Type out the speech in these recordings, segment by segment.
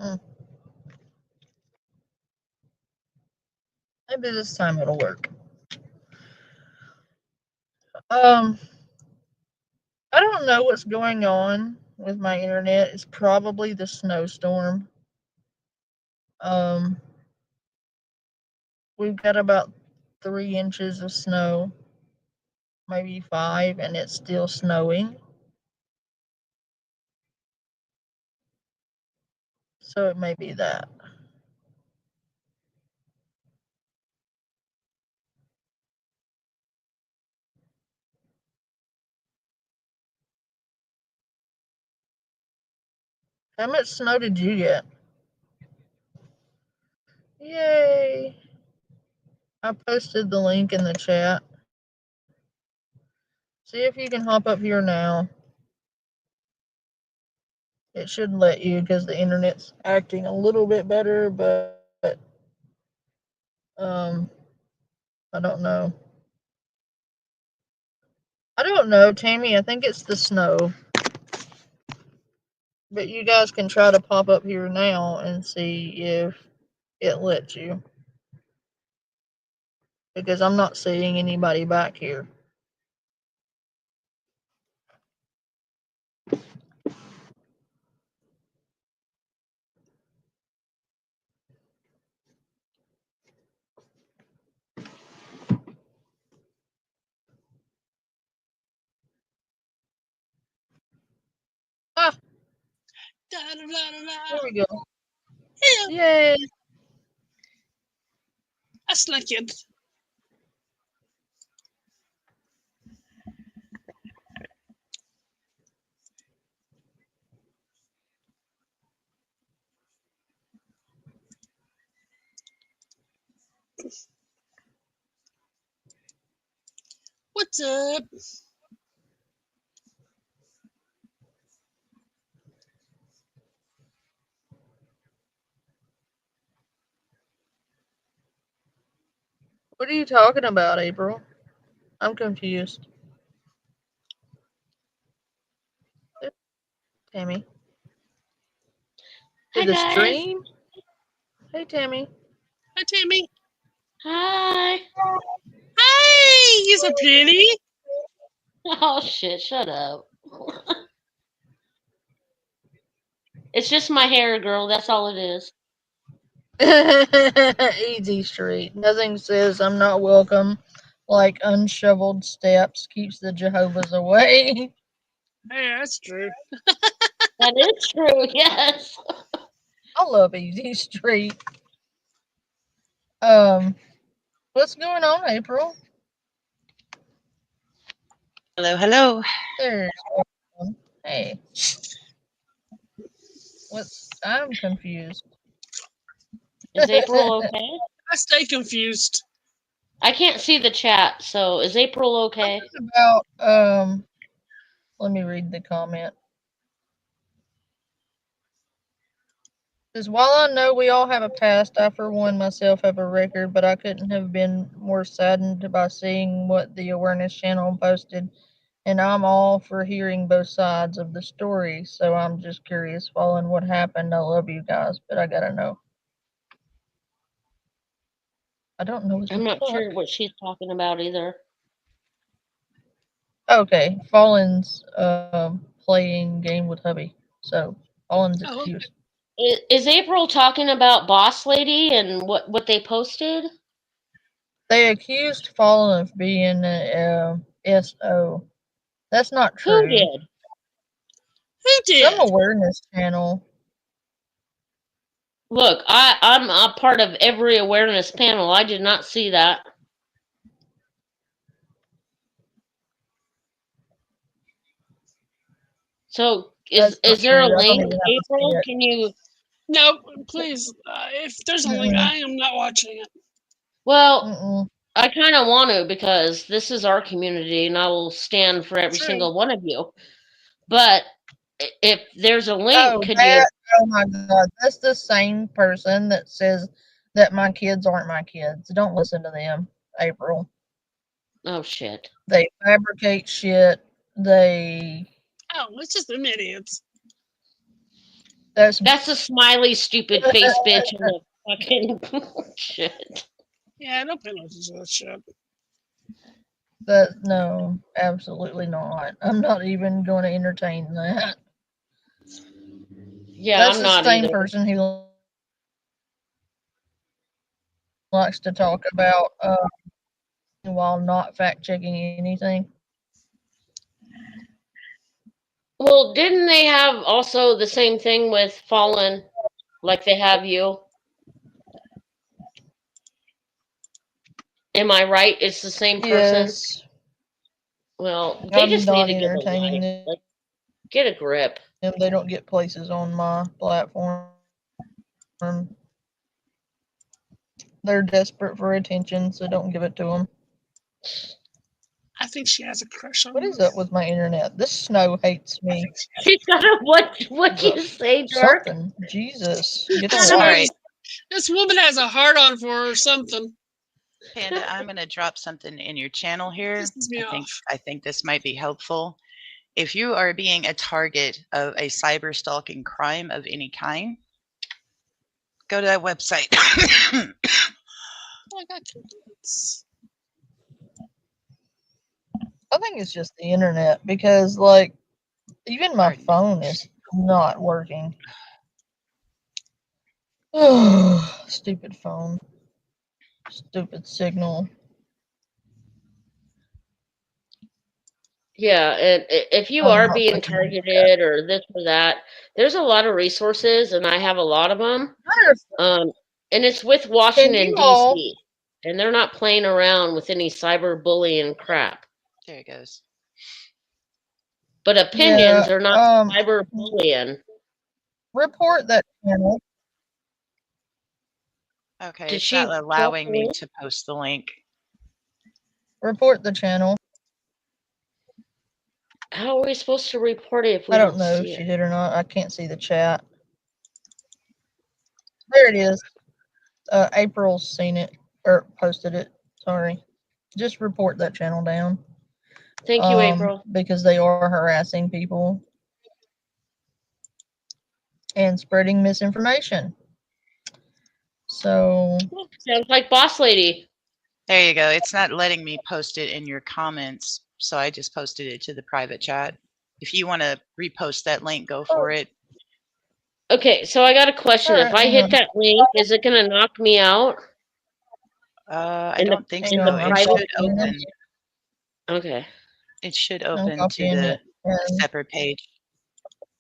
Mm. Maybe this time it'll work. I don't know what's going on with my internet. It's probably the snowstorm. Um, we've got about 3 inches of snow, maybe 5, and it's still snowing. So it may be that. How much snow did you get? Yay! I posted the link in the chat. See if you can hop up here now. It should let you because the internet's acting a little bit better, but I don't know. I don't know, Tammy. I think it's the snow. But you guys can try to pop up here now and see if it lets you. Because I'm not seeing anybody back here. Ah, there we go. Yeah. Yay! I snuck it. What's up? What are you talking about, April? I'm confused. Tammy. Hi, Did the guys. stream? Hey, Tammy. Hi, Tammy. Hi. Hi, you're so pretty. Oh, shit, shut up. It's just my hair, girl. That's all it is. Easy street. Nothing says I'm not welcome like unshoveled steps keeps the Jehovah's away. Hey, that's true. That is true, yes. I love Easy Street. What's going on, April? Hello, hello. There's one. Hey. What's I'm confused. Is April okay? I stay confused. I can't see the chat, so is April okay? Something about let me read the comment. Says, while I know we all have a past, I for one myself have a record, but I couldn't have been more saddened by seeing what the awareness channel posted, and I'm all for hearing both sides of the story, so I'm just curious following what happened. I love you guys, but I gotta know. I don't know what I'm the not fuck. sure what she's talking about either. Okay, Fallen's playing game with hubby, so Fallen's Oh, excused. Is April talking about Boss Lady and what they posted? They accused Fallen of being a SO. That's not Who true. did? who Some did? awareness channel. Look, I'm a part of every awareness panel. I did not see that. So That's not is there a true. I don't link, even have to see April? it. Can you? No, please. If there's a link, Mm-mm. I am not watching it. Well, Mm-mm. I kind of want to because this is our community, and I will stand for every True. single one of you. But if there's a link, Oh, could you? that. Oh my God. That's the same person that says that my kids aren't my kids. Don't listen to them, April. Oh shit! They fabricate shit. They. Oh, it's just them idiots. That's That's a smiley, stupid face bitch in the fucking shit. Yeah, don't pay no attention to that shit. that. No, absolutely not. I'm not even going to entertain that. Yeah, That's I'm the not same either. person who likes to talk about while not fact checking anything. Well, didn't they have also the same thing with Fallen, like they have you? Am I right? It's the same person? Yes, Well, they I'm just need not to get a entertaining life. them. Like, get a grip. They don't get places on my platform. They're desperate for attention, so don't give it to them. I think she has a crush on What you. is up with my internet? This snow hates I me. think she has. She's got a what you say, Dark? Something. Jesus, get This a woman, life. Alright. this woman has a heart on for her or something. Panda, I'm gonna drop something in your channel here. Pisses me off. I think this might be helpful. If you are being a target of a cyber stalking crime of any kind, go to that website. Oh, I got kids. I think it's just the internet because, like, even my Pardon me. phone is not working. Stupid phone. Stupid signal. Yeah, and if you I'm are not being clicking into that. targeted or this or that, there's a lot of resources, and I have a lot of them. And it's with Can Washington you all? D.C. and they're not playing around with any cyberbullying crap. There it goes. But opinions Yeah. are not cyberbullying. Report that channel. Okay, Did it's she not post allowing the me link? to post the link. Report the channel. How are we supposed to report it if we I don't don't know if see she it? did or not. I can't see the chat. There it is. April's seen it or posted it. Sorry. Just report that channel down. Thank you, April. Because they are harassing people and spreading misinformation. So Sounds like Boss Lady. There you go. It's not letting me post it in your comments, so I just posted it to the private chat. If you want to repost that link, go for it. Okay, so I got a question. If I hit that link, is it going to knock me out? I don't think in so. the It private should open. Okay. It should I'm open to copying the it. And separate page.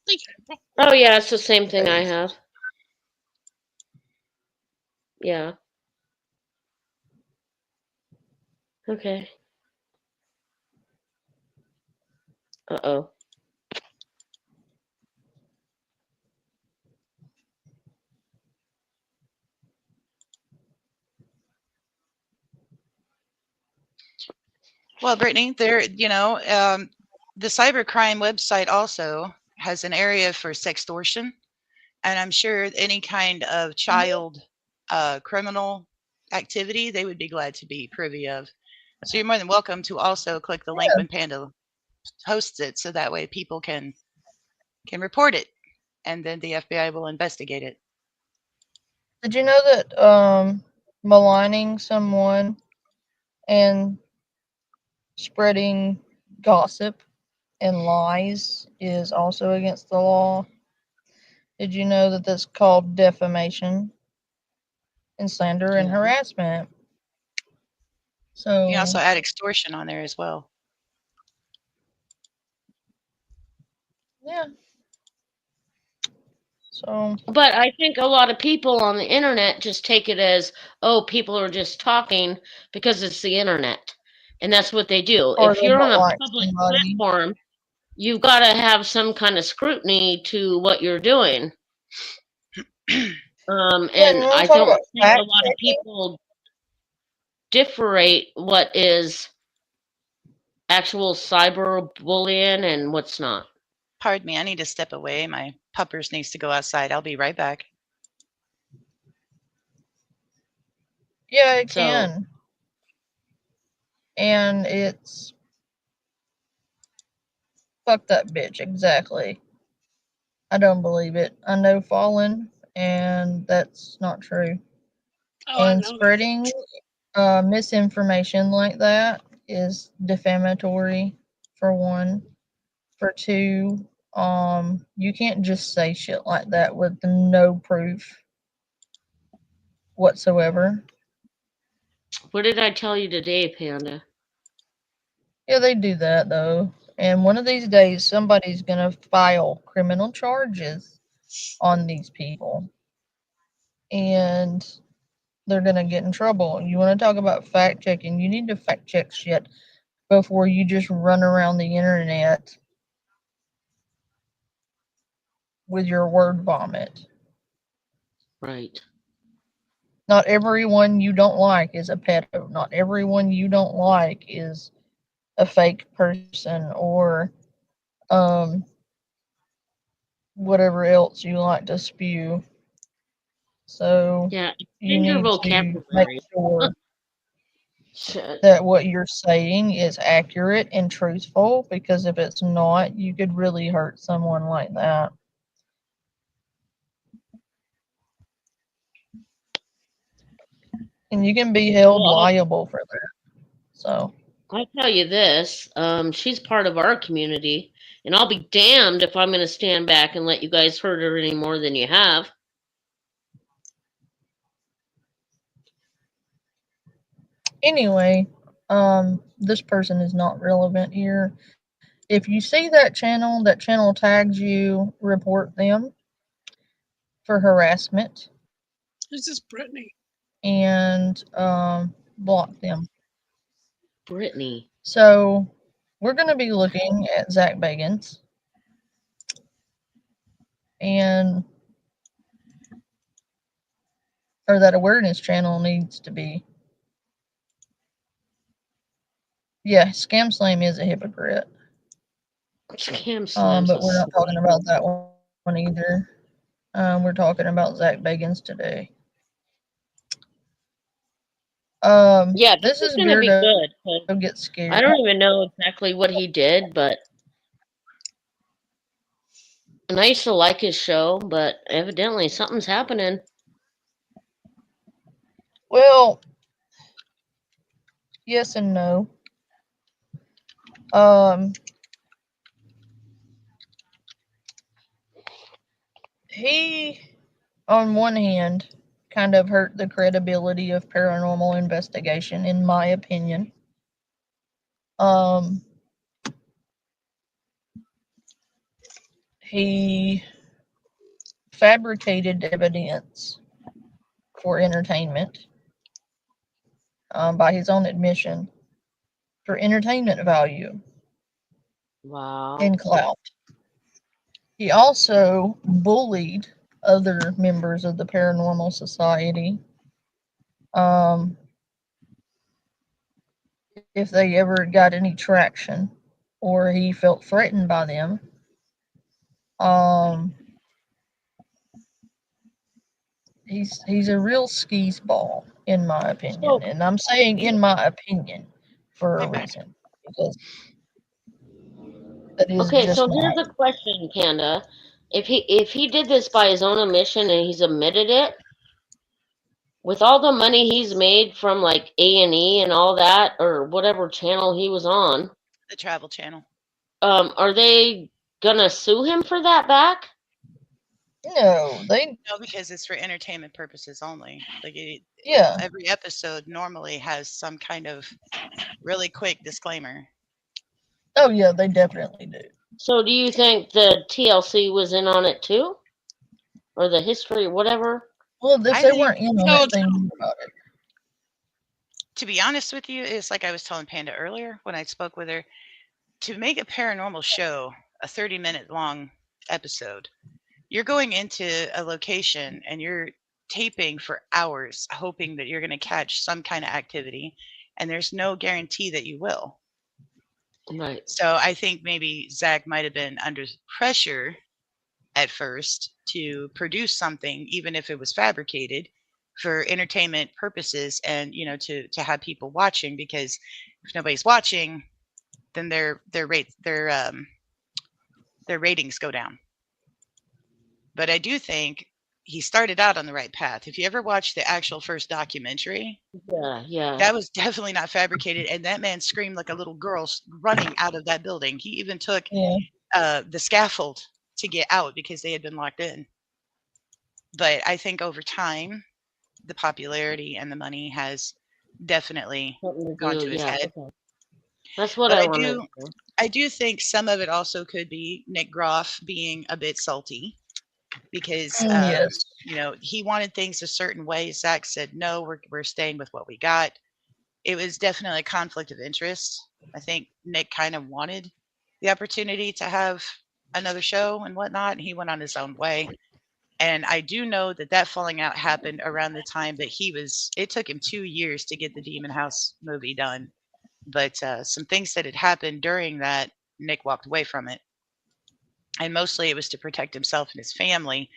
Thank you, April. Oh, yeah, it's the same thing I have. Yeah. Okay. Uh-oh. Well, Brittany, the cybercrime website also has an area for sextortion, and I'm sure any kind of child criminal activity they would be glad to be privy of. So you're more than welcome to also click the link yeah. when Panda hosts it, so that way people can report it, and then the FBI will investigate it. Did you know that maligning someone and spreading gossip and lies is also against the law? Did you know that that's called defamation and slander and Yeah. harassment? You can also So add extortion on there as well. yeah. So But I think a lot of people on the internet just take it as, oh, people are just talking because it's the internet. And that's what they do. or If they you're on don't a like public somebody. platform, you've got to have some kind of scrutiny to what you're doing. Yeah, And you want I to talk don't about think a fact lot of checking? people differentiate what is actual cyberbullying and what's not. Pardon me, I need to step away. My puppers needs to go outside. I'll be right back. Yeah, it So, can. And it's fuck that bitch, exactly. I don't believe it. I know Fallen, and that's not true. Oh, I And know that's spreading misinformation like that is defamatory, for one. For two, you can't just say shit like that with no proof whatsoever. What did I tell you today, Panda? Yeah, they do that though. And one of these days, somebody's gonna file criminal charges on these people, and they're gonna get in trouble. You want to talk about fact checking? You need to fact check shit before you just run around the internet with your word vomit. Right. Not everyone you don't like is a pedo. Not everyone you don't like is a fake person or um whatever else you like to spew. So Yeah, you expand your need to make vocabulary. sure Shit. that what you're saying is accurate and truthful, because if it's not, you could really hurt someone like that. And you can be held Well, liable for that. So, I'll tell you this. She's part of our community, and I'll be damned if I'm going to stand back and let you guys hurt her any more than you have. anyway, this person is not relevant here. If you see that channel tags you, report them for harassment who's this Brittany? and block them. Brittany. So we're going to be looking at Zach Bagans, and or that awareness channel needs to be. Yeah, Scam Slam is a hypocrite. Scam Slam's But a we're not talking slave. about that one either. We're talking about Zach Bagans today. Yeah, this This is is going to be Beardo good because Gets Scared. I don't even know exactly what he did, but and I used to like his show, but evidently something's happening. Well, yes and no. Um, he, on one hand, kind of hurt the credibility of paranormal investigation, in my opinion. Um, he fabricated evidence for entertainment, by his own admission, for entertainment value Wow. and clout. He also bullied other members of the paranormal society. Um, if they ever got any traction or he felt threatened by them, um, he's a real skis ball, in my opinion, So, and I'm saying in my opinion for a reason, because that is okay, just so my. here's a question, Panda. If he did this by his own admission and he's admitted it, with all the money he's made from like A&E and all that, or whatever channel he was on, The Travel Channel. are they gonna sue him for that back? No, they. No, because it's for entertainment purposes only. Yeah. Every episode normally has some kind of really quick disclaimer. Oh yeah, they definitely do. So do you think the TLC was in on it too? Or the history, whatever? Well, if I they think, weren't in on No, it, they knew about it. to be honest with you, it's like I was telling Panda earlier when I spoke with her. To make a paranormal show a 30-minute long episode, you're going into a location and you're taping for hours, hoping that you're going to catch some kind of activity, and there's no guarantee that you will. Right. So I think maybe Zach might have been under pressure at first to produce something, even if it was fabricated, for entertainment purposes, and to have people watching, because if nobody's watching, then their ratings go down. But I do think he started out on the right path. If you ever watched the actual first documentary, Yeah. that was definitely not fabricated. And that man screamed like a little girl running out of that building. He even took Yeah. the scaffold to get out because they had been locked in. But I think over time, the popularity and the money has definitely Something to gone do. to his Yeah. head. Okay. That's what But I I wanted do to. I do think some of it also could be Nick Groff being a bit salty because Yes. he wanted things a certain way. Zach said no, we're staying with what we got. It was definitely a conflict of interest. I think Nick kind of wanted the opportunity to have another show and whatnot, and he went on his own way. And I do know that that falling out happened around the time that it took him 2 years to get the Demon House movie done. But some things that had happened during that, Nick walked away from it. And mostly it was to protect himself and his family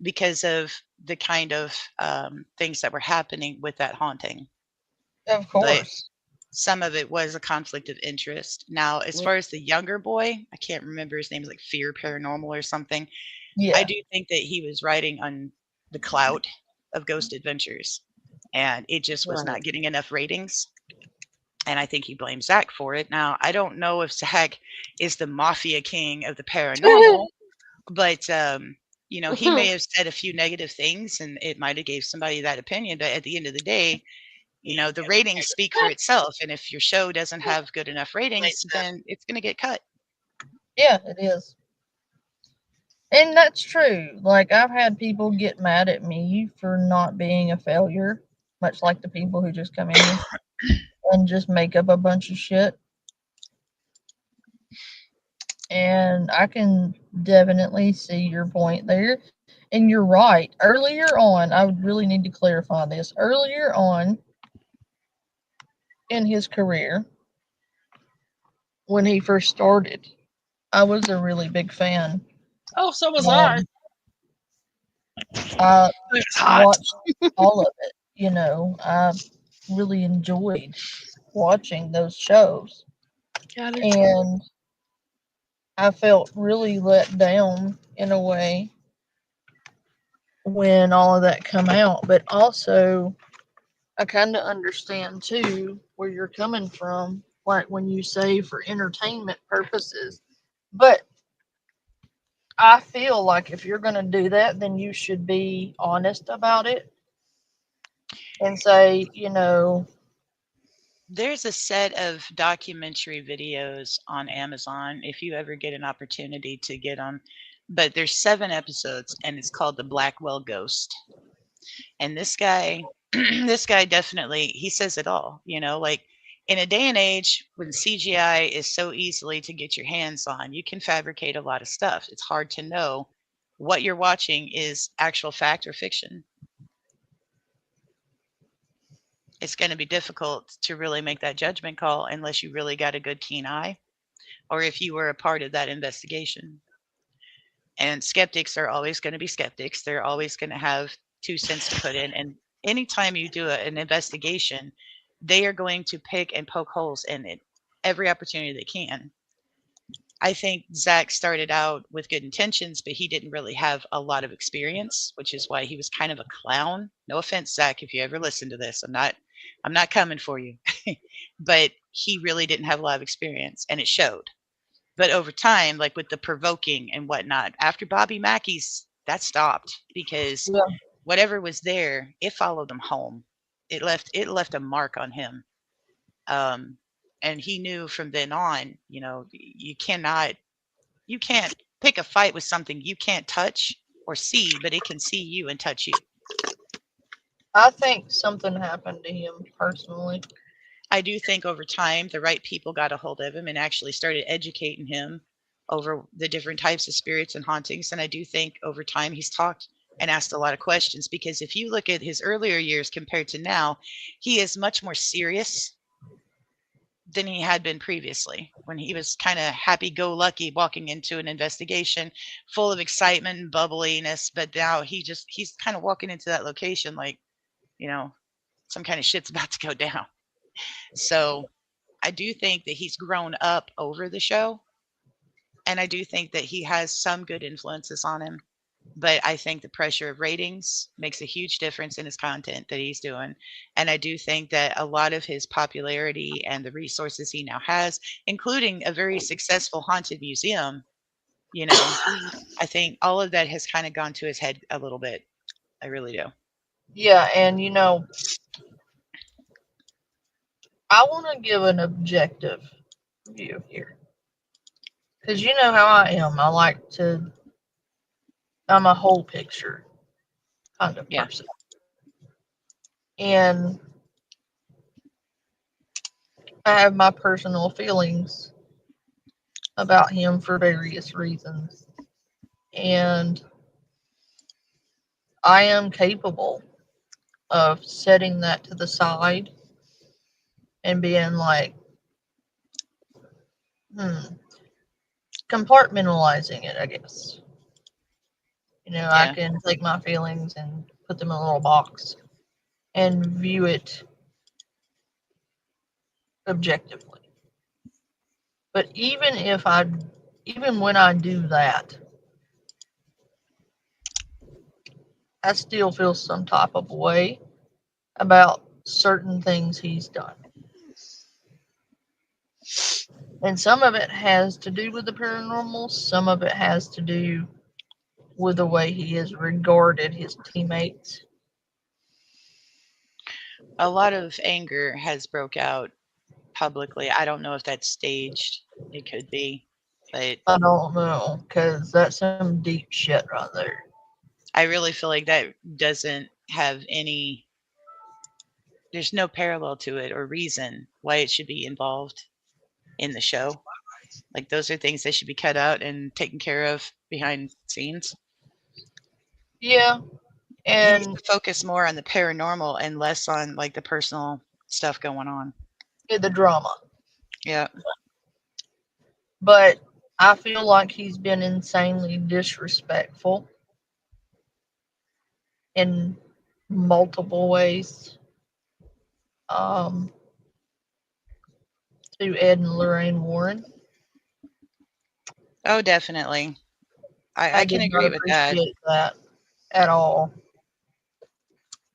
because of the kind of things that were happening with that haunting. Of But course. some of it was a conflict of interest. Now, as far as the younger boy, I can't remember his name, is like Fear Paranormal or something. I Yeah. do think that he was riding on the clout of Ghost Adventures, and it just was Right. not getting enough ratings. And I think he blames Zach for it. Now, I don't know if Zach is the mafia king of the paranormal, but he may have said a few negative things, and it might have gave somebody that opinion. But at the end of the day, the ratings speak for itself. And if your show doesn't have good enough ratings, then it's going to get cut. Yeah, it is. And that's true. Like, I've had people get mad at me for not being a failure, much like the people who just come in here and just make up a bunch of shit. And I can definitely see your point there. And you're right. Earlier on, I would really need to clarify this. Earlier on in his career, when he first started, I was a really big fan. Oh, so was I. I It's hot. watched all of it. I really enjoyed watching those shows. Yeah, they're cool. And I felt really let down in a way when all of that come out. But also, I kind of understand too where you're coming from, like when you say for entertainment purposes. But I feel like if you're going to do that, then you should be honest about it and say, There's a set of documentary videos on Amazon if you ever get an opportunity to get them. But there's 7 episodes, and it's called The Blackwell Ghost. And this guy, this guy definitely, he says it all. Like in a day and age when CGI is so easily to get your hands on, you can fabricate a lot of stuff. It's hard to know what you're watching is actual fact or fiction. It's going to be difficult to really make that judgment call unless you really got a good keen eye or if you were a part of that investigation. And skeptics are always going to be skeptics. They're always going to have 2 cents to put in. And anytime you do an investigation, they are going to pick and poke holes in it every opportunity they can. I think Zach started out with good intentions, but he didn't really have a lot of experience, which is why he was kind of a clown. No offense, Zach, if you ever listen to this, I'm not coming for you. But he really didn't have a lot of experience, and it showed. But over time, like with the provoking and whatnot, after Bobby Mackey's, that stopped because yeah, whatever was there, it followed him home. It left a mark on him. Um, and he knew from then on, you can't pick a fight with something you can't touch or see, but it can see you and touch you. I think something happened to him personally. I do think over time the right people got a hold of him and actually started educating him over the different types of spirits and hauntings. And I do think over time he's talked and asked a lot of questions because if you look at his earlier years compared to now, he is much more serious than he had been previously when he was kind of happy go lucky walking into an investigation full of excitement and bubbliness. But now he's kind of walking into that location like, you know, some kind of shit's about to go down. So I do think that he's grown up over the show. And I do think that he has some good influences on him. but I think the pressure of ratings makes a huge difference in his content that he's doing. And I do think that a lot of his popularity and the resources he now has, including a very successful haunted museum, you know, I think all of that has kind of gone to his head a little bit. I really do. Yeah, and I want to give an objective view here. Because you know how I am. I'm a whole picture kind of Yeah. person. And I have my personal feelings about him for various reasons. And I am capable of setting that to the side and being like, compartmentalizing it, I guess. I Yeah. can take my feelings and put them in a little box and view it objectively. But even when I do that, I still feel some type of way about certain things he's done. And some of it has to do with the paranormal, some of it has to do with the way he has regarded his teammates. A lot of anger has broke out publicly. I don't know if that's staged. It could be, but I don't know, because that's some deep shit right there. I really feel like that doesn't have any there's no parallel to it or reason why it should be involved in the show. Like those are things that should be cut out and taken care of behind scenes. Yeah, He needs and to focus more on the paranormal and less on like the personal stuff going on. the drama. Yeah. But I feel like he's been insanely disrespectful in multiple ways, um, to Ed and Lorraine Warren. Oh, definitely. I I can did not agree with that. appreciate that at all.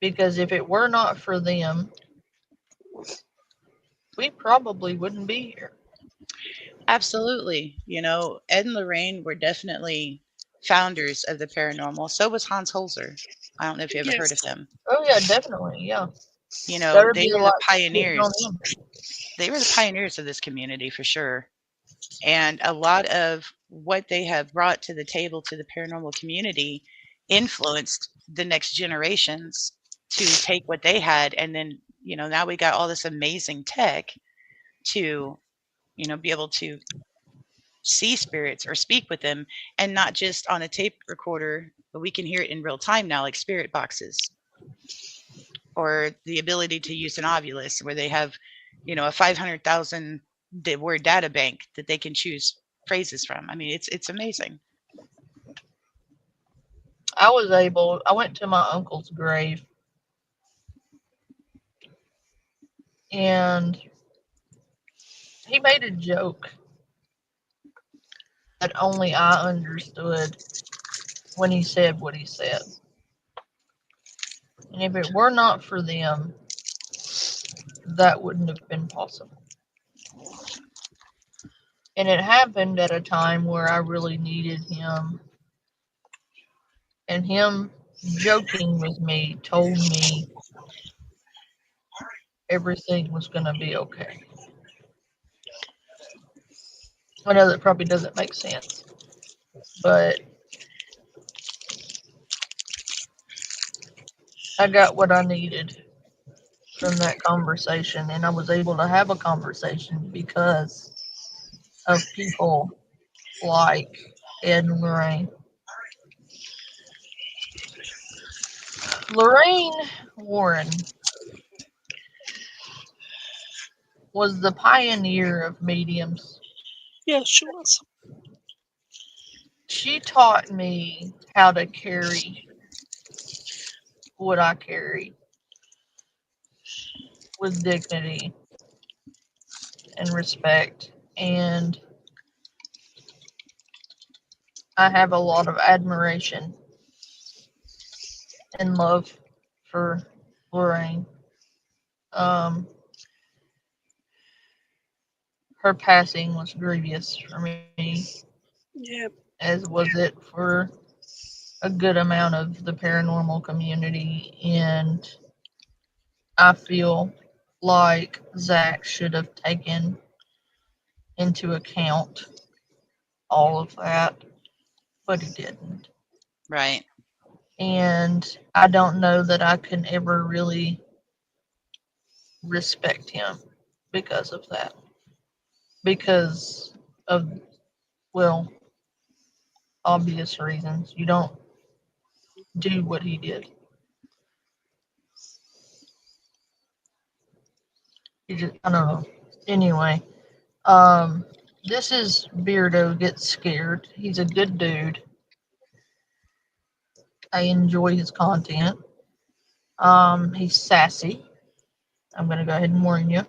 Because if it were not for them, we probably wouldn't be here. Absolutely. You know, Ed and Lorraine were definitely founders of the paranormal. So was Hans Holzer. I don't know if you ever heard of Yes. him. Oh yeah, definitely, yeah. You know, There'd they be a were the lot shitting pioneers. on him. They were the pioneers of this community for sure. And a lot of what they have brought to the table to the paranormal community influenced the next generations to take what they had. And then, you know, now we got all this amazing tech to, you know, be able to see spirits or speak with them and not just on a tape recorder, but we can hear it in real time now, like spirit boxes or the ability to use an ovulus where they have, you know, a 500,000 word data bank that they can choose phrases from. I mean, it's amazing. I went to my uncle's grave and he made a joke that only I understood when he said what he said. And if it were not for them, that wouldn't have been possible. And it happened at a time where I really needed him. And him joking with me told me everything was going to be okay. I know that probably doesn't make sense, but I got what I needed from that conversation, and I was able to have a conversation because of people like Ed and Lorraine. Lorraine Warren was the pioneer of mediums. Yeah, she was. She taught me how to carry what I carry with dignity and respect. And I have a lot of admiration and love for Lorraine. Um, her passing was grievous for me, Yeah. as was it for a good amount of the paranormal community, and I feel like Zach should have taken into account all of that, but he didn't. Right. And I don't know that I can ever really respect him because of that. Because of, well, obvious reasons. You don't do what he did. You just, I don't know. Anyway, um, this is Beardo Gets Scared. He's a good dude. I enjoy his content. He's sassy. I'm gonna go ahead and warn you.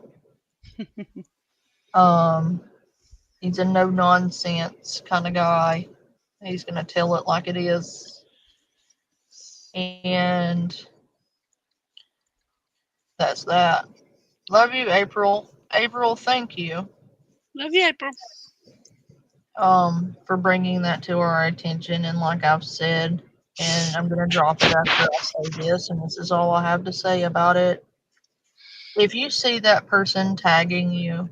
Um, he's a no nonsense kind of guy. He's gonna tell it like it is, and that's that. Love you, April. April, thank you Love you, April. for bringing that to our attention. And like I've said, and I'm gonna drop it after I say this, and this is all I have to say about it. If you see that person tagging you,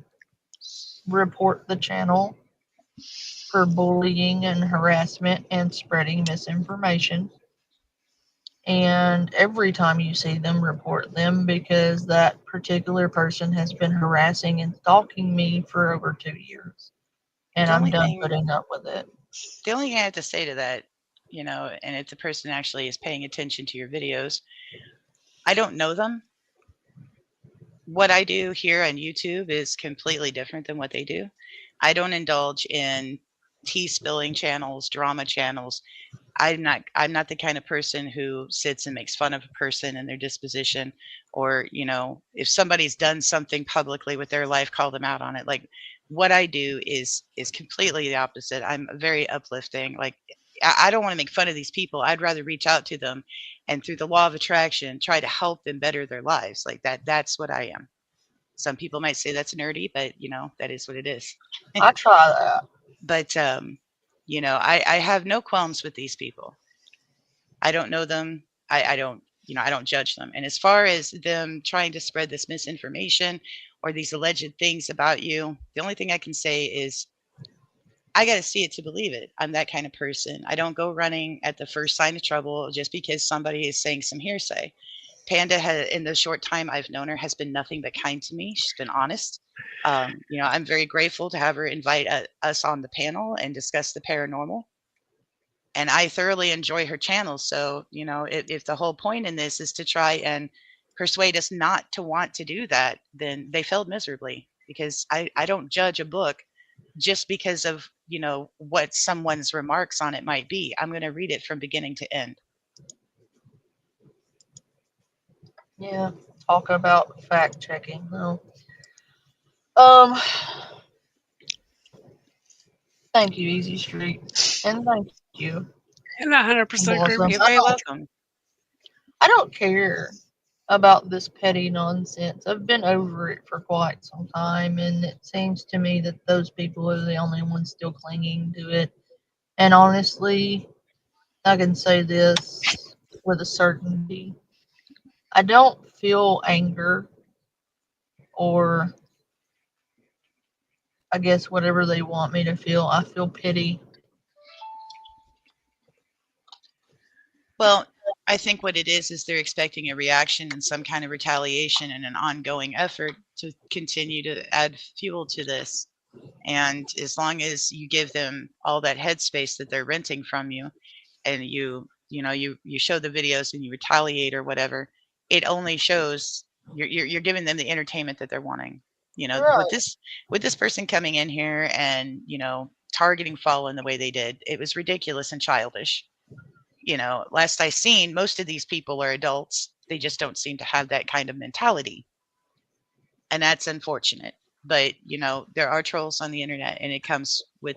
report the channel for bullying and harassment and spreading misinformation. And every time you see them, report them, because that particular person has been harassing and stalking me for over 2 years. And The I'm only done thing putting up with it. the only thing I have to say to that, and if the person actually is paying attention to your videos, I don't know them. What I do here on YouTube is completely different than what they do. I don't indulge in tea spilling channels, drama channels. I'm not the kind of person who sits and makes fun of a person and their disposition, or if somebody's done something publicly with their life, call them out on it. Like, what I do is completely the opposite. I'm very uplifting. Like, I don't want to make fun of these people. I'd rather reach out to them and through the law of attraction try to help them better their lives. Like that's what I am. Some people might say that's nerdy, but that is what it is. I try that. But I have no qualms with these people. I don't know them. I don't, I don't judge them. And as far as them trying to spread this misinformation or these alleged things about you, the only thing I can say is I got to see it to believe it. I'm that kind of person. I don't go running at the first sign of trouble just because somebody is saying some hearsay. Panda had, in the short time I've known her, has been nothing but kind to me. She's been honest. I'm very grateful to have her invite us on the panel and discuss the paranormal. And I thoroughly enjoy her channel. So, if the whole point in this is to try and persuade us not to want to do that, then they failed miserably, because I don't judge a book just because of, what someone's remarks on it might be. I'm going to read it from beginning to end. Yeah. Talk about fact checking. Well, um, thank you, Easy Street. And thank you, And I 100% agree Blossom. with You're you. very welcome. I don't care about this petty nonsense. I've been over it for quite some time, and it seems to me that those people are the only ones still clinging to it. And honestly, I can say this with a certainty. I don't feel anger, or I guess whatever they want me to feel. I feel pity. Well, I think what it is they're expecting a reaction and some kind of retaliation and an ongoing effort to continue to add fuel to this. And as long as you give them all that headspace that they're renting from you, and you show the videos and you retaliate or whatever, it only shows you're giving them the entertainment that they're wanting. With Right. this person coming in here and targeting Fallen the way they did, it was ridiculous and childish. Last I seen, most of these people are adults. They just don't seem to have that kind of mentality. And that's unfortunate. But, there are trolls on the internet, and it comes with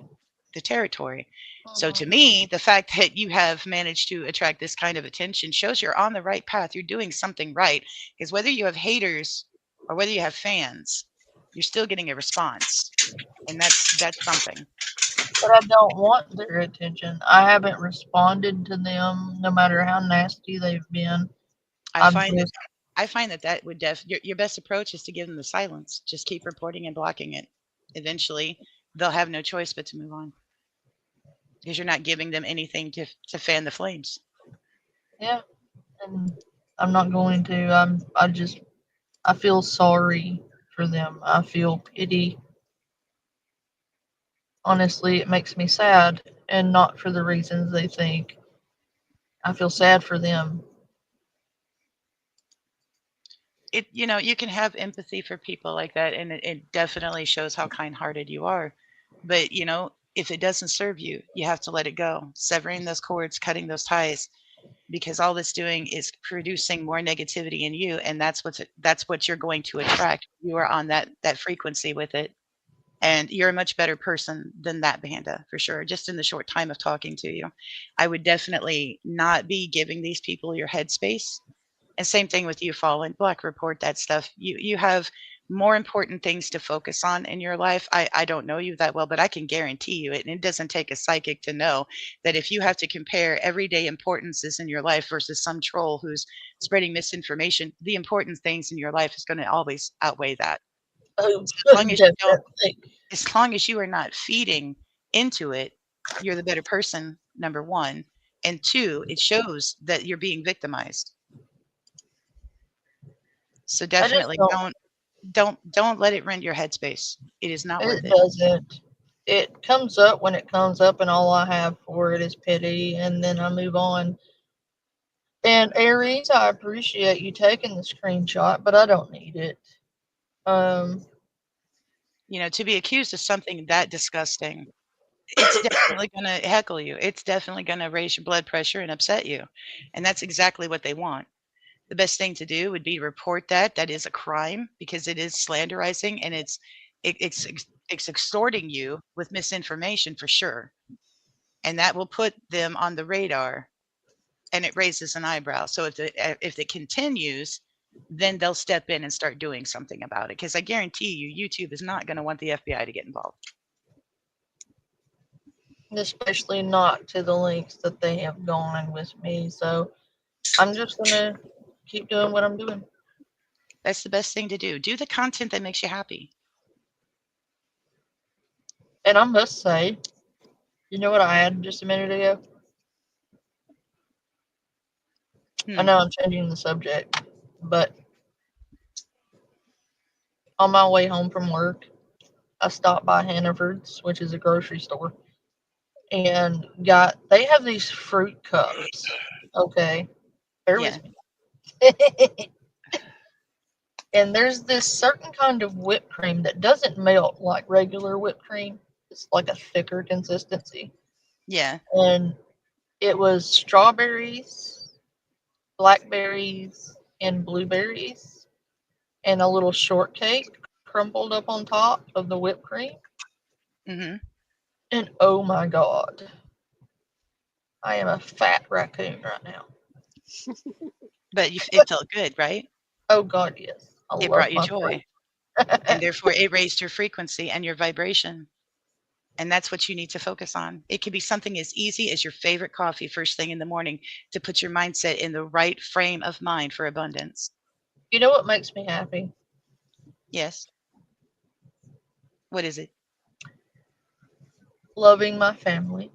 the territory. So to Mhm. me, the fact that you have managed to attract this kind of attention shows you're on the right path. You're doing something right. Because whether you have haters or whether you have fans, you're still getting a response. And that's something. But I don't want their attention. I haven't responded to them, no matter how nasty they've been. I I'm find that just, that would your best approach is to give them the silence. Just keep reporting and blocking it. Eventually, they'll have no choice but to move on because you're not giving them anything to fan the flames. yeah, and I'm not going to. I feel sorry for them. I feel pity. Honestly, it makes me sad, and not for the reasons they think. I feel sad for them. You can have empathy for people like that, and it definitely shows how kind-hearted you are. But if it doesn't serve you, you have to let it go, severing those cords, cutting those ties, because all it's doing is producing more negativity in you, and that's what you're going to attract. You are on that frequency with it, and you're a much better person than that, Banda, for sure. Just in the short time of talking to you, I would definitely not be giving these people your headspace. And same thing with you, Fallen Black. Report that stuff. You have more important things to focus on in your life. I don't know you that well, but I can guarantee you it. And it doesn't take a psychic to know that if you have to compare everyday importances in your life versus some troll who's spreading misinformation, the important things in your life is going to always outweigh that. Oh, So definitely. as long as you are not feeding into it, you're the better person, number one. And two, it shows that you're being victimized. So I just definitely don't. don't let it rend your headspace. It is not worth It it. doesn't. It comes up when it comes up, and all I have for it is pity, and then I move on. And Aries, I appreciate you taking the screenshot, but I don't need it. Um, To be accused of something that disgusting, it's definitely going to heckle you. It's definitely going to raise your blood pressure and upset you. And that's exactly what they want. The best thing to do would be report that. That is a crime because it is slanderizing, and it's extorting you with misinformation for sure. And that will put them on the radar, and it raises an eyebrow. So if it continues, then they'll step in and start doing something about it. Because I guarantee you, YouTube is not going to want the FBI to get involved. especially not to the lengths that they have gone with me. So I'm just gonna keep doing what I'm doing. That's the best thing to do. Do the content that makes you happy. And I must say, you know what I had just a minute ago? I Hmm. know I'm changing the subject, but on my way home from work, I stopped by Hannaford's, which is a grocery store, and they have these fruit cups. Okay, bear Yeah. with me. And there's this certain kind of whipped cream that doesn't melt like regular whipped cream. It's like a thicker consistency. Yeah. And it was strawberries, blackberries, and blueberries, and a little shortcake crumbled up on top of the whipped cream. Hmm. And oh my God, I am a fat raccoon right now. But it felt good, right? Oh God, yes. I It love brought you my joy. fruit. And therefore, it raised your frequency and your vibration. And that's what you need to focus on. It could be something as easy as your favorite coffee first thing in the morning to put your mindset in the right frame of mind for abundance. You know what makes me happy? Yes. What is it? Loving my family,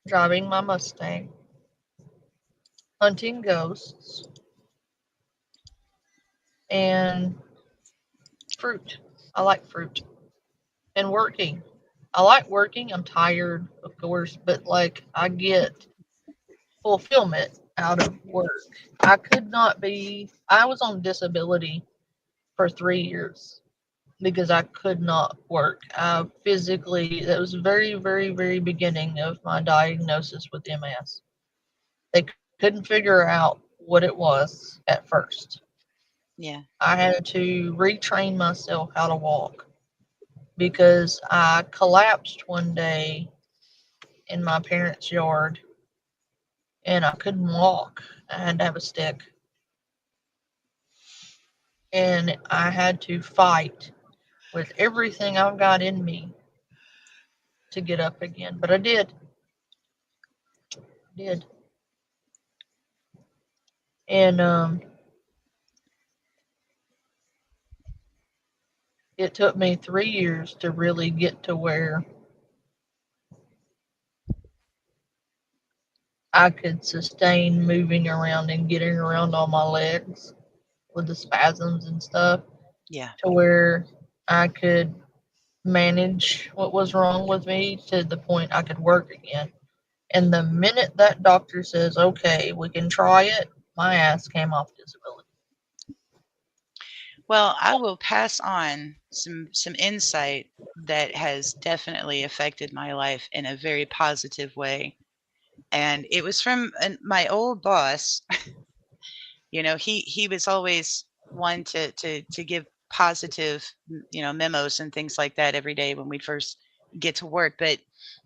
driving my Mustang, hunting ghosts, and fruit. I like fruit. And working. I like working. I'm tired, of course, but like I get fulfillment out of work. I was on disability for 3 years because I could not work. That was very, very, very beginning of my diagnosis with MS. They couldn't figure out what it was at first. Yeah. I had to retrain myself how to walk. because I collapsed one day in my parents' yard and I couldn't walk. I had to have a stick. And I had to fight with everything I've got in me to get up again. But I did. Did. And it took me 3 years to really get to where I could sustain moving around and getting around on my legs with the spasms and stuff, Yeah. to where I could manage what was wrong with me to the point I could work again. And the minute that doctor says, okay, we can try it, my ass came off disability. Well, I will pass on some insight that has definitely affected my life in a very positive way. And it was from my old boss. He was always one to give positive, memos and things like that every day when we'd first get to work. But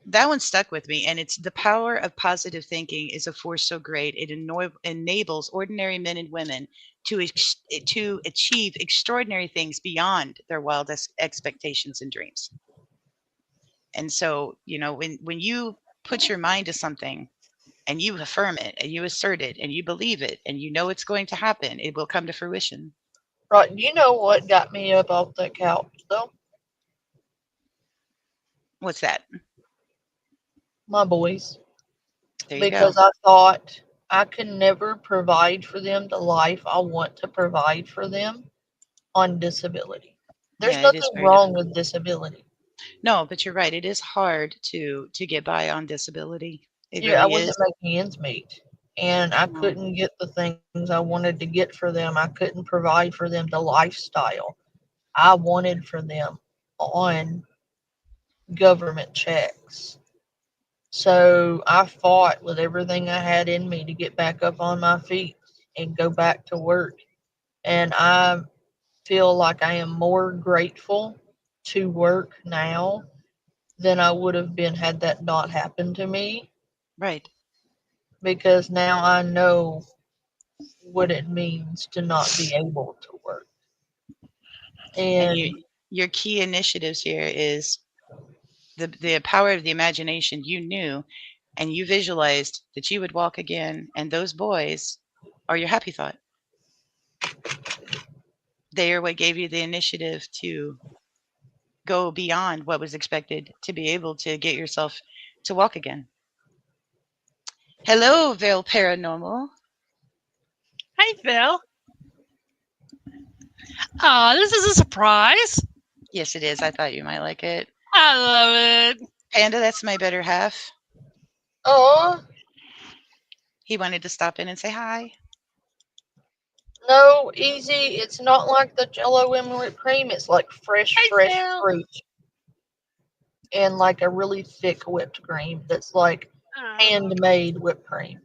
that one stuck with me, and it's the power of positive thinking is a force so great it enables ordinary men and women to achieve extraordinary things beyond their wildest expectations and dreams. And so, when you put your mind to something and you affirm it and you assert it and you believe it and you know it's going to happen, it will come to fruition. Right, you know what got me up off that couch, though? What's that? My boys. There you go. Because I thought I can never provide for them the life I want to provide for them on disability. There's Yeah, it is nothing very wrong difficult. with disability. No, but you're right. It is hard to get by on disability. It Yeah, I really is. wasn't making ends meet. And I No. couldn't get the things I wanted to get for them. I couldn't provide for them the lifestyle I wanted for them on government checks. So I fought with everything I had in me to get back up on my feet and go back to work. And I feel like I am more grateful to work now than I would have been had that not happened to me, Right. because now I know what it means to not be able to work. And And your key initiatives here is the power of the imagination. You knew and you visualized that you would walk again, and those boys are your happy thought. They are what gave you the initiative to go beyond what was expected to be able to get yourself to walk again. Hello, Veil Paranormal. Hi, Phil. This is a surprise. Yes, it is. I thought you might like it. I love it. Panda, that's my better half. oh He wanted to stop in and say hi. no, easy. It's not like the Jello and whipped cream. It's like fresh, Hi, fresh Phil. fruit and like a really thick whipped cream that's like handmade whipped cream.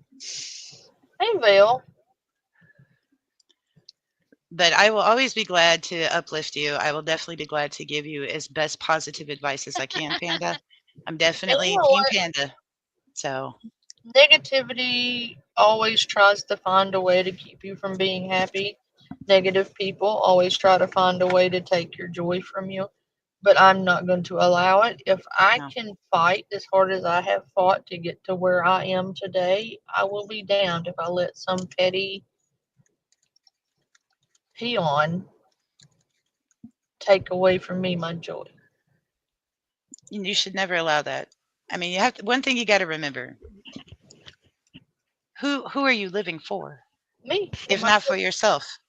Hey, Vale. But I will always be glad to uplift you. I will definitely be glad to give you as best positive advice as I can, Panda. I'm And you definitely know Team what? Panda. So, Negativity always tries to find a way to keep you from being happy. Negative people always try to find a way to take your joy from you. But I'm not going to allow it. If I no. can fight as hard as I have fought to get to where I am today, I will be damned if I let some petty peon take away from me my joy. You should never allow that. I mean, one thing you got to remember. Who are you living for? Me, and If my not for yourself.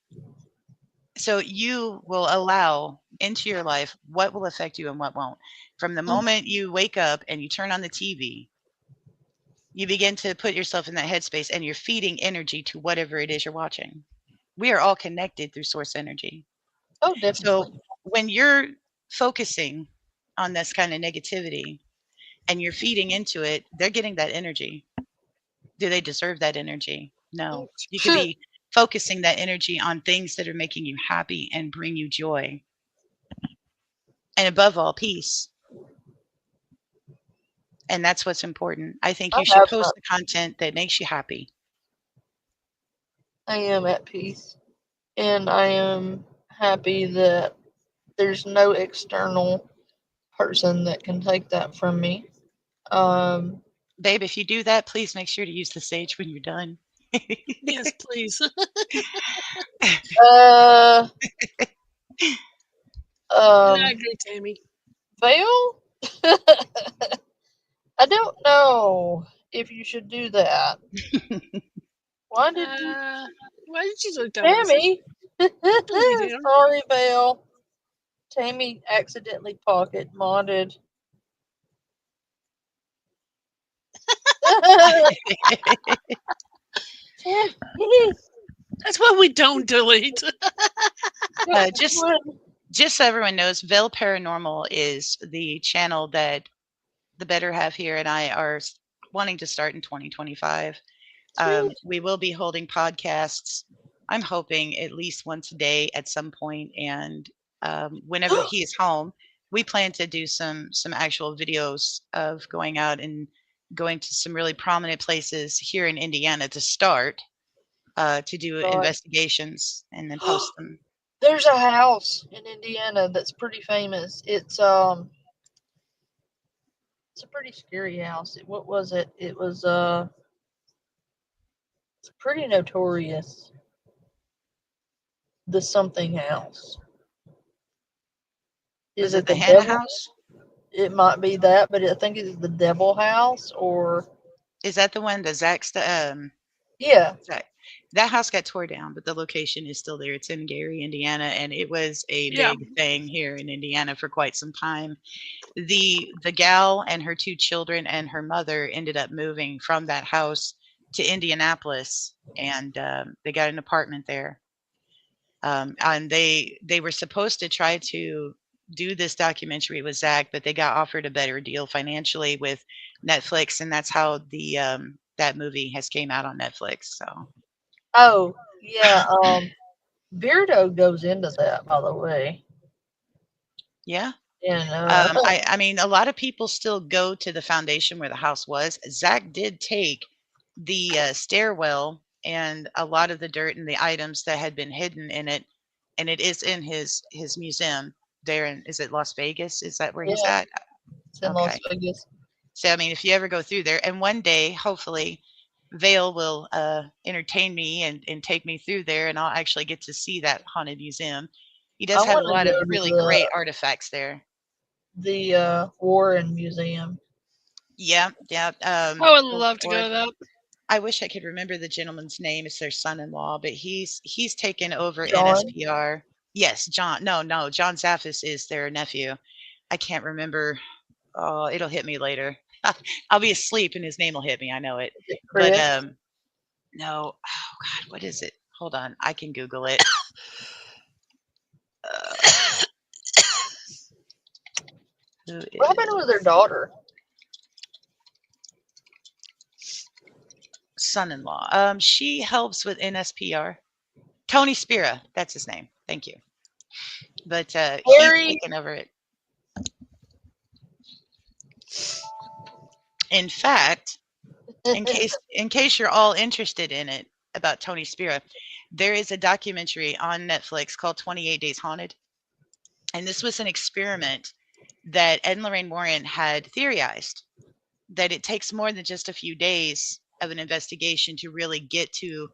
So you will allow into your life what will affect you and what won't. From the moment you wake up and you turn on the TV, you begin to put yourself in that headspace and you're feeding energy to whatever it is you're watching. We are all connected through source energy. Oh, So definitely. when you're focusing on this kind of negativity and you're feeding into it, they're getting that energy. Do they deserve that energy? No. You could be focusing that energy on things that are making you happy and bring you joy. and above all, peace. And that's what's important. I think I you should have post not. the content that makes you happy. I am at peace, and I am happy that there's no external person that can take that from me. Um, Babe, if you do that, please make sure to use the sage when you're done. Yes, please. uh, And I um, agree, Tammy. Vale? I don't know if you should do that. Why did you, Why did you look down, Lisa? Tammy? Don't be down. Sorry, Vale. Tammy accidentally pocket modded. Tammy, That's why we don't delete. Just so everyone knows, Veil Paranormal is the channel that the better half here and I are wanting to start in 2025. We will be holding podcasts. I'm hoping at least once a day at some point, and whenever he is home, we plan to do some actual videos of going out and going to some really prominent places here in Indiana to start to do God. investigations and then post them. There's a house in Indiana that's pretty famous. It's a pretty scary house. What was it? It was it's pretty notorious. The something house. Is Was it it the the Hannah devil? House? It might be that, but I think it's the devil house or Is that the one that yeah. Zach? That house got tore down, but the location is still there. It's in Gary, Indiana, and it was a Yeah. big thing here in Indiana for quite some time. The gal and her 2 children and her mother ended up moving from that house to Indianapolis, and they got an apartment there. And they were supposed to try to do this documentary with Zach, but they got offered a better deal financially with Netflix, and that's how the that movie has came out on Netflix. So Oh, yeah, Beardo goes into that, by the way. yeah. And I mean, a lot of people still go to the foundation where the house was. Zach did take the stairwell and a lot of the dirt and the items that had been hidden in it, and it is in his museum there in, is it Las Vegas? Is that where he's yeah, at? it's in Las Okay. Vegas. So I mean, if you ever go through there, and one day, hopefully, Vale will entertain me and take me through there, and I'll actually get to see that haunted museum. He I does have a want to lot of go really to great artifacts there. the Warren Museum. Yeah, yeah. I would The love to go Lord, to that. I wish I could remember the gentleman's name. It's their son-in-law, but he's taken over John, NSPR. Yes, John. No, John Zaffis is their nephew. I can't remember. Oh, it'll hit me later. I'll be asleep and his name will hit me. I know it. is it But Chris? no. Oh God, what is it? Hold on, I can Google it. Who What happened is with their daughter? son-in-law? She helps with NSPR. Tony Spira, that's his name. Thank you. But he's Harry. taken over it. In fact, in case you're all interested in it about Tony Spira, there is a documentary on Netflix called 28 Days Haunted. And this was an experiment that Ed and Lorraine Warren had theorized, that it takes more than just a few days of an investigation to really get to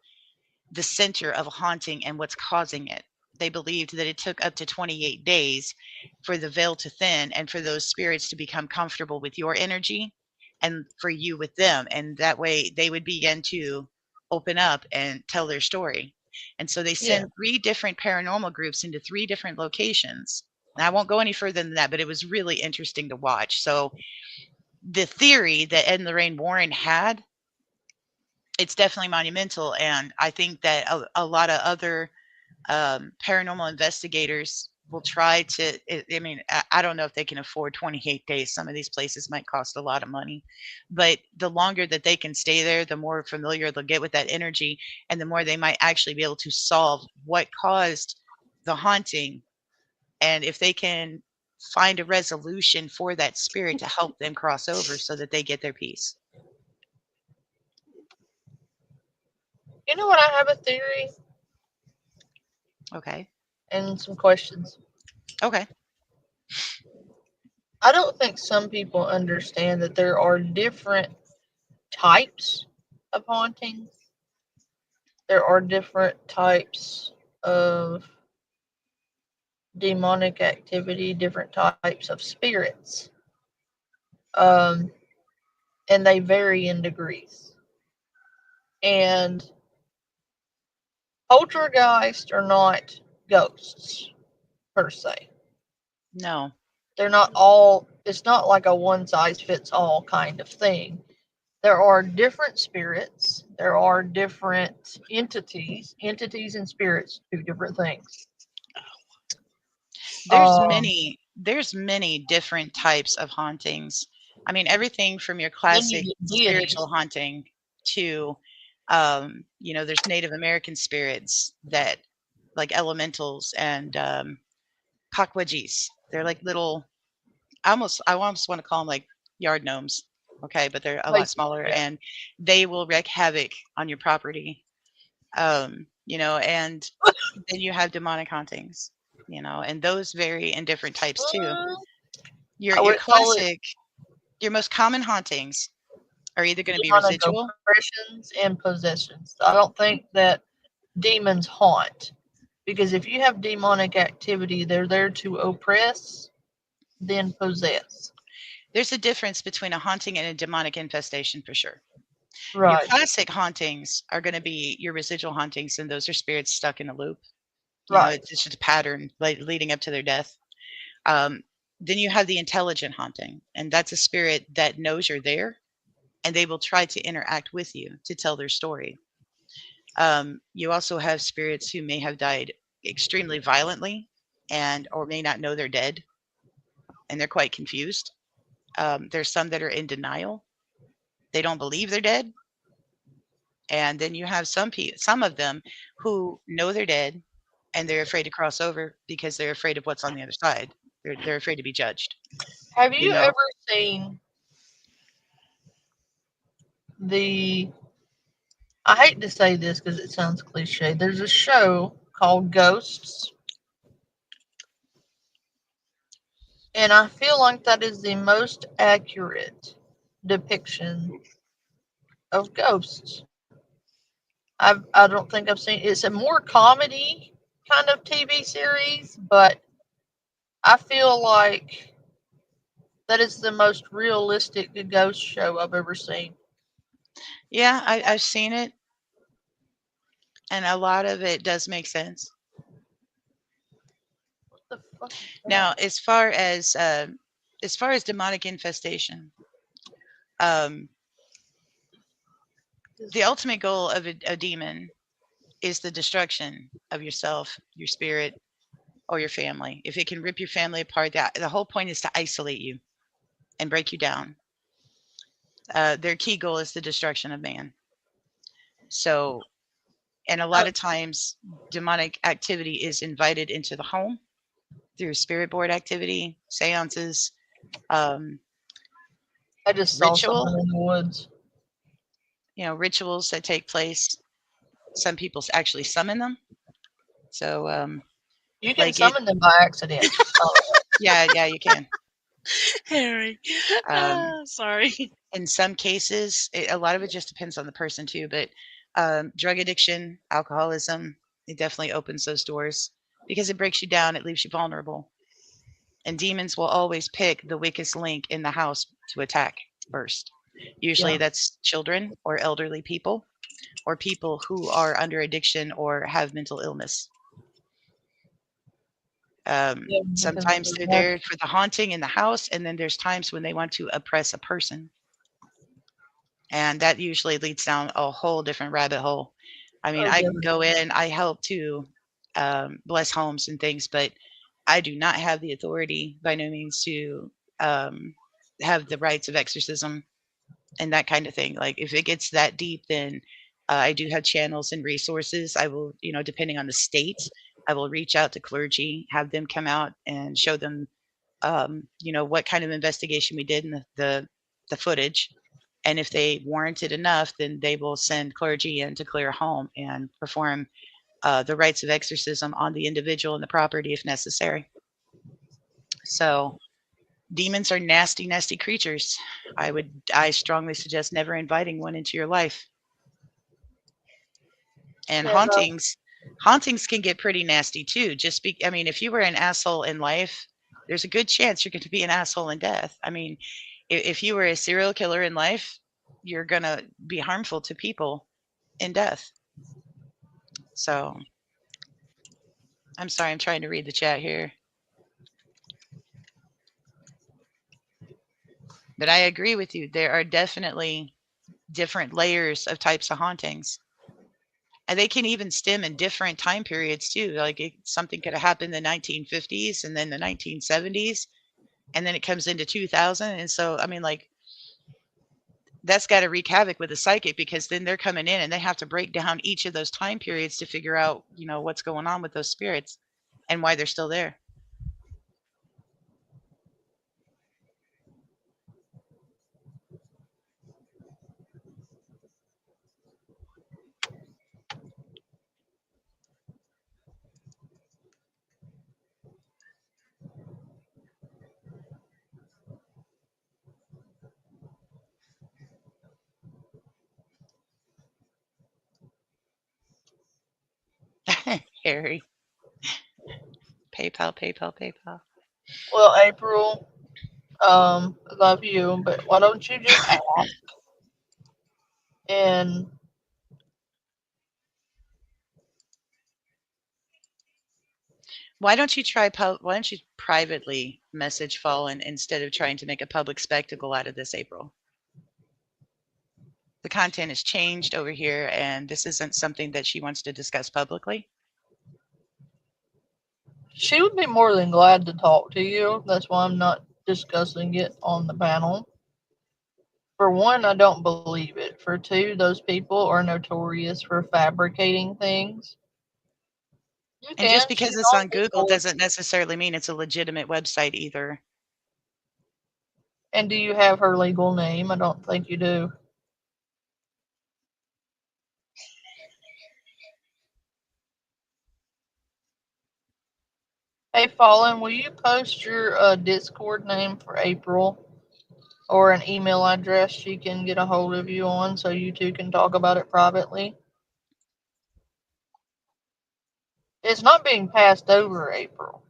the center of a haunting and what's causing it. They believed that it took up to 28 days for the veil to thin and for those spirits to become comfortable with your energy and for you with them. And that way they would begin to open up and tell their story. And so they Yeah. send 3 different paranormal groups into 3 different locations. And I won't go any further than that, but it was really interesting to watch. So the theory that Ed and Lorraine Warren had, it's definitely monumental. And I think that a lot of other paranormal investigators will try to, I mean, I don't know if they can afford 28 days. Some of these places might cost a lot of money, but the longer that they can stay there, the more familiar they'll get with that energy, and the more they might actually be able to solve what caused the haunting. And if they can find a resolution for that spirit to help them cross over so that they get their peace. You know what? I have a theory Okay. and some questions. Okay. I don't think some people understand that there are different types of hauntings. There are different types of demonic activity, different types of spirits. Um, and they vary in degrees. And poltergeists are not ghosts per se. No. They're not all, it's not like a one size fits all kind of thing. There are different spirits, there are different entities. Entities and spirits, two different things. Um, There's many different types of hauntings. I mean, everything from your then you classic get spiritual deities. haunting to, there's Native American spirits that, like elementals and Kakwajis. They're like little, I almost want to call them like yard gnomes. Okay, but they're a lot Basically, smaller yeah. and they will wreak havoc on your property. And then you have demonic hauntings, and those vary in different types too. Your I your would call it classic, your most common hauntings are either going to be demonic residual. oppressions and possessions. I don't think that demons haunt, because if you have demonic activity, they're there to oppress, then possess. There's a difference between a haunting and a demonic infestation for sure. Your Right, classic hauntings are going to be your residual hauntings, and those are spirits stuck in a loop. right. It's just a pattern like leading up to their death. Um, then you have the intelligent haunting, and that's a spirit that knows you're there, and they will try to interact with you to tell their story. You also have spirits who may have died extremely violently and or may not know they're dead, and they're quite confused. There's some that are in denial; they don't believe they're dead, and then you have some of them who know they're dead, and they're afraid to cross over because they're afraid of what's on the other side. They're afraid to be judged. Have You you know, ever seen the? I hate to say this because it sounds cliche. There's a show called Ghosts, and I feel like that is the most accurate depiction of ghosts. I don't think I've seen. It's a more comedy kind of TV series, but I feel like that is the most realistic ghost show I've ever seen. yeah, I've seen it, and a lot of it does make sense. What the fuck is Now, that? as far as demonic infestation, um, the ultimate goal of a demon is the destruction of yourself, your spirit, or your family. If it can rip your family apart, that the whole point is to isolate you and break you down. Their key goal is the destruction of man. So, and a lot Oh, of times, demonic activity is invited into the home through spirit board activity, seances, um, I just saw ritual, someone in the woods. rituals that take place. Some people actually summon them. So, You can like it, summon them by accident. Oh, yeah, you can. Harry. Um, Sorry. in some cases, a lot of it just depends on the person too. But drug addiction, alcoholism, it definitely opens those doors because it breaks you down. It leaves you vulnerable. And demons will always pick the weakest link in the house to attack first. Usually yeah. that's children or elderly people or people who are under addiction or have mental illness. Yeah, because Sometimes they're that, there for the haunting in the house, and then there's times when they want to oppress a person. And that usually leads down a whole different rabbit hole. I mean, oh, I can go definitely. in, I help to bless homes and things, but I do not have the authority by no means to um, have the rights of exorcism and that kind of thing. Like if it gets that deep, then I do have channels and resources. I will, depending on the state, I will reach out to clergy, have them come out and show them what kind of investigation we did in the footage. And if they warranted enough, then they will send clergy in to clear a home and perform the rites of exorcism on the individual and the property if necessary. So demons are nasty, nasty creatures. I strongly suggest never inviting one into your life. And Yeah, no. hauntings can get pretty nasty too. If you were an asshole in life, there's a good chance you're going to be an asshole in death. I mean, if you were a serial killer in life, you're going to be harmful to people in death. So, I'm sorry, I'm trying to read the chat here. But I agree with you. There are definitely different layers of types of hauntings. And they can even stem in different time periods too. Like something could have happened in the 1950s and then the 1970s, and then it comes into 2000. And so, that's got to wreak havoc with the psychic, because then they're coming in and they have to break down each of those time periods to figure out, what's going on with those spirits and why they're still there. Harry. PayPal. Well, April, love you, but why don't you just ask? And Why don't you privately message Fallen instead of trying to make a public spectacle out of this, April? The content has changed over here, and this isn't something that she wants to discuss publicly. she would be more than glad to talk to you. That's why I'm not discussing it on the panel. For one, I don't believe it. For two, those people are notorious for fabricating things. You And just can because shoot it's on on Google people. doesn't necessarily mean it's a legitimate website either. And do you have her legal name? I don't think you do. Hey, Fallen, will you post your Discord name for April or an email address she can get a hold of you on so you two can talk about it privately? It's not being passed over, April,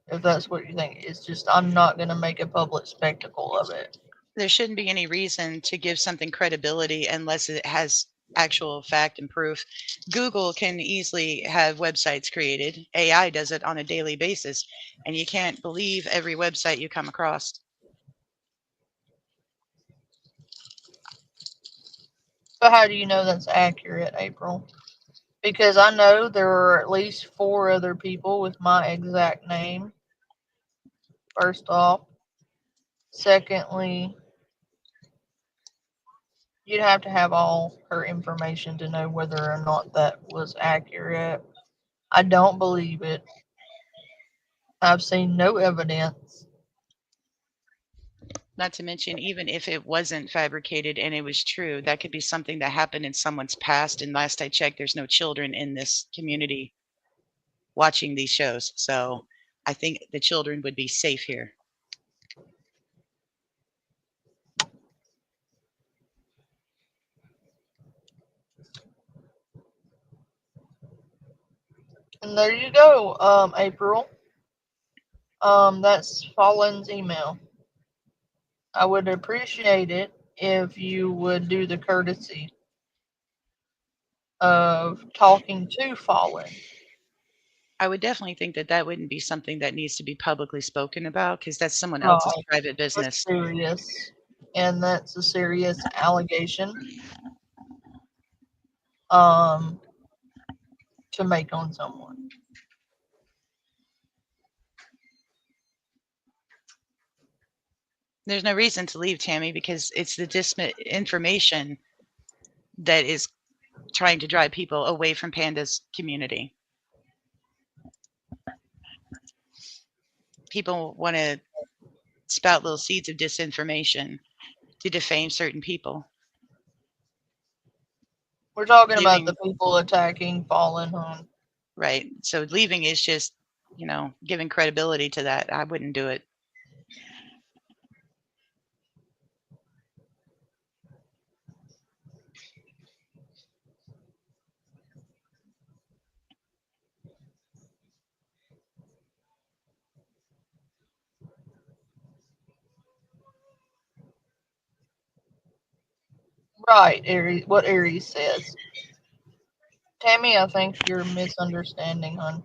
if that's what you think. It's just I'm not going to make a public spectacle of it. There shouldn't be any reason to give something credibility unless it has actual fact and proof. Google can easily have websites created. AI does it on a daily basis, and you can't believe every website you come across. But how do you know that's accurate, April? Because I know there are at least 4 other people with my exact name. First off. Secondly, you'd have to have all her information to know whether or not that was accurate. I don't believe it. I've seen no evidence. Not to mention, even if it wasn't fabricated and it was true, that could be something that happened in someone's past. And last I checked, there's no children in this community watching these shows. So I think the children would be safe here. And there you go, April. That's Fallen's email. I would appreciate it if you would do the courtesy of talking to Fallen. I would definitely think that that wouldn't be something that needs to be publicly spoken about, because that's someone else's Right. private That's business. serious. And that's a serious allegation. Um, to make on someone. There's no reason to leave, Tammy, because it's the information that is trying to drive people away from Panda's community. People want to spout little seeds of disinformation to defame certain people. We're talking about the Leaving, people attacking Fallen, huh? right. So leaving is just, giving credibility to that. I wouldn't do it. Right, Aries. What Aries says. Tammy, I think you're misunderstanding, hon.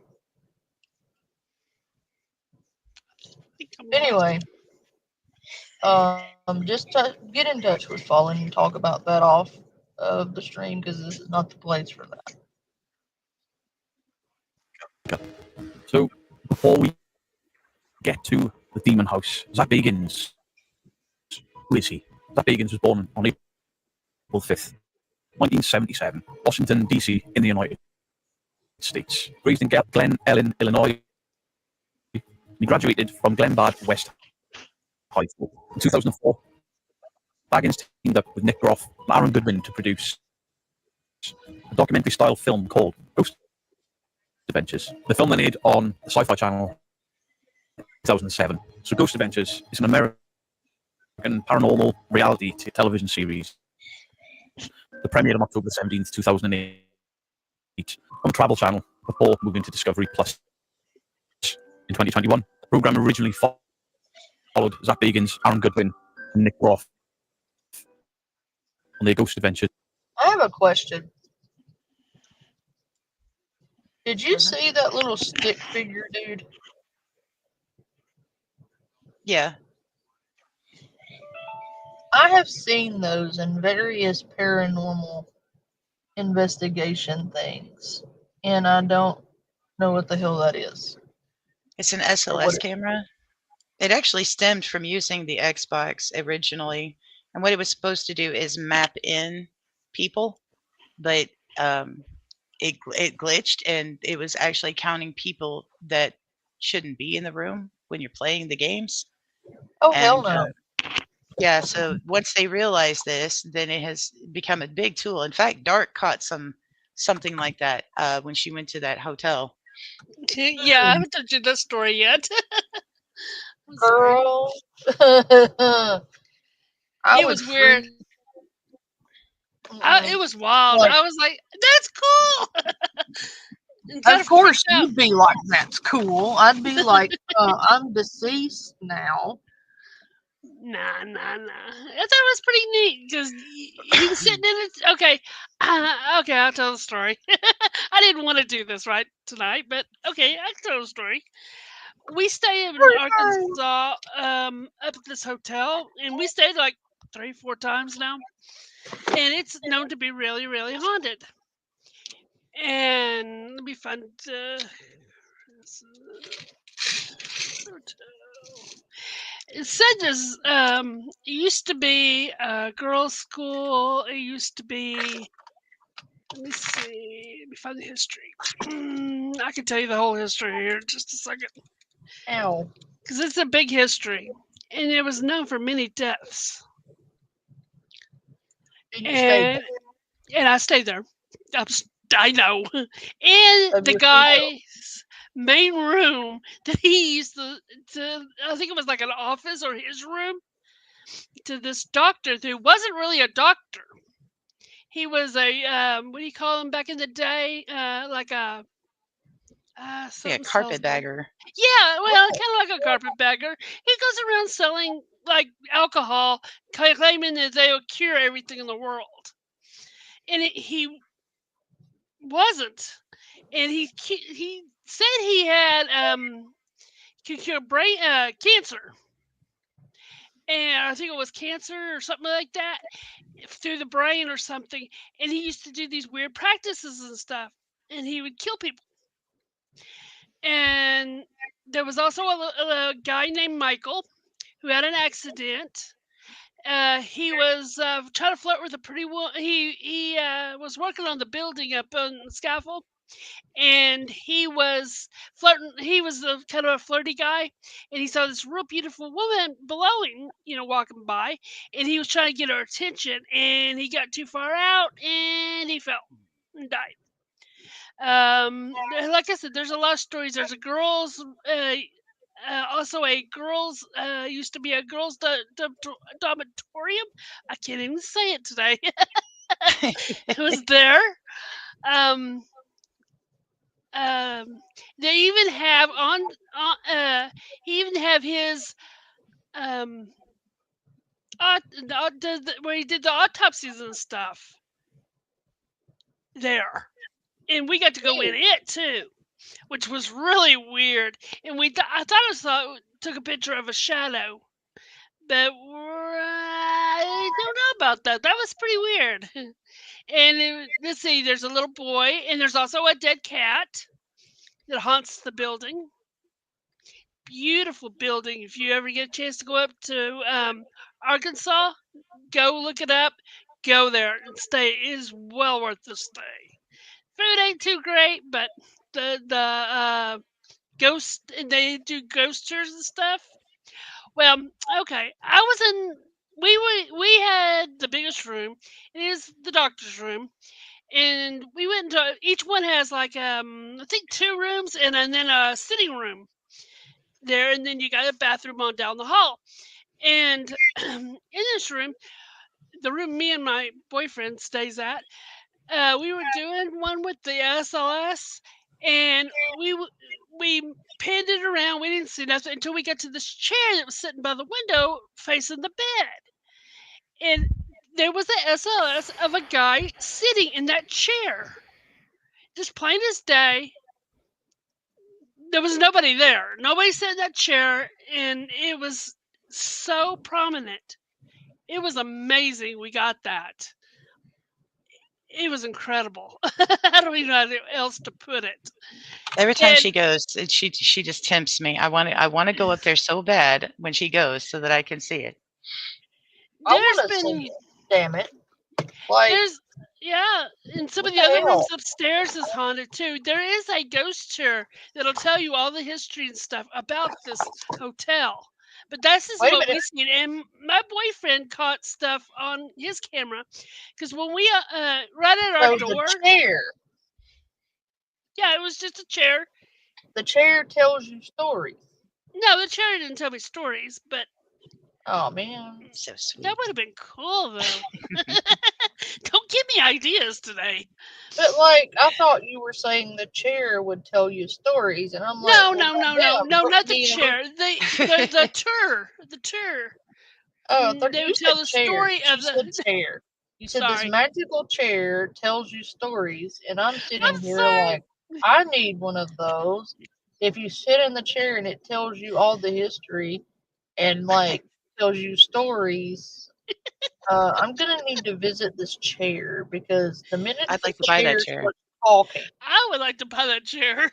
I think I'm Anyway, just get in touch with Fallen and talk about that off of the stream because this is not the place for that. So before we get to the Demon House, Zach Bagans, who is he? Zach Bagans was born on April 5th, 1977, Washington, D.C. in the United States. Raised in Glen Ellen, Illinois, he graduated from Glenbard West High School. In 2004, Baggins teamed up with Nick Groff and Aaron Goodwin to produce a documentary-style film called Ghost Adventures. The film then aired on the Sci-Fi Channel in 2007. So Ghost Adventures is an American paranormal reality television series that premiered on October 17th, 2008 on the Travel Channel before moving to Discovery Plus in 2021. The program originally followed Zach Bagans, Aaron Goodwin, and Nick Groff on their Ghost Adventures. I have a question. Did you see that little stick figure dude? Yeah. I have seen those in various paranormal investigation things, and I don't know what the hell that is. It's an Or what SLS it- camera. It actually stemmed from using the Xbox originally, and what it was supposed to do is map in people, but it glitched, and it was actually counting people that shouldn't be in the room when you're playing the games. Oh, hell And no. yeah, so once they realized this, then it has become a big tool. In fact, Dart caught something like that when she went to that hotel. yeah, I haven't told you that story yet. I'm sorry. Girl. I It would was weird. freak. It was wild. Like- I was like, "That's cool." And kind Of course, freaked out. you'd be like, that's cool. I'd be like, I'm deceased now. Nah. I thought it was pretty neat because he was sitting in it. Okay, okay, I'll tell the story. I didn't want to do this right tonight, but okay, I can tell the story. We stay in Arkansas, up at this hotel, and we stayed like 3-4 times now, and it's known to be really, really haunted. And let me find it said this it used to be a girls' school. It used to be. Let me see. Let me find the history. I can tell you the whole history here in just a second. Ow. Because it's a big history. And it was known for many deaths. And you stayed And I stayed there. I know. And Of the your free will. guy's main room that he used to I think it was like an office or his room, to this doctor who wasn't really a doctor. He was a what do you call him back in the day? Like a Yeah, something carpetbagger. Yeah, well, kind of like a carpetbagger. He goes around selling like alcohol, claiming that they'll cure everything in the world, and he wasn't. And he said he had could cure brain cancer, and I think it was cancer or something like that through the brain or something. And he used to do these weird practices and stuff, and he would kill people. And there was also a guy named Michael who had an accident. He was trying to flirt with a pretty woman. He was working on the building up on the scaffold, and he was flirting. He was a kind of a flirty guy, and he saw this real beautiful woman below him, walking by, and he was trying to get her attention, and he got too far out, and he fell and died. Like I said, there's a lot of stories. There's a girls. Also, a girls used to be a girls' dormitorium. I can't even say it today. It was there. Um, they even have he even have his um where he did the autopsies and stuff there, and we got to go in it too, which was really weird. And I thought took a picture of a shadow, but I don't know about that. That was pretty weird. And let's see, there's a little boy, and there's also a dead cat that haunts the building. Beautiful building. If you ever get a chance to go up to Arkansas, go look it up. Go there and stay. It is well worth the stay. Food ain't too great, but the ghost, and they do ghost tours and stuff. Well, okay. I was in. We had the biggest room. It is the doctor's room, and we went into each one has like I think 2 rooms and then a sitting room there, and then you got a bathroom on down the hall. And in this room, the room me and my boyfriend stays at, we were doing one with the SLS, and we panned it around. We didn't see nothing until we got to this chair that was sitting by the window facing the bed, and there was the SLS of a guy sitting in that chair, just plain as day. There was nobody there. Nobody sat in that chair, and it was so prominent. It was amazing. We got that. It was incredible. I don't even know how else to put it. Every time And she goes, she just tempts me. I want to go up there so bad when she goes so that I can see it. I there's want to see been it. Damn it! Like, there's yeah, and some of what the the other rooms hell? upstairs is haunted too. There is a ghost tour that'll tell you all the history and stuff about this hotel. But this is Wait a what we minute. seen, and my boyfriend caught stuff on his camera because when we right at our So the door, chair, yeah, it was just a chair. the chair tells you stories. No, the chair didn't tell me stories, but Oh man. So sweet. that would have been cool though. Don't give me ideas today. But like, I thought you were saying the chair would tell you stories, and I'm like, No, well, no, no, no, goddamn, no, put not the me in a. chair. The tour, the tour. Oh, I thought They you would tell said the chair. story She of said the. chair. You said this Sorry, magical chair tells you stories, and I'm I'm sitting here sorry. like, I need one of those. If you sit in the chair and it tells you all the history and like tells you stories, I'm gonna need to visit this chair because the minute I'd the like to buy that chair chair. starts talking, I would like to buy that chair.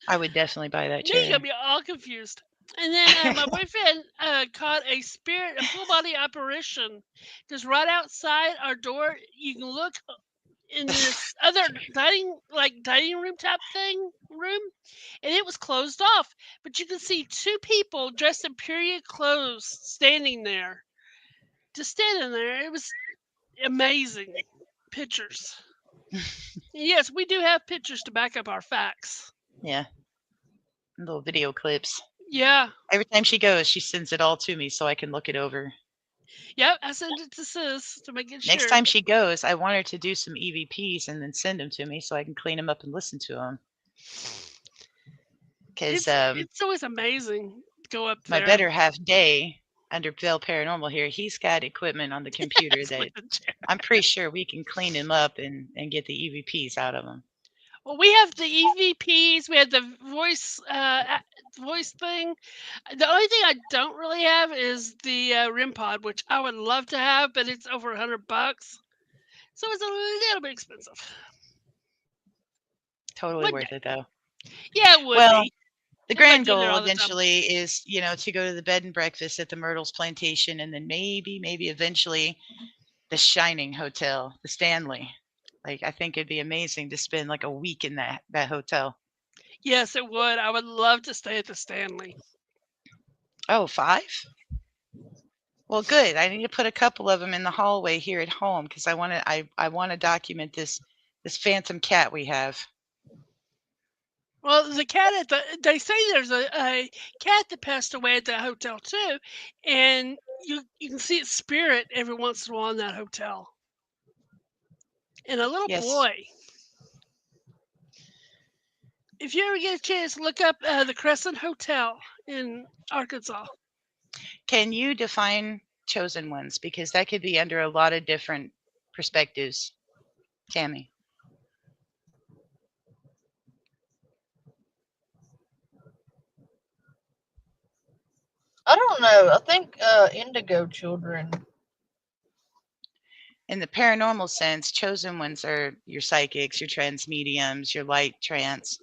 I would definitely buy that Now you're chair. gonna be all confused. And then my boyfriend caught a full body apparition, because right outside our door, you can look in this other dining room type room, and it was closed off, but you can see 2 people dressed in period clothes standing there, just standing there. It was amazing. Pictures. Yes, we do have pictures to back up our facts. Yeah, little video clips. Yeah. Every time she goes, she sends it all to me so I can look it over. Yep, I sent it to sis to make it Next sure. time she goes, I want her to do some EVPs and then send them to me so I can clean them up and listen to them. Because It's always amazing to go up my there. better half day under Bell Paranormal here, he's got equipment on the computer that with the chair. I'm pretty sure we can clean him up and get the EVPs out of him. Well, we have the EVPs. We have the voice thing. The only thing I don't really have is the REM pod, which I would love to have, but it's over $100, so it's a little bit expensive. Totally One worth day. it though. Yeah, it would Well, be. the If I grand did it goal all the time. eventually is, to go to the bed and breakfast at the Myrtles Plantation, and then maybe eventually the Shining Hotel, the Stanley. Like, I think it'd be amazing to spend like a week in that hotel. Yes, it would. I would love to stay at the Stanley. Oh, 5? Well, good. I need to put a couple of them in the hallway here at home because I want to document this phantom cat we have. Well, the cat at they say there's a cat that passed away at that hotel too, and you can see its spirit every once in a while in that hotel. And a little Yes. boy. If you ever get a chance, look up the Crescent Hotel in Arkansas. Can you define chosen ones? Because that could be under a lot of different perspectives. Tammy. I don't know. I think indigo children. In the paranormal sense, chosen ones are your psychics, your trance mediums, your light trance.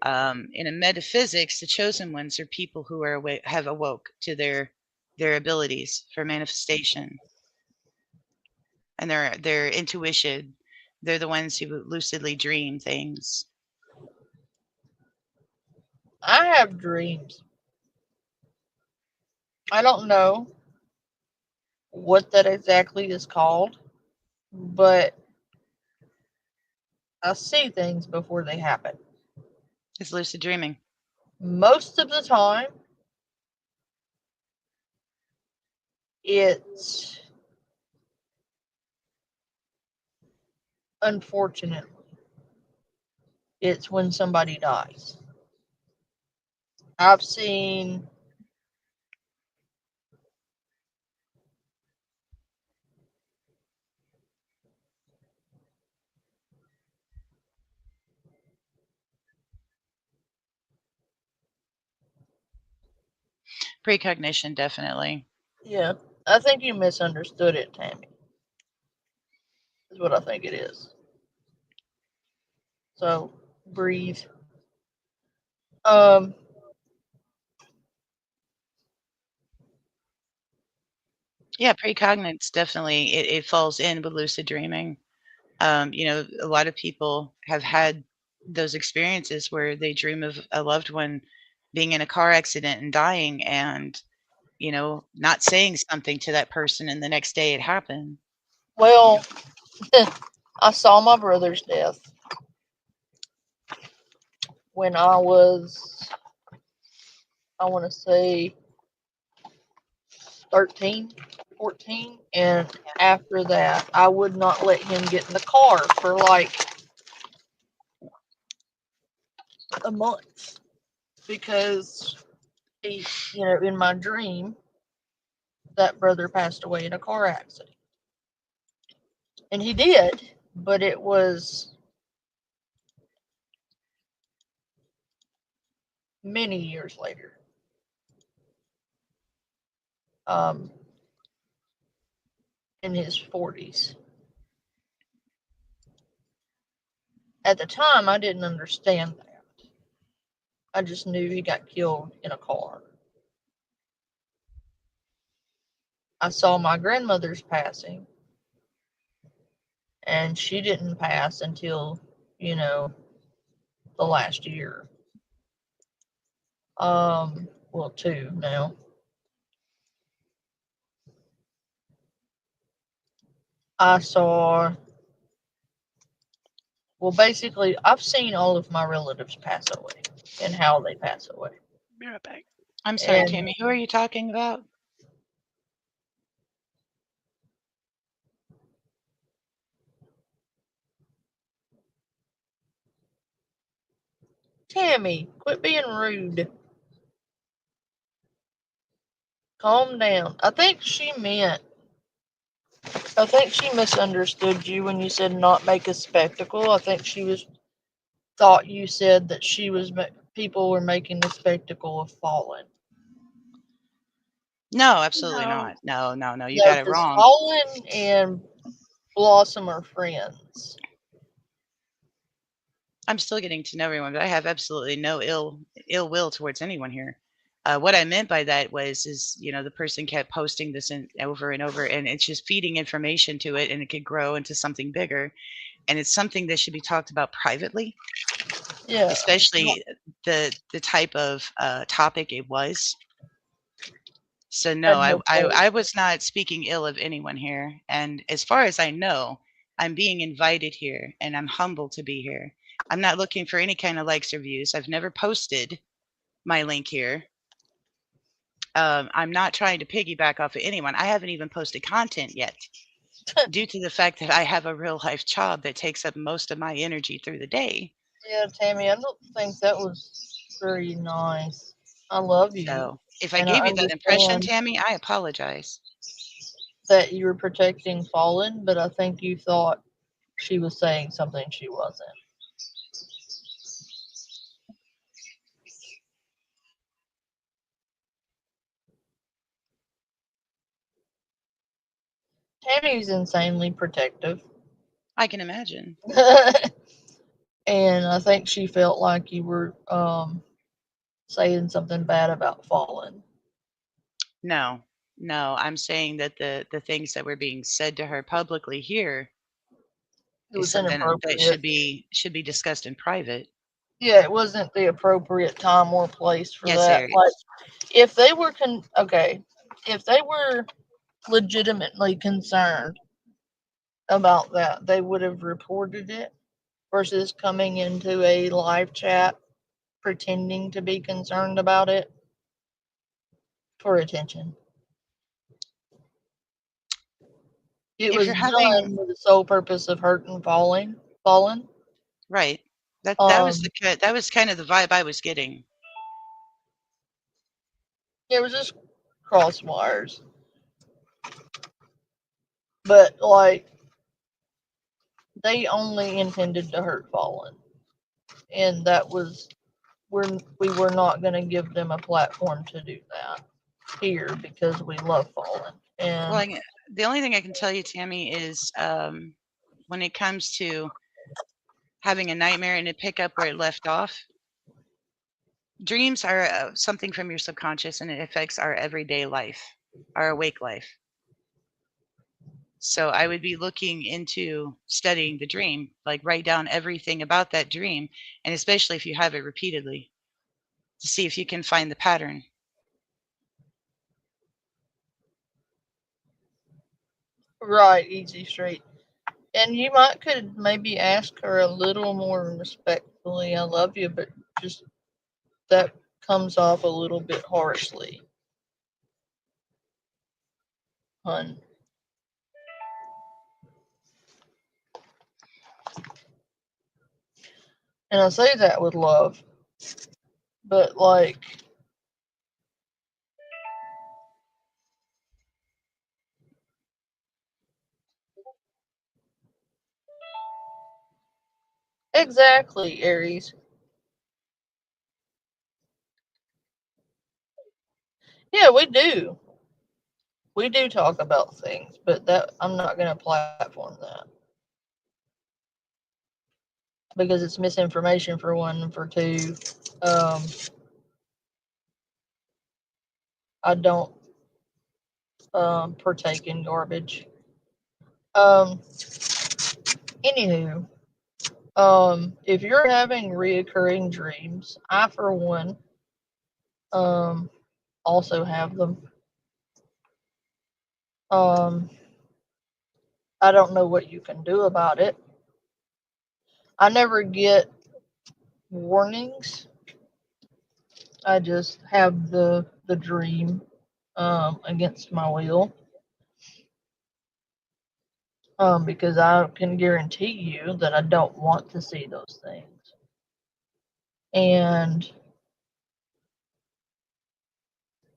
In a metaphysics, the chosen ones are people who have awoke to their abilities for manifestation and their intuition. They're the ones who lucidly dream things. I have dreams. I don't know what that exactly is called, but I see things before they happen. It's lucid dreaming. Most of the time, it's unfortunately, it's when somebody dies. I've seen Precognition, definitely. yeah, I think you misunderstood it, Tammy. Is what I think it is. So breathe. Um, Yeah, precognites definitely it falls in with lucid dreaming. A lot of people have had those experiences where they dream of a loved one being in a car accident and dying and, not saying something to that person and the next day it happened. well, I saw my brother's death when I was, I want to say, 13, 14. And after that, I would not let him get in the car for like a month because he, in my dream, that brother passed away in a car accident. And he did, but it was many years later. Um, in his 40s. At the time, I didn't understand that. I just knew he got killed in a car. I saw my grandmother's passing, and she didn't pass until, the last year. Well, 2 now. I saw, well, basically, I've seen all of my relatives pass away and how they pass away. Be right back. I'm sorry, And Tammy, who are you talking about? Tammy, quit being rude. Calm down. I think she misunderstood you when you said not make a spectacle. I think thought you said that people were making a spectacle of Fallen. No, absolutely No. not. No, no, no, you No, got it because wrong. Fallen and Blossom are friends. I'm still getting to know everyone, but I have absolutely no ill will towards anyone here. What I meant by that is the person kept posting this over and over, and it's just feeding information to it, and it could grow into something bigger. and it's something that should be talked about privately, Yeah. especially the type of topic it was. So no, Had no place. I was not speaking ill of anyone here, and as far as I know, I'm being invited here, and I'm humbled to be here. I'm not looking for any kind of likes or views. I've never posted my link here. I'm not trying to piggyback off of anyone. I haven't even posted content yet, due to the fact that I have a real life job that takes up most of my energy through the day. Yeah, Tammy, I don't think that was very nice. I love you, So if I and I gave you that impression, understand Tammy, I apologize. that you were protecting Fallen, but I think you thought she was saying something she wasn't. Tammy's insanely protective. I can imagine. And I think she felt like you were saying something bad about Fallen. No, no, I'm saying that the things that were being said to her publicly here It is was something that inappropriate. should be discussed in private. Yeah, it wasn't the appropriate time or place for Yes, that. Like, Aries. if they were if they were legitimately concerned about that, they would have reported it versus coming into a live chat pretending to be concerned about it for attention. It If was you're having done with the sole purpose of hurting fallen. right, Um, that was kind of the vibe I was getting. it was just cross wires. But like they only intended to hurt Fallen, and that was we were not going to give them a platform to do that here because we love Fallen. Well, And the only thing I can tell you, Tammy, is when it comes to having a nightmare and to pick up where it left off, dreams are something from your subconscious, and it affects our everyday life, our awake life. So I would be looking into studying the dream, like write down everything about that dream, and especially if you have it repeatedly, to see if you can find the pattern. right, easy street. And you might could maybe ask her a little more respectfully. I love you, but just that comes off a little bit harshly, hun. And I say that with love, but like exactly, Aries. Yeah, we do. We do talk about things, but that I'm not going to platform that because it's misinformation for one, and for two, um, I don't partake in garbage. Um, Anywho, if you're having reoccurring dreams, I for one um also have them. Um, I don't know what you can do about it. I never get warnings. I just have the dream against my will. Because I can guarantee you that I don't want to see those things. And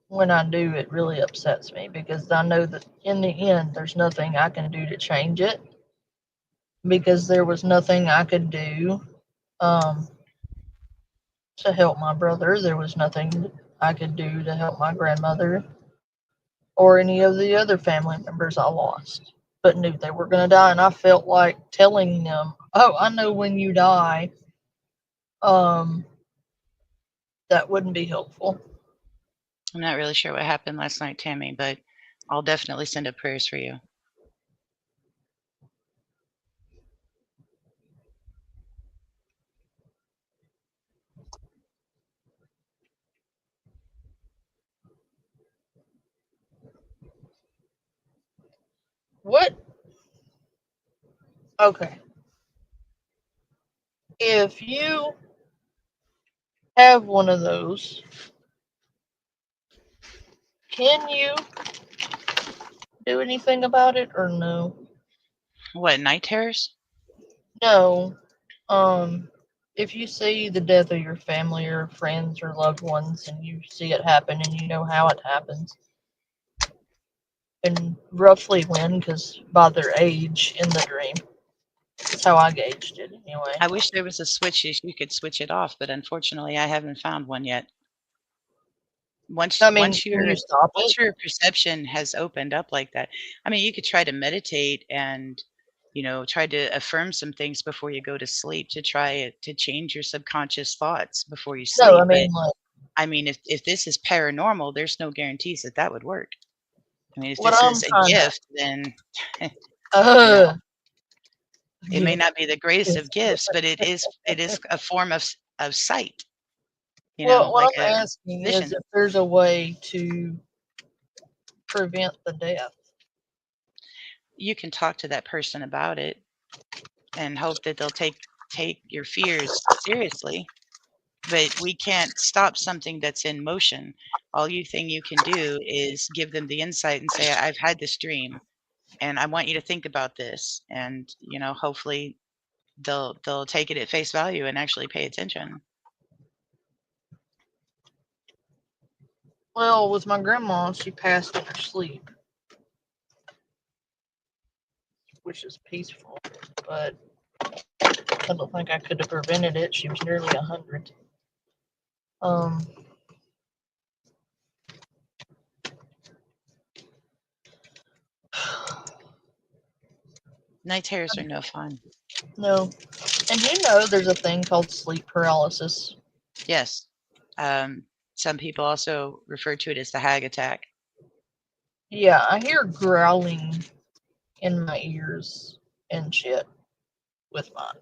when I do, it really upsets me because I know that in the end, there's nothing I can do to change it because there was nothing I could do um, to help my brother. There was nothing I could do to help my grandmother or any of the other family members I lost, but knew they were going to die. And I felt like telling them, oh, I know when you die, um, that wouldn't be helpful. I'm not really sure what happened last night, Tammy, but I'll definitely send up prayers for you. What? Okay. If you have one of those, can you do anything about it or no? What, night terrors? No. Um, if you see the death of your family or friends or loved ones and you see it happen and you know how it happens and roughly when, because by their age in the dream, that's how I gauged it anyway. I wish there was a switch you could switch it off, but unfortunately I haven't found one yet. Once I mean, once can your you stop once it? your perception has opened up like that, I mean, you could try to meditate and, try to affirm some things before you go to sleep to try to change your subconscious thoughts before you No, I sleep. But mean, like, I mean, if this is paranormal, there's no guarantees that that would work. I mean, if what this I'm is a trying to. gift, then you know Uh, it may yeah. not be the greatest of gifts, but it is a form of sight. Well, what Like I'm a asking is vision. if there's a way to prevent the death. You can talk to that person about it and hope that they'll take your fears seriously. But we can't stop something that's in motion. All you thing you can do is give them the insight and say, I've had this dream and I want you to think about this. And, hopefully they'll take it at face value and actually pay attention. Well, with my grandma, she passed in her sleep, which is peaceful, but I don't think I could have prevented it. She was nearly 100. Um, Night terrors are no fun. no. And you know there's a thing called sleep paralysis. Yes. Um, some people also refer to it as the hag attack. Yeah, I hear growling in my ears and shit with mine.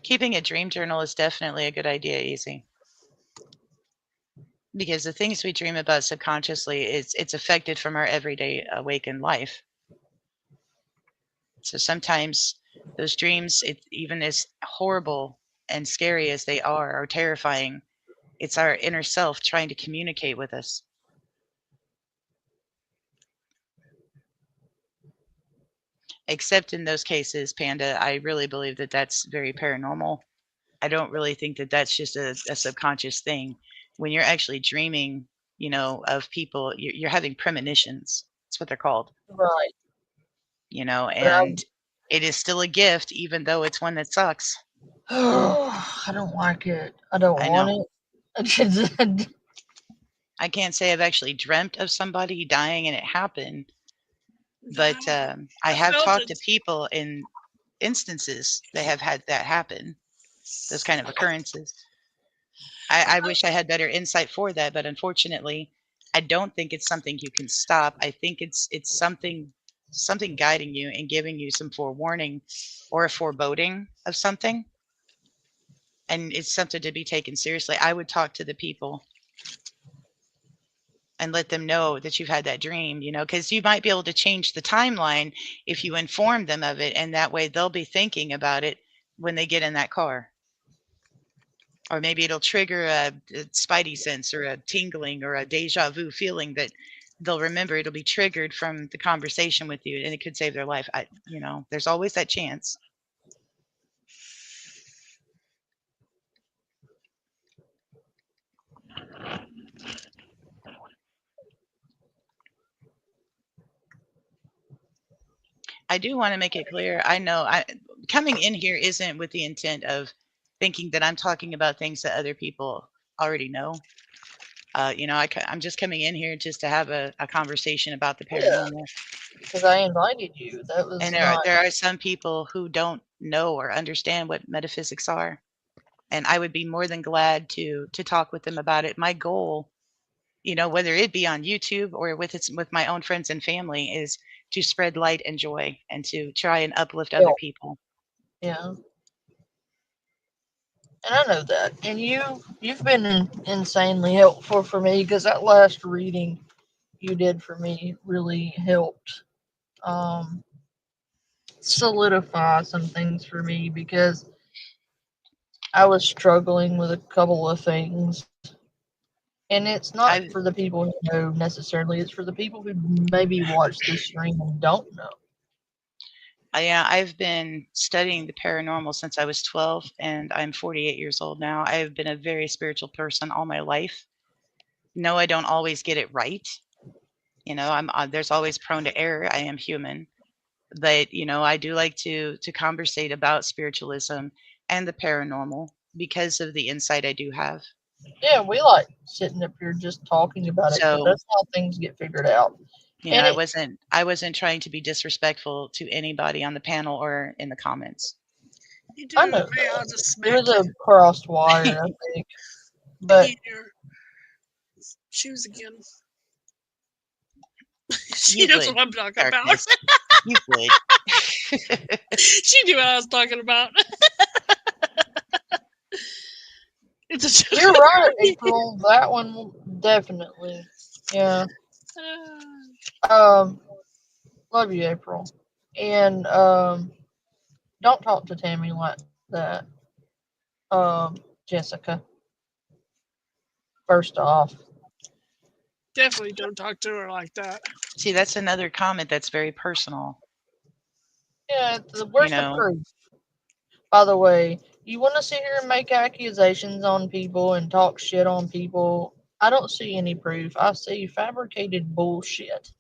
Keeping a dream journal is definitely a good idea, Easy. Because the things we dream about subconsciously, it's affected from our everyday awakened life. So sometimes those dreams, even as horrible and scary as they are, or terrifying, it's our inner self trying to communicate with us. Except in those cases, Panda, I really believe that that's very paranormal. I don't really think that that's just a subconscious thing. When you're actually dreaming, of people, you're having premonitions. That's what they're called, Right. But and it is still a gift, even though it's one that sucks. I don't like it. I don't I want know. it. I just- I can't say I've actually dreamt of somebody dying and it happened, but I I have felt talked to it. people in instances that have had that happen, those kind of occurrences. I wish I had better insight for that, but unfortunately, I don't think it's something you can stop. I think it's something guiding you and giving you some forewarning or a foreboding of something, and it's something to be taken seriously. I would talk to the people and let them know that you've had that dream, because you might be able to change the timeline if you inform them of it, and that way they'll be thinking about it when they get in that car. Or maybe it'll trigger a spidey sense or a tingling or a deja vu feeling that they'll remember. It'll be triggered from the conversation with you, and it could save their life. There's always that chance. I do want to make it clear. I know coming in here isn't with the intent of thinking that I'm talking about things that other people already know. I'm just coming in here just to have a conversation about the yeah, paranormal. because I invited you. That was And there are, not. there are some people who don't know or understand what metaphysics are. And I would be more than glad to talk with them about it. My goal, whether it be on YouTube or with my own friends and family, is to spread light and joy and to try and uplift Yeah, other people. yeah. And I know that. And you've been insanely helpful for me because that last reading you did for me really helped um, solidify some things for me because I was struggling with a couple of things. And it's not I've for the people who know necessarily, it's for the people who maybe watch this stream and don't know. I've been studying the paranormal since I was 12, and I'm 48 years old now. I have been a very spiritual person all my life. No, I don't always get it right. I'm there's always prone to error. I am human, but I do like to conversate about spiritualism and the paranormal because of the insight I do have. Yeah, we like sitting up here just talking about it because So, that's how things get figured out. And I wasn't trying to be disrespectful to anybody on the panel or in the comments. You do I it to know me, I'll that. just It smack was you a crossed wire, I think. But here. Shoes again. You She knows would, what I'm talking about. darkness. You would. She knew what I was talking about. It's a joke. you're right, April. That one definitely. Yeah. Um, love you, April. And don't talk to Tammy like that. Jessica. First off. Definitely don't talk to her like that. See, that's another comment that's very personal. Yeah, You where's the know, proof? By the way, you want to sit here and make accusations on people and talk shit on people. I don't see any proof. I see fabricated bullshit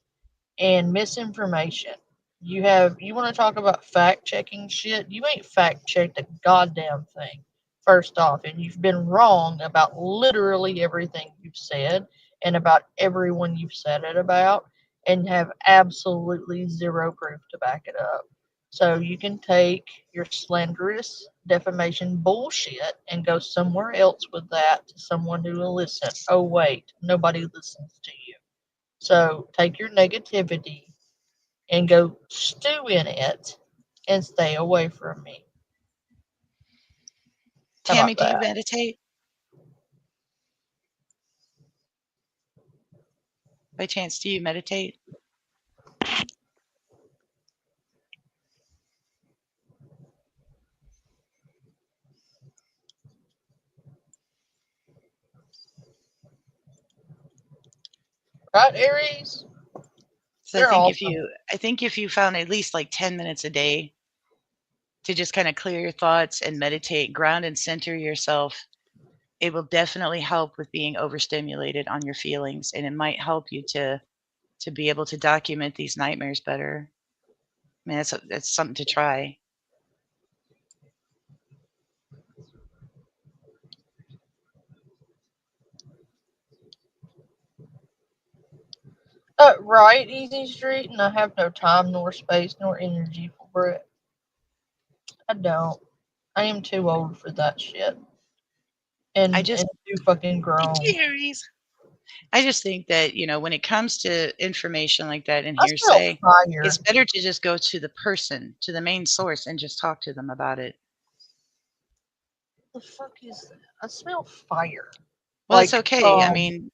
and misinformation. You want to talk about fact checking shit? You ain't fact checked a goddamn thing. First off, and you've been wrong about literally everything you've said and about everyone you've said it about and have absolutely zero proof to back it up. So you can take your slanderous defamation bullshit and go somewhere else with that to someone who will listen. Oh wait, nobody listens to you. So take your negativity and go stew in it and stay away from me. How Tammy, about do you that? meditate? By chance, do you meditate? Right, Aries? So They're awesome. I think if you found at least like 10 minutes a day to just kind of clear your thoughts and meditate, ground and center yourself, it will definitely help with being overstimulated on your feelings, and it might help you to be able to document these nightmares better. I mean, that's something to try. Right, Easy Street, and I have no time nor space nor energy for it. I don't. I am too old for that shit. I And just too fucking grown. Aries. I just think that, when it comes to information like that and I smell hearsay, it's fire. better to just go to the person, to the main source, and just talk to them about it. The fuck is that? I smell fire. Well, it's Like, okay. I mean,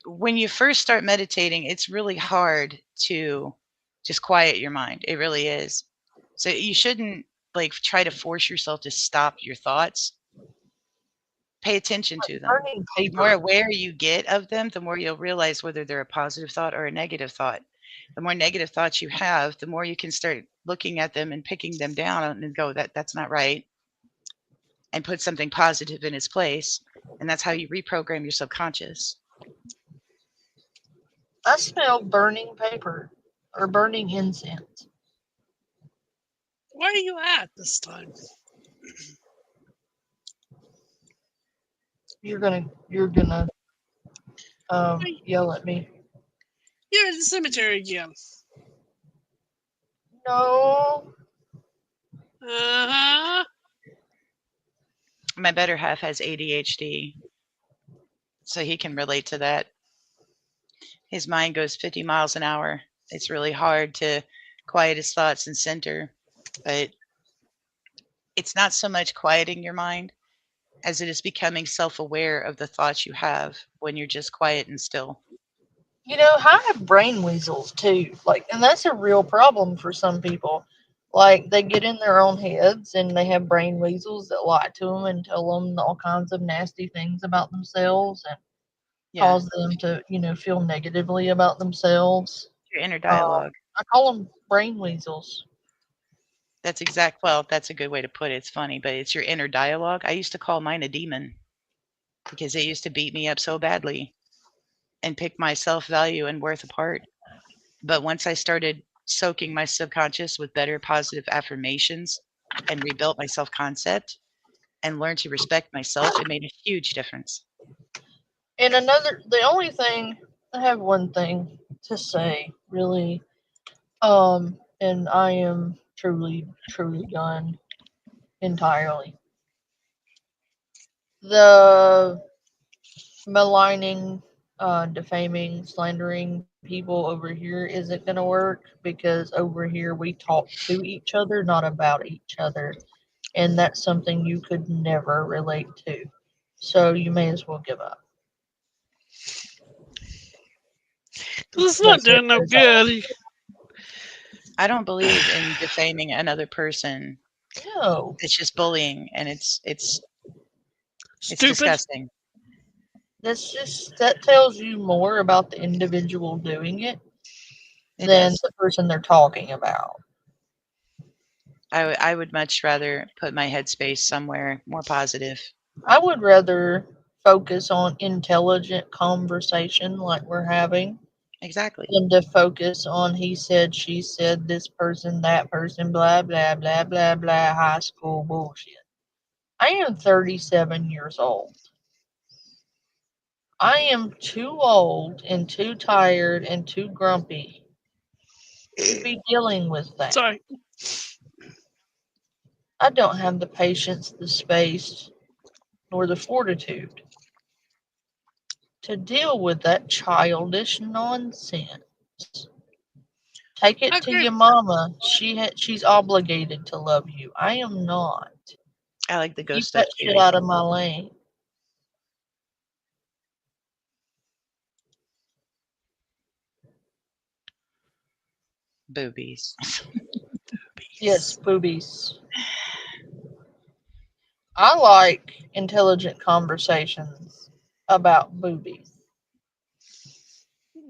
when you first start meditating, it's really hard to just quiet your mind. It really is. So you shouldn't like try to force yourself to stop your thoughts. Pay attention to them. burning The more paper. aware you get of them, the more you'll realize whether they're a positive thought or a negative thought. The more negative thoughts you have, the more you can start looking at them and picking them down and go, that's not right, and put something positive in its place. And that's how you reprogram your subconscious. I smell burning paper or burning incense. Where are you at this time? You're gonna yell at me. You're at the cemetery again. No. Uh-huh. My better half has ADHD, so he can relate to that. His mind goes 50 miles an hour. It's really hard to quiet his thoughts and center, but it's not so much quieting your mind as it is becoming self aware of the thoughts you have when you're just quiet and still. I have brain weasels too. Like, and that's a real problem for some people. Like, they get in their own heads and they have brain weasels that lie to them and tell them all kinds of nasty things about themselves and Yeah, cause them to, feel negatively about themselves. your inner Um, dialogue. I call them brain weasels. Well, that's a good way to put it. It's funny, but it's your inner dialogue. I used to call mine a demon because it used to beat me up so badly and pick my self-value and worth apart. But once I started soaking my subconscious with better positive affirmations and rebuilt my self-concept and learned to respect myself, it made a huge difference. And the only thing, I have one thing to say, really, and I am truly, truly done entirely. The maligning, defaming, slandering people over here isn't going to work because over here we talk to each other, not about each other. And that's something you could never relate to. So you may as well give up. It's not That's it. doing no That's all. good. I don't believe in defaming another person. No, It's just bullying and it's Stupid. disgusting. that tells you more about the individual doing it It than does. the person they're talking about. I would much rather put my headspace somewhere more positive. I would rather focus on intelligent conversation like we're having Exactly. than to focus on he said, she said, this person, that person, blah, blah, blah, blah, blah, high school bullshit. I am 37 years old. I am too old and too tired and too grumpy to be dealing with that. Sorry. I don't have the patience, the space, nor the fortitude to deal with that childish nonsense. Take I it to agree. your mama. She's obligated to love you. I am not. I like the ghost Keep stuff that too. shit out of my lane. Boobies. Yes, boobies. I like intelligent conversations about boobies.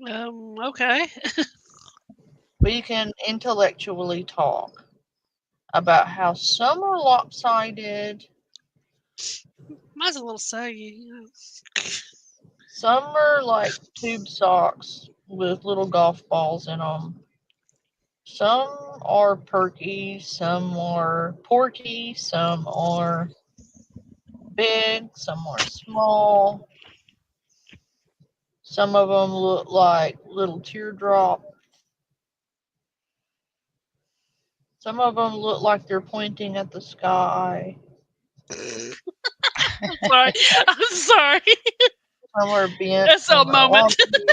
Okay. We can intellectually talk about how some are lopsided, Mine's a little saggy. some are like tube socks with little golf balls in them. Some are perky, some are porky, some are big, some are small. Some of them look like little teardrop. Some of them look like they're pointing at the sky. Sorry. I'm sorry. Some are bent, That's a some are moment. wonky.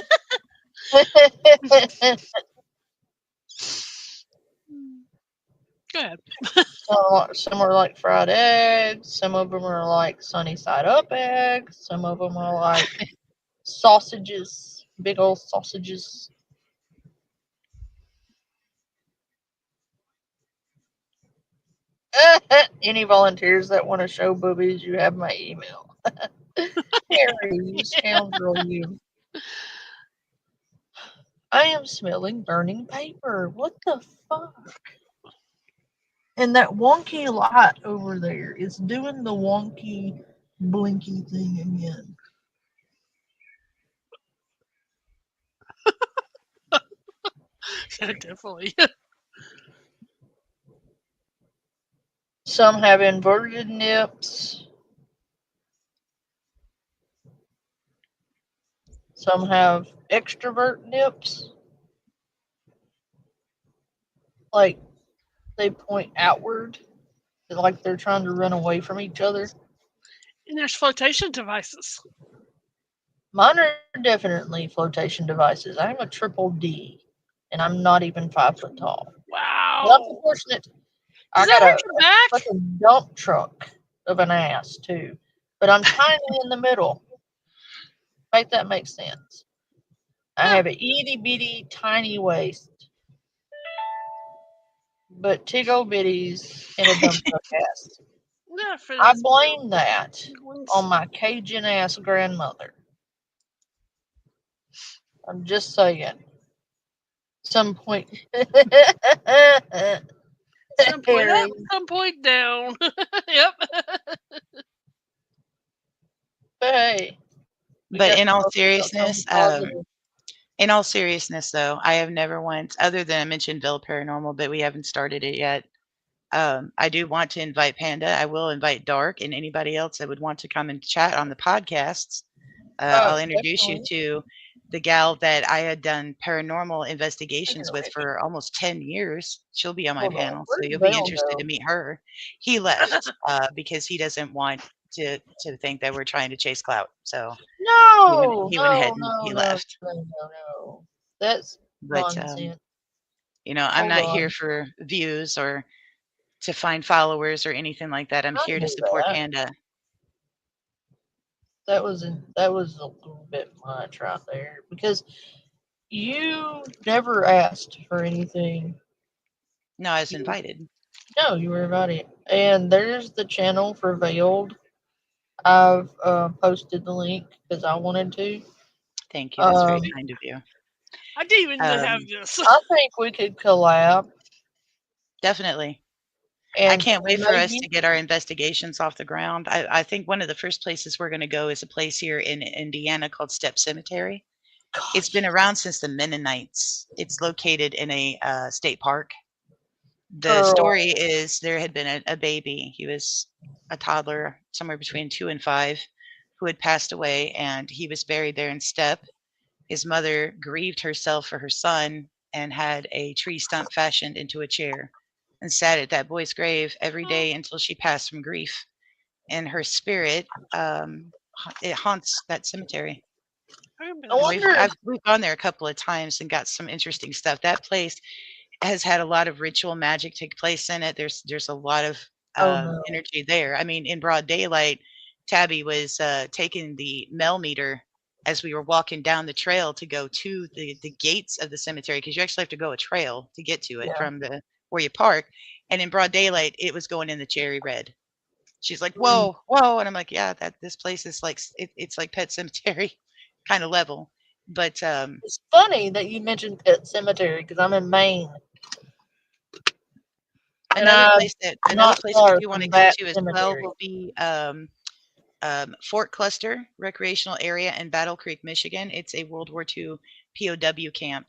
Go ahead. Some are like fried eggs. Some of them are like sunny side up eggs. Some of them are like sausages, big old sausages. Any volunteers that want to show boobies, you have my email. Harry, you scoundrel, you. I am smelling burning paper. What the fuck? And that wonky light over there is doing the wonky blinky thing again. Yeah, definitely. Some have inverted nips. Some have extrovert nips. Like they point outward, like they're trying to run away from each other. And there's flotation devices. Mine are definitely flotation devices. I'm a triple D, and I'm not even 5 foot tall. But I'm Wow. proportionate. I Does got that hurt a your back? fucking dump truck of an ass too, but I'm tiny in the middle. Make that make sense. I Huh. have an itty bitty tiny waist, but tiggle bitties and a dump truck ass. Yeah, for I those blame that on penguins. my Cajun ass grandmother. I'm just saying. Some point. Some point up, Harry. some point down. Yep. But hey, we But got to talk about something positive. in all seriousness, though, I have never once, other than I mentioned Ville Paranormal, but we haven't started it yet. I do want to invite Panda. I will invite Dark and anybody else that would want to come and chat on the podcasts. I'll introduce you Definitely. to the gal that I had done paranormal Speaking investigations of with which, for almost 10 years. She'll be on my hold on. panel, so Where'd you'll be Belle interested to go? meet her. He left because he doesn't want to think that we're trying to chase clout. So No, he went ahead no, and no, he no, left. no, no, no. That's But nonsense. I'm Hold not here on. for views or to find followers or anything like that. I'm I here to knew support that. Panda. That was a little bit much right there because you never asked for anything. No, I was You, invited. no, you were invited. And there's the channel for Veiled. I've posted the link because I wanted to. Thank you. That's very Um, See, kind of you. I didn't even have Um, this. I think we could collab definitely. I and can't wait for us maybe. to get our investigations off the ground. I think one of the first places we're going to go is a place here in Indiana called Step Cemetery. It's been Gosh, around since the Mennonites. It's located in a state park. The girl. story is there had been a baby. He was a toddler, somewhere between 2 and 5, who had passed away, and he was buried there in Step. His mother grieved herself for her son and had a tree stump fashioned into a chair and sat at that boy's grave every Oh, day until she passed from grief. And her spirit, it haunts that cemetery. I remember I that And wonder. story. we've gone there a couple of times and got some interesting stuff. That place has had a lot of ritual magic take place in it. There's a lot of Oh no. energy there. I mean, in broad daylight, Tabby was taking the Mel meter as we were walking down the trail to go to the gates of the cemetery because you actually have to go a trail to get to it Yeah. from the where you park. And in broad daylight, it was going in the cherry red. She's like, Mm. "Whoa, whoa!" And I'm like, "Yeah, that this place is like it's like Pet Cemetery kind of level." But It's funny that you mentioned Pet Cemetery because I'm in Maine and I'm another not place we far do want to from go that to as well cemetery. will be Fort Cluster Recreational Area in Battle Creek, Michigan. It's a World War II POW camp.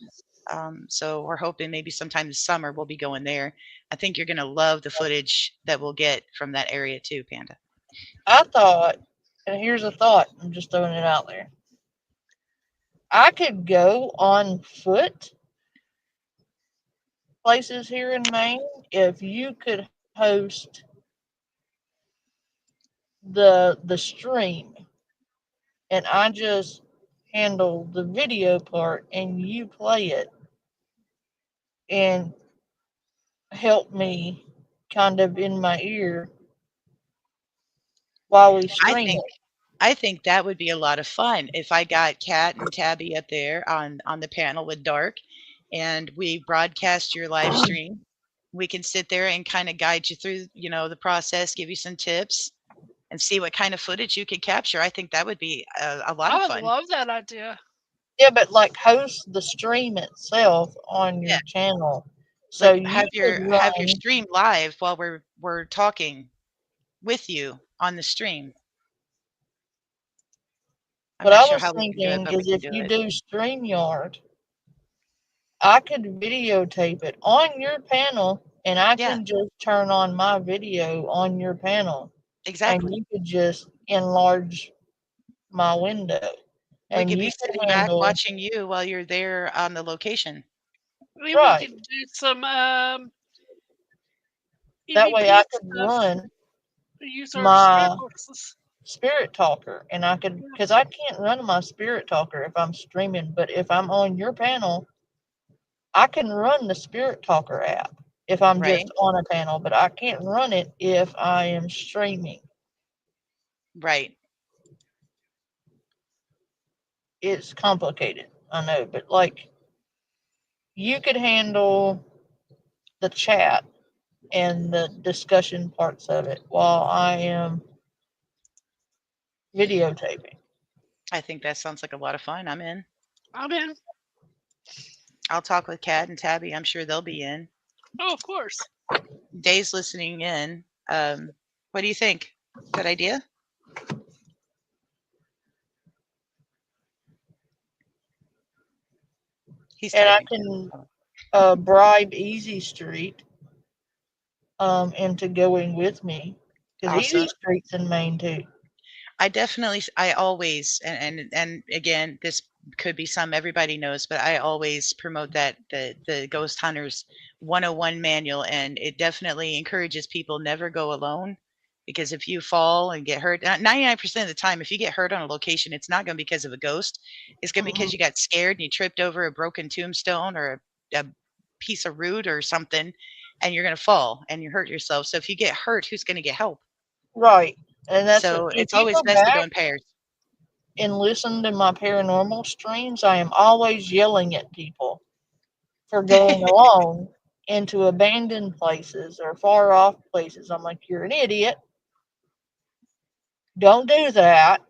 So we're hoping maybe sometime this summer we'll be going there. I think you're going to love the footage that we'll get from that area too, Panda. I thought, and here's a thought, I'm just throwing it out there. I could go on foot places here in Maine if you could host the stream and I just handle the video part and you play it and help me kind of in my ear while we I stream think it. I think that would be a lot of fun if I got Kat and Tabby up there on the panel with Dark, and we broadcast your live stream. We can sit there and kind of guide you through, the process, give you some tips, and see what kind of footage you could capture. I think that would be a lot of I would fun. love that idea. Yeah, but like host the stream itself on Yeah, your channel. So like you could have your run. stream live while we're talking with you on the stream. I'm What not I sure was how we can do it, thinking but we is can if do you it. do StreamYard, I could videotape it on your panel and I Yeah, can just turn on my video on your panel and exactly. you could just enlarge my window We and could you be could sitting back handle watching you while you're there on the location. Maybe we right. could do some That way I EVP could stuff. run Use our spirit my boxes. spirit talker and I could because I can't run my spirit talker if I'm streaming, but if I'm on your panel, I can run the spirit talker app if I'm Right, just on a panel, but I can't run it if I am streaming. right. It's complicated. I know, but like you could handle the chat and the discussion parts of it while I am videotaping. I think that sounds like a lot of fun. I'm in. I'm in. I'll talk with Kat and Tabby. I'm sure they'll be in. Oh, of course. Dave's listening in. What do you think? Good idea? He's And I typing. can bribe Easy Street into going with me because Easy Awesome. Street's in Maine too. I always, and again, this could be some everybody knows, but I always promote that the Ghost Hunters 101 manual, and it definitely encourages people never go alone, because if you fall and get hurt, 99% of the time, if you get hurt on a location, it's not going to be because of a ghost. It's going to be because you got scared and you tripped over a broken tombstone or a piece of root or something, and you're going to fall and you hurt yourself. So if you get hurt, who's going to get help? Right. And that's So if it's you always go best to go back in pairs. and listen to my paranormal streams, I am always yelling at people for going alone into abandoned places or far off places. I'm like, you're an idiot. Don't do that.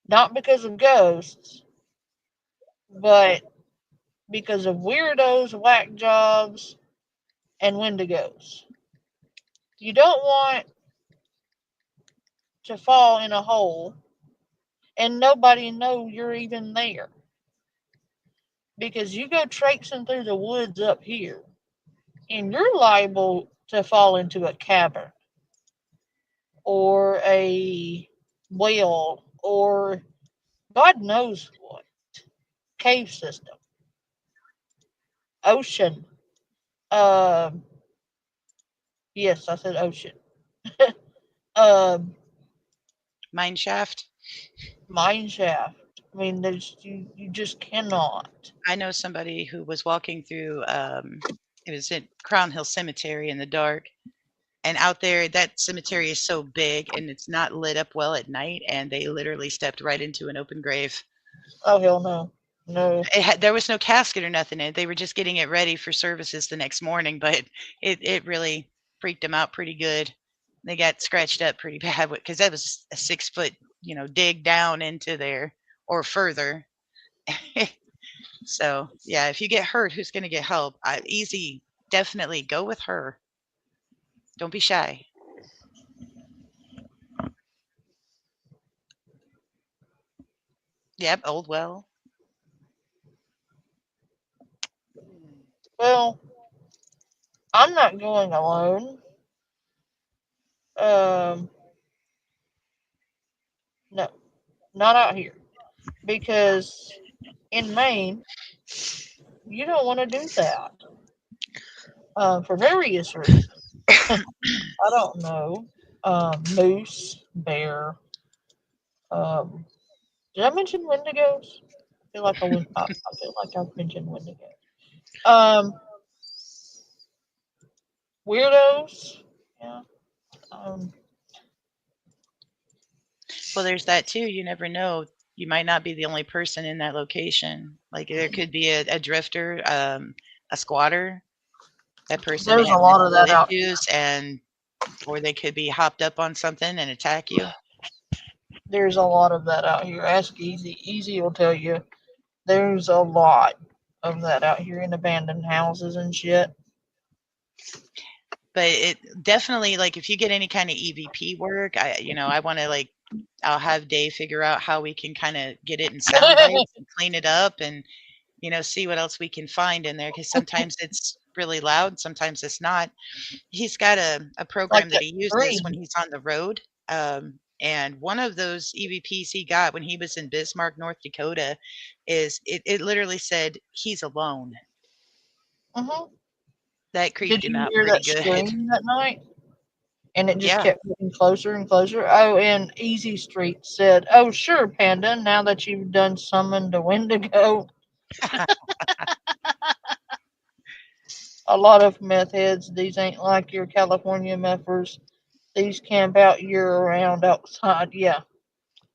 Not because of ghosts, but because of weirdos, whack jobs, and wendigos. You don't want to fall in a hole and nobody know you're even there. Because you go traipsing through the woods up here and you're liable to fall into a cavern or a well or God knows what cave system, ocean. Um, yes, I said ocean. um, Mine shaft. Mine shaft. I mean, there's you just cannot. I know somebody who was walking through. It was at Crown Hill Cemetery in the dark, and out there, that cemetery is so big and it's not lit up well at night, and they literally stepped right into an open grave. Oh hell no, no. There was no casket or nothing in it. They were just getting it ready for services the next morning, but it really freaked them out pretty good. They got scratched up pretty bad because that was a 6 foot, dig down into there or further. So yeah, if you get hurt, who's going to get help? Easy, definitely go with her. Don't be shy. Yep, old well. Well, I'm not going alone. Um, no, not out here because in Maine you don't want to do that for various reasons. I don't know. Moose, bear. Um, did I mention wendigos? I feel like I feel like I've mentioned wendigos. Um, weirdos. Yeah. Um, Well, there's that too. You never know. You might not be the only person in that location. Like there could be a drifter, a squatter. That person may there's a have lot of mental that out. issues, or they could be hopped up on something and attack you. There's a lot of that out here. Ask Easy. Easy will tell you. There's a lot of that out here in abandoned houses and shit. But it definitely, like, if you get any kind of EVP work, I want to, like, I'll have Dave figure out how we can kind of get it in sound bites and clean it up and see what else we can find in there, because sometimes it's really loud, sometimes it's not. He's got a Like program that that he uses when scream. he's on the road. And one of those EVPs he got when he was in Bismarck, North Dakota, is it literally said he's alone. Mm-hmm. That creeped Did him you out hear pretty that good. scream that night? And it just Yeah. kept getting closer and closer. Oh, and Easy Street said, "Oh, sure, Panda. Now that you've done summoned a Wendigo, a lot of meth heads. These ain't like your California methers. These camp out year round outside. Yeah,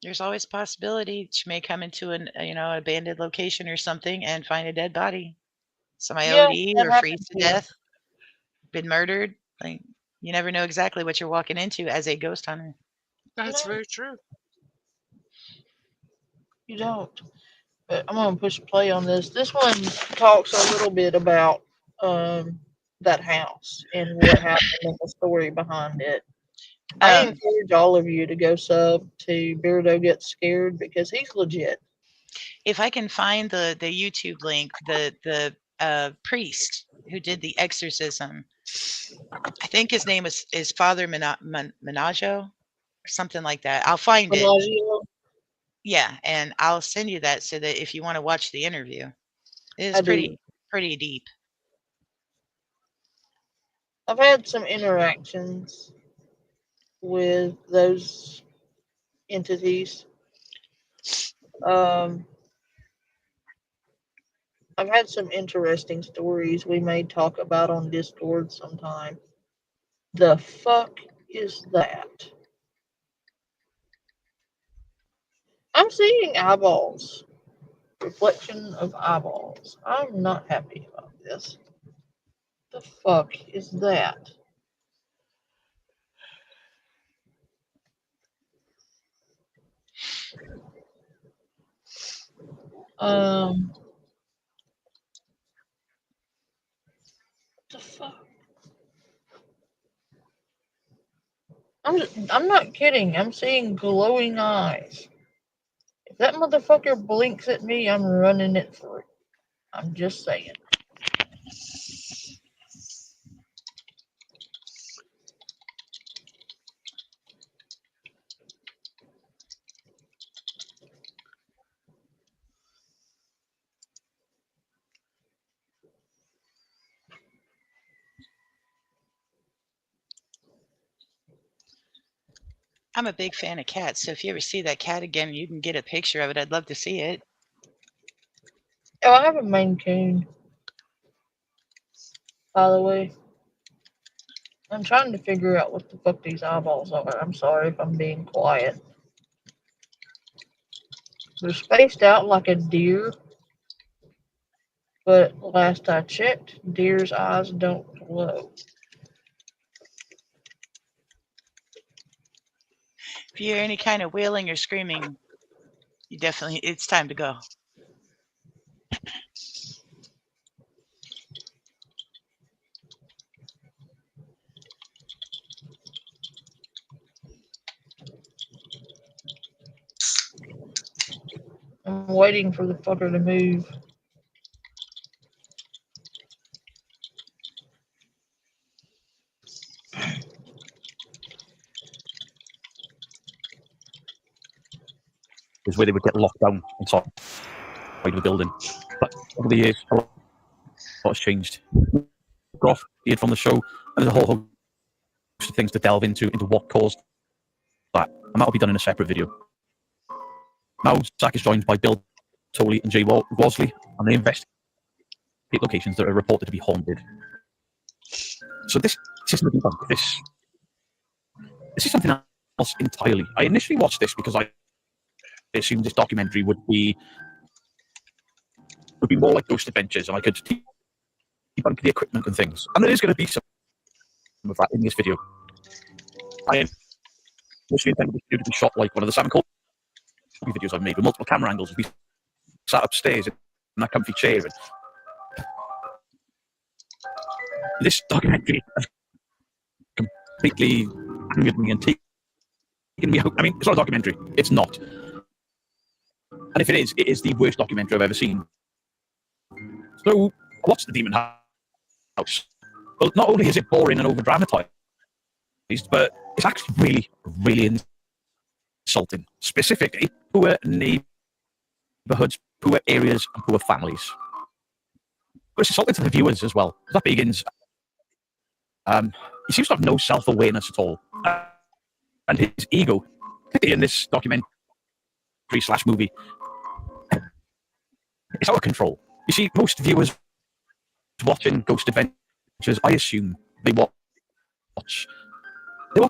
There's always a possibility she may come into an abandoned location or something and find a dead body. Somebody Yeah, OD that or happened freeze to here. death, been murdered. Like, you never know exactly what you're walking into as a ghost hunter. That's No. very true. You don't. But I'm gonna push play on this. This one talks a little bit about that house and what happened and the story behind it. I Um, encourage all of you to go sub to Beardo Gets Scared because he's legit. if I can find the YouTube link, the priest who did the exorcism, I think his name is Father Menaggio or something like that. I'll find it. Bellagio, Yeah, and I'll send you that so that if you want to watch the interview, it is I do. pretty deep. I've had some interactions with those entities. Um, I've had some interesting stories we may talk about on Discord sometime. The fuck is that? I'm seeing eyeballs. Reflection of eyeballs. I'm not happy about this. The fuck is that? What the fuck? I'm not kidding. I'm seeing glowing eyes. If that motherfucker blinks at me, I'm running it through. I'm just saying. I'm a big fan of cats, so if you ever see that cat again and you can get a picture of it, I'd love to see it. Oh, I have a Maine Coon, by the way. I'm trying to figure out what the fuck these eyeballs are. I'm sorry if I'm being quiet. They're spaced out like a deer, but last I checked, deer's eyes don't glow. If you hear any kind of wailing or screaming, it's time to go. I'm waiting for the fucker to move. Is where they would get locked down inside the building. But over the years, a lot has changed. Groff appeared from the show, and there's a whole host of things to delve into what caused that, and that'll be done in a separate video. Now, Zach is joined by Bill Tolley and Jay Worsley, and they investigate locations that are reported to be haunted. So this isn't a debunk. This is something else entirely. I initially watched this because I assumed this documentary would be more like Ghost Adventures, and I could debunk the equipment and things. And there is going to be some of that in this video. I initially intended this video to be shot like one of the Sam Colby videos I've made with multiple camera angles. We sat upstairs in that comfy chair. And this documentary has completely angered me and taken me out. I mean, it's not a documentary. It's not. And if it is the worst documentary I've ever seen. So, what's the Demon House? Well, not only is it boring and over-dramatized, but it's actually really, really insulting. Specifically, poor neighborhoods, poor areas, and poor families. But it's insulting to the viewers as well. That Baggans, he seems to have no self-awareness at all. And his ego, particularly in this documentary/movie, it's out of control. You see, most viewers watching Ghost Adventures, I assume they watch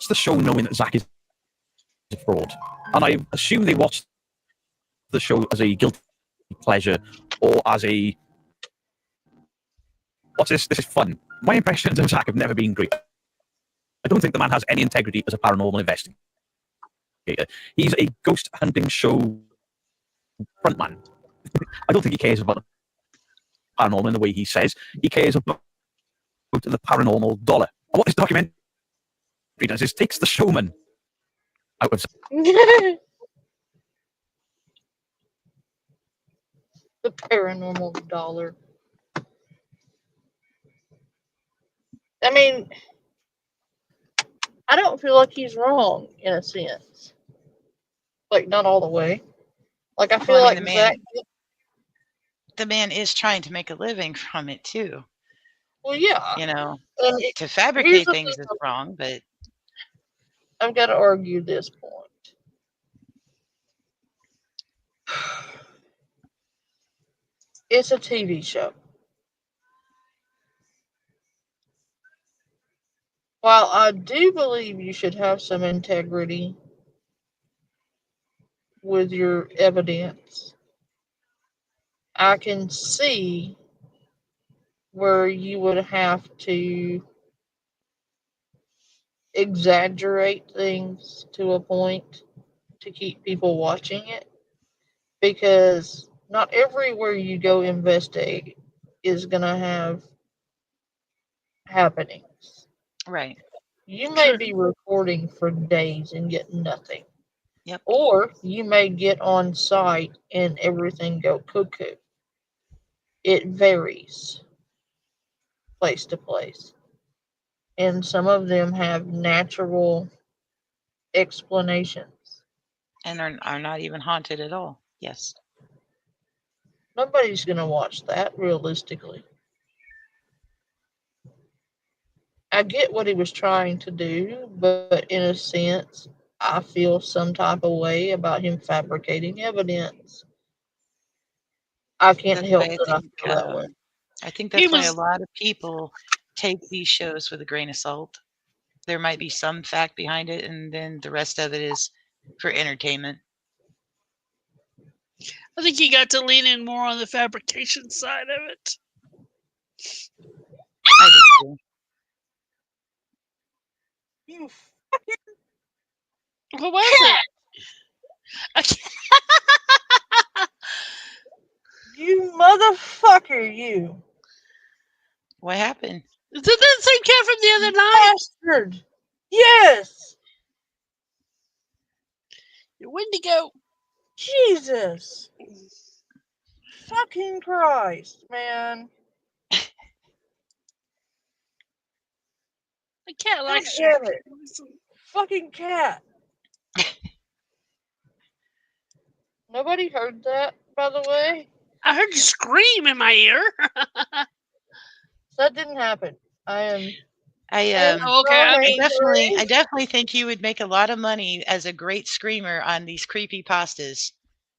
the show knowing that Zach is a fraud. and I assume they watch the show as a guilty pleasure or as a what's this? This is fun. My impressions of Zach have never been great. I don't think the man has any integrity as a paranormal investigator. He's a ghost hunting show frontman. I don't think he cares about the paranormal in the way he says. He cares about the paranormal dollar. And what this documentary does is takes the showman out of The paranormal dollar. I mean, I don't feel like he's wrong in a sense. Like, not all the way. Like, I feel Well, I mean, like Zach. the man is trying to make a living from it too. Well, yeah. You know, And to here's fabricate the things thing. is wrong, but I've got to argue this point. It's a TV show. While I do believe you should have some integrity with your evidence, I can see where you would have to exaggerate things to a point to keep people watching it, because not everywhere you go investigate is going to have happenings. right. You may True. be recording for days and get nothing. Yep. Or you may get on site and everything go cuckoo. It varies place to place. And some of them have natural explanations. And are not even haunted at all. Yes. Nobody's going to watch that realistically. I get what he was trying to do, but in a sense, I feel some type of way about him fabricating evidence. I can't That's help why that I feel that way. I think He that's why a was lot of people take these shows with a grain of salt. There might be some fact behind it, and then the rest of it is for entertainment. I think he got to lean in more on the fabrication side of it. I do too. You, What was it? I can't- you motherfucker, you. What happened? Is it that same cat from the other night? Bastard. Yes. Your Wendigo. Jesus. Fucking Christ, man. The cat God likes damn you. it. Fucking cat. Nobody heard that, by the way? I heard you scream in my ear. That didn't happen. I am Oh, okay, I mean, I definitely think you would make a lot of money as a great screamer on these creepy pastas.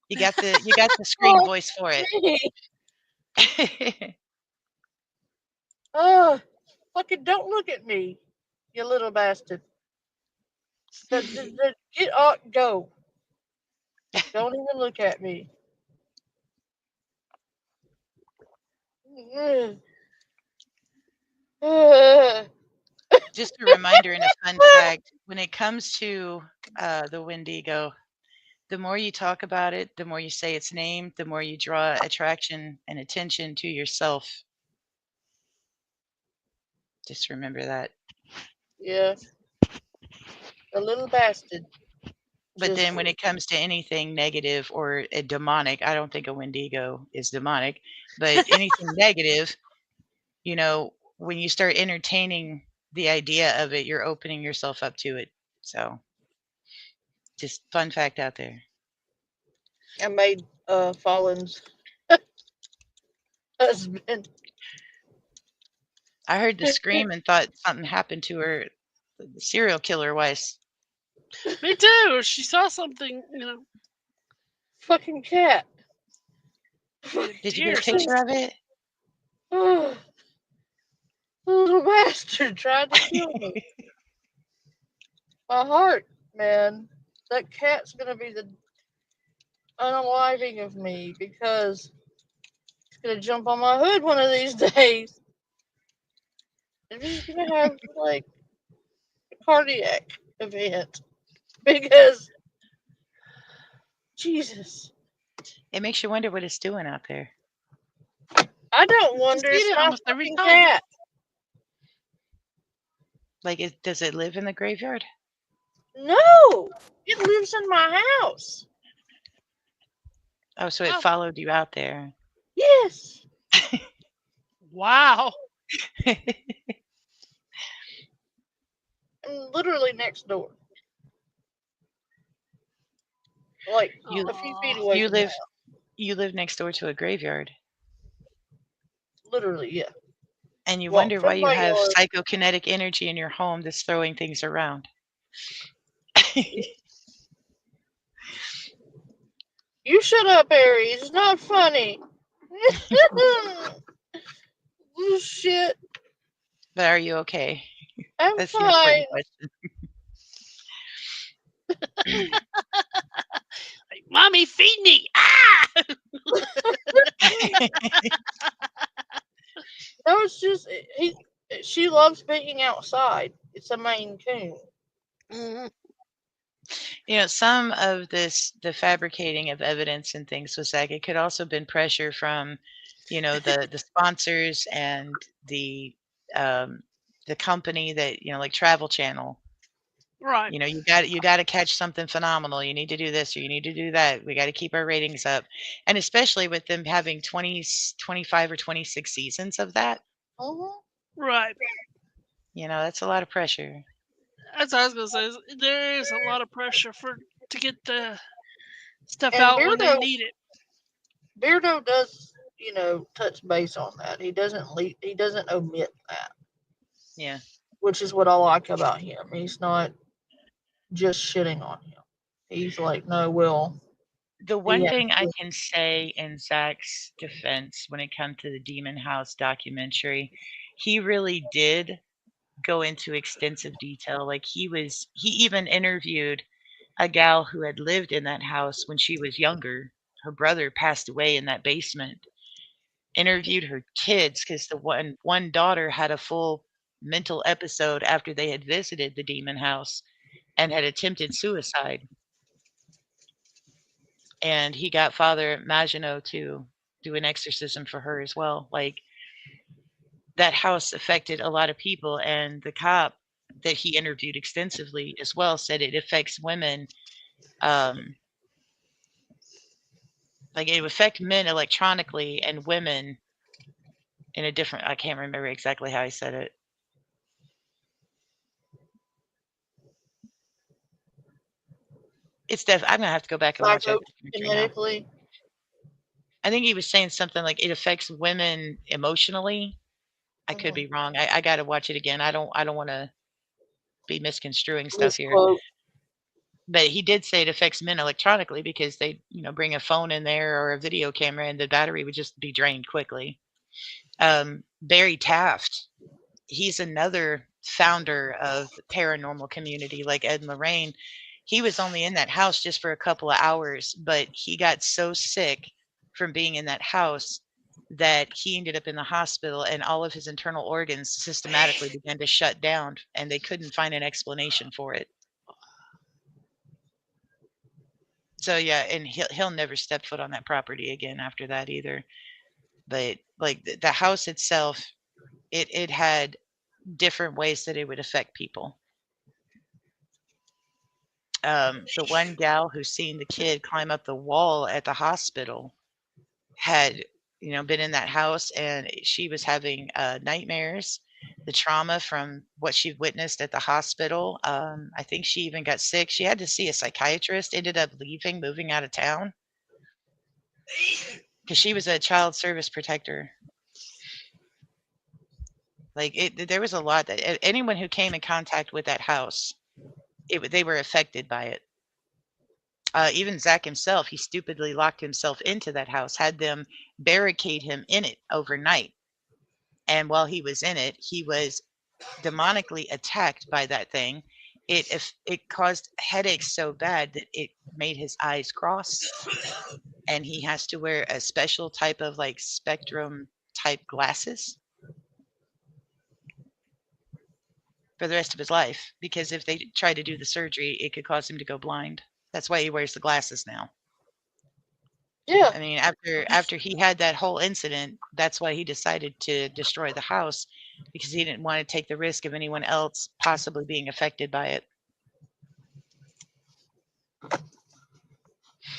You got the scream voice for it. Oh, fucking don't look at me, you little bastard. Get out, go. Don't even look at me. Just a reminder and a fun fact, when it comes to the Wendigo, the more you talk about it, the more you say its name, the more you draw attraction and attention to yourself. Just remember that. Yeah, a little bastard. But Just then when it comes to anything negative or a demonic, I don't think a Wendigo is demonic, but anything negative, when you start entertaining the idea of it, you're opening yourself up to it. So just fun fact out there. I made Fallen's husband. I heard the scream and thought something happened to her serial killer wise. me too. She saw something, Fucking cat. Did you deer. get a picture of it? Oh, little bastard tried to kill me. My heart, man. that cat's gonna be the unaliving of me because it's gonna jump on my hood one of these days. And he's gonna have like a cardiac event because Jesus. It makes you wonder what it's doing out there. I don't You wonder. see It's it my almost every fucking time. cat. Like, does it live in the graveyard? No, it lives in my house. Oh, so it Oh. followed you out there. Yes. Wow. I'm literally next door. Like You a few feet Aw. away you from the live house. you live next door to a graveyard, Literally, yeah. and you Walk wonder why from you my have yard. psychokinetic energy in your home that's throwing things around. You shut up, Aries. It's not funny. Oh, shit. But are you okay? I'm That's the fine. important question. Like, Mommy, feed me. Ah! No, it's just she loves being outside. It's a Maine Coon. Mhm. Some of the fabricating of evidence and things was like it could also been pressure from, the sponsors and um, the company that, like Travel Channel. Right. You got to catch something phenomenal. You need to do this or you need to do that. We got to keep our ratings up. And especially with them having 25 or 26 seasons of that, Uh-huh. Right. that's a lot of pressure. That's what I was gonna say. There is a lot of pressure to get the stuff And out when they need it. Beardo does, touch base on that. He doesn't omit that, Yeah. which is what I like about him. He's not just shitting on him. He's like, no, Will. The He one has thing I to- can say in Zach's defense when it comes to the Demon House documentary, he really did go into extensive detail. Like he even interviewed a gal who had lived in that house when she was younger. Her brother passed away in that basement. Interviewed her kids because the one daughter had a full mental episode after they had visited the Demon House and had attempted suicide. And he got Father Maginot to do an exorcism for her as well. Like that house affected a lot of people, and the cop that he interviewed extensively as well said it affects women. Like it would affect men electronically and women in a different. I can't remember exactly how he said it. I'm gonna have to go back and watch that documentary now. psychokinetically. I think he was saying something like it affects women emotionally. I could Mhm. be wrong. I got to watch it again. I don't want to be misconstruing stuff here. Misquote. But he did say it affects men electronically because they, bring a phone in there or a video camera and the battery would just be drained quickly. Barry Taft, he's another founder of the paranormal community like Ed and Lorraine. He was only in that house just for a couple of hours, but he got so sick from being in that house that he ended up in the hospital and all of his internal organs systematically began to shut down and they couldn't find an explanation for it. So yeah, and he'll never step foot on that property again after that either. But like the house itself, it had different ways that it would affect people. The one gal who seen the kid climb up the wall at the hospital had, been in that house and she was having nightmares, the trauma from what she witnessed at the hospital. I think she even got sick. She had to see a psychiatrist, ended up leaving, moving out of town because she was a child service protector. Like there was a lot that anyone who came in contact with that house, they were affected by it. Even Zach himself, he stupidly locked himself into that house, had them barricade him in it overnight. And while he was in it, he was demonically attacked by that thing. it caused headaches so bad that it made his eyes cross, and he has to wear a special type of like spectrum type glasses for the rest of his life, because if they try to do the surgery, it could cause him to go blind. That's why he wears the glasses now. Yeah. I mean, after he had that whole incident, that's why he decided to destroy the house, because he didn't want to take the risk of anyone else possibly being affected by it.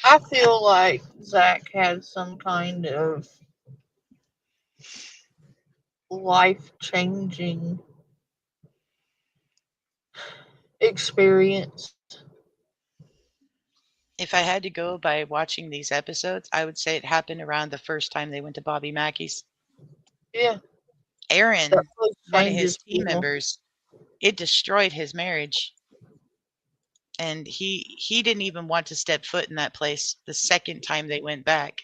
I feel like Zach had some kind of life changing experience. If I had to go by watching these episodes, I would say it happened around the first time they went to Bobby Mackey's. Yeah. That Aaron, really one of his changes team people. members, it destroyed his marriage. And he didn't even want to step foot in that place the second time they went back.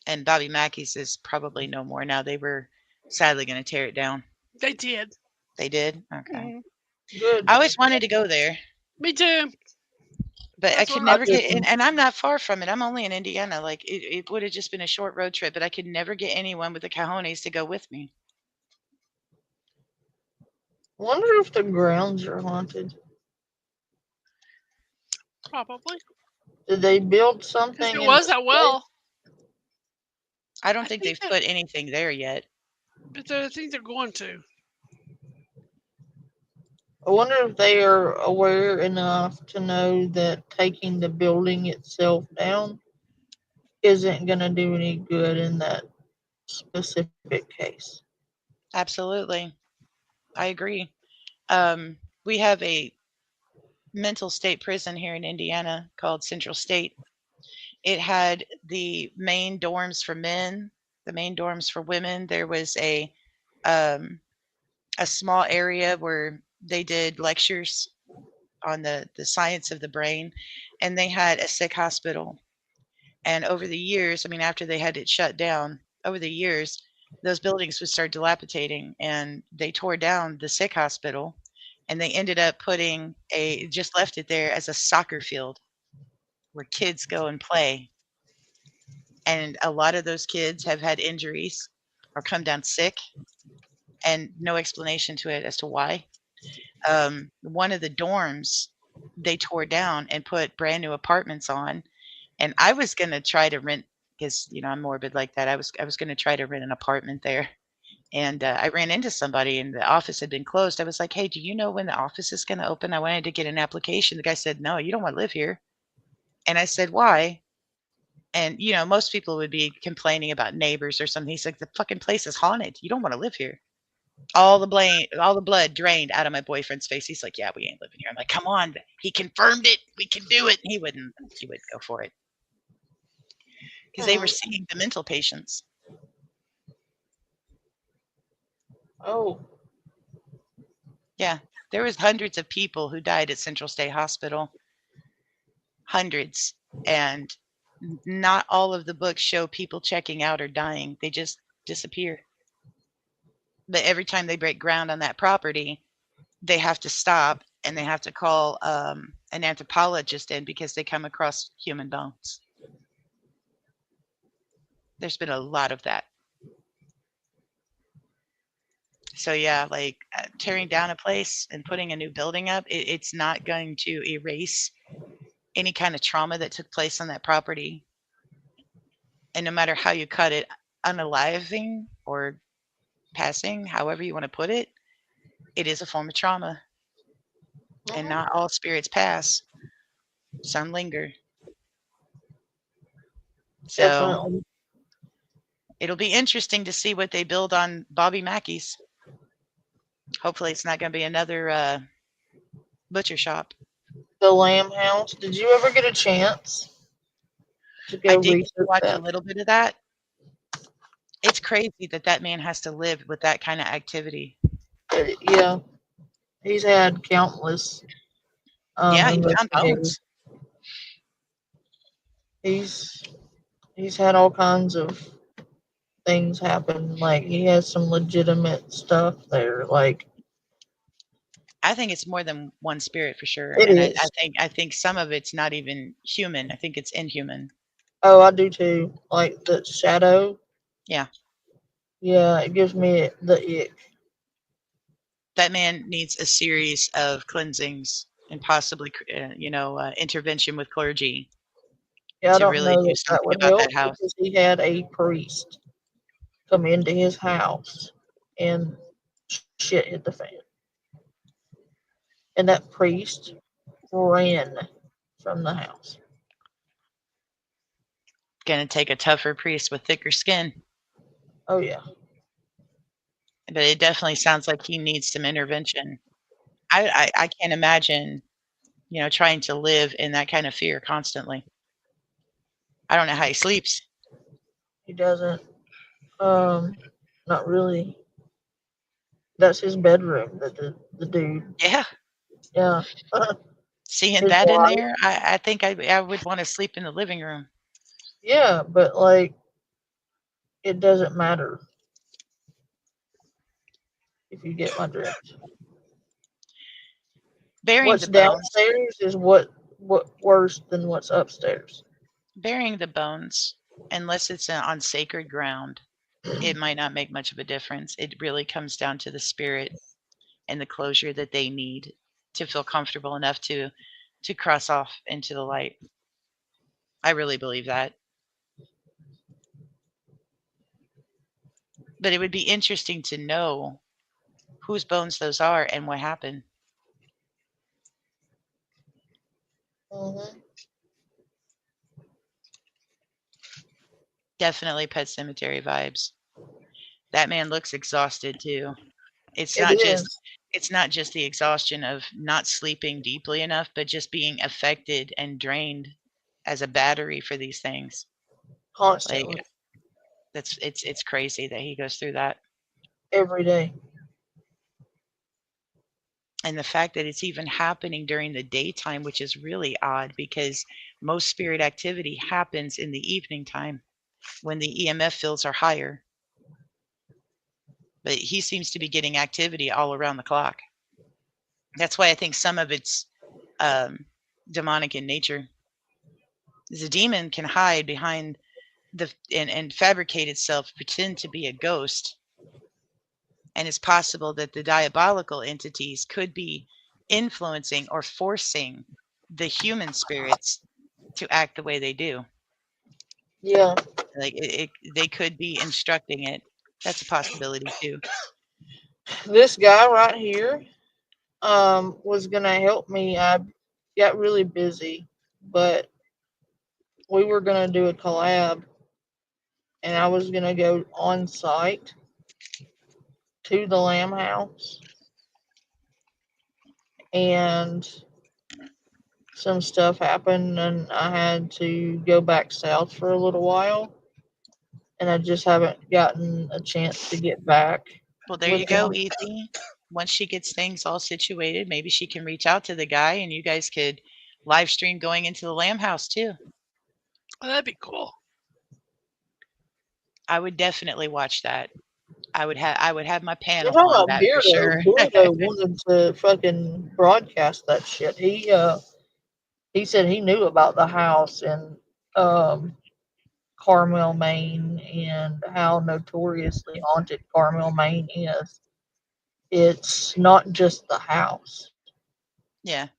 And Bobby Mackey's is probably no more now. They were sadly going to tear it down. They did. They did? Okay. Mhm. Good. I always wanted to go there, Me too. but I That's could what I never get in. didn't. And I'm not far from it. I'm only in Indiana. Like, it would have just been a short road trip, but I could never get anyone with the cojones to go with me. Wonder if the grounds are haunted. probably. Did they build Because something it in was its that place? well. I don't I think think they've that, put anything there yet. but I think they're going to. I wonder if they are aware enough to know that taking the building itself down isn't going to do any good in that specific case. Absolutely. I agree. We have a mental state prison here in Indiana called Central State. It had the main dorms for men, the main dorms for women. There was um, a small area where they did lectures on the science of the brain, and they had a sick hospital. And over the years, I mean, after they had it shut down, over the years, those buildings would start dilapidating, and they tore down the sick hospital, and they ended up putting just left it there as a soccer field where kids go and play. And a lot of those kids have had injuries or come down sick, and no explanation to it as to why. One of the dorms they tore down and put brand new apartments on, and I was gonna try to rent, because I'm morbid like that. I was gonna try to rent an apartment there, and I ran into somebody, and the office had been closed. I was like, "Hey, do you know when the office is gonna open? I wanted to get an application." The guy said, "No, you don't want to live here." And I said, "Why?" And most people would be complaining about neighbors or something. He's like, "The fucking place is haunted. You don't want to live here." All the blood drained out of my boyfriend's face. He's like, "Yeah, we ain't living here." I'm like, "Come on." He confirmed it. We can do it. He wouldn't go for it, because they were seeing the mental patients. Oh, Yeah. There was hundreds of people who died at Central State Hospital. Hundreds. And not all of the books show people checking out or dying. They just disappear. But every time they break ground on that property, they have to stop, and they have to call an anthropologist in, because they come across human bones. There's been a lot of that. So yeah, like tearing down a place and putting a new building up, it's not going to erase any kind of trauma that took place on that property. And no matter how you cut it, unaliving or passing, however you want to put it, it is a form of trauma. And not all spirits pass. Some linger. So definitely. it'll be interesting to see what they build on Bobby Mackey's. Hopefully it's not going to be another butcher shop. The Lamb House. Did you ever get a chance to I go did research watch a that? little bit of that. It's crazy that man has to live with that kind of activity. Yeah, he's had countless Yeah, he found investigators. bones. He's he's had all kinds of things happen. Like he has some legitimate stuff there. Like I think it's more than one spirit for sure, It and I, I is. think I think some of it's not even human. I think it's inhuman. Oh, I do too. Like the shadow. Yeah, Yeah, it gives me the ick. that man needs a series of cleansings and possibly, intervention with clergy Yeah, I to don't really know do if that something would about that help house. because he had a priest come into his house and shit hit the fan. And that priest ran from the house. Gonna take a tougher priest with thicker skin, Oh yeah. but it definitely sounds like he needs some intervention. I can't imagine, trying to live in that kind of fear constantly. I don't know how he sleeps. He doesn't not really. That's his bedroom, the dude. Yeah, Yeah. seeing His that in wife. there, I think I would want to sleep in the living room. Yeah, but like it doesn't matter if you get my drift. Burying What's the bones, downstairs is what worse than what's upstairs. burying the bones, unless it's on sacred ground, it might not make much of a difference. It really comes down to the spirit and the closure that they need to feel comfortable enough to cross off into the light. I really believe that. But it would be interesting to know whose bones those are and what happened. Hmm. Definitely Pet Cemetery vibes. That man looks exhausted too. It's It not just is it's not just the exhaustion of not sleeping deeply enough, but just being affected and drained as a battery for these things. Like constantly it's crazy that he goes through that. every day. And the fact that it's even happening during the daytime, which is really odd because most spirit activity happens in the evening time when the EMF fields are higher. But he seems to be getting activity all around the clock. That's why I think some of it's um, demonic in nature. The demon can hide behind and fabricate itself, pretend to be a ghost, and it's possible that the diabolical entities could be influencing or forcing the human spirits to act the way they do. Yeah. Like they could be instructing it. That's a possibility too. This guy right here was gonna help me. I got really busy, but we were gonna do a collab and I was gonna go on site to the Lamb House and some stuff happened and I had to go back south for a little while and I just haven't gotten a chance to get back Well, there with you go, him. Ethan. Once she gets things all situated, maybe she can reach out to the guy and you guys could live stream going into the Lamb House too. Oh, that'd be cool. I would definitely watch that. I would have my You're panel talking on about that for Beardo. sure. Beardo wanted to fucking broadcast that shit. He said he knew about the house in um Carmel, Maine, and how notoriously haunted Carmel, Maine is. It's not just the house. Yeah.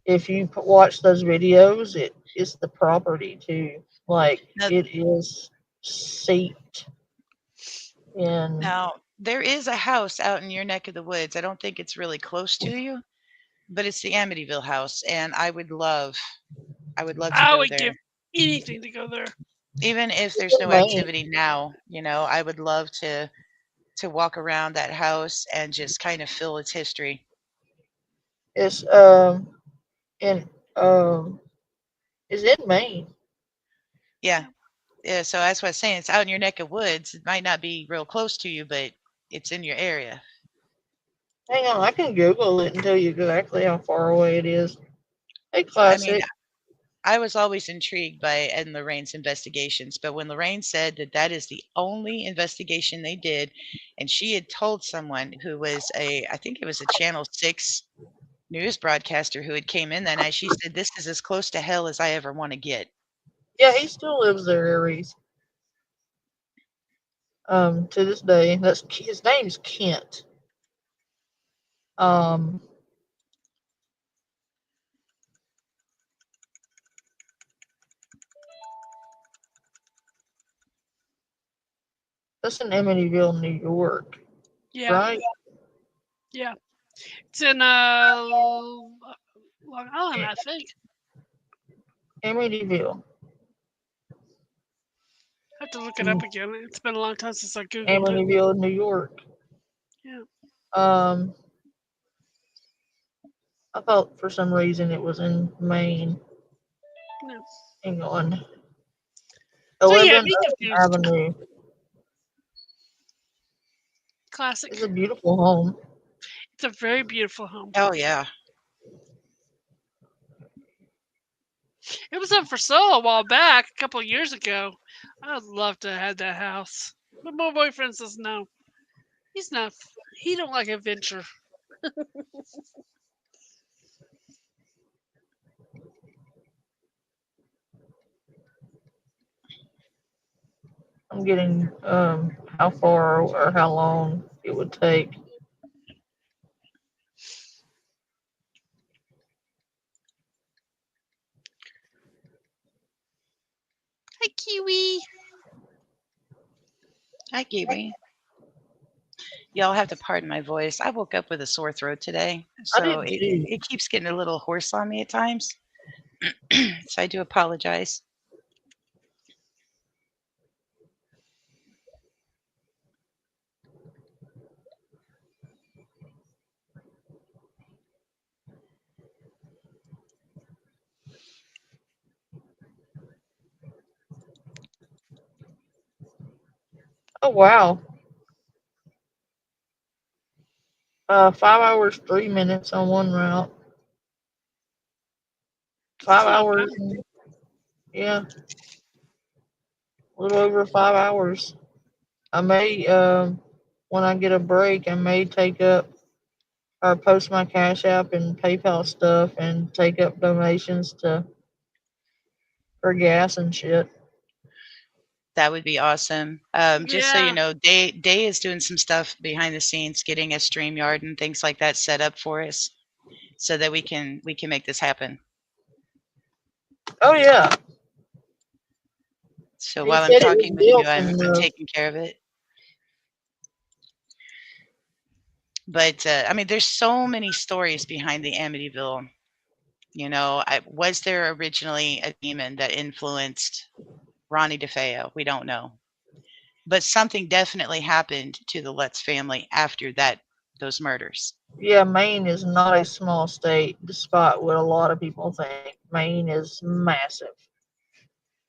If you watch those videos, it's the property too. Like Now, it is seeped in. now there is a house out in your neck of the woods. I don't think it's really close to you, but it's the Amityville house, and I would love to I go would there. give anything to go there. Even if It's there's in no Maine. activity now, I would love to walk around that house and just kind of feel its history. It's in is in Maine. Yeah. Yeah, so that's what I was saying. It's out in your neck of woods. It might not be real close to you, but it's in your area. Hang on, I can Google it and tell you exactly how far away it is. Hey, I mean, classic. I was always intrigued by Ed and Lorraine's investigations, but when Lorraine said that that is the only investigation they did, and she had told someone who was I think it was a Channel 6 news broadcaster who had came in that night, she said, "This is as close to hell as I ever want to get." Yeah, he still lives there, Aries. To this day, that's his name's Kent. Um, that's in Amityville, New York, Yeah, right? yeah. It's in Long Island, I think. Amityville, I have to look it up again. It's been a long time since I googled it. Amityville, New York. Yeah. Um, I thought for some reason it was in Maine. No. Hang on. So yeah, 11 be confused. Avenue. Classic. It's a beautiful home. It's a very beautiful home. Oh yeah. It was up for sale a while back, a couple of years ago. I would love to have had that house. But my boyfriend says no. He's not. He don't like adventure. I'm getting how far or how long it would take. Hi, Kiwi. Hi, Kiwi. Y'all have to pardon my voice. I woke up with a sore throat today, I so did too. it keeps getting a little hoarse on me at times. So I do apologize. Oh wow. 5 hours, 3 minutes on one route. That's Five not bad. hours. Yeah, a little over 5 hours. I may, when I get a break, I may take up or post my Cash App and PayPal stuff and take up donations to for gas and shit. That would be awesome. Just so you Yeah. know, Day is doing some stuff behind the scenes, getting a StreamYard and things like that set up for us, so that we can make this happen. Oh yeah, So he while I'm said it talking was with you, built I'm in. taking care of it. But I mean, there's so many stories behind the Amityville. You know, was there originally a demon that influenced Ronnie DeFeo? We don't know. But something definitely happened to the Lutz family after those murders. Yeah, Maine is not a small state, despite what a lot of people think. Maine is massive,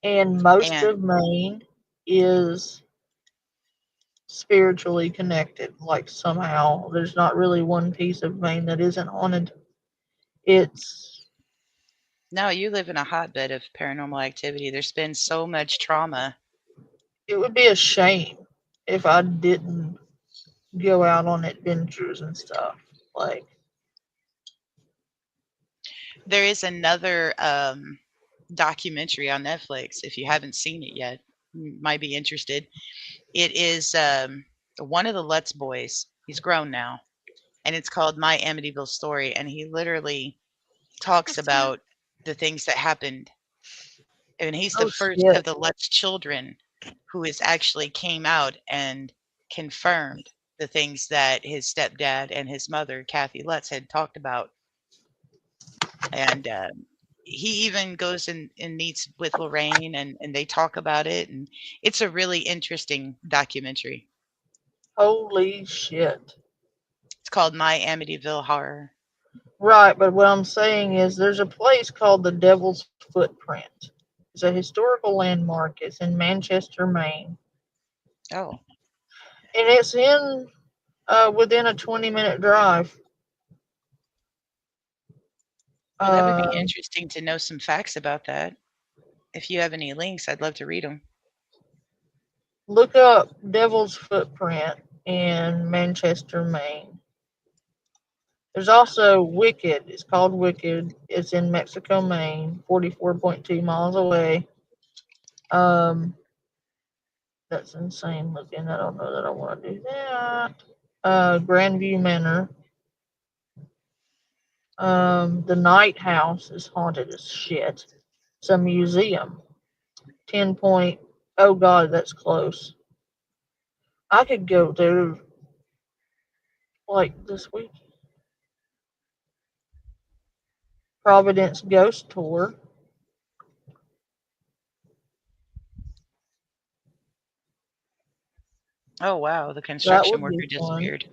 and most And of Maine is spiritually connected. Like somehow, there's not really one piece of Maine that isn't haunted. It's no, you live in a hotbed of paranormal activity. There's been so much trauma. it would be a shame if I didn't go out on adventures and stuff. Like, There is another documentary on Netflix. If you haven't seen it yet, you might be interested. It is one of the Lutz boys. He's grown now, and it's called My Amityville Story. And he literally talks That's it. about the things that happened. And he's the oh first shit, of the Lutz children who is actually came out and confirmed the things that his stepdad and his mother, Kathy Lutz, had talked about. And he even goes and meets with Lorraine, and they talk about it. And it's a really interesting documentary. holy shit. It's called My Amityville Horror. Right, but what I'm saying is there's a place called the Devil's Footprint. It's a historical landmark. It's in Manchester, Maine. Oh, And it's in within a 20-minute drive. Well, that would be Um, interesting to know some facts about that. If you have any links, I'd love to read them. look up Devil's Footprint in Manchester, Maine. There's also Wicked. It's called Wicked. It's in Mexico, Maine, 44.2 miles away. Um, that's insane looking. I don't know that I want to do that. Grandview Manor. The Night House is haunted as shit. It's a museum. 10 point. Oh god, that's close. I could go there like this week. Providence Ghost Tour. Oh, wow. The That construction would be worker fun. disappeared.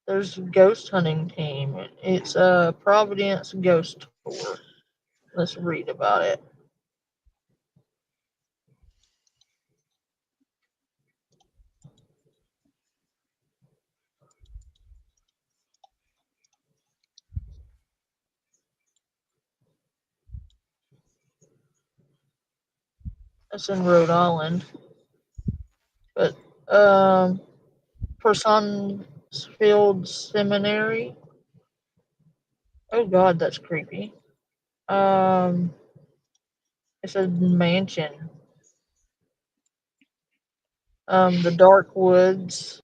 There's Ghost Hunting Team. It's a Providence Ghost Tour. Let's read about it. It's in Rhode Island. But Personsfield Seminary. Oh god, that's creepy. Um it's a mansion. The Dark Woods.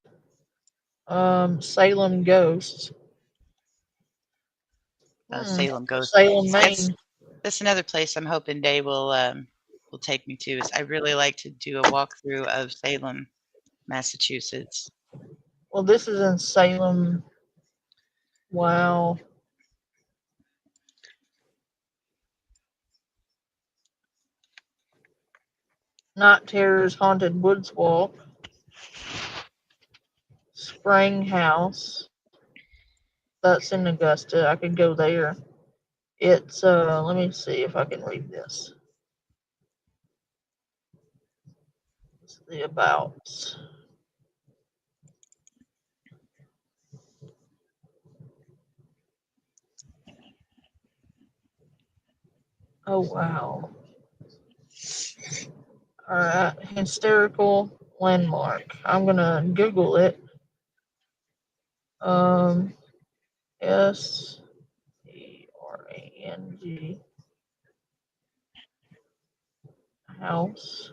Salem Ghosts. Salem Ghost. Salem, That's Maine. that's another place I'm hoping Day will take me to. Is I really like to do a walkthrough of Salem, Massachusetts. Well, this is in Salem. Wow. Night Terrors Haunted Woods Walk. Spring House. That's in Augusta. I could go there. It's let me see if I can read this. It's the abouts. Oh wow. Alright. Hysterical landmark. I'm gonna Google it. Um SERANG house.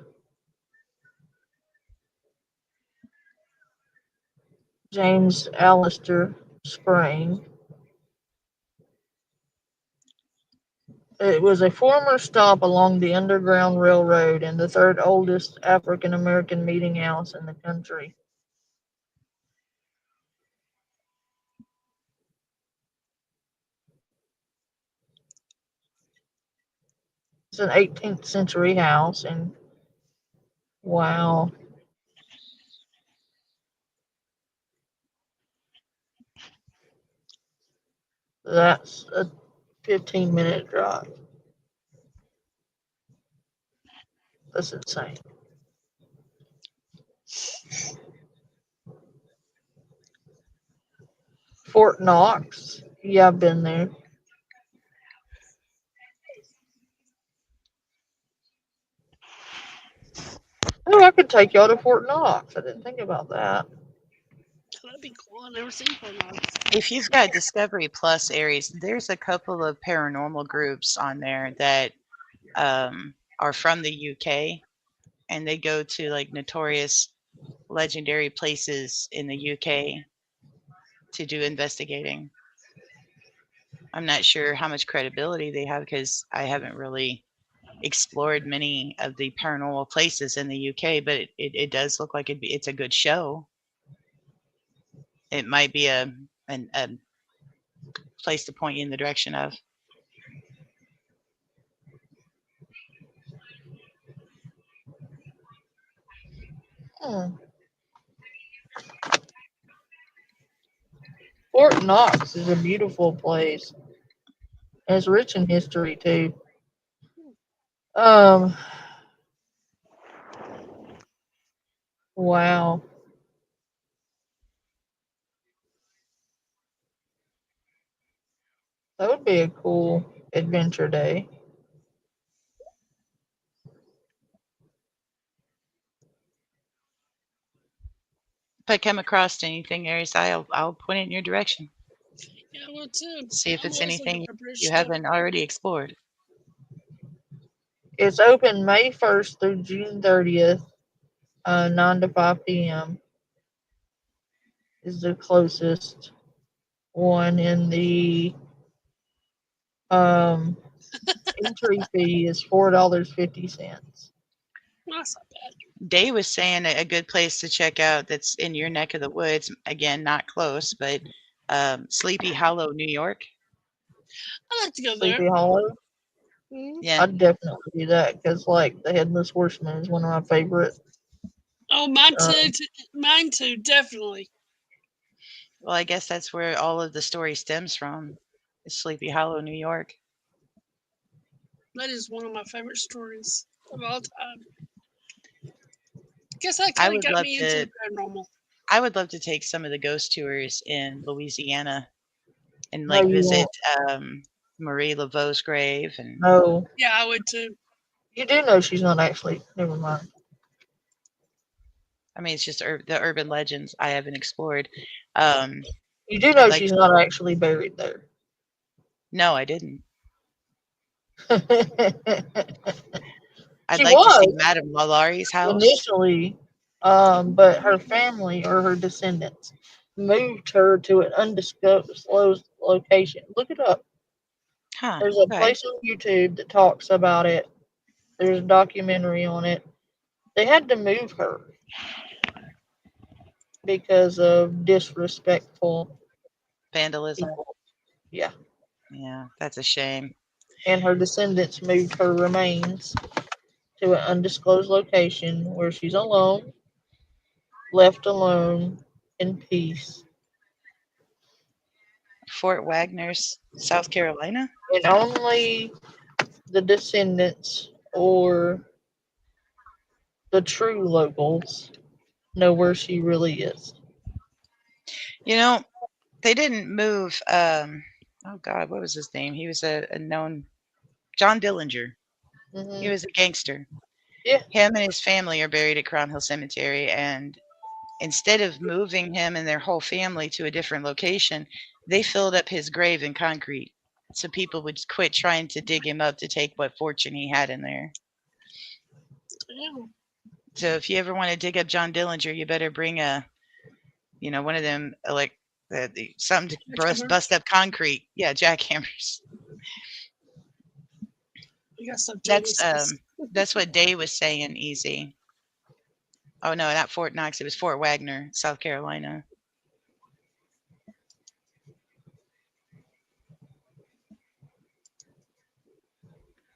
James Allister Spring. It was a former stop along the Underground Railroad and the third oldest African American meeting house in the country. It's an 18th century house, and wow, that's a 15-minute drive. That's insane. Fort Knox. Yeah, I've been there. Oh, I could take y'all to Fort Knox. I didn't think about that. That'd be cool. I've never seen Fort Knox. If you've got Discovery Plus Aries, there's a couple of paranormal groups on there that are from the UK, and they go to like notorious, legendary places in the UK to do investigating. I'm not sure how much credibility they have because I haven't really explored many of the paranormal places in the UK, but it does look like it's a good show. It might be a place to point you in the direction of. Hmm. Fort Knox is a beautiful place. And it's rich in history too. Um, wow. be a cool adventure day. If I come across anything, Aries, I'll point it in your direction. Yeah, I will too. See if I'm it's always looking anything for British you stuff. haven't already explored. It's open May 1st through June 30th, 9 to 5 p.m. is the closest one, and the um, entry fee is $4.50. That's not bad. Day was saying a good place to check out that's in your neck of the woods. Again, not close, but Sleepy Hollow, New York. I like to go there. Sleepy Hollow. Mhm. Yeah. I'd definitely do that because, like, the Headless Horseman is one of my favorite. Oh, mine Um, too. Mine too, definitely. Well, I guess that's where all of the story stems from. Is Sleepy Hollow, New York. That is one of my favorite stories of all time. Guess that I kind of would got love me into to. the paranormal. I would love to take some of the ghost tours in Louisiana and no, like you visit won't. Marie Laveau's grave. And No, Yeah, I would too. you do know she's not actually. Never mind. I mean, it's just the urban legends I haven't explored. Um, You do I'd know like. she's not actually buried there. No, I didn't. I'd She like to see was Madame Lalaurie house. initially, but her family or her descendants moved her to an undisclosed location. Look it up. Huh. There's a Okay. place on YouTube that talks about it. There's a documentary on it. They had to move her because of disrespectful Vandalism. people. Yeah. Yeah, that's a shame. And her descendants moved her remains to an undisclosed location where she's alone, left alone in peace. Fort Wagner's, South Carolina. And only the descendants or the true locals know where she really is. You know, they didn't move. Oh God, what was his name? He was a known John Dillinger. He Hmm. was a gangster. Yeah. Him and his family are buried at Crown Hill Cemetery, and instead of moving him and their whole family to a different location, they filled up his grave in concrete so people would quit trying to dig him up to take what fortune he had in there. Damn. So if you ever want to dig up John Dillinger, you better bring one of them like something to bust up concrete. Yeah, jackhammers. We got some That's geniuses. that's what Day was saying. Easy. Oh no, not Fort Knox. It was Fort Wagner, South Carolina.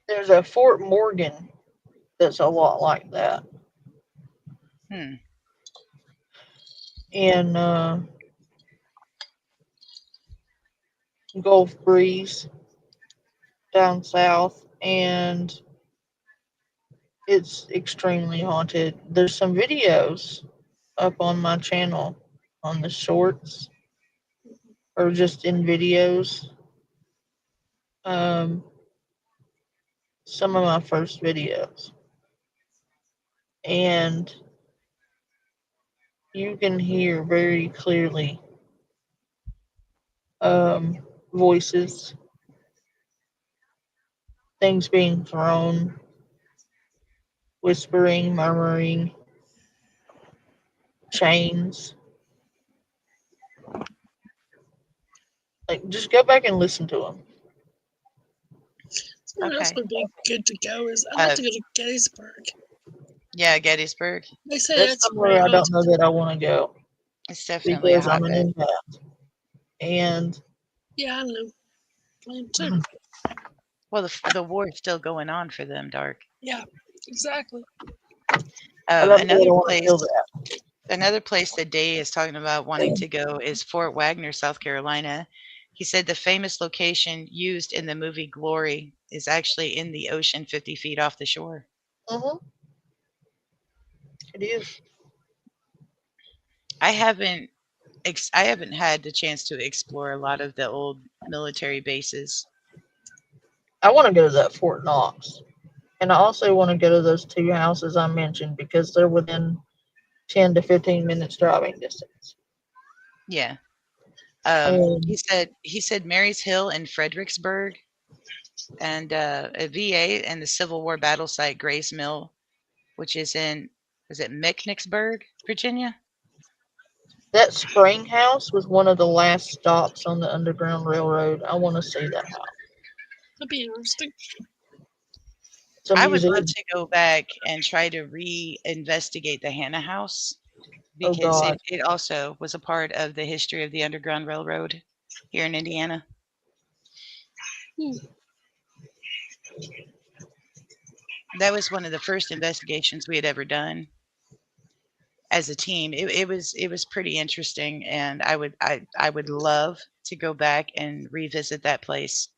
There's a Fort Morgan that's a lot like that. Hmm. In Gulf Breeze down south, and it's extremely haunted. There's some videos up on my channel on the shorts or just in videos. Um, some of my first videos, and you can hear very clearly voices, things being thrown, whispering, murmuring, chains. Like, just go back and listen to them. Somewhere else Okay. would be good to go is I'd like Uh, to go to Gettysburg. yeah, Gettysburg. They say That's that's somewhere very I don't know haunted. that I want to go It's definitely a because I'm an hotbed. empath. And Yeah, I know. I am too. Well, the war is still going on for them, Dark. Yeah, exactly. I don't know that Another I want to place, feel that. another place that Day is talking about wanting to go is Fort Wagner, South Carolina. He said the famous location used in the movie Glory is actually in the ocean 50 feet off the shore. Mm-hmm. It is. I haven't had the chance to explore a lot of the old military bases. I want to go to that Fort Knox, and I also want to go to those two houses I mentioned because they're within 10 to 15 minutes driving distance. Yeah. And He said Marys Hill in Fredericksburg, and a VA and the Civil War battle site Grace Mill, which is it Mechanicsburg, Virginia? that Spring House was one of the last stops on the Underground Railroad. I want to see that house. That'd be interesting. It's a I would love museum. to go back and try to re-investigate the Hannah House Oh because it, God. it also was a part of the history of the Underground Railroad here in Indiana. Hmm. That was one of the first investigations we had ever done as a team. It was pretty interesting, and I would love to go back and revisit that place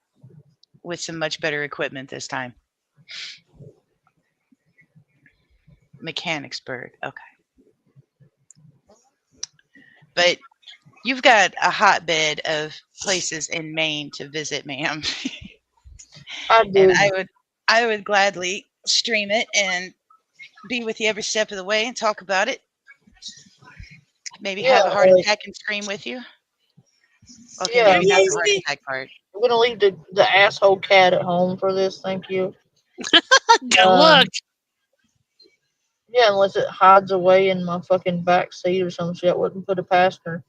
with some much better equipment this time. Mechanicsburg, okay. But you've got a hotbed of places in Maine to visit, ma'am. I And do. I would gladly stream it and be with you every step of the way and talk about it. Maybe Yeah, have a heart attack and scream with you. Okay, yeah. maybe not Yay! the heart attack part. I'm gonna leave the asshole cat at home for this. Thank you. Good luck. Um, yeah, unless it hides away in my fucking back seat or some shit, wouldn't put it past her.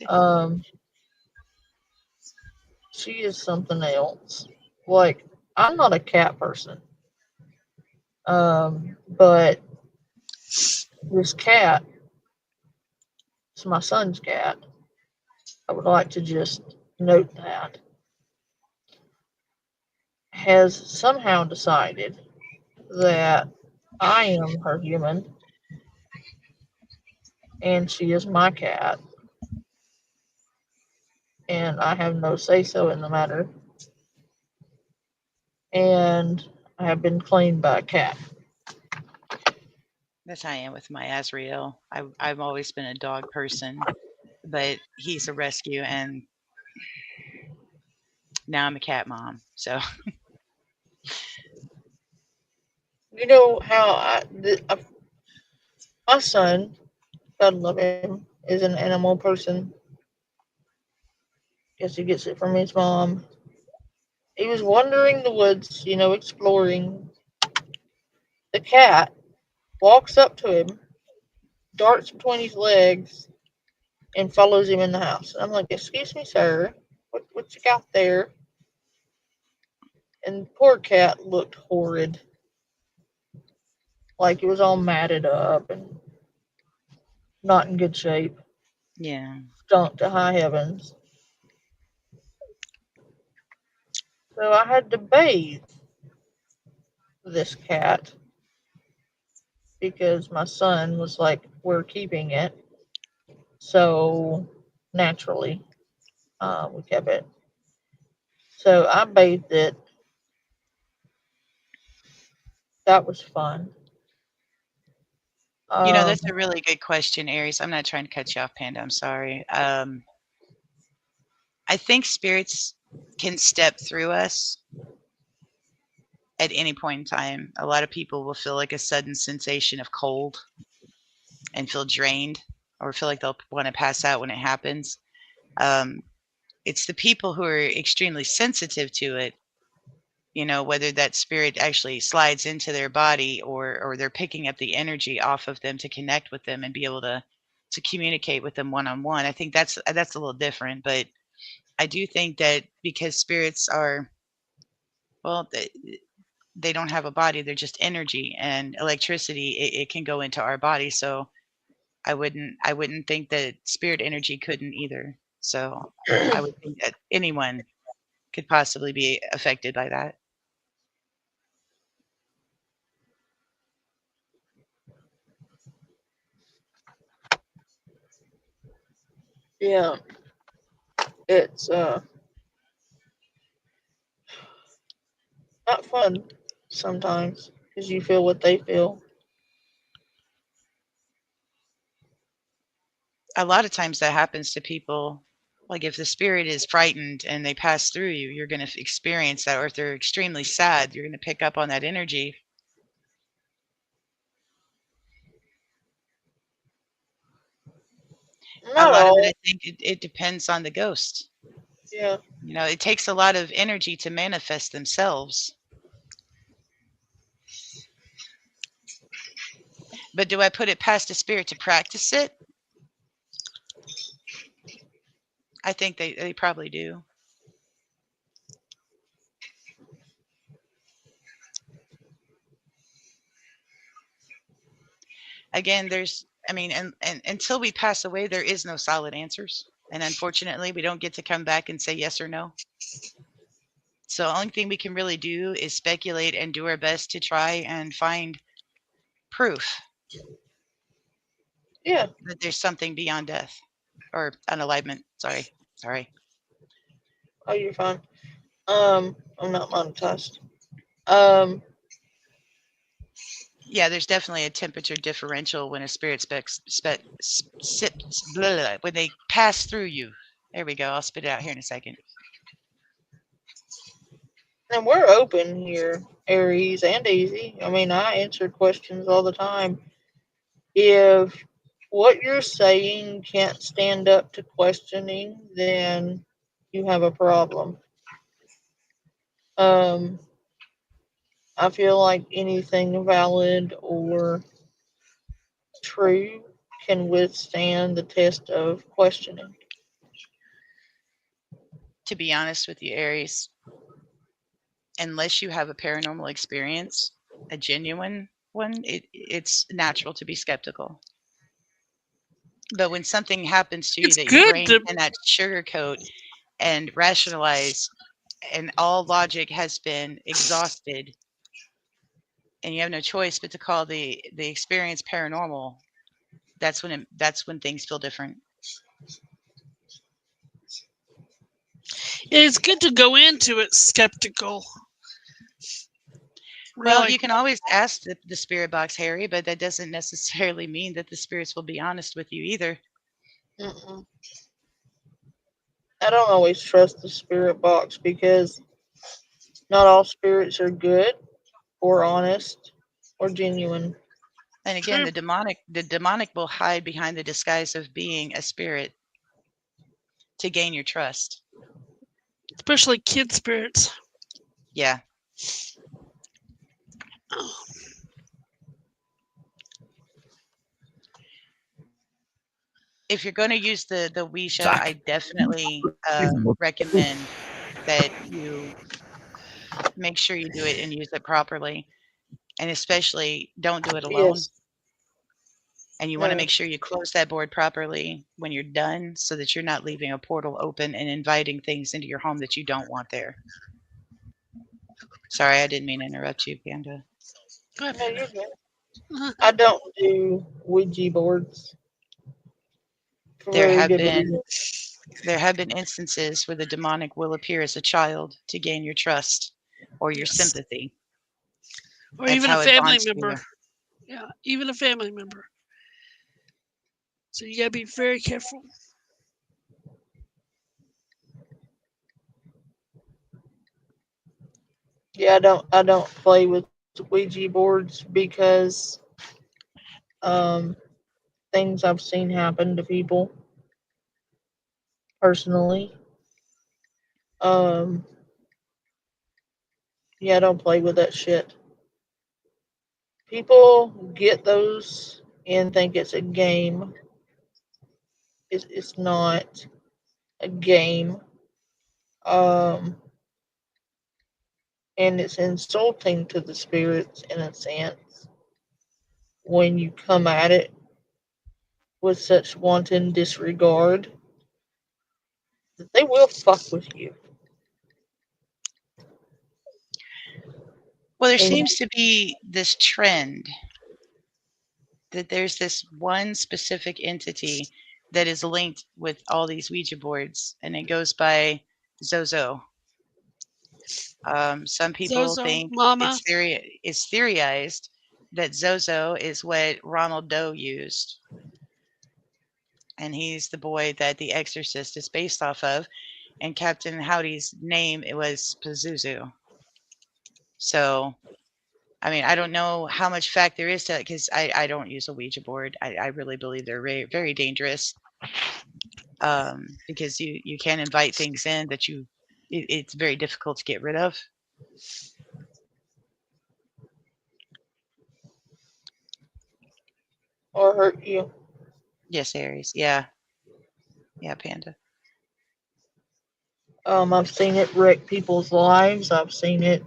Um, she is something else. Like, I'm not a cat person. But this cat, it's my son's cat. I would like to just note that has somehow decided that I am her human and she is my cat, and I have no say so in the matter. And I have been claimed by a cat. That's how I am with my Azrael. I've always been a dog person, but he's a rescue, and now I'm a cat mom. So You know how my son, God love him, is an animal person. Guess he gets it from his mom. He was wandering the woods, exploring. The cat walks up to him, darts between his legs, and follows him in the house. I'm like, "Excuse me, sir, what you got there?" And poor cat looked horrid, like it was all matted up and not in good shape. yeah, Stunk to high heavens. So I had to bathe this cat because my son was like, "We're keeping it." So naturally, we kept it. So I bathed it. That was fun. Um, that's a really good question, Aries. I'm not trying to cut you off, Panda. I'm sorry. I think spirits can step through us at any point in time. A lot of people will feel like a sudden sensation of cold and feel drained or feel like they'll want to pass out when it happens. Um, it's the people who are extremely sensitive to it, whether that spirit actually slides into their body or they're picking up the energy off of them to connect with them and be able to communicate with them one on one. I think that's a little different, but I do think that because spirits are, well, they don't have a body, they're just energy, and electricity, it can go into our body. So I wouldn't think that spirit energy couldn't either. So I would think that anyone could possibly be affected by that. yeah, it's not fun sometimes because you feel what they feel. A lot of times that happens to people Like if the spirit is frightened and they pass through you, you're going to experience that. Or if they're extremely sad, you're going to pick up on that energy. A Not lot of it, all. I think, it depends on the ghost. Yeah. You know, it takes a lot of energy to manifest themselves. But do I put it past the spirit to practice it? I think they probably do. Again, and until we pass away, there is no solid answers. And unfortunately, we don't get to come back and say yes or no. So the only thing we can really do is speculate and do our best to try and find proof Yeah. that there's something beyond death or unalivement. Sorry. Oh, you're fine. I'm not monetized. Um, Yeah, there's definitely a temperature differential when a spirit sips, blah, blah, when they pass through you. There we go. I'll spit it out here in a second. and we're open here, Aries and Easy. I mean, I answer questions all the time. If what you're saying can't stand up to questioning, then you have a problem. Um, I feel like anything valid or true can withstand the test of questioning. To be honest with you, Aries, unless you have a paranormal experience, a genuine one, it's natural to be skeptical. But when something happens to you It's that your good brain to cannot sugarcoat and rationalize, and all logic has been exhausted, and you have no choice but to call the experience paranormal, that's when things feel different. it's good to go into it skeptical. Well, Really. you can always ask the spirit box, Harry, but that doesn't necessarily mean that the spirits will be honest with you either. Mm-mm. I don't always trust the spirit box because not all spirits are good or honest or genuine. And again, True. the demonic will hide behind the disguise of being a spirit to gain your trust. Especially kid spirits. Yeah. Oh, If you're going to use the Ouija, I Zach. definitely recommend that you make sure you do it and use it properly, and especially don't do it alone. Yes. And you want to No. make sure you close that board properly when you're done, so that you're not leaving a portal open and inviting things into your home that you don't want there. Sorry, I didn't mean to interrupt you, Panda. go ahead, No, Panda. you're good. I don't do Ouija boards for There very have good been reason. there have been instances where the demonic will appear as a child to gain your trust or your Yes. sympathy. Or That's even a how it family bonds member. you. Yeah, even a family member. So you gotta be very careful. Yeah, I don't play with Ouija boards because um things I've seen happen to people personally. Um yeah, I don't play with that shit. People get those and think it's a game. It's not a game. Um and it's insulting to the spirits in a sense when you come at it with such wanton disregard that they will fuck with you. Well, there And seems to be this trend that there's this one specific entity that is linked with all these Ouija boards, and it goes by Zozo. Some people Zozo, think Mama. it's theorized that Zozo is what Ronald Doe used. and he's the boy that The Exorcist is based off of. And Captain Howdy's name it was Pazuzu. So, I mean, I don't know how much fact there is to it because I don't use a Ouija board. I really believe they're very, very dangerous because you can invite things in that it's very difficult to get rid of. Or hurt you. Yes, Aries. Yeah. Yeah, Panda. I've seen it wreck people's lives. I've seen it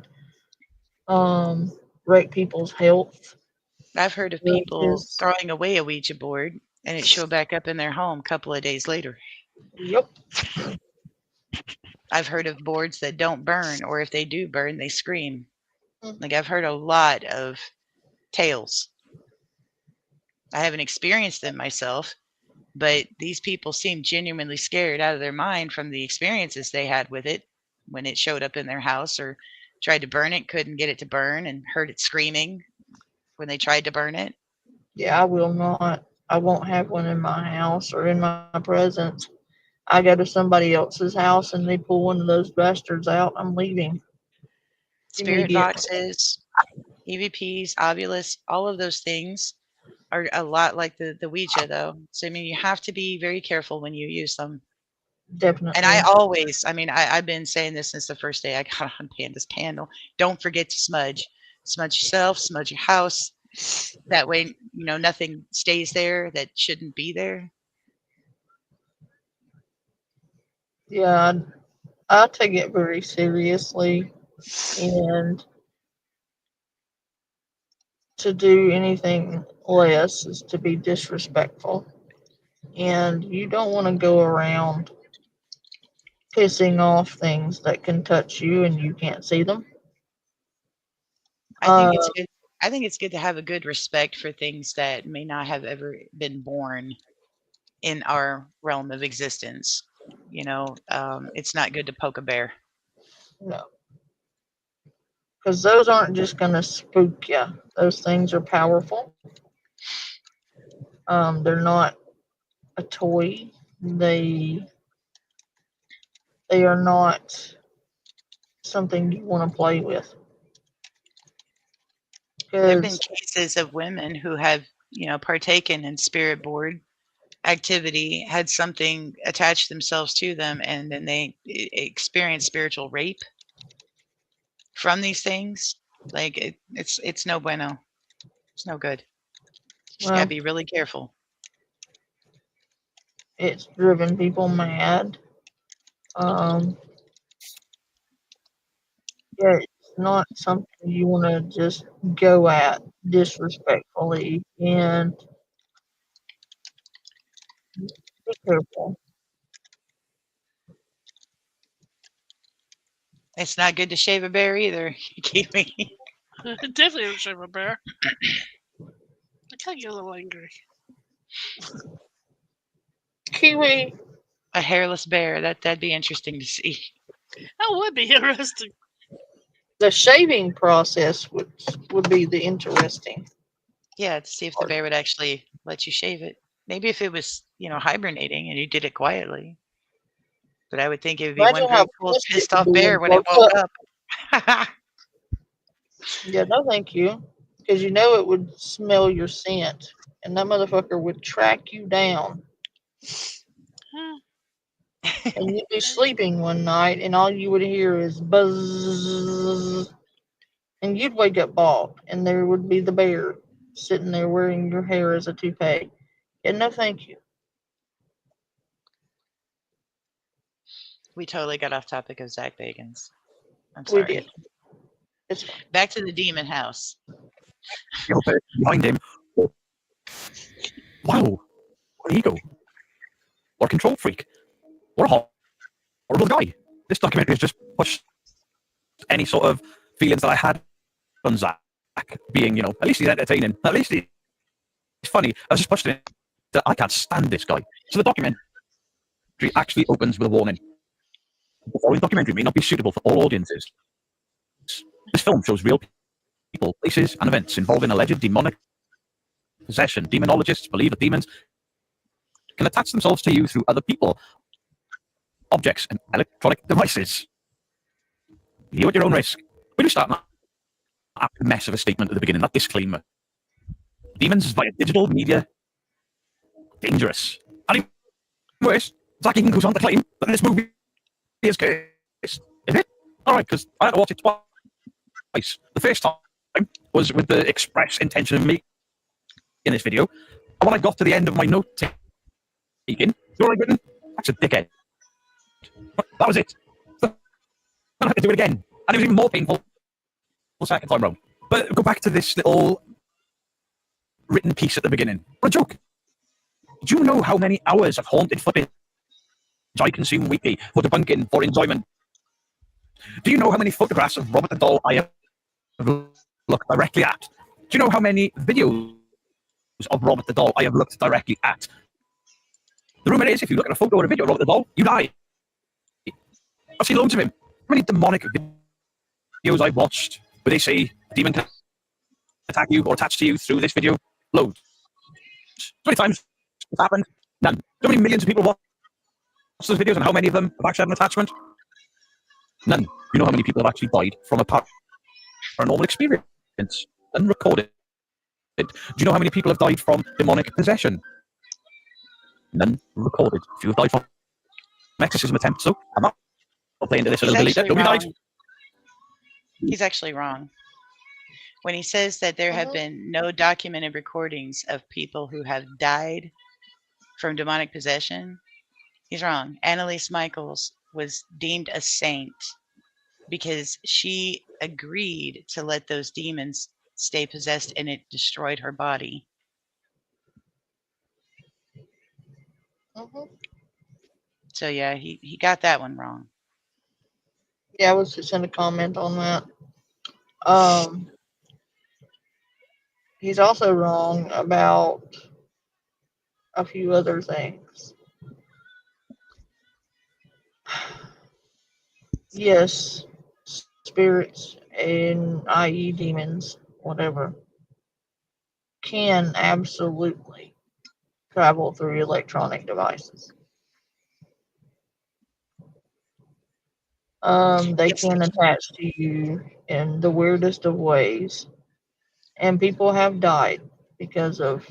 wreck people's health. I've heard of It people is, throwing away a Ouija board and it showed back up in their home a couple of days later. yep. I've heard of boards that don't burn, or if they do burn, they scream. Mm. Like I've heard a lot of tales. I haven't experienced them myself, but these people seem genuinely scared out of their mind from the experiences they had with it when it showed up in their house or tried to burn it, couldn't get it to burn, and heard it screaming when they tried to burn it. Yeah, I will not. I won't have one in my house or in my presence. I go to somebody else's house and they pull one of those bastards out. I'm leaving Spirit immediately. boxes, EVPs, Ovilus, all of those things are a lot like the Ouija, though. So, I mean, you have to be very careful when you use them. And I Definitely. always, I mean, I've been saying this since the first day I got on Panda's panel. Don't forget to smudge. Smudge yourself, smudge your house. That way, nothing stays there that shouldn't be there. Yeah, I take it very seriously, and to do anything less is to be disrespectful. And you don't want to go around pissing off things that can touch you and you can't see them. I think it's good. I think it's good to have a good respect for things that may not have ever been born in our realm of existence. It's not good to poke a bear. No, because those aren't just going to spook you. Those things are powerful. They're not a toy. They are not something you want to play with. There have been Because cases of women who have, partaken in spirit board activity, had something attach themselves to them, and then they experience spiritual rape from these things. Like it's no bueno. It's no good. You just gotta well, be really careful. it's driven people mad. Um, yeah, it's not something you want to just go at disrespectfully, and be careful. It's not good to shave a bear either. Kiwi. Definitely don't shave a bear. I kind of get a little angry. Kiwi, A hairless bear. That'd be interesting to see. That would be interesting. the shaving process would be the interesting Yeah, to see if the part. bear would actually let you shave it. Maybe if it was, hibernating and you did it quietly. But I would think it would be one Imagine how very cool, pissed it pissed would off be when bear it when it woke woke up. up. Yeah, no, thank you, because you know it would smell your scent, and that motherfucker would track you down. And you'd be sleeping one night, and all you would hear is buzz, and you'd wake up bald, and there would be the bear sitting there wearing your hair as a toupee. And no, thank you. We totally got off topic of Zach Bagans. I'm We sorry. did. It's fine. Back to the demon house. You know, behind him. Wow, what an ego. What a control freak. What a horrible guy. This documentary has just pushed any sort of feelings that I had on Zach being, at least he's entertaining. At least he's funny. I was just pushed it that I can't stand this guy. So the documentary actually opens with a warning. The following documentary may not be suitable for all audiences. This film shows real people, places, and events involving alleged demonic possession. Demonologists believe that demons can attach themselves to you through other people, objects, and electronic devices. You at your own risk. When you start that mess of a statement at the beginning, that disclaimer, demons via digital media, dangerous. And even worse, Zach even goes on to claim that this movie is cursed. Is it? Alright, because I had to watch it twice. The first time was with the express intention of making this video. And when I got to the end of my note taking, you know what I'd written? That's a dickhead. That was it. So I had to do it again. And it was even more painful the second time round. But go back to this little written piece at the beginning. What a joke. Do you know how many hours of haunted footage I consume weekly for debunking, for enjoyment? Do you know how many photographs of Robert the Doll I have looked directly at? Do you know how many videos of Robert the Doll I have looked directly at? The rumour is, if you look at a photo or a video of Robert the Doll, you die. I've seen loads of him. How many demonic videos I've watched where they say a demon can attack you or attach to you through this video? Loads. How many times it's happened? None. How many millions of people watch those videos and how many of them have actually had an attachment? None. You know how many people have actually died from a paranormal experience? Unrecorded. Do you know how many people have died from demonic possession? None recorded. If you've died from exorcism attempts, so I'm not playing into this a little bit later. Nobody died. He's actually wrong. When he says that there have been no documented recordings of people who have died from demonic possession, he's wrong. Annalise Michaels was deemed a saint because she agreed to let those demons stay possessed and it destroyed her body. So yeah, he got that one wrong. Yeah, I was just going to comment on that. He's also wrong about a few other things. Yes, spirits and i.e. demons, whatever, can absolutely travel through electronic devices. They can attach to you in the weirdest of ways, and people have died because of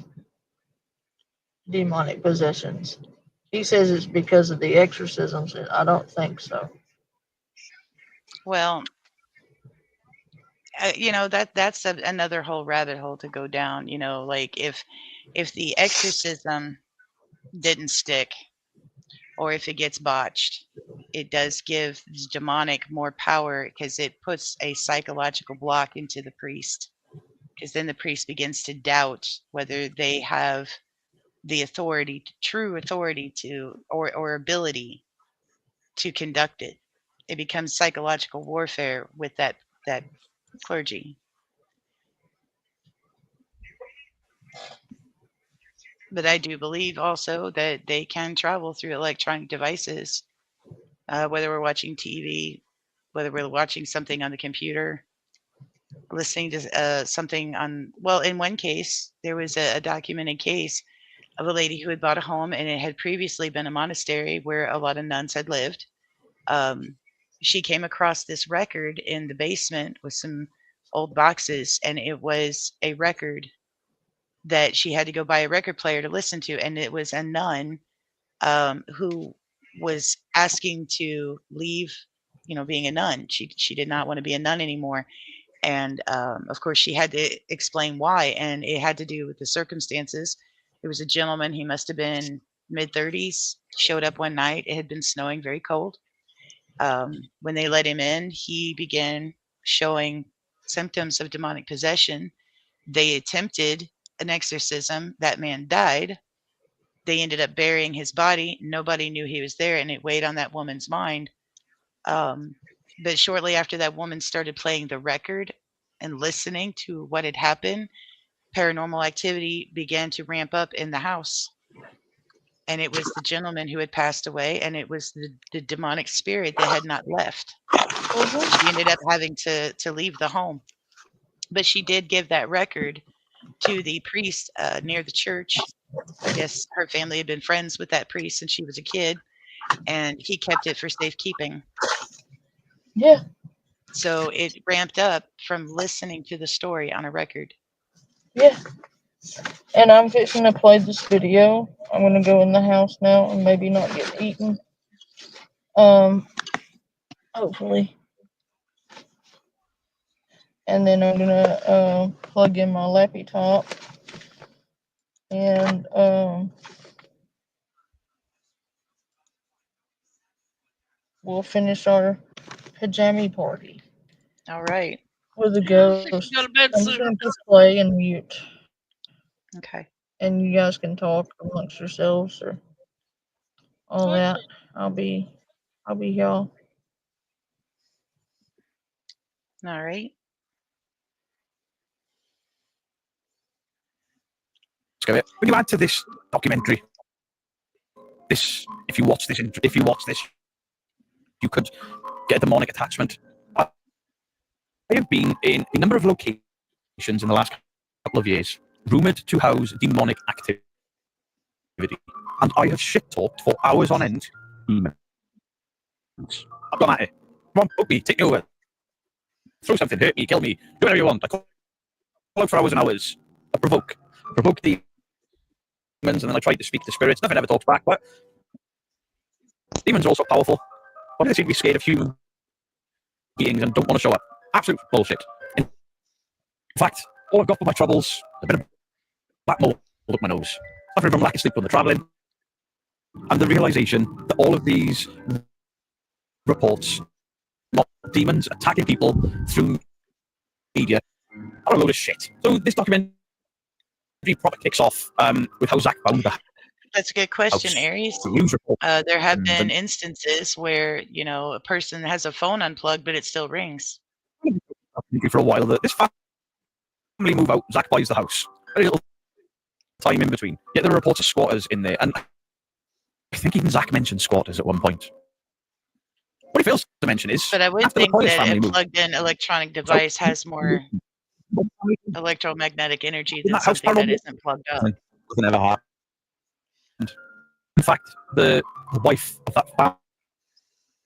demonic possessions. He says it's because of the exorcisms, and I don't think so. Well, that's another whole rabbit hole to go down. Like if the exorcism didn't stick, or if it gets botched, it does give the demonic more power because it puts a psychological block into the priest. Because then the priest begins to doubt whether they have the authority, true authority to, or ability to conduct it. It becomes psychological warfare with that clergy. But I do believe also that they can travel through electronic devices, whether we're watching TV, whether we're watching something on the computer, listening to something on. Well, in one case, there was a documented case of a lady who had bought a home, and it had previously been a monastery where a lot of nuns had lived. She came across this record in the basement with some old boxes, and it was a record that she had to go buy a record player to listen to, and it was a nun who was asking to leave, being a nun. She did not want to be a nun anymore, and of course she had to explain why, and it had to do with the circumstances. There was a gentleman, he must have been mid-30s, showed up one night. It had been snowing, very cold. When they let him in, he began showing symptoms of demonic possession. They attempted an exorcism. That man died. They ended up burying his body. Nobody knew he was there, and it weighed on that woman's mind. But shortly after that woman started playing the record and listening to what had happened, paranormal activity began to ramp up in the house. And it was the gentleman who had passed away, and it was the demonic spirit that had not left. She ended up having to leave the home. But she did give that record to the priest near the church, I guess her family had been friends with that priest since she was a kid, and he kept it for safekeeping. Yeah, So it ramped up from listening to the story on a record. yeah. And I'm fixing to play this video. I'm gonna go in the house now and maybe not get eaten. Um, hopefully. And then I'm gonna plug in my laptop and we'll finish our pajama party All right. with the Yeah, I think ghosts. go to bed I'm just soon. gonna push play and mute, Okay. and you guys can talk amongst yourselves or all that. Okay. I'll be, I'll be y'all. All right. When you add to this documentary, if you watch this, you could get a demonic attachment. I have been in a number of locations in the last couple of years, rumored to house demonic activity, and I have shit talked for hours on end. Demons. I've gone at it. Come on, poke me, take me over, throw something, hurt me, kill me, do whatever you want. I call out for hours and hours. I provoke demons, and then I try to speak to spirits. Nothing ever talks back, but demons are also powerful. Why do they seem to be scared of human beings and don't want to show up? Absolute bullshit. In fact, all I've got for my troubles, a bit of black mold up my nose, suffering from lack of sleep when they're travelling, and the realization that all of these reports, not demons attacking people through media, are a load of shit. So this documentary proper kicks off with how Zach found the That's a good question, house. Aries. The news report. There have been And instances where, a person has a phone unplugged, but it still rings. for a while that this family move out, Zach buys the house. Very little time in between. Yet there are reports of squatters in there, and I think even Zach mentioned squatters at one point. What he fails to mention is But I would after the think Poyers that a family moved plugged-in electronic out, device has more electromagnetic energy in than that house, something that paranormal isn't plugged up. nothing ever happened. In fact, the wife of that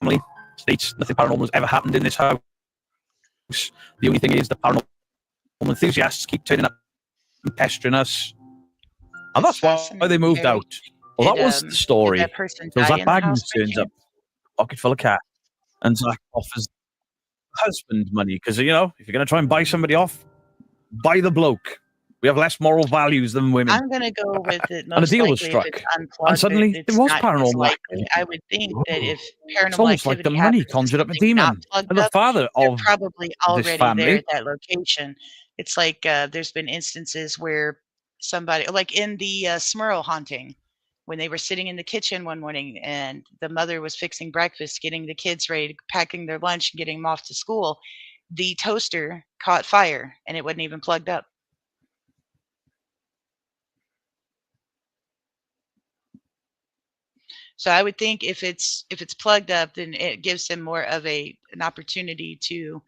family states nothing paranormal has ever happened in this house. The only thing is the paranormal enthusiasts keep turning up and pestering us. And That's that's why they fascinating, moved Harry. out. Well, that was the Did that story. person So die Zach in the house Baggins by turns up, chance? pocket full of cash, and Zach offers husband money because, if you're going to try and buy somebody off, buy the bloke. We have less moral values than women. I'm gonna go with it And a most deal was likely if it's struck. And unplugged, suddenly there it's was not as paranormal likely. activity. I would think that if It's paranormal almost like the activity money happens and conjured up a something's not demon. plugged And the up, father they're of probably this already there family, at that location. It's like there's been instances where somebody, like in the Smurl haunting, when they were sitting in the kitchen one morning and the mother was fixing breakfast, getting the kids ready, packing their lunch, and getting them off to school, the toaster caught fire and it wasn't even plugged up. So I would think if it's plugged up, then it gives them more of an opportunity to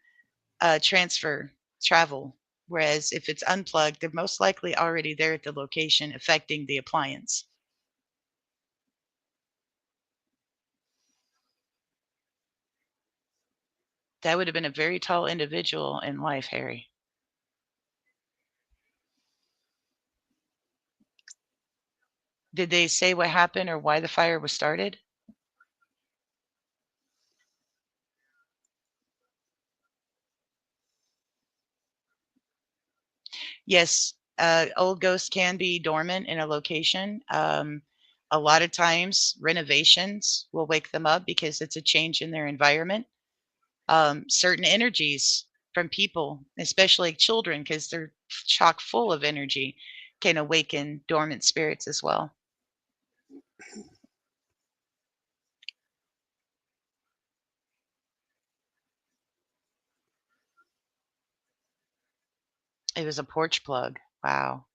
transfer travel. Whereas if it's unplugged, they're most likely already there at the location affecting the appliance. That would have been a very tall individual in life, Harry. Did they say what happened or why the fire was started? Yes, old ghosts can be dormant in a location. A lot of times, renovations will wake them up because it's a change in their environment. Certain energies from people, especially children, because they're chock full of energy, can awaken dormant spirits as well. It was a porch plug. Wow.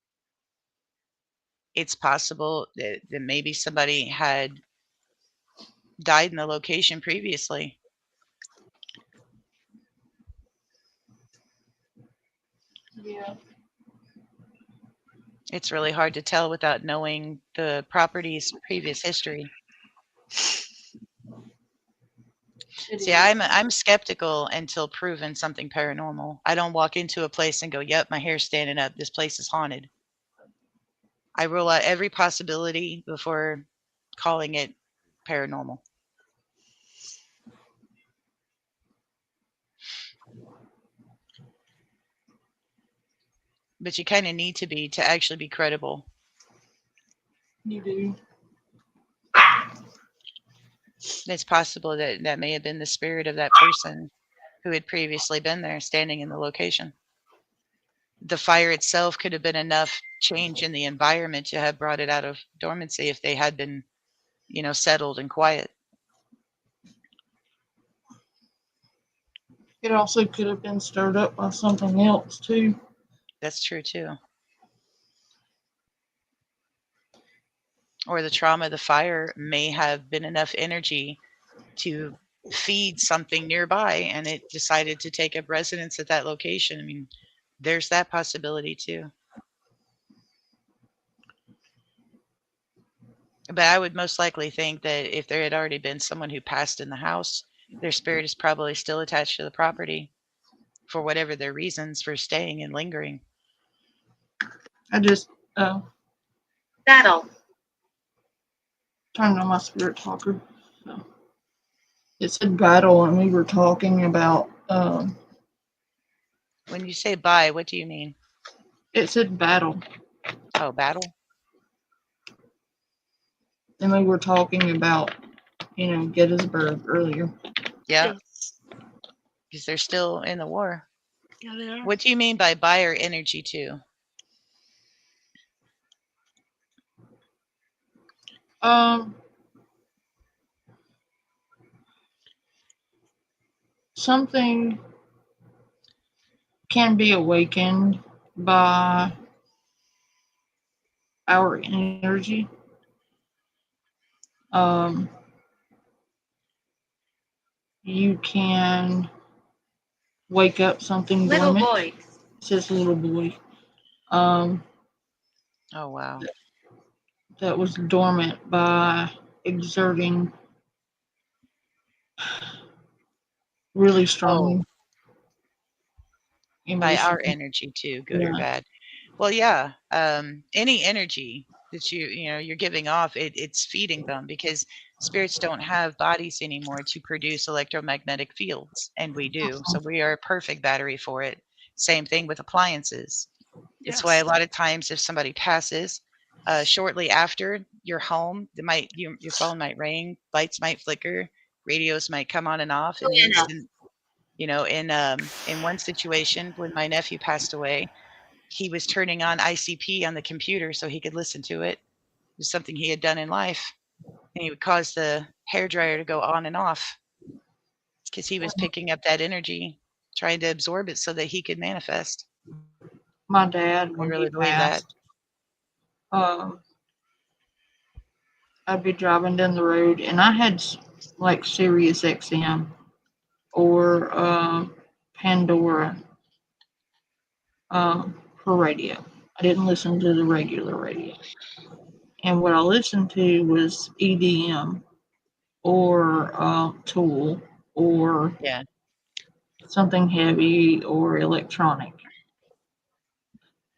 It's possible that maybe somebody had died in the location previously. Yeah. It's really hard to tell without knowing the property's previous history. See, I'm skeptical until proven something paranormal. I don't walk into a place and go, "Yep, my hair's standing up. This place is haunted." I rule out every possibility before calling it paranormal. But you kind of need to actually be credible. You do. It's possible that that may have been the spirit of that person who had previously been there standing in the location. The fire itself could have been enough change in the environment to have brought it out of dormancy if they had been, settled and quiet. It also could have been stirred up by something else too. That's true too. Or the trauma of the fire may have been enough energy to feed something nearby and it decided to take up residence at that location. I mean, there's that possibility too. But I would most likely think that if there had already been someone who passed in the house, their spirit is probably still attached to the property for whatever their reasons for staying and lingering. I just Battle. turned on my spirit talker. So it said battle, and we were talking about. When you say bye, what do you mean? It said battle, Oh, battle? and we were talking about, Gettysburg earlier. Yeah, Yes. because they're still in the war. Yeah, they are. What do you mean by buyer energy too? Something can be awakened by our energy. Um, you can wake up something Little dormant. boy. It says little boy. Um, Oh, wow. that was dormant by exerting really Oh, strong by emotion. our energy too, good or Yeah. bad. Well, yeah, any energy that you're giving off, it's feeding them because spirits don't have bodies anymore to produce electromagnetic fields, and we do. So we are a perfect battery for it. Same thing with appliances. It's why a Yes. lot of times if somebody passes, shortly after your home, your phone might ring, lights might flicker, radios might come on and off. In the Joanna. instant, in one situation when my nephew passed away, he was turning on ICP on the computer so he could listen to it. It was something he had done in life, and he would cause the hair dryer to go on and off because he was picking up that energy, trying to absorb it so that he could manifest. My dad, I when he really believe that. passed, um, I'd be driving down the road, and I had like Sirius XM or Pandora for radio. I didn't listen to the regular radio. And what I listened to was EDM or Tool or Yeah. something heavy or electronic.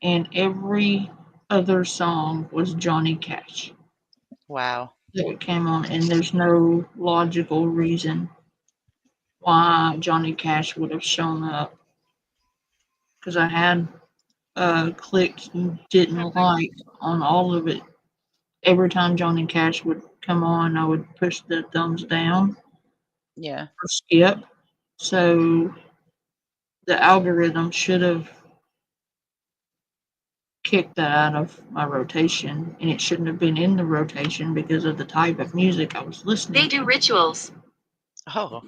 And every other song was Johnny Cash Wow. that came on, and there's no logical reason why Johnny Cash would have shown up because I had clicked and didn't like on all of it. Every time Johnny Cash would come on, I would push the thumbs down Yeah. or skip. So the algorithm should have kicked that out of my rotation, and it shouldn't have been in the rotation because of the type of music I was listening They to. do rituals. Oh,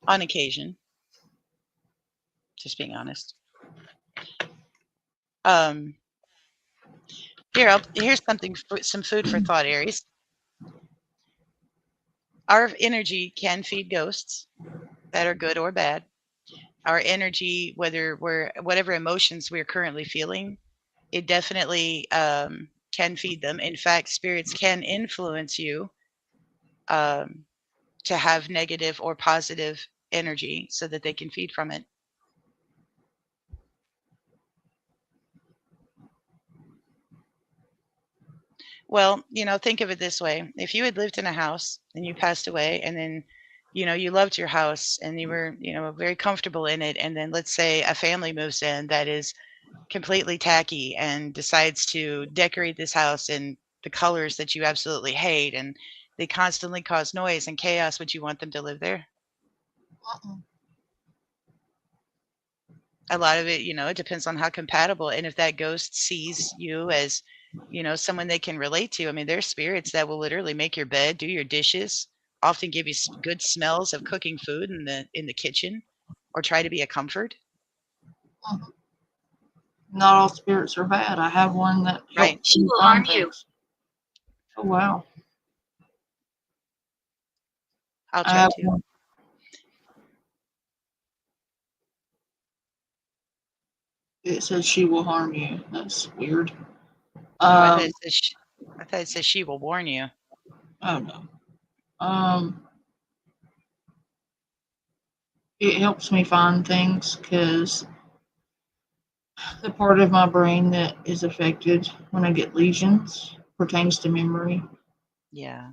on occasion. Just being honest. Um, here's some food for thought, Aries. Our energy can feed ghosts that are good or bad. Our energy, whatever emotions we're currently feeling, it definitely can feed them. In fact, spirits can influence you um, to have negative or positive energy so that they can feed from it. Well, think of it this way. If you had lived in a house and you passed away and then, you loved your house and you were, very comfortable in it. And then let's say a family moves in that is completely tacky and decides to decorate this house in the colors that you absolutely hate and they constantly cause noise and chaos. Would you want them to live there? Uh-uh. A lot of it, it depends on how compatible and if that ghost sees you as, someone they can relate to. I mean, there's spirits that will literally make your bed, do your dishes, often give you good smells of cooking food in the kitchen, or try to be a comfort. Uh-uh. Not all spirits are bad. I have one that Right. helps me find things. Oh wow. I'll I try have to. one. It says she will harm you. That's weird. Oh, I thought Um, it says she will warn you. oh no. It helps me find things because the part of my brain that is affected when I get lesions pertains to memory, Yeah.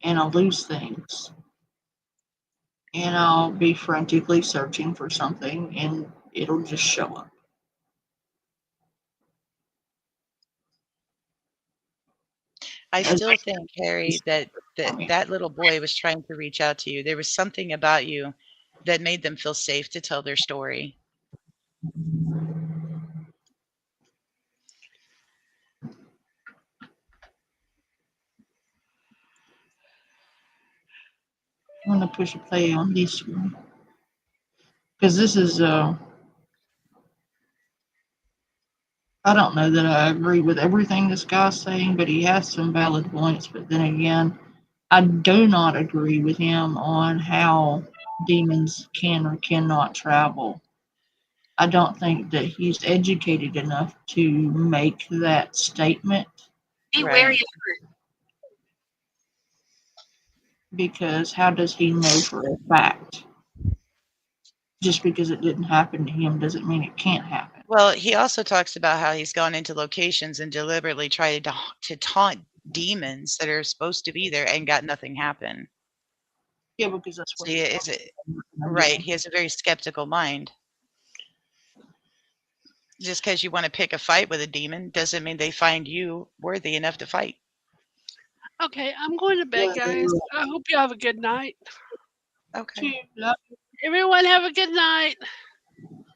and I'll lose things. And I'll be frantically searching for something, and it'll just show up. I As still think, Harry, that little boy was trying to reach out to you. There was something about you that made them feel safe to tell their story. I'm gonna push a play on this one because this is I don't know that I agree with everything this guy's saying, but he has some valid points. But then again, I do not agree with him on how demons can or cannot travel. I don't think that he's educated enough to make that statement. Be Right. wary of Because how does he know for a fact? Just because it didn't happen to him doesn't mean it can't happen. Well, he also talks about how he's gone into locations and deliberately tried to taunt demons that are supposed to be there and got nothing happen. Yeah, because that's So what he he's is it right. He has a very skeptical mind. Just because you want to pick a fight with a demon doesn't mean they find you worthy enough to fight. Okay, I'm going to bed, guys. I hope you have a good night. Okay. Everyone have a good night.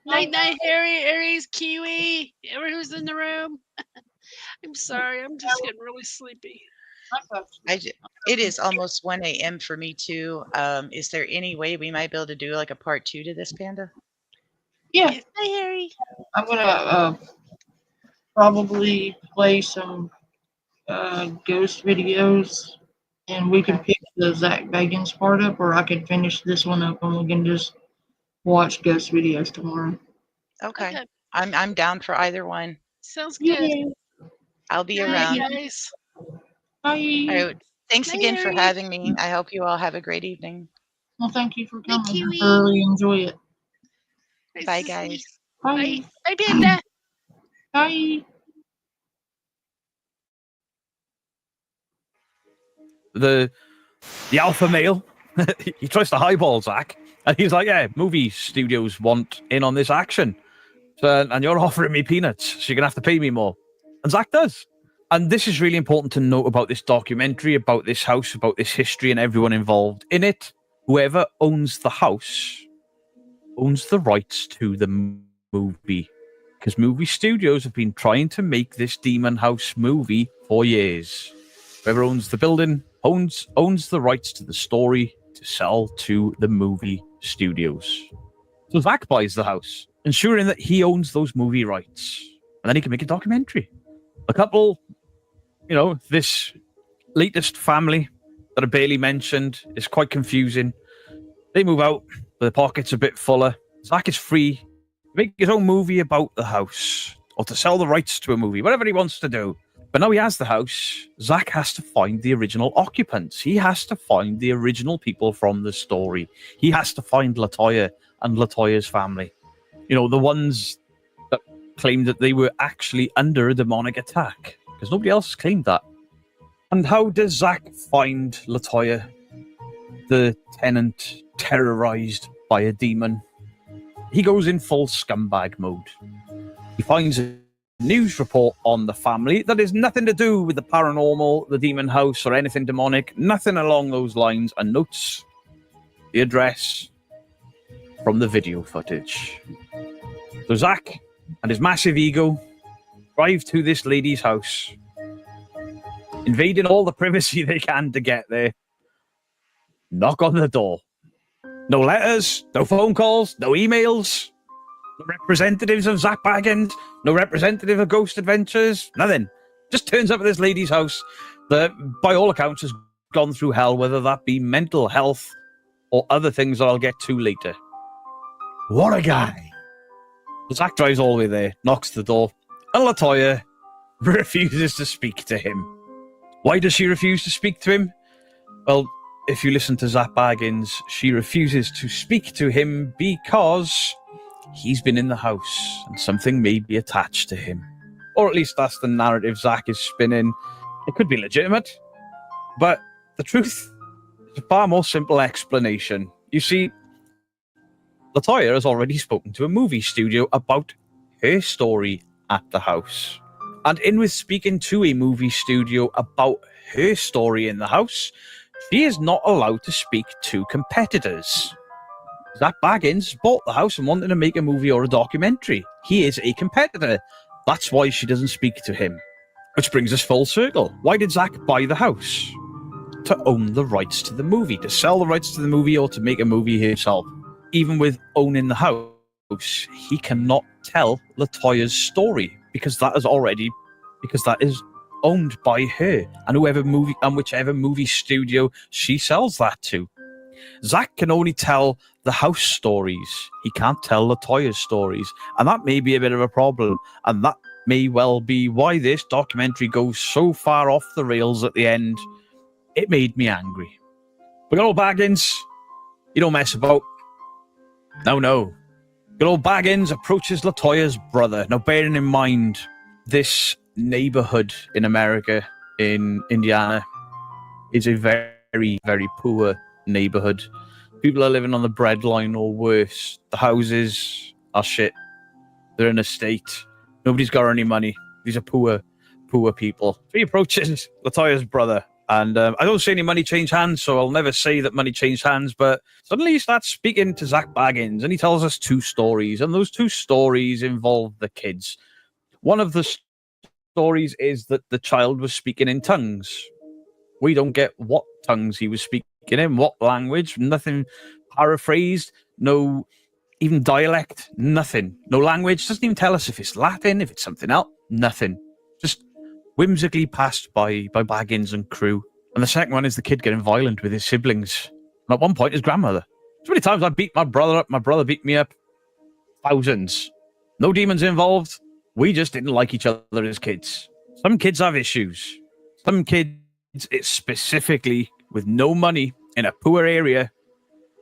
Night, night, Harry, Aries, Kiwi, everyone who's in the room. I'm sorry, I'm just getting really sleepy. It is almost 1 a.m. for me too. Is there any way we might be able to do like a part 2 to this, Panda? Yeah, Yes, hi, Harry. I'm gonna probably play some ghost videos, and we can Okay. pick the Zach Bagans part up, or I could finish this one up, and we can just watch ghost videos tomorrow. Okay. Okay, I'm down for either one. sounds good. Yay! I'll be Good night, around. guys. Bye. All right. Thanks Night, again for Harry. having me. I hope you all have a great evening. Well, thank you for Night, coming. I Kiwi. thoroughly enjoy it. Nice Bye, to see you. guys. Bye. Bye. Bye, Panda. Bye. The alpha male, he tries to highball Zach, and he's like, "Yeah, movie studios want in on this action, so, and you're offering me peanuts, so you're gonna have to pay me more." And Zach does. And this is really important to note about this documentary, about this house, about this history, and everyone involved in it. Whoever owns the house owns the rights to the movie, because movie studios have been trying to make this Demon House movie for years. Whoever owns the building owns the rights to the story to sell to the movie studios. So Zach buys the house, ensuring that he owns those movie rights, and then he can make a documentary. A couple, this latest family that I barely mentioned is quite confusing. They move out, their pockets a bit fuller. Zach is free to make his own movie about the house. or to sell the rights to a movie, whatever he wants to do. But now he has the house, Zach has to find the original occupants. He has to find the original people from the story. He has to find LaToya and LaToya's family. You know, the ones that claimed that they were actually under a demonic attack, because nobody else has claimed that. And how does Zach find LaToya, the tenant terrorized by a demon? He goes in full scumbag mode. He finds a news report on the family that has nothing to do with the paranormal, the demon house, or anything demonic, nothing along those lines, and notes the address from the video footage. So Zach and his massive ego drive to this lady's house, invading all the privacy they can to get there. Knock on the door. No letters, no phone calls, no emails, no representatives of Zach Baggins, no representative of Ghost Adventures, nothing. Just turns up at this lady's house that, by all accounts, has gone through hell, whether that be mental health or other things that I'll get to later. What a guy. Zach drives all the way there, knocks the door, and LaToya refuses to speak to him. Why does she refuse to speak to him? Well, if you listen to Zach Baggins, she refuses to speak to him because he's been in the house and something may be attached to him. Or at least that's the narrative Zach is spinning. It could be legitimate, but the truth is a far more simple explanation. You see, LaToya has already spoken to a movie studio about her story at the house. And in with speaking to a movie studio about her story in the house, she is not allowed to speak to competitors. Zach Baggins bought the house and wanted to make a movie or a documentary. He is a competitor. That's why she doesn't speak to him. Which brings us full circle. Why did Zach buy the house? To own the rights to the movie, to sell the rights to the movie, or to make a movie himself. Even with owning the house, he cannot tell LaToya's story because that is owned by her and whichever movie studio she sells that to. Zach can only tell the house stories. He can't tell LaToya's stories, and that may be a bit of a problem, and that may well be why this documentary goes so far off the rails at the end. It made me angry. But good old Baggins, you don't mess about. No. Good old Baggins approaches LaToya's brother. Now, bearing in mind, this neighborhood in America, in Indiana, is a very, very poor neighborhood. People are living on the breadline or worse. The houses are shit. They're in a state. Nobody's got any money. These are poor people. So he approaches LaToya's brother, and I don't see any money change hands, so I'll never say that money changed hands, but suddenly he starts speaking to Zach Baggins, and he tells us two stories, and those two stories involve the kids. One of the stories is that the child was speaking in tongues. We don't get what tongues he was speaking in, what language, nothing paraphrased, no even dialect, nothing. No language, doesn't even tell us if it's Latin, if it's something else, nothing. Just whimsically passed by Baggins and crew. And the second one is the kid getting violent with his siblings. And at one point, his grandmother. So many times I beat my brother up, my brother beat me up. Thousands. No demons involved. We just didn't like each other as kids. Some kids have issues. Some kids, it's specifically with no money in a poor area,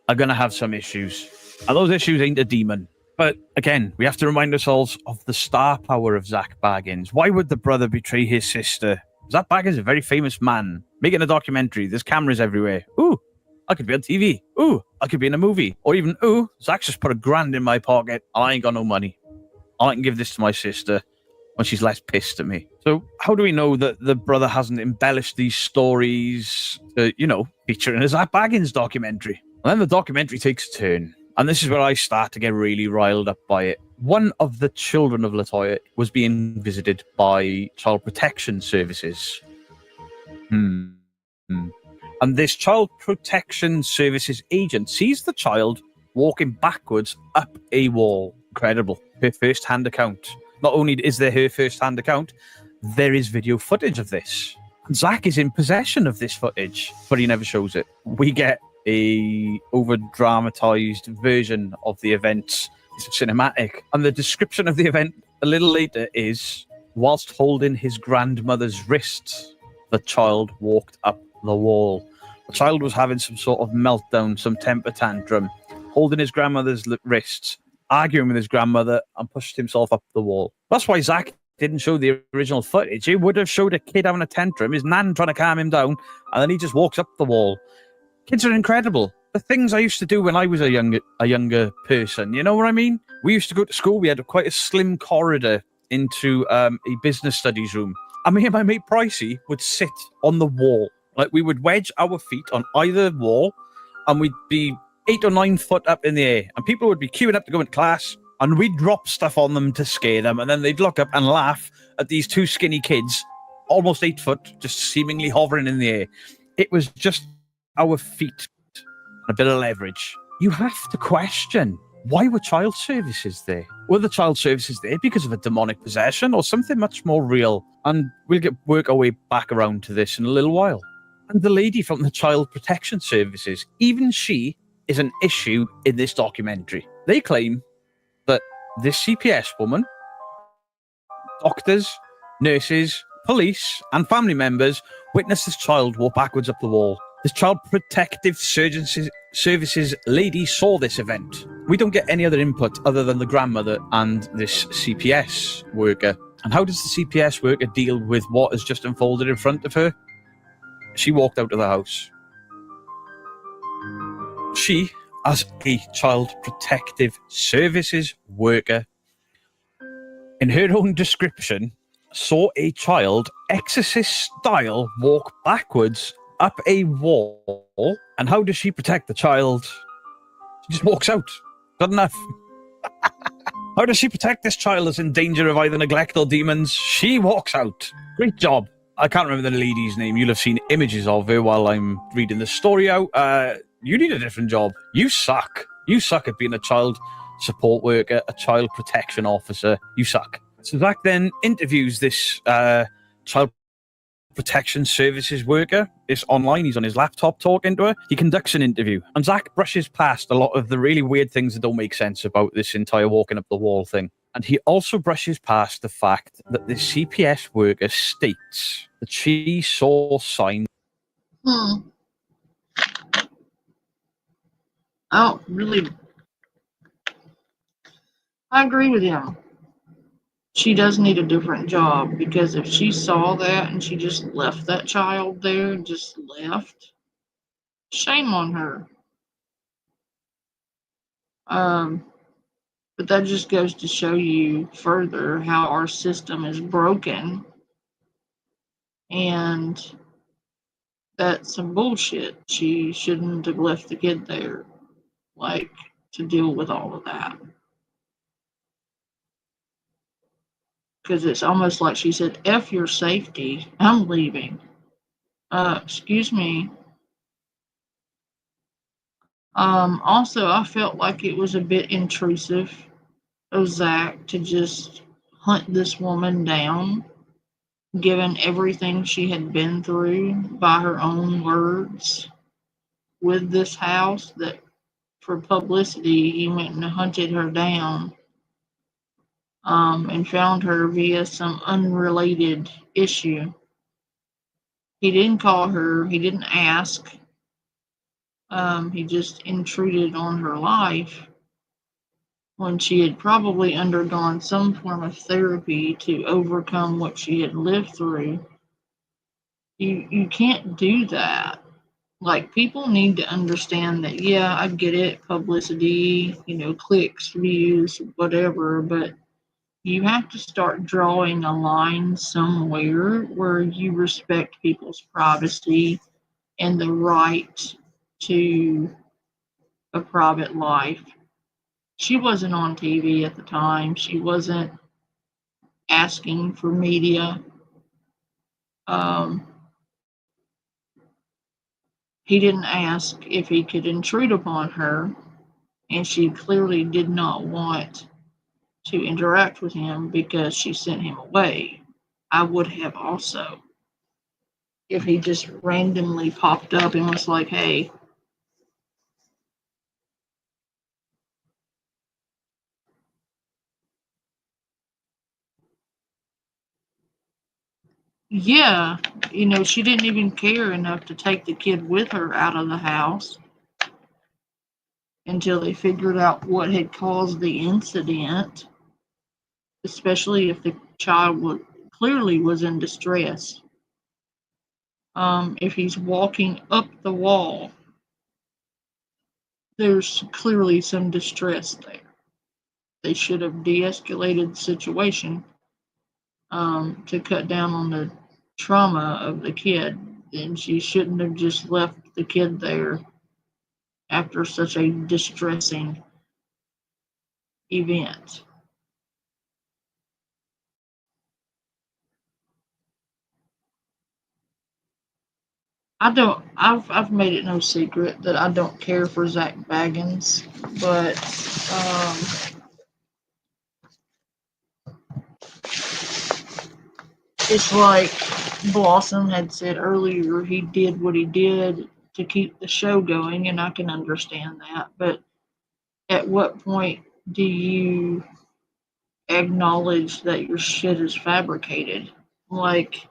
are going to have some issues. And those issues ain't a demon. But again, we have to remind ourselves of the star power of Zach Baggins. Why would the brother betray his sister? Zach Baggins is a very famous man, making a documentary. There's cameras everywhere. Ooh, I could be on TV. Ooh, I could be in a movie. Or even, ooh, Zach's just put $1,000 in my pocket and I ain't got no money. I can give this to my sister when she's less pissed at me. So how do we know that the brother hasn't embellished these stories to, feature in a Zach Baggins documentary? And then the documentary takes a turn. And this is where I start to get really riled up by it. One of the children of LaToya was being visited by Child Protection Services. And this Child Protection Services agent sees the child walking backwards up a wall. Incredible. Her first-hand account. Not only is there her first-hand account, there is video footage of this. And Zach is in possession of this footage, but he never shows it. We get a over-dramatized version of the event. It's cinematic. And the description of the event a little later is, whilst holding his grandmother's wrists, the child walked up the wall. The child was having some sort of meltdown, some temper tantrum, holding his grandmother's wrists, arguing with his grandmother, and pushed himself up the wall. That's why Zach didn't show the original footage. He would have showed a kid having a tantrum, his nan trying to calm him down, and then he just walks up the wall. Kids are incredible. The things I used to do when I was a younger person, you know what I mean? We used to go to school. We had quite a slim corridor into a business studies room. And me and my mate Pricey would sit on the wall. Like, we would wedge our feet on either wall, and we'd be 8 or 9 foot up in the air. And people would be queuing up to go into class, and we'd drop stuff on them to scare them. And then they'd look up and laugh at these two skinny kids, almost 8 foot, just seemingly hovering in the air. It was just our feet and a bit of leverage. You have to question, why were child services there? Were the child services there because of a demonic possession or something much more real? And we'll work our way back around to this in a little while. And the lady from the Child Protection Services, even she is an issue in this documentary. They claim that this CPS woman, doctors, nurses, police, and family members witnessed this child walk backwards up the wall. This Child Protective Services lady saw this event. We don't get any other input other than the grandmother and this CPS worker. And how does the CPS worker deal with what has just unfolded in front of her? She walked out of the house. She, as a Child Protective Services worker, in her own description, saw a child exorcist-style walk backwards up a wall. And how does she protect the child? She just walks out. Good enough. How does she protect this child that's in danger of either neglect or demons? She walks out. Great job. I can't remember the lady's name. You'll have seen images of her while I'm reading the story out. You need a different job. You suck. You suck at being a child support worker, a child protection officer. You suck. So Zach then interviews this child protection services worker. It's online. He's on his laptop talking to her. He conducts an interview. And Zach brushes past a lot of the really weird things that don't make sense about this entire walking up the wall thing. And he also brushes past the fact that the CPS worker states that she saw signs. I don't really. I agree with him. She does need a different job, because if she saw that and she just left that child there and just left, shame on her. But that just goes to show you further how our system is broken, and that's some bullshit. She shouldn't have left the kid there, like, to deal with all of that. Because it's almost like she said, F your safety, I'm leaving. Excuse me. Also, I felt like it was a bit intrusive of Zach to just hunt this woman down, given everything she had been through, by her own words, with this house, that for publicity, he went and hunted her down, and found her via some unrelated issue. He didn't call her, he didn't ask. He just intruded on her life when she had probably undergone some form of therapy to overcome what she had lived through. You can't do that. Like, people need to understand that, yeah, I get it, publicity, clicks, views, whatever, but you have to start drawing a line somewhere where you respect people's privacy and the right to a private life. She wasn't on TV at the time. She wasn't asking for media. He didn't ask if he could intrude upon her, and she clearly did not want to interact with him because she sent him away. I would have also, if he just randomly popped up and was like, hey, Yeah, she didn't even care enough to take the kid with her out of the house until they figured out what had caused the incident, especially if the child clearly was in distress. If he's walking up the wall, there's clearly some distress there. They should have de-escalated the situation to cut down on the trauma of the kid, and she shouldn't have just left the kid there after such a distressing event. I've made it no secret that I don't care for Zach Baggans, but it's like Blossom had said earlier, he did what he did to keep the show going, and I can understand that. But at what point do you acknowledge that your shit is fabricated? Like,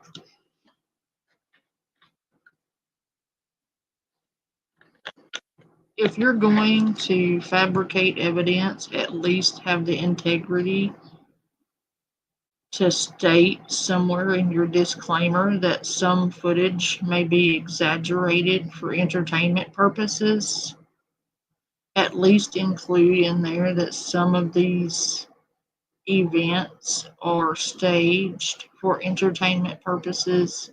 if you're going to fabricate evidence, at least have the integrity to state somewhere in your disclaimer that some footage may be exaggerated for entertainment purposes. At least include in there that some of these events are staged for entertainment purposes.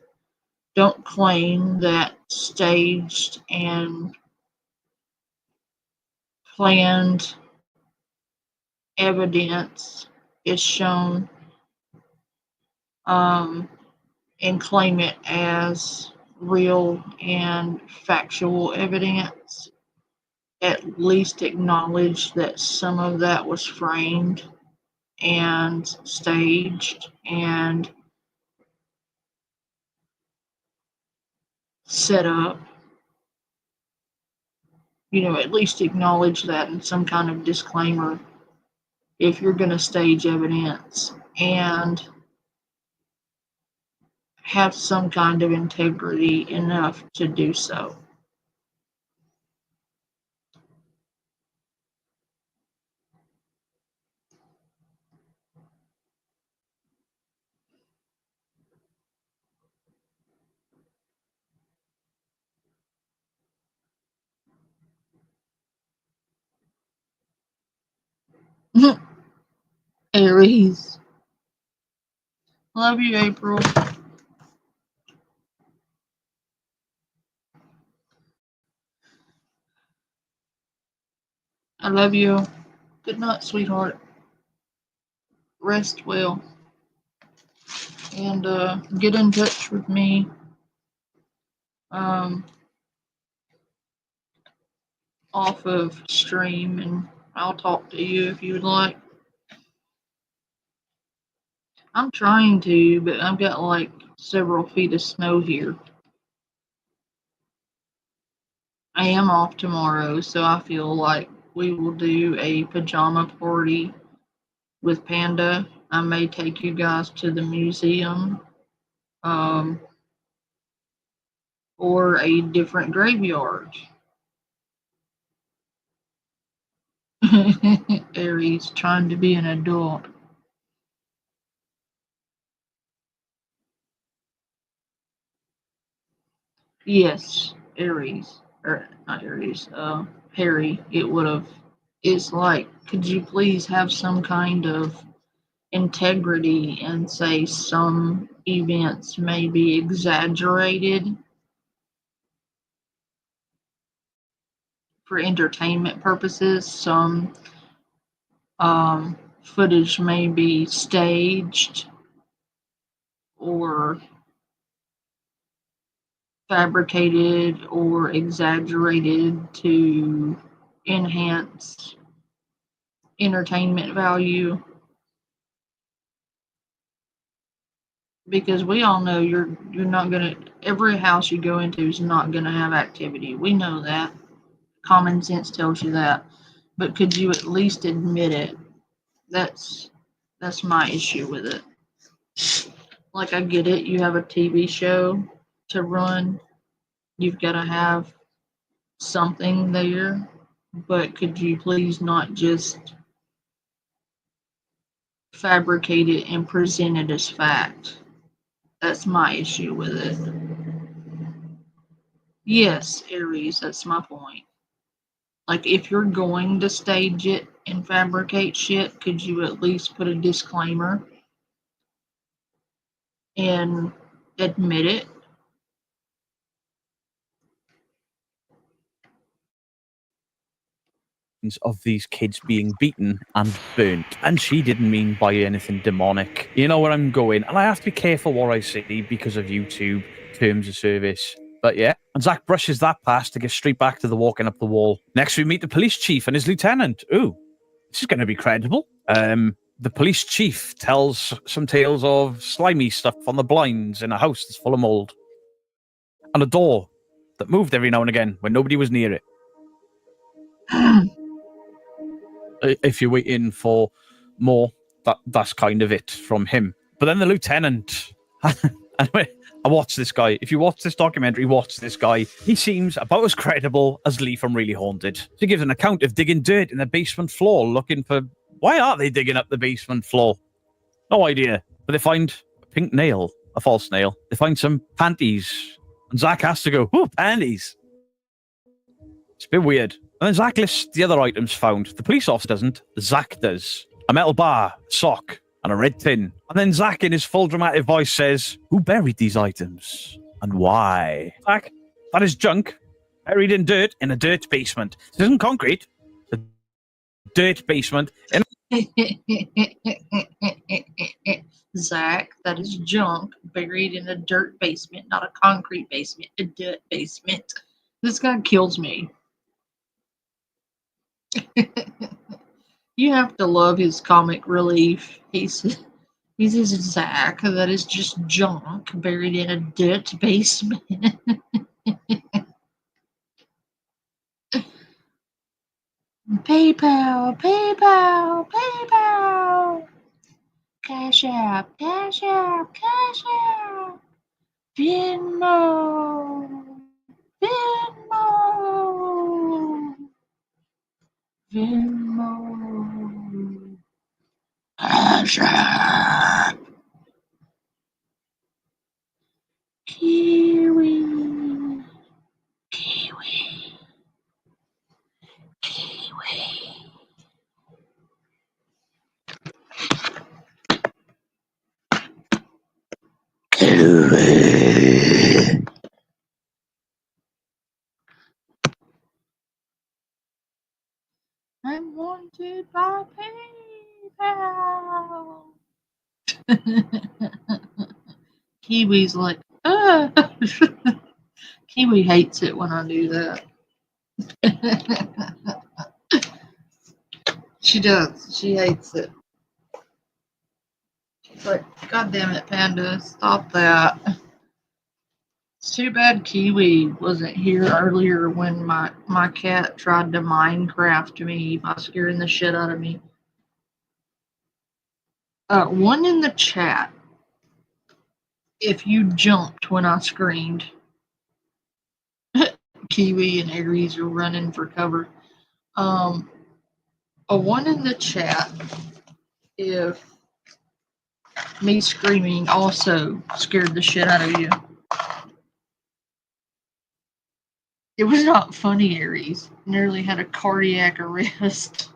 Don't claim that staged and planned evidence is shown, and claim it as real and factual evidence. At least acknowledge that some of that was framed and staged and set up. At least acknowledge that in some kind of disclaimer if you're going to stage evidence, and have some kind of integrity enough to do so. Aries. Love you, April. I love you. Good night, sweetheart. Rest well. And get in touch with me. Off of stream, and I'll talk to you if you would like. I'm trying to, but I've got like several feet of snow here. I am off tomorrow, so I feel like we will do a pajama party with Panda. I may take you guys to the museum, or a different graveyard. Aries trying to be an adult. Yes, Aries. Or not Aries, Harry, it would have. It's like, could you please have some kind of integrity and say some events may be exaggerated for entertainment purposes, some footage may be staged or fabricated or exaggerated to enhance entertainment value, because we all know you're not gonna, every house you go into is not gonna have activity. We know that. Common sense tells you that. But could you at least admit it? That's my issue with it. Like, I get it. You have a TV show to run. You've got to have something there. But could you please not just fabricate it and present it as fact? That's my issue with it. Yes, Aries, that's my point. Like, if you're going to stage it and fabricate shit, could you at least put a disclaimer and admit it? Of these kids being beaten and burnt, and she didn't mean by anything demonic. You know where I'm going, and I have to be careful what I say because of YouTube terms of service. But yeah, and Zach brushes that past to get straight back to the walking up the wall. Next, we meet the police chief and his lieutenant. Ooh, this is going to be credible. The police chief tells some tales of slimy stuff on the blinds in a house that's full of mold, and a door that moved every now and again when nobody was near it. If you're waiting for more, that's kind of it from him. But then the lieutenant, anyway, I watched this guy. If you watch this documentary, watch this guy. He seems about as credible as Lee from Really Haunted. He gives an account of digging dirt in the basement floor, looking for... Why are they digging up the basement floor? No idea. But they find a pink nail, a false nail. They find some panties. And Zach has to go, ooh, panties. It's a bit weird. And then Zach lists the other items found. The police officer doesn't. Zach does. A metal bar, a sock, and a red tin. And then Zach, in his full dramatic voice, says, who buried these items? And why? Zach, that is junk. Buried in dirt in a dirt basement. This isn't concrete. It's a dirt basement. Zach, that is junk buried in a dirt basement, not a concrete basement, a dirt basement. This guy kills me. You have to love his comic relief. He's Zach, that is just junk buried in a dirt basement. PayPal, PayPal, PayPal. Cash App, Cash App, Cash App. Venmo, Venmo, Venmo. Cash App. Kiwi, Kiwi, Kiwi. Kiwi. I'm wanted by PayPal. Kiwi's like, ah. Kiwi hates it when I do that. She does. She hates it. She's like, God damn it, Panda, stop that. It's too bad Kiwi wasn't here earlier when my cat tried to Minecraft me by scaring the shit out of me. One in the chat, if you jumped when I screamed. Kiwi and Aries are running for cover. A one in the chat if me screaming also scared the shit out of you. It was not funny, Aries. Nearly had a cardiac arrest.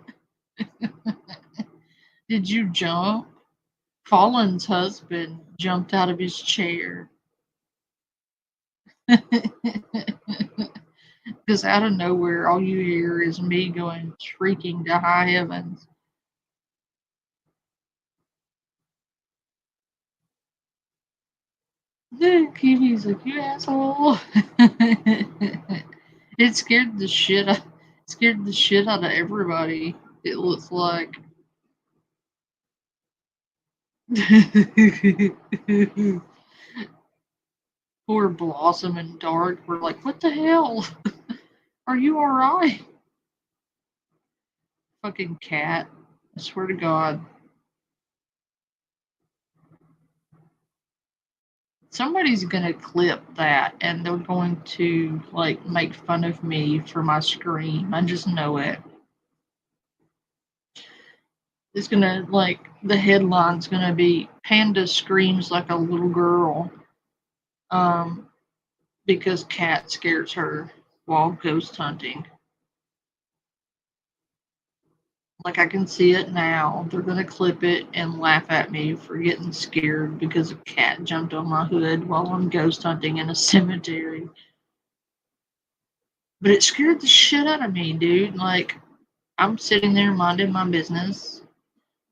Did you jump? Fallen's husband jumped out of his chair. Because out of nowhere, all you hear is me going shrieking to high heavens. Kiwi's like, you asshole. It scared the shit out of everybody, it looks like. Poor Blossom and Dark were like, what the hell? Are you alright? Fucking cat. I swear to God. Somebody's gonna clip that and they're going to like make fun of me for my scream. I just know it. It's gonna like the headline's gonna be Panda screams like a little girl. Um because cat scares her while ghost hunting. Like I can see it now. They're gonna clip it and laugh at me for getting scared because a cat jumped on my hood while I'm ghost hunting in a cemetery. But it scared the shit out of me, dude. Like I'm sitting there minding my business.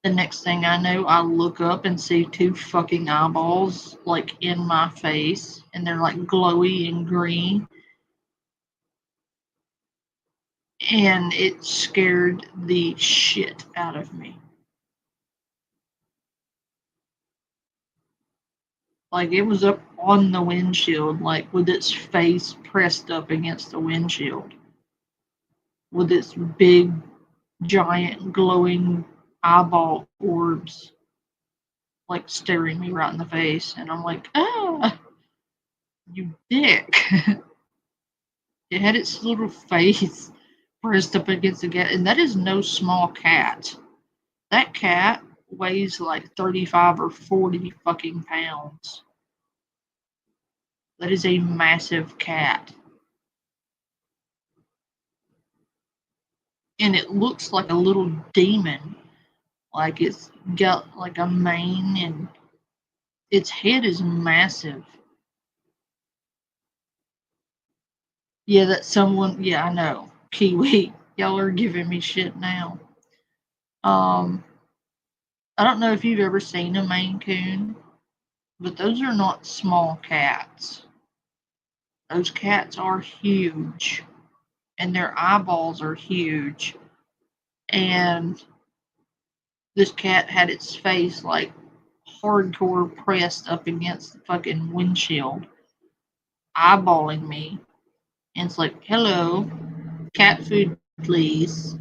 The next thing I know, I look up and see two fucking eyeballs like in my face, and they're like glowy and green. And it scared the shit out of me. Like it was up on the windshield, like with its face pressed up against the windshield, with its big, giant, glowing eyeball orbs, like staring me right in the face. And I'm like, ah, you dick. It had its little face pressed up against the cat, and that is no small cat. That cat weighs like 35 or 40 fucking pounds. That is a massive cat. And it looks like a little demon. Like it's got like a mane and its head is massive. Yeah, that someone, yeah, I know. Kiwi, y'all are giving me shit now. Um, I don't know if you've ever seen a Maine Coon, but those are not small cats. Those cats are huge, and their eyeballs are huge. And this cat had its face like hardcore pressed up against the fucking windshield, eyeballing me. And it's like, hello, cat food, please.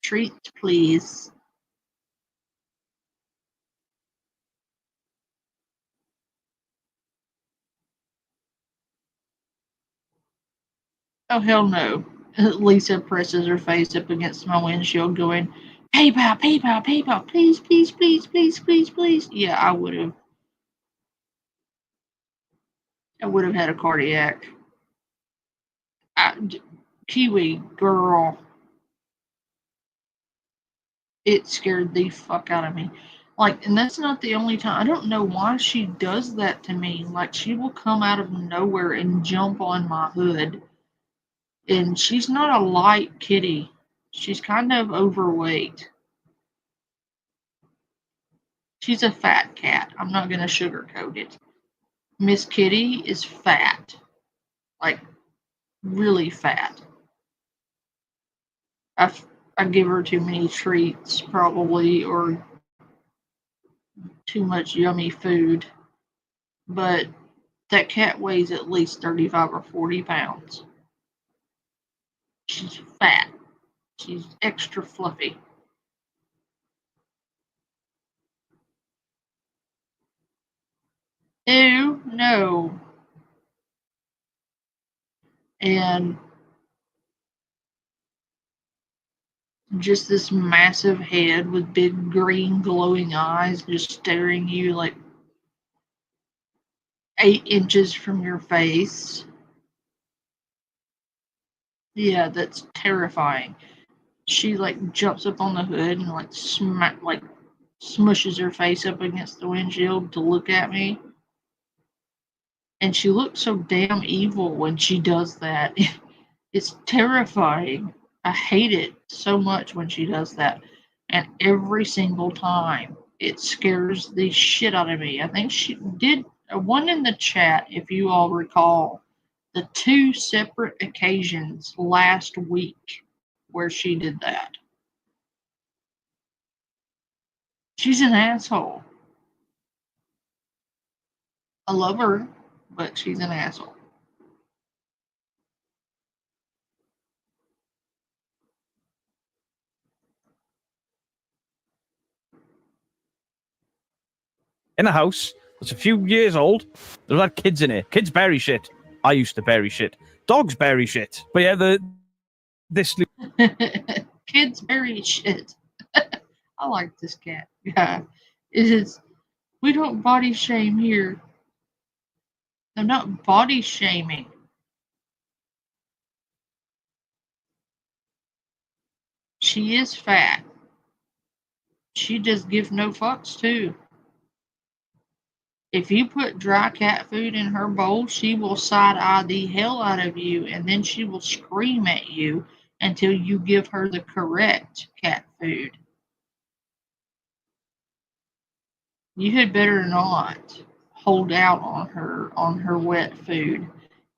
Treat, please. Oh, hell no. Lisa presses her face up against my windshield, going, PayPal, PayPal, PayPal, please, please, please, please, please, please. Yeah, I would have. I would have had a cardiac. Kiwi girl, it scared the fuck out of me. Like, and that's not the only time. I don't know why she does that to me. Like, she will come out of nowhere and jump on my hood. And she's not a light kitty. She's kind of overweight. She's a fat cat. I'm not going to sugarcoat it. Miss Kitty is fat. Like, really fat. I give her too many treats, probably, or too much yummy food. But that cat weighs at least 35 or 40 pounds. She's fat. She's extra fluffy. Ew, no. And just this massive head with big green glowing eyes just staring you like 8 inches from your face. Yeah, that's terrifying. She like jumps up on the hood and like smushes her face up against the windshield to look at me. And she looks so damn evil when she does that. It's terrifying. I hate it so much when she does that. And every single time it scares the shit out of me. I think she did one in the chat, if you all recall, the two separate occasions last week where she did that. She's an asshole. I love her, but she's an asshole. In the house, It's a few years old. There's like kids in it. Kids bury shit. I used to bury shit. Dogs bury shit. But yeah, this Kids bury shit. I like this cat. Yeah. It is. We don't body shame here. I'm not body shaming. She is fat. She does give no fucks too. If you put dry cat food in her bowl, she will side eye the hell out of you and then she will scream at you until you give her the correct cat food. You had better not hold out on her wet food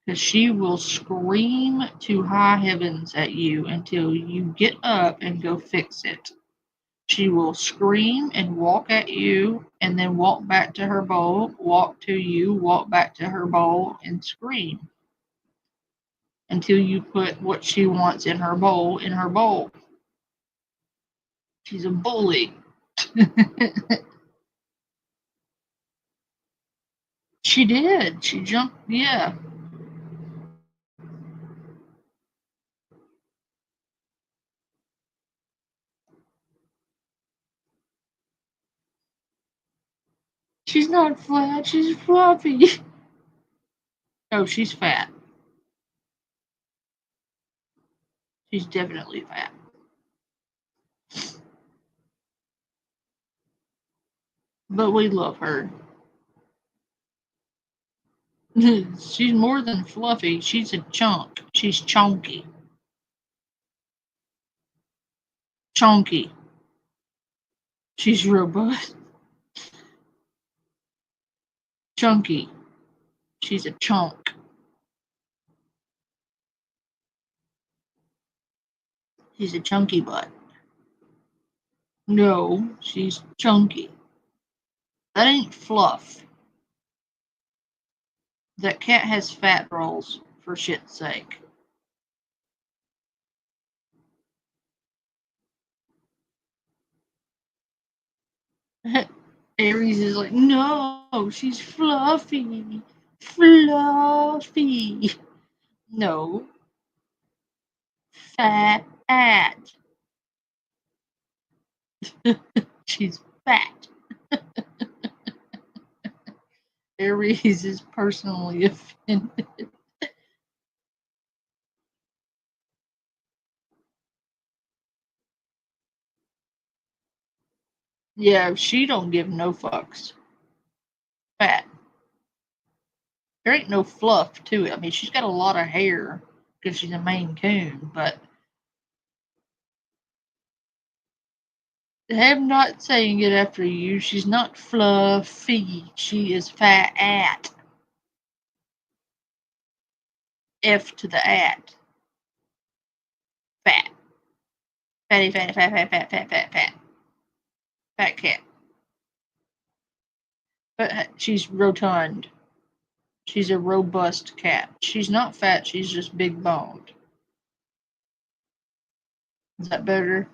because she will scream to high heavens at you until you get up and go fix it. She will scream and walk at you and then walk back to her bowl, walk to you, walk back to her bowl, and scream until you put what she wants in her bowl in her bowl. She's a bully. She did. She jumped. Yeah. She's not flat. She's fluffy. No, she's fat. She's definitely fat. But we love her. She's more than fluffy. She's a chunk. She's chunky. Chunky. She's robust. Chunky. She's a chunk. She's a chunky butt. No, she's chunky. That ain't fluff. That cat has fat rolls, for shit's sake. Aries is like, no, she's fluffy. Fluffy. No, fat. She's fat. Aries is personally offended. Yeah, she don't give no fucks. Fat. There ain't no fluff to it. I mean, she's got a lot of hair because she's a Maine Coon, but I'm not saying it after you. She's not fluffy. She is fat at. F to the at. Fat. Fatty, fatty, fat, fat, fat, fat, fat, fat. Fat cat. But she's rotund. She's a robust cat. She's not fat, she's just big boned. Is that better?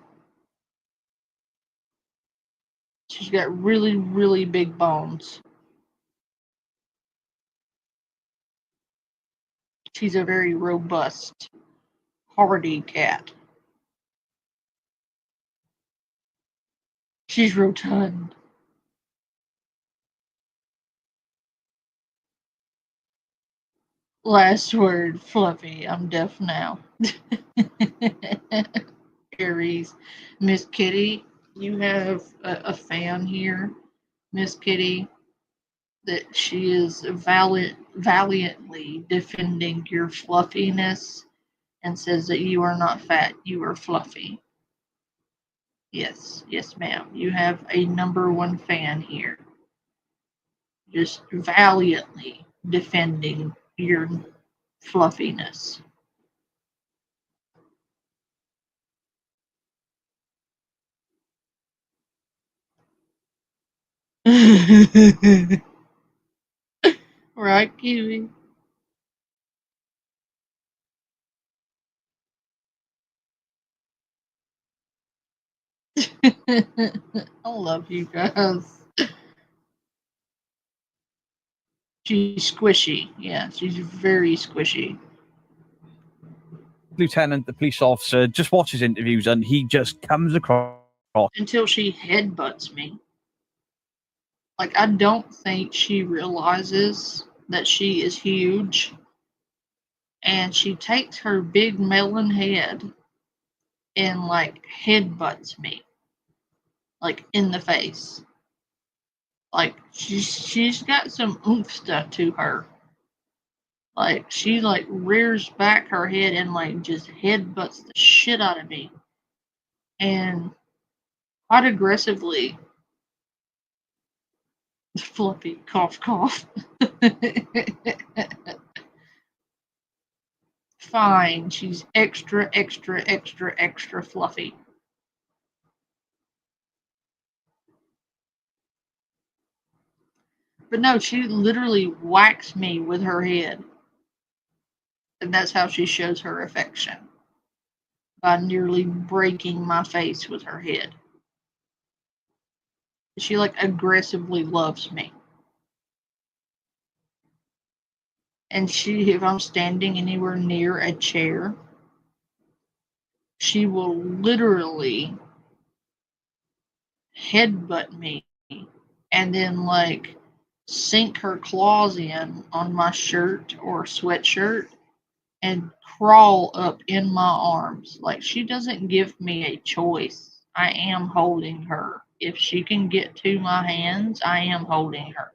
She's got really, really big bones. She's a very robust, hardy cat. She's rotund. Last word, Fluffy. I'm deaf now. Aries. Miss Kitty, you have a fan here, Miss Kitty, that she is valiantly defending your fluffiness and says that you are not fat, you are fluffy. Yes, yes, ma'am. You have a number one fan here. Just valiantly defending your fluffiness. Right, Kiwi? I love you guys. She's squishy. Yeah, she's very squishy. Lieutenant, the police officer, just watches interviews and he just comes across. Until she headbutts me. Like, I don't think she realizes that she is huge. And she takes her big melon head and, like, headbutts me. Like, in the face. Like, she's got some oomph stuff to her. Like, she, like, rears back her head and, like, just headbutts the shit out of me. And quite aggressively. Fluffy, cough, cough. Fine, she's extra, extra, extra, extra fluffy. But no, she literally whacks me with her head. And that's how she shows her affection. By nearly breaking my face with her head. She, like, aggressively loves me. And if I'm standing anywhere near a chair, she will literally headbutt me and then, like, sink her claws in on my shirt or sweatshirt and crawl up in my arms. Like, she doesn't give me a choice. I am holding her. If she can get to my hands, I am holding her.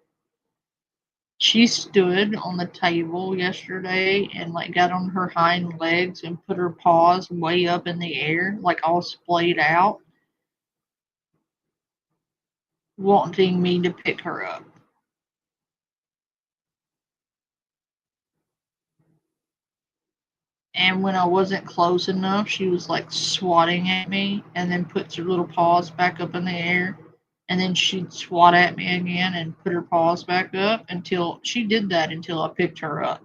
She stood on the table yesterday and, like, got on her hind legs and put her paws way up in the air, like, all splayed out, wanting me to pick her up. And when I wasn't close enough, she was, like, swatting at me and then puts her little paws back up in the air. And then she'd swat at me again and put her paws back up until she did that until I picked her up.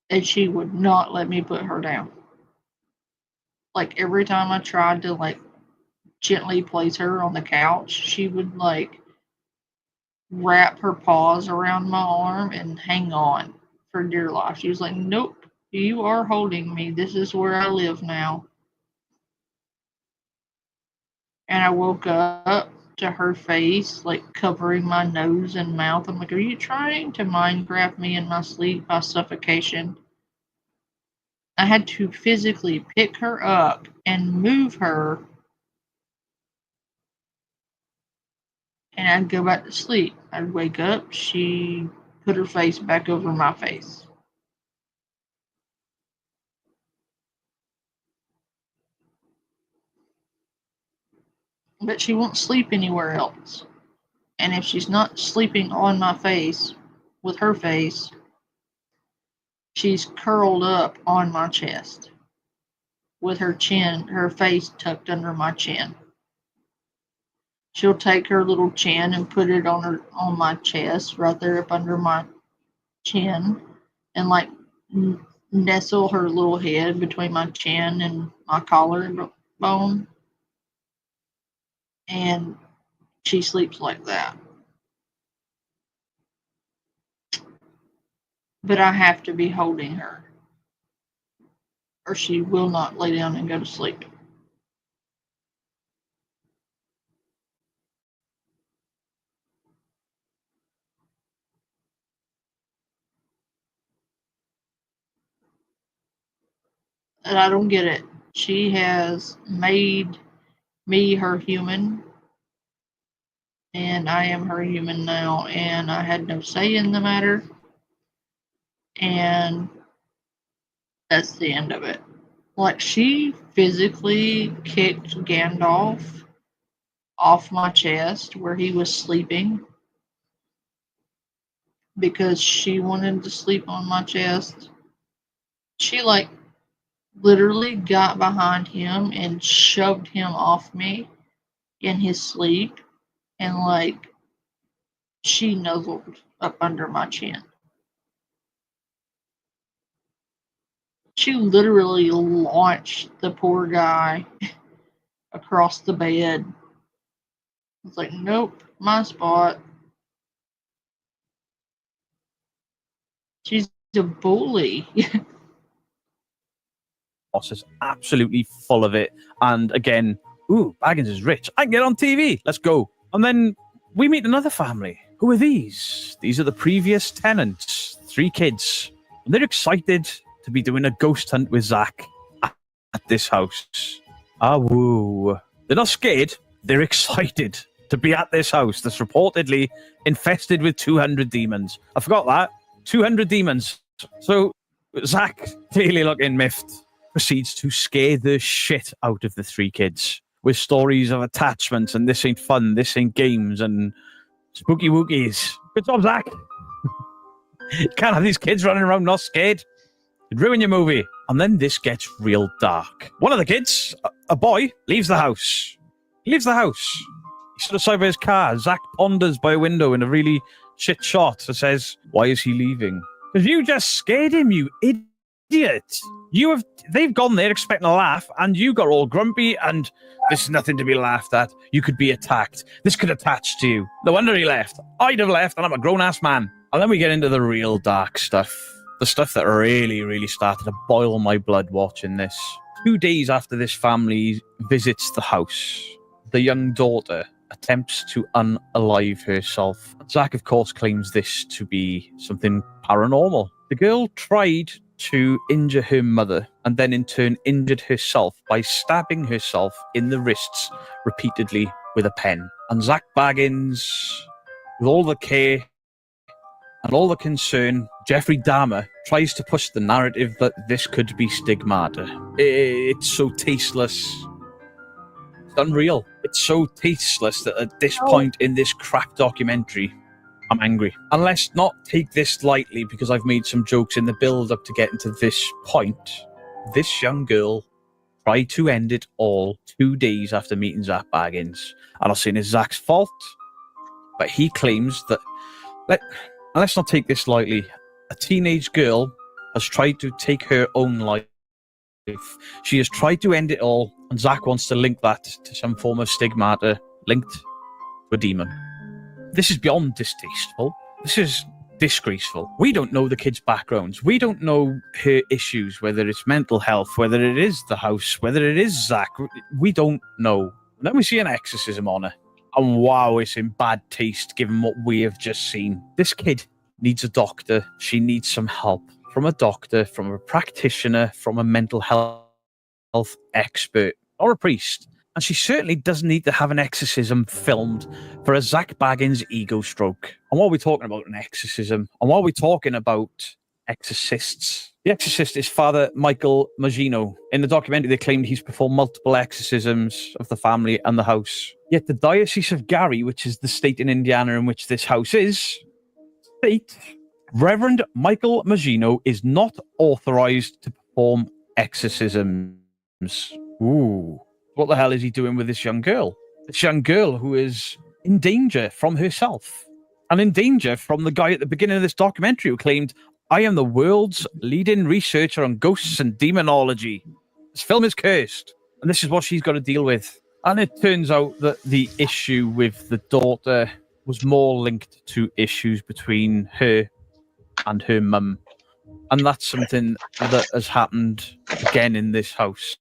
And she would not let me put her down. Like, every time I tried to, like, gently place her on the couch, she would, like, wrap her paws around my arm and hang on for dear life. She was like, nope, you are holding me. This is where I live now. And I woke up to her face, like, covering my nose and mouth. I'm like, are you trying to Minecraft me in my sleep by suffocation? I had to physically pick her up and move her, and I'd go back to sleep. I'd wake up, she put her face back over my face. But she won't sleep anywhere else. And if she's not sleeping on my face, with her face, she's curled up on my chest with her chin, her face tucked under my chin. She'll take her little chin and put it on my chest, right there up under my chin, and, like, nestle her little head between my chin and my collarbone. And she sleeps like that. But I have to be holding her, or she will not lay down and go to sleep. And I don't get it. She has made me her human, and I am her human now, and I had no say in the matter, and that's the end of it. Like, she physically kicked Gandalf off my chest where he was sleeping because she wanted to sleep on my chest. She, like, literally got behind him and shoved him off me in his sleep, and, like, she nuzzled up under my chin. She literally launched the poor guy across the bed. It's like, nope, my spot. She's a bully. Boss is absolutely full of it. And again, ooh, Baggins is rich. I can get on TV. Let's go. And then we meet another family. Who are these? These are the previous tenants. 3 kids. And they're excited to be doing a ghost hunt with Zach at this house. Ah, woo. They're not scared. They're excited to be at this house that's reportedly infested with 200 demons. I forgot that. 200 demons. So Zach, clearly looking miffed, proceeds to scare the shit out of the 3 kids with stories of attachments and this ain't fun, this ain't games, and spooky wookies. Good job, Zach. You can't have these kids running around not scared. It'd ruin your movie. And then this gets real dark. One of the kids, a boy, leaves the house. He leaves the house. He stood outside by his car. Zach ponders by a window in a really shit shot that says, why is he leaving? Because you just scared him, you idiot. They've gone there expecting a laugh, and you got all grumpy, and this is nothing to be laughed at. You could be attacked. This could attach to you. No wonder he left. I'd have left, and I'm a grown-ass man. And then we get into the real dark stuff. The stuff that really, really started to boil my blood watching this. 2 days after this family visits the house, the young daughter attempts to unalive herself. Zach, of course, claims this to be something paranormal. The girl tried to injure her mother and then in turn injured herself by stabbing herself in the wrists repeatedly with a pen. And Zach Baggins, with all the care and all the concern, Jeffrey Dahmer tries to push the narrative that this could be stigmata. It's so tasteless. It's unreal. It's so tasteless that at this point in this crap documentary, I'm angry. And let's not take this lightly because I've made some jokes in the build-up to getting to this point. This young girl tried to end it all 2 days after meeting Zach Baggins. I'm not saying it's Zach's fault, but he claims that... Let's not take this lightly. A teenage girl has tried to take her own life. She has tried to end it all, and Zach wants to link that to some form of stigmata linked to a demon. This is beyond distasteful. This is disgraceful. We don't know the kids' backgrounds. We don't know her issues, whether it's mental health, whether it is the house, whether it is Zach. We don't know. And then we see an exorcism on her. And wow, it's in bad taste given what we have just seen. This kid needs a doctor. She needs some help from a doctor, from a practitioner, from a mental health expert, or a priest. And she certainly doesn't need to have an exorcism filmed for a Zach Baggins ego stroke. And while we're talking about an exorcism, and while we're talking about exorcists, the exorcist is Father Michael Magino. In the documentary, they claimed he's performed multiple exorcisms of the family and the house. Yet the Diocese of Gary, which is the state in Indiana in which this house is, state Reverend Michael Magino is not authorized to perform exorcisms. Ooh. What the hell is he doing with this young girl? This young girl who is in danger from herself. And in danger from the guy at the beginning of this documentary who claimed, I am the world's leading researcher on ghosts and demonology. This film is cursed. And this is what she's got to deal with. And it turns out that the issue with the daughter was more linked to issues between her and her mum. And that's something that has happened again in this house.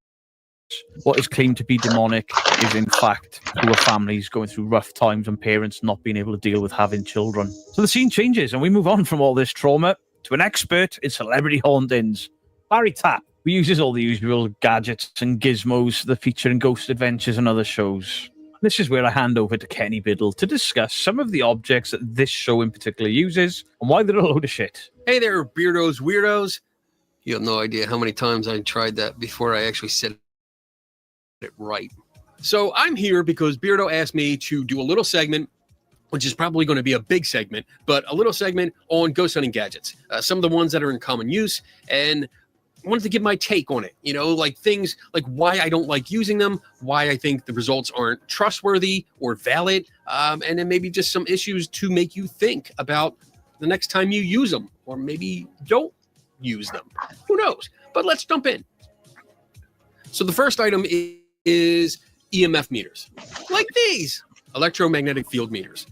What is claimed to be demonic is in fact poor families going through rough times and parents not being able to deal with having children. So the scene changes and we move on from all this trauma to an expert in celebrity hauntings, Barry Tapp, who uses all the usual gadgets and gizmos that feature in Ghost Adventures and other shows. This is where I hand over to Kenny Biddle to discuss some of the objects that this show in particular uses and why they're a load of shit. Hey there, Beardos Weirdos. You have no idea how many times I tried that before I actually said it right. So I'm here because Beardo asked me to do a little segment, which is probably going to be a big segment, but a little segment on ghost hunting gadgets. Some of the ones that are in common use, and I wanted to give my take on it. You know, like things like why I don't like using them, why I think the results aren't trustworthy or valid, and then maybe just some issues to make you think about the next time you use them, or maybe don't use them. Who knows? But let's jump in. So the first item is EMF meters, like these electromagnetic field meters.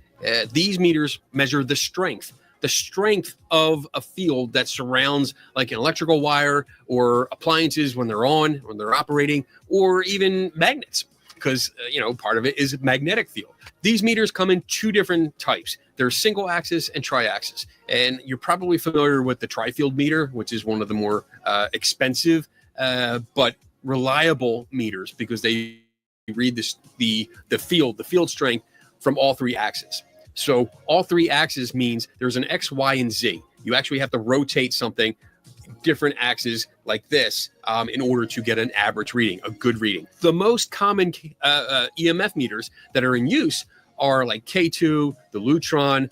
These meters measure the strength the strength of a field that surrounds like an electrical wire or appliances when they're on, when they're operating, or even magnets, because part of it is magnetic field. These meters come in two different types. There's single axis and tri-axis, and you're probably familiar with the tri-field meter, which is one of the more expensive but reliable meters, because they read the field strength from all three axes. So all three axes means there's an X, Y, and Z. You actually have to rotate something different axes like this in order to get an average reading, a good reading. The most common EMF meters that are in use are like K2, the Lutron,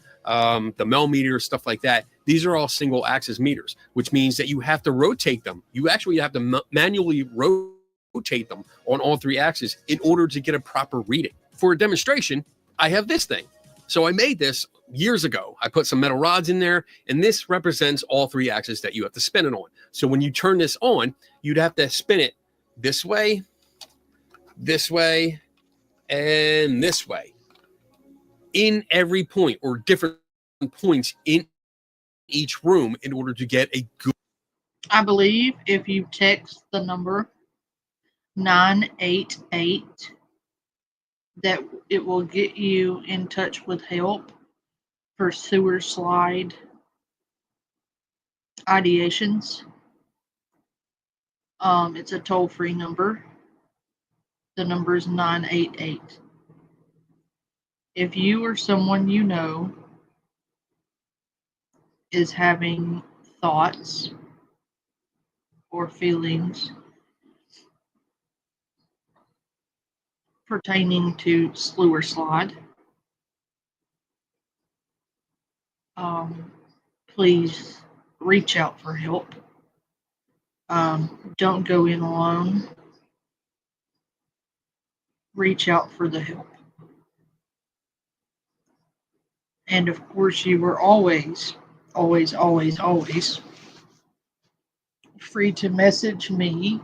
the Mel meter, stuff like that. These are all single axis meters, which means that you have to rotate them. You actually have to manually rotate them on all three axes in order to get a proper reading. For a demonstration, I have this thing. So I made this years ago. I put some metal rods in there, and this represents all three axes that you have to spin it on. So when you turn this on, you'd have to spin it this way, and this way in every point, or different points in each room, in order to get a good. I believe if you text the number 988, that it will get you in touch with help for sewer slide ideations. It's a toll-free number. The number is 988. If you or someone you know is having thoughts or feelings pertaining to sewer slide, please reach out for help. Don't go in alone. Reach out for the help. And of course, you are always free to message me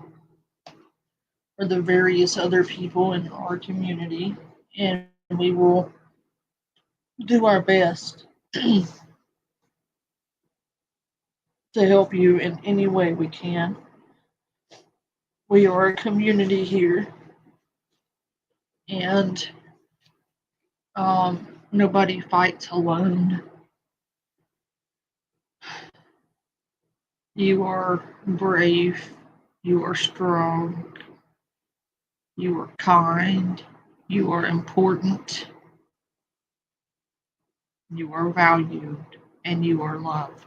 or the various other people in our community, and we will do our best to help you in any way we can. We are a community here, and nobody fights alone. You are brave, you are strong, you are kind, you are important, you are valued, and you are loved.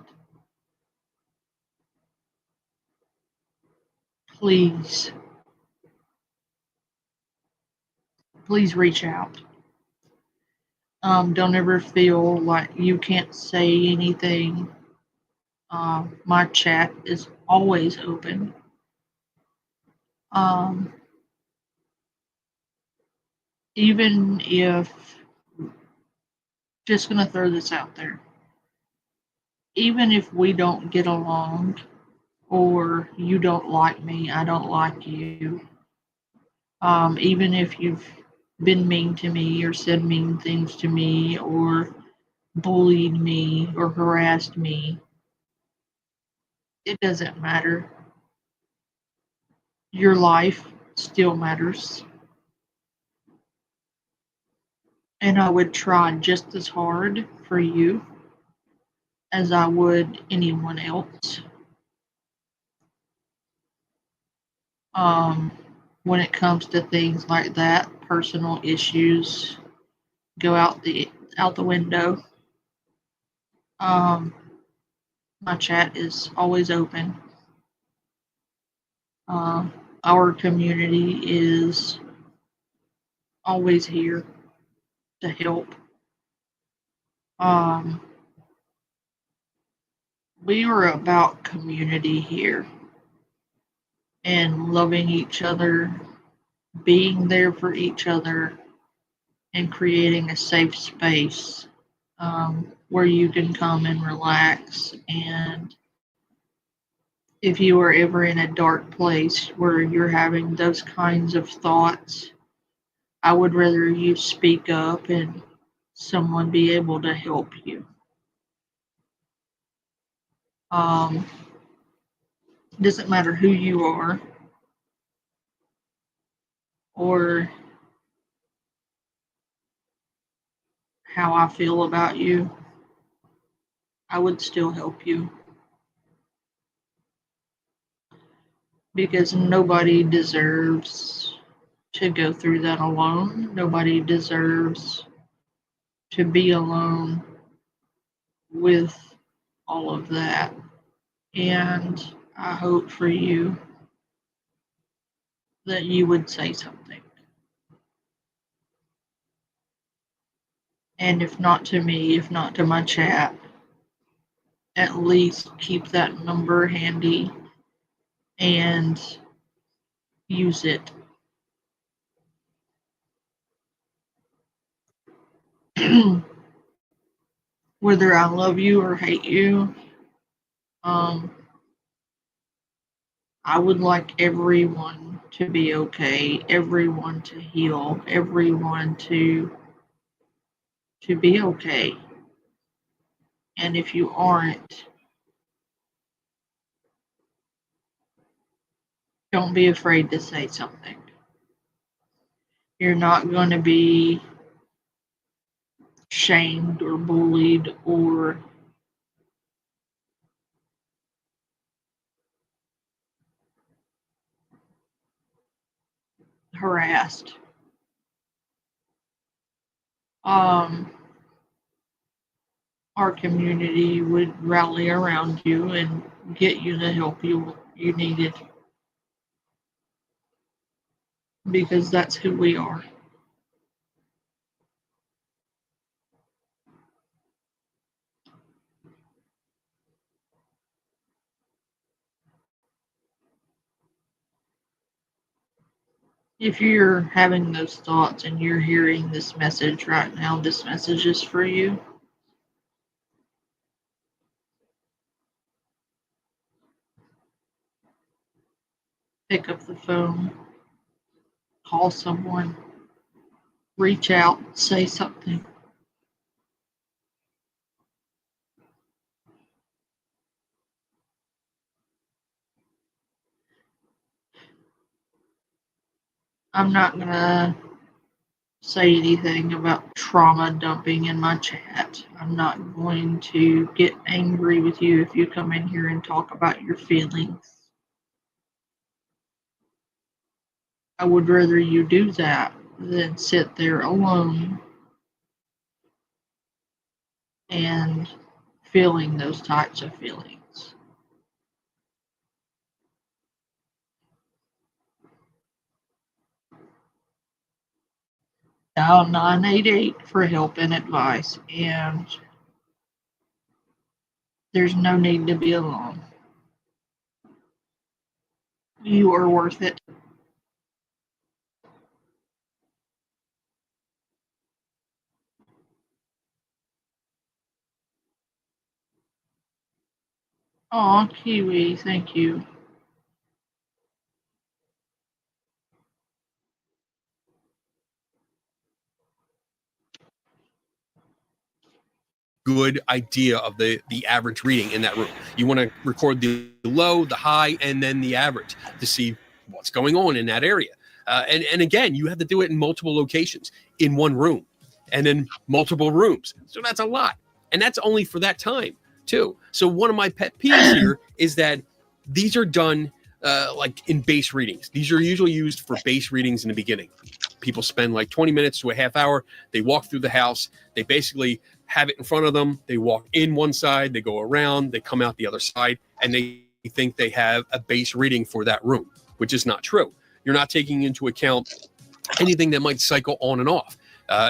Please reach out. Don't ever feel like you can't say anything. My chat is always open. Even if, just gonna throw this out there, even if we don't get along, or you don't like me, I don't like you, even if you've been mean to me or said mean things to me or bullied me or harassed me, it doesn't matter. Your life still matters. And I would try just as hard for you as I would anyone else. When it comes to things like that, personal issues go out the window. My chat is always open. Our community is always here to help. We are about community here and loving each other, being there for each other, and creating a safe space where you can come and relax. And if you are ever in a dark place where you're having those kinds of thoughts, I would rather you speak up and someone be able to help you. Um, doesn't matter who you are or how I feel about you, I would still help you. Because nobody deserves to go through that alone. Nobody deserves to be alone with all of that. And I hope for you that you would say something. And if not to me, if not to my chat, at least keep that number handy and use it. Whether I love you or hate you, um, I would like everyone to be okay, everyone to heal, everyone to be okay. And if you aren't, don't be afraid to say something. You're not going to be shamed or bullied or harassed. Um, our community would rally around you and get you the help you needed because that's who we are. If you're having those thoughts and you're hearing this message right now, this message is for you. Pick up the phone, call someone, reach out, say something. I'm not going to say anything about trauma dumping in my chat. I'm not going to get angry with you if you come in here and talk about your feelings. I would rather you do that than sit there alone and feeling those types of feelings. Dial 988 for help and advice, and there's no need to be alone. You are worth it. Aw, Kiwi, thank you. Good idea of the average reading in that room. You want to record the low, the high, and then the average to see what's going on in that area. And again, you have to do it in multiple locations in one room, and then multiple rooms. So that's a lot, and that's only for that time too. So one of my pet peeves here is that these are done like in base readings. These are usually used for base readings in the beginning. People spend like 20 minutes to a half hour. They walk through the house. They basically have it in front of them. They walk in one side, they go around, they come out the other side, and they think they have a base reading for that room, which is not true. You're not taking into account anything that might cycle on and off.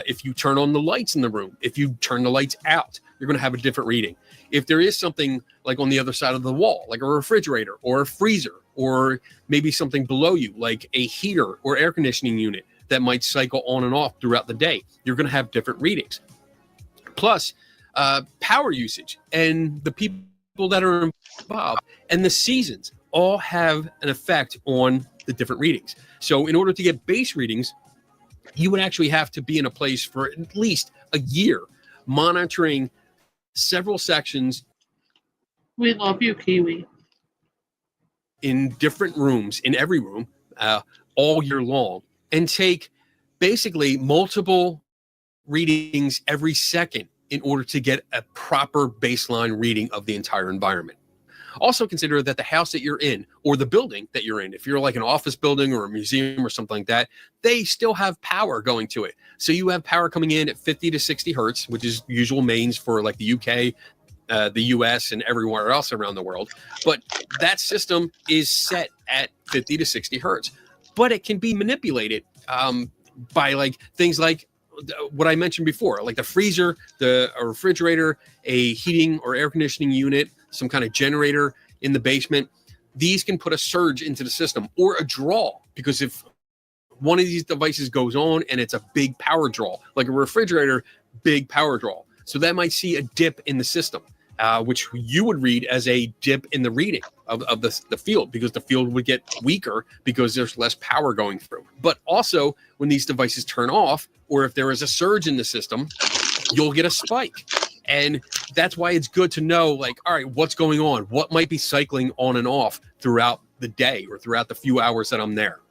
If you turn on the lights in the room, if you turn the lights out, you're going to have a different reading. If there is something like on the other side of the wall, like a refrigerator or a freezer, or maybe something below you, like a heater or air conditioning unit that might cycle on and off throughout the day, you're going to have different readings. Plus, power usage and the people that are involved and the seasons all have an effect on the different readings. So in order to get base readings, you would actually have to be in a place for at least a year monitoring several sections We love you, Kiwi. In different rooms, in every room, all year long, and take basically multiple readings every second in order to get a proper baseline reading of the entire environment. Also consider that the house that you're in or the building that you're in, if you're like an office building or a museum or something like that, they still have power going to it. So you have power coming in at 50 to 60 hertz, which is usual mains for like the UK, the US, and everywhere else around the world. But that system is set at 50 to 60 hertz. But it can be manipulated by like things like what I mentioned before, like the freezer, a refrigerator, a heating or air conditioning unit, some kind of generator in the basement. These can put a surge into the system or a draw, because if one of these devices goes on and it's a big power draw, like a refrigerator, big power draw. So that might see a dip in the system, which you would read as a dip in the reading of the field, because the field would get weaker because there's less power going through. But also when these devices turn off, or if there is a surge in the system, you'll get a spike. And that's why it's good to know, like, all right, what's going on? What might be cycling on and off throughout the day or throughout the few hours that I'm there?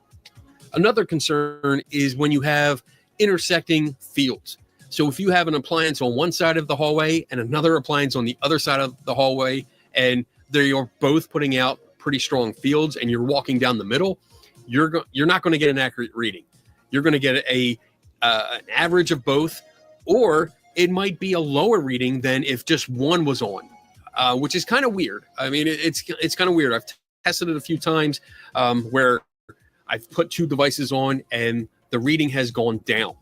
Another concern is when you have intersecting fields. So if you have an appliance on one side of the hallway and another appliance on the other side of the hallway, and they are both putting out pretty strong fields, and you're walking down the middle, you're not going to get an accurate reading. You're going to get an average of both, or it might be a lower reading than if just one was on, which is kind of weird. I mean, it's kind of weird. I've tested it a few times where I've put two devices on and the reading has gone down.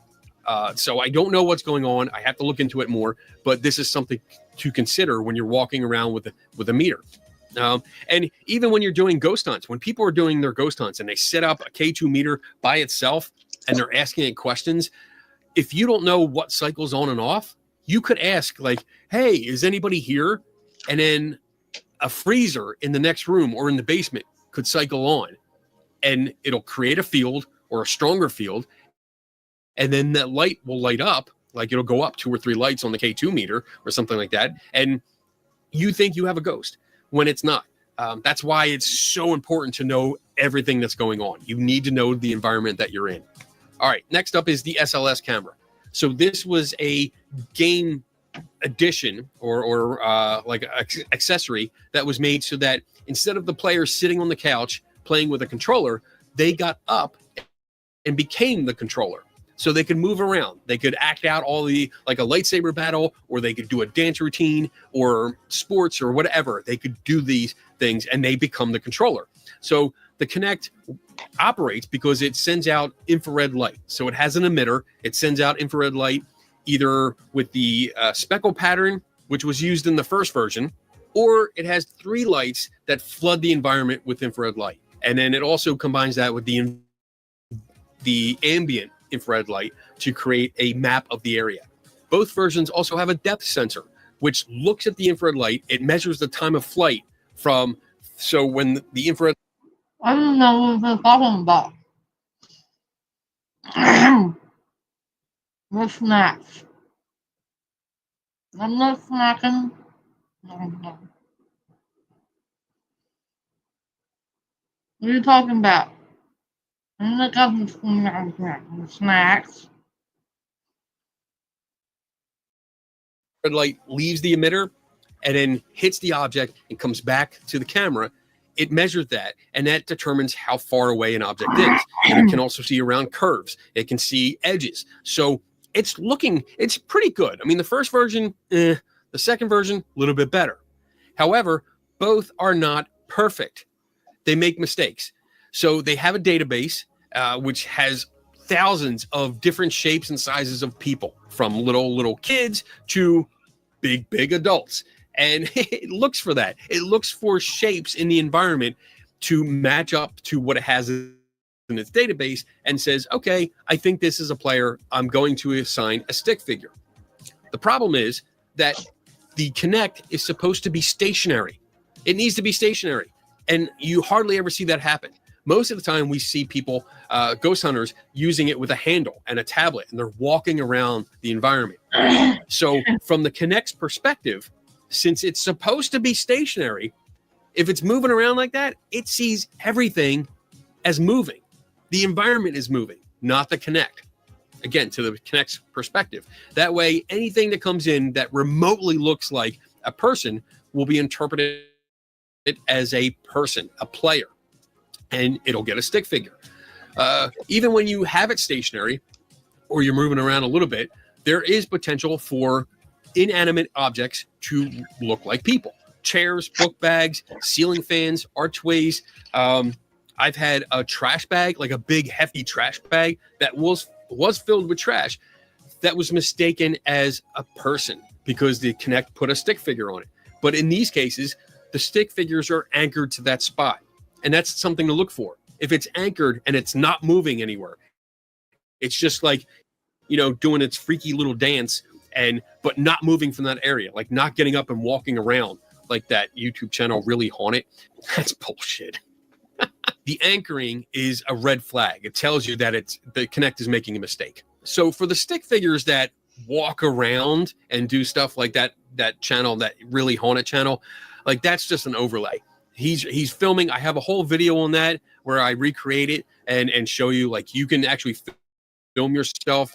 So I don't know what's going on. I have to look into it more, but this is something to consider when you're walking around with a meter. And even when you're doing ghost hunts, when people are doing their ghost hunts and they set up a K2 meter by itself and they're asking it questions, if you don't know what cycles on and off, you could ask like, hey, is anybody here? And then a freezer in the next room or in the basement could cycle on, and it'll create a field or a stronger field. And then that light will light up, like it'll go up 2 or 3 lights on the K2 meter or something like that. And you think you have a ghost when it's not. That's why it's so important to know everything that's going on. You need to know the environment that you're in. All right, next up is the SLS camera. So this was a game addition or like accessory that was made so that instead of the player sitting on the couch playing with a controller, they got up and became the controller. So they could move around. They could act out all the, like a lightsaber battle, or they could do a dance routine or sports or whatever. They could do these things and they become the controller. So the Kinect operates because it sends out infrared light. So it has an emitter. It sends out infrared light either with the speckle pattern, which was used in the first version, or it has 3 lights that flood the environment with infrared light. And then it also combines that with the ambient infrared light to create a map of the area. Both versions also have a depth sensor, which looks at the infrared light. It measures the time of flight from, so when the infrared... I don't know what they're talking about. The snacks. I'm not snacking. No. What are you talking about? I'm not talking snacks. light leaves the emitter and then hits the object and comes back to the camera. It measures that, and that determines how far away an object is. And it can also see around curves. It can see edges. So it's pretty good. I mean, the first version, the second version, a little bit better. However, both are not perfect. They make mistakes. So they have a database which has thousands of different shapes and sizes of people, from little kids to big adults. And it looks for that. It looks for shapes in the environment to match up to what it has in its database and says, okay, I think this is a player. I'm going to assign a stick figure. The problem is that the Kinect is supposed to be stationary. It needs to be stationary. And you hardly ever see that happen. Most of the time we see people, ghost hunters, using it with a handle and a tablet, and they're walking around the environment. So from the Kinect's perspective, since it's supposed to be stationary, if it's moving around like that, it sees everything as moving. The environment is moving, not the Kinect. Again, to the Kinect's perspective. That way, anything that comes in that remotely looks like a person will be interpreted as a person, a player, and it'll get a stick figure. Even when you have it stationary or you're moving around a little bit, there is potential for inanimate objects to look like people. Chairs, book bags, ceiling fans, archways. I've had a trash bag, like a big hefty trash bag that was filled with trash that was mistaken as a person because the Kinect put a stick figure on it. But in these cases, the stick figures are anchored to that spot. And that's something to look for. If it's anchored and it's not moving anywhere, it's just like, doing its freaky little dance but not moving from that area, like not getting up and walking around like that YouTube channel Really Haunted. That's bullshit. The anchoring is a red flag. It tells you that the Kinect is making a mistake. So for the stick figures that walk around and do stuff like that channel, that Really Haunted channel, like that's just an overlay. He's filming. I have a whole video on that where I recreate it and show you, like, you can actually film yourself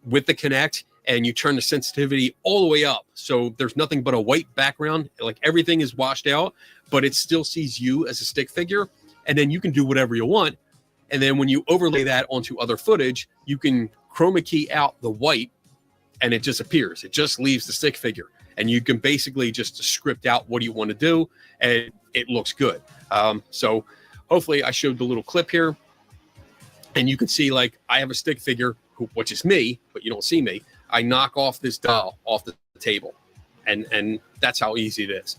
with the Kinect and you turn the sensitivity all the way up. So there's nothing but a white background. Like everything is washed out, but it still sees you as a stick figure. And then you can do whatever you want. And then when you overlay that onto other footage, you can chroma key out the white and it disappears. It just leaves the stick figure. And you can basically just script out what you want to do, and it looks good. So hopefully I showed the little clip here, and you can see, like, I have a stick figure, which is me, but you don't see me. I knock off this doll off the table, and that's how easy it is.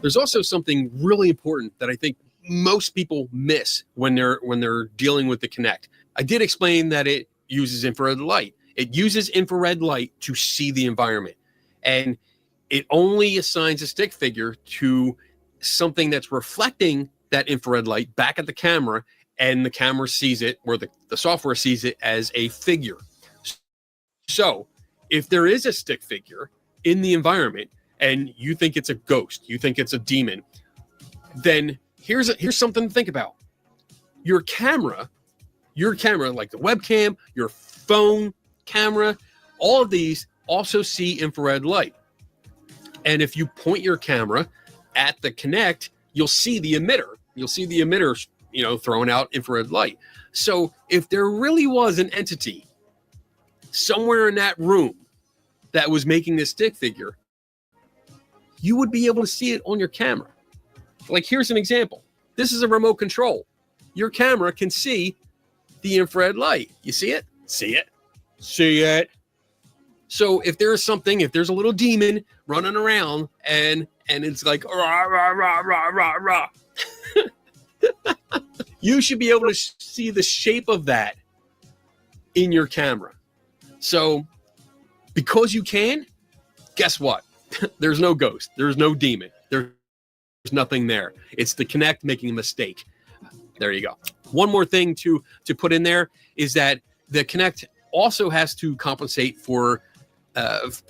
There's also something really important that I think most people miss when they're dealing with the Kinect. I did explain that it uses infrared light. It uses infrared light to see the environment, and it only assigns a stick figure to something that's reflecting that infrared light back at the camera, and the camera sees it, or the software sees it, as a figure. So if there is a stick figure in the environment and you think it's a ghost, you think it's a demon, then here's something to think about. Your camera, like the webcam, your phone camera, all of these also see infrared light. And if you point your camera at the Kinect, you'll see the emitter. You'll see the emitter, throwing out infrared light. So if there really was an entity somewhere in that room that was making this stick figure, you would be able to see it on your camera. Like, here's an example. This is a remote control. Your camera can see the infrared light. You see it? See it? See it? So if there's a little demon running around and it's like, rah, rah, rah, rah, rah, rah, you should be able to see the shape of that in your camera. So because you can, guess what? There's no ghost. There's no demon. There's nothing there. It's the Kinect making a mistake. There you go. One more thing to put in there is that the Kinect also has to compensate for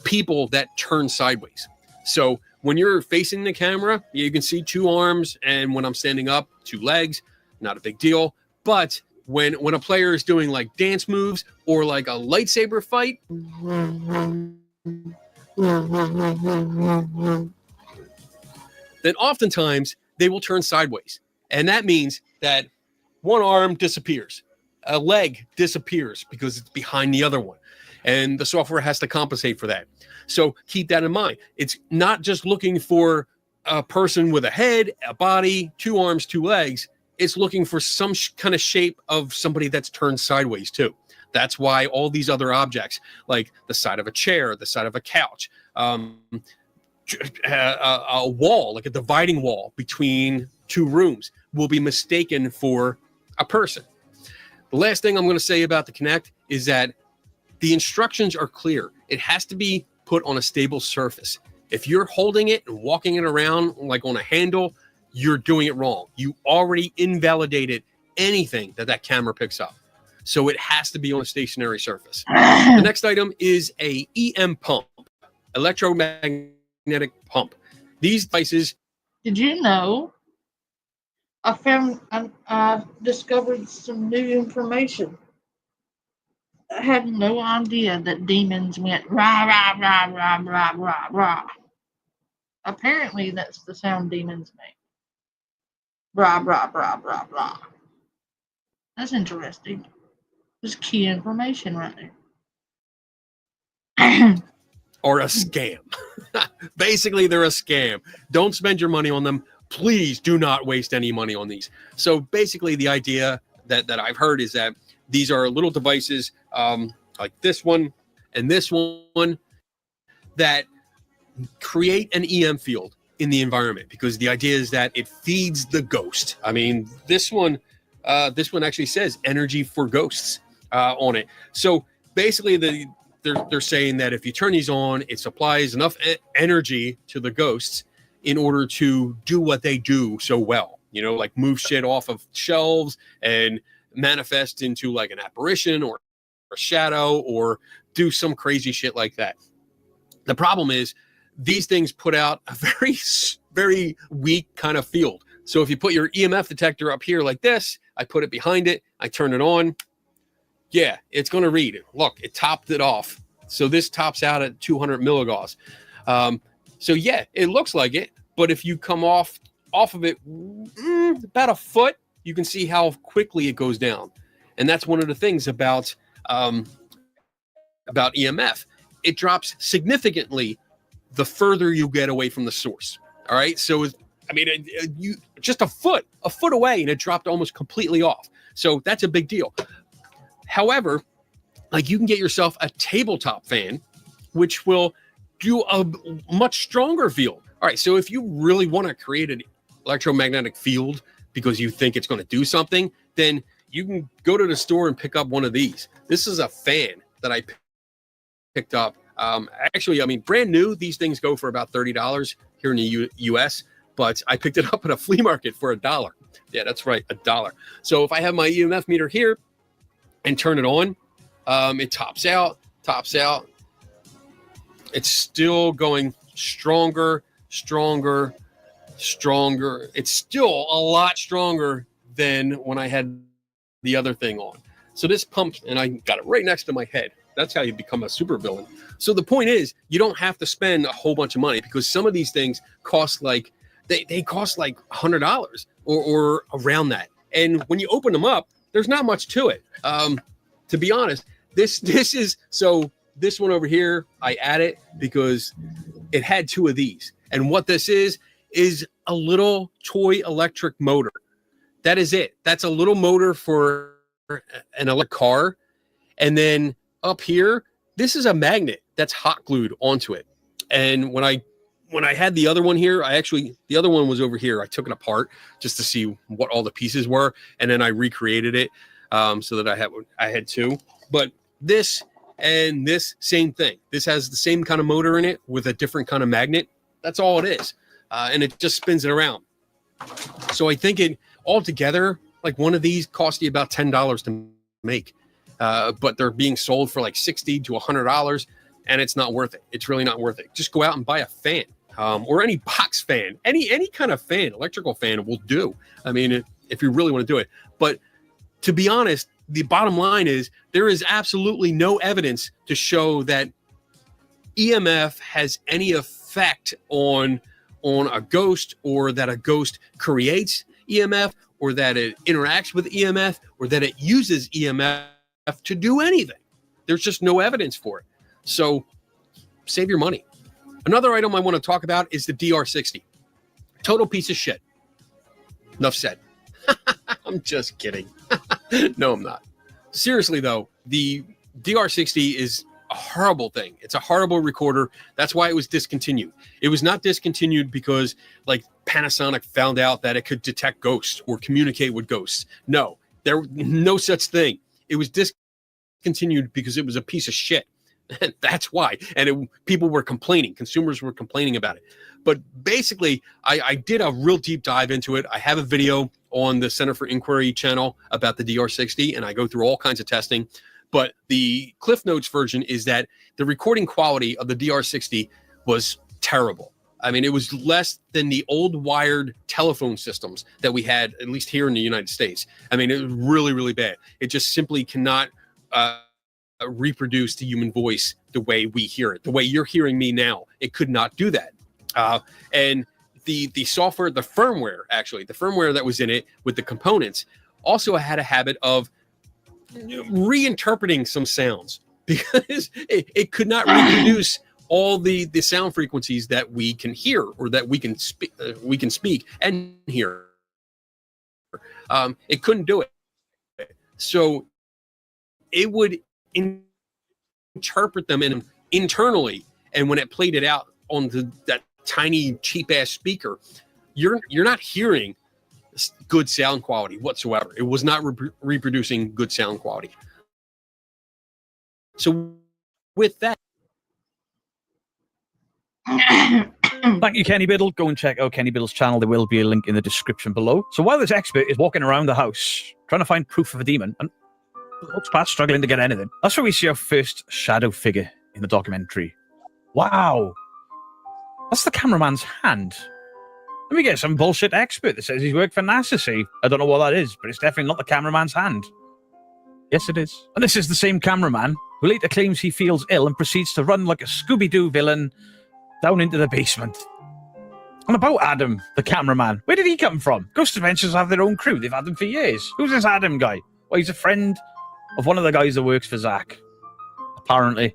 people that turn sideways. So when you're facing the camera, you can see 2 arms, and when I'm standing up, 2 legs. Not a big deal. But when a player is doing like dance moves or like a lightsaber fight, then oftentimes they will turn sideways. And that means that one arm disappears, a leg disappears because it's behind the other one. And the software has to compensate for that. So keep that in mind. It's not just looking for a person with a head, a body, 2 arms, 2 legs. It's looking for some kind of shape of somebody that's turned sideways too. That's why all these other objects, like the side of a chair, the side of a couch, a wall, like a dividing wall between two rooms, will be mistaken for a person. The last thing I'm going to say about the Kinect is that the instructions are clear. It has to be put on a stable surface. If you're holding it and walking it around like on a handle, you're doing it wrong. You already invalidated anything that camera picks up. So it has to be on a stationary surface. The next item is a EM pump, electromagnetic pump. These devices. Did you know? I discovered some new information. I had no idea that demons went rah rah rah rah rah rah rah. Apparently, that's the sound demons make. Rah rah rah rah rah. That's interesting. There's key information right there. Or a scam. Basically, they're a scam. Don't spend your money on them. Please do not waste any money on these. So basically, the idea that I've heard is that these are little devices like this one and this one that create an EM field in the environment, because the idea is that it feeds the ghost. I mean, this one actually says energy for ghosts on it. So basically, they're saying that if you turn these on, it supplies enough energy to the ghosts in order to do what they do so well. You know, like move shit off of shelves and manifest into like an apparition or a shadow or do some crazy shit like that. The problem is these things put out a very, very weak kind of field. So if you put your EMF detector up here like this, I put it behind it, I turn it on. Yeah, it's going to read it. Look, it topped it off. So this tops out at 200 milligauss. So yeah, it looks like it, but if you come off of it about a foot, you can see how quickly it goes down. And that's one of the things about EMF. It drops significantly the further you get away from the source. All right. So, you just a foot away and it dropped almost completely off. So that's a big deal. However, like you can get yourself a tabletop fan, which will do a much stronger field. All right. So if you really want to create an electromagnetic field because you think it's going to do something, then you can go to the store and pick up one of these. This is a fan that I picked up. Actually, brand new. These things go for about $30 here in the U.S., but I picked it up at a flea market for $1. Yeah, that's right, $1. So if I have my EMF meter here and turn it on, it tops out. It's still going stronger. It's still a lot stronger than when I had the other thing on. So this pump, and I got it right next to my head. That's how you become a supervillain. So the point is, you don't have to spend a whole bunch of money, because some of these things cost like they cost like $100 or around that. And when you open them up, there's not much to it. To be honest, this one over here, I added because it had two of these. And what this is a little toy electric motor. That is it. That's a little motor for an electric car. And then up here, this is a magnet that's hot glued onto it. And when I had the other one here, the other one was over here. I took it apart just to see what all the pieces were. And then I recreated it so that I had two. But this and this, same thing. This has the same kind of motor in it with a different kind of magnet. That's all it is. And it just spins it around. So I think it altogether, like one of these cost you about $10 to make. But they're being sold for like $60 to $100, and it's not worth it. It's really not worth it. Just go out and buy a fan, or any box fan, any kind of fan, electrical fan will do. I mean, if you really want to do it. But to be honest, the bottom line is there is absolutely no evidence to show that EMF has any effect on a ghost, or that a ghost creates EMF, or that it interacts with EMF, or that it uses EMF to do anything. There's just no evidence for it. So save your money. Another item I want to talk about is the DR60. Total piece of shit. Enough said. I'm just kidding. No, I'm not. seriously though, the DR60 is a horrible thing. It's a horrible recorder. That's why it was discontinued. It was not discontinued because like Panasonic found out that it could detect ghosts or communicate with ghosts. No, there no such thing. It was discontinued because it was a piece of shit. That's why. And people were complaining. Consumers were complaining about it. But basically, I did a real deep dive into it. I have a video on the Center for Inquiry channel about the DR60, and I go through all kinds of testing. But the Cliff Notes version is that the recording quality of the DR60 was terrible. I mean, it was less than the old wired telephone systems that we had, at least here in the United States. I mean, it was really, really bad. It just simply cannot reproduce the human voice the way we hear it. The way you're hearing me now, it could not do that. And the software, the firmware that was in it with the components also had a habit of reinterpreting some sounds because it could not reproduce all the sound frequencies that we can hear or that we can speak and hear. It couldn't do it. So it would interpret them internally, and when it played it out on that tiny cheap ass speaker, you're not hearing good sound quality whatsoever. It was not reproducing good sound quality. So with that, thank you, Kenny Biddle. Go and check out Kenny Biddle's channel. There will be a link in the description below. So while this expert is walking around the house trying to find proof of a demon and looks past struggling to get anything, that's where we see our first shadow figure in the documentary. Wow, that's the cameraman's hand. Let me get some bullshit expert that says he's worked for NASA. See, I don't know what that is, but it's definitely not the cameraman's hand. Yes, it is. And this is the same cameraman who later claims he feels ill and proceeds to run like a Scooby-Doo villain down into the basement. And about Adam, the cameraman, where did he come from? Ghost Adventures have their own crew. They've had them for years. Who's this Adam guy? Well, he's a friend of one of the guys that works for Zach, apparently.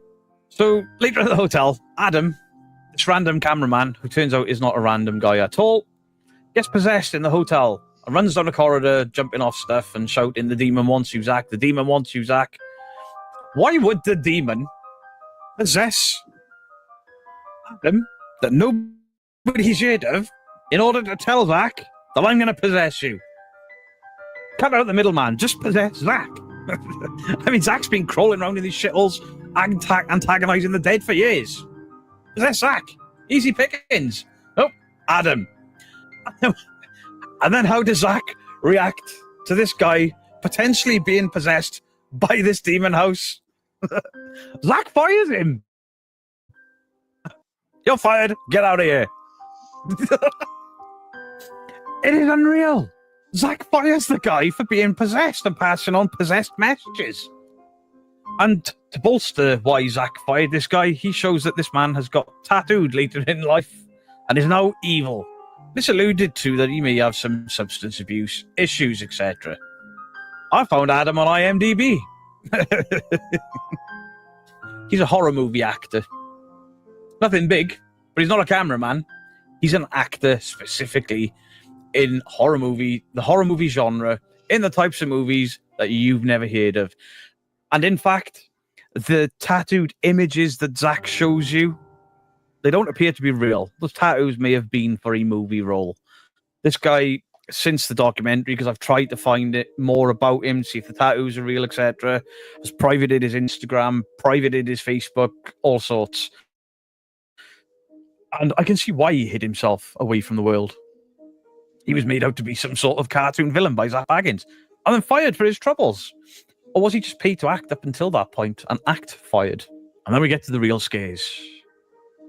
So later at the hotel, Adam, this random cameraman, who turns out is not a random guy at all, gets possessed in the hotel and runs down the corridor, jumping off stuff and shouting, "The demon wants you, Zach. The demon wants you, Zach." Why would the demon possess Adam that nobody's heard of in order to tell Zach that I'm going to possess you? Cut out the middleman. Just possess Zach. I mean, Zach's been crawling around in these shitholes, antagonizing the dead for years. Possess Zach. Easy pickings. Oh, Adam. And then how does Zach react to this guy potentially being possessed by this demon house? Zach fires him. You're fired. Get out of here. It is unreal. Zach fires the guy for being possessed and passing on possessed messages. And to bolster why Zach fired this guy, he shows that this man has got tattooed later in life and is now evil. This alluded to that he may have some substance abuse issues, etc. I found Adam on IMDb. He's a horror movie actor. Nothing big, but he's not a cameraman. He's an actor specifically in the horror movie genre, in the types of movies that you've never heard of. And in fact, the tattooed images that Zach shows you, they don't appear to be real. Those tattoos may have been for a movie role. This guy, since the documentary, because I've tried to find it more about him, see if the tattoos are real, etc., has privated his Instagram, privated his Facebook, all sorts. And I can see why he hid himself away from the world. He was made out to be some sort of cartoon villain by Zach Baggins and then fired for his troubles. Or was he just paid to act up until that point and act fired? And then we get to the real scares.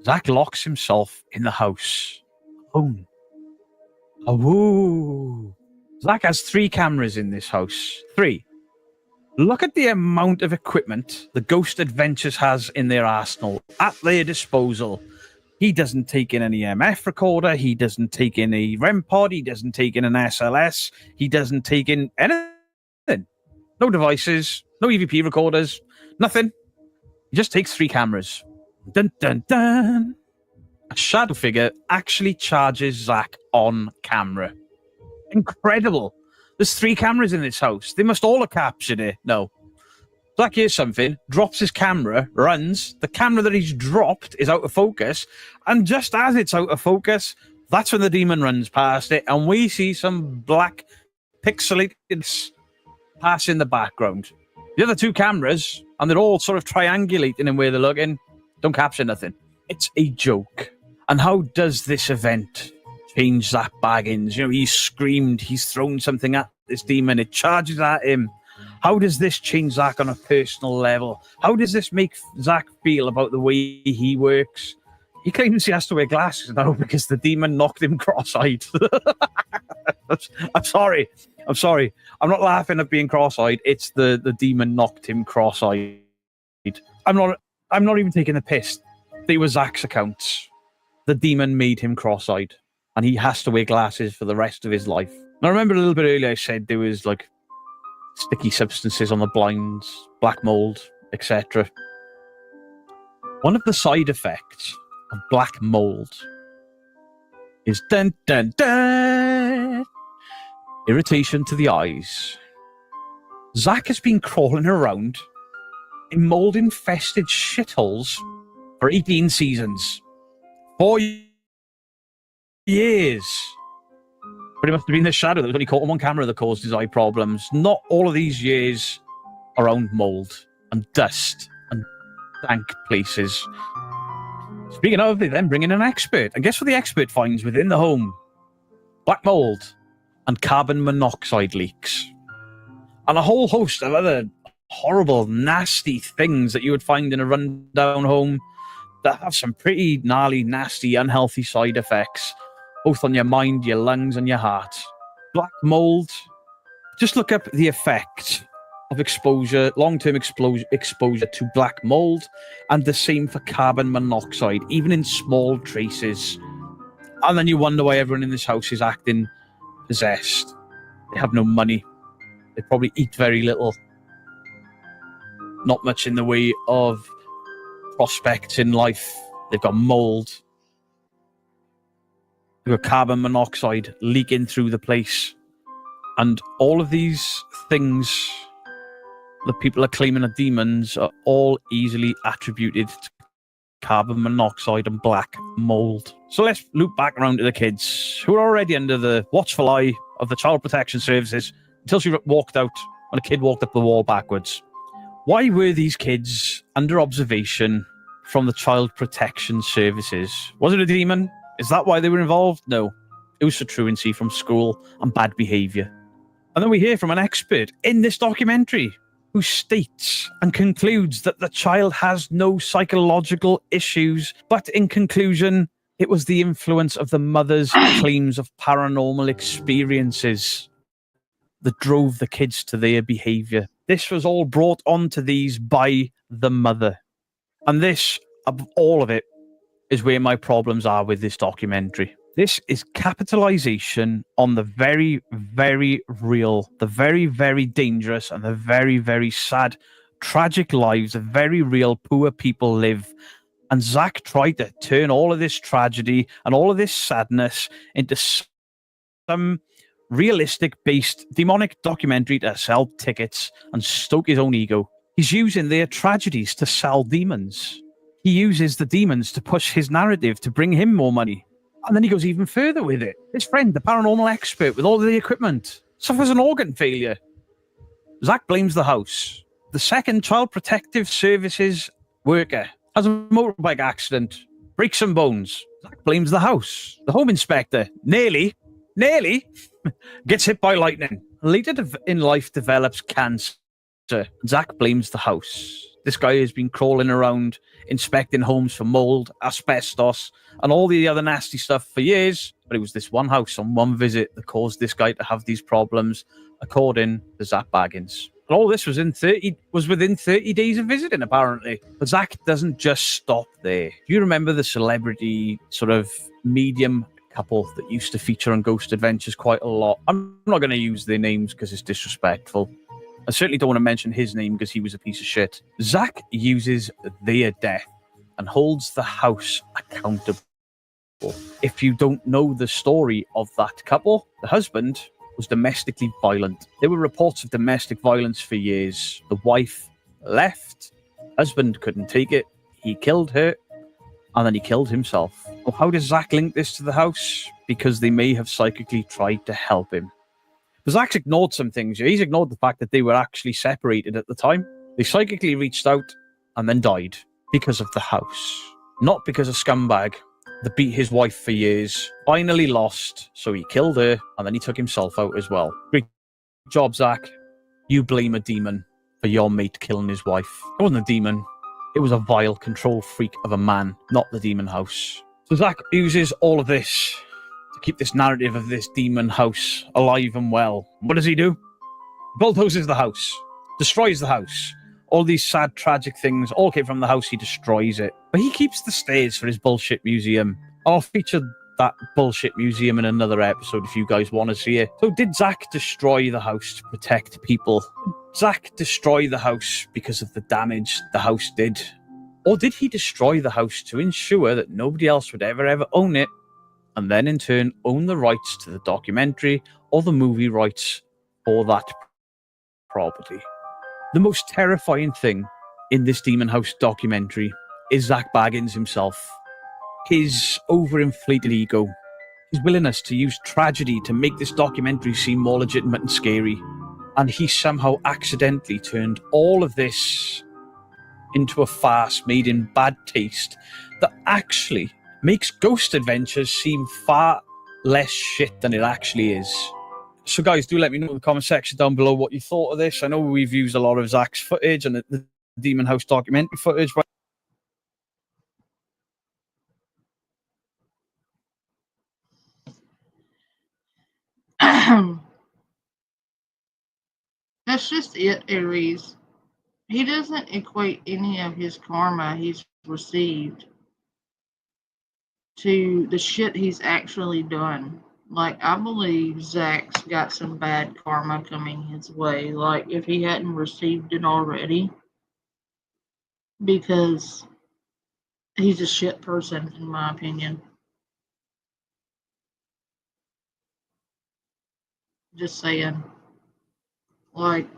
Zach locks himself in the house. Alone. Oh. Zach has 3 cameras in this house. 3. Look at the amount of equipment the Ghost Adventures has in their arsenal at their disposal. He doesn't take in an EMF recorder. He doesn't take in a REM pod. He doesn't take in an SLS. He doesn't take in anything. No devices. No EVP recorders. Nothing. He just takes 3 cameras. Dun, dun, dun. A shadow figure actually charges Zach on camera. Incredible. There's 3 cameras in this house. They must all have captured it. No. Zach hears something, drops his camera, runs. The camera that he's dropped is out of focus. And just as it's out of focus, that's when the demon runs past it. And we see some black pixelated pass in the background. The other two cameras, and they're all sort of triangulating in where they're looking, don't capture nothing. It's a joke. And how does this event change Zach Baggins? You know, he's screamed, he's thrown something at this demon, it charges at him. How does this change Zach on a personal level? How does this make Zach feel about the way he works? He claims he has to wear glasses now because the demon knocked him cross-eyed. I'm sorry. I'm not laughing at being cross-eyed. It's the demon knocked him cross-eyed. I'm not even taking the piss. They were Zach's accounts. The demon made him cross-eyed, and he has to wear glasses for the rest of his life. And I remember a little bit earlier I said there was like sticky substances on the blinds, black mold, etc. One of the side effects of black mold is dun dun dun irritation to the eyes. Zach has been crawling around in mold infested shitholes for 18 seasons. 4 years. But it must have been the shadow that was only caught on one camera that caused his eye problems. Not all of these years around mold and dust and dank places. Speaking of, they then bring in an expert. And guess what the expert finds within the home? Black mold and carbon monoxide leaks. And a whole host of other horrible, nasty things that you would find in a rundown home that have some pretty gnarly, nasty, unhealthy side effects, both on your mind, your lungs, and your heart. Black mold. Just look up the effect of exposure, long-term exposure to black mold, and the same for carbon monoxide, even in small traces. And then you wonder why everyone in this house is acting possessed. They have no money. They probably eat very little. Not much in the way of prospects in life. They've got mold. They've got carbon monoxide leaking through the place. And all of these things that people are claiming are demons are all easily attributed to carbon monoxide and black mold. So let's loop back around to the kids who are already under the watchful eye of the Child Protection Services until she walked out when a kid walked up the wall backwards. Why were these kids under observation from the Child Protection Services? Was it a demon? Is that why they were involved? No. It was for truancy from school and bad behaviour. And then we hear from an expert in this documentary who states and concludes that the child has no psychological issues, but in conclusion, it was the influence of the mother's claims of paranormal experiences that drove the kids to their behaviour. This was all brought onto these by the mother. And this, above all of it, is where my problems are with this documentary. This is capitalization on the very, very real, the very, very dangerous, and the very, very sad, tragic lives of very real poor people live. And Zach tried to turn all of this tragedy and all of this sadness into some realistic-based demonic documentary to sell tickets and stoke his own ego. He's using their tragedies to sell demons. He uses the demons to push his narrative to bring him more money. And then he goes even further with it. His friend, the paranormal expert with all of the equipment, suffers an organ failure. Zach blames the house. The second Child Protective Services worker has a motorbike accident, breaks some bones. Zach blames the house. The home inspector nearly gets hit by lightning. Later in life develops cancer. Zach blames the house. This guy has been crawling around inspecting homes for mold, asbestos, and all the other nasty stuff for years. But it was this one house on one visit that caused this guy to have these problems, according to Zach Baggins. And all this was within 30 days of visiting, apparently. But Zach doesn't just stop there. Do you remember the celebrity sort of medium couple that used to feature on Ghost Adventures quite a lot? I'm not going to use their names because it's disrespectful. I certainly don't want to mention his name because he was a piece of shit. Zach uses their death and holds the house accountable. If you don't know the story of that couple, the husband was domestically violent. There were reports of domestic violence for years. The wife left. Husband couldn't take it. He killed her, and then he killed himself. Well, how does Zach link this to the house? Because they may have psychically tried to help him. But Zach's ignored some things. He's ignored the fact that they were actually separated at the time. They psychically reached out and then died because of the house. Not because a scumbag that beat his wife for years, finally lost, so he killed her, and then he took himself out as well. Great job, Zach. You blame a demon for your mate killing his wife. It wasn't a demon. It was a vile control freak of a man, not the demon house. So Zach uses all of this to keep this narrative of this demon house alive and well. What does he do? Bulldozes the house, destroys the house. All these sad, tragic things all came from the house. He destroys it. But he keeps the stairs for his bullshit museum. I'll feature that bullshit museum in another episode if you guys want to see it. So did Zach destroy the house to protect people? Zach destroy the house because of the damage the house did? Or did he destroy the house to ensure that nobody else would ever own it, and then in turn own the rights to the documentary or the movie rights for that property? The most terrifying thing in this Demon House documentary is Zach Baggans himself. His overinflated ego, his willingness to use tragedy to make this documentary seem more legitimate and scary. And he somehow accidentally turned all of this into a farce made in bad taste that actually makes Ghost Adventures seem far less shit than it actually is. So guys, do let me know in the comment section down below what you thought of this. I know we've used a lot of Zach's footage and the Demon House documentary footage, but That's just it, Aries. He doesn't equate any of his karma he's received to the shit he's actually done. Like, I believe Zach's got some bad karma coming his way. Like, if he hadn't received it already, because he's a shit person, in my opinion. Just saying. Like,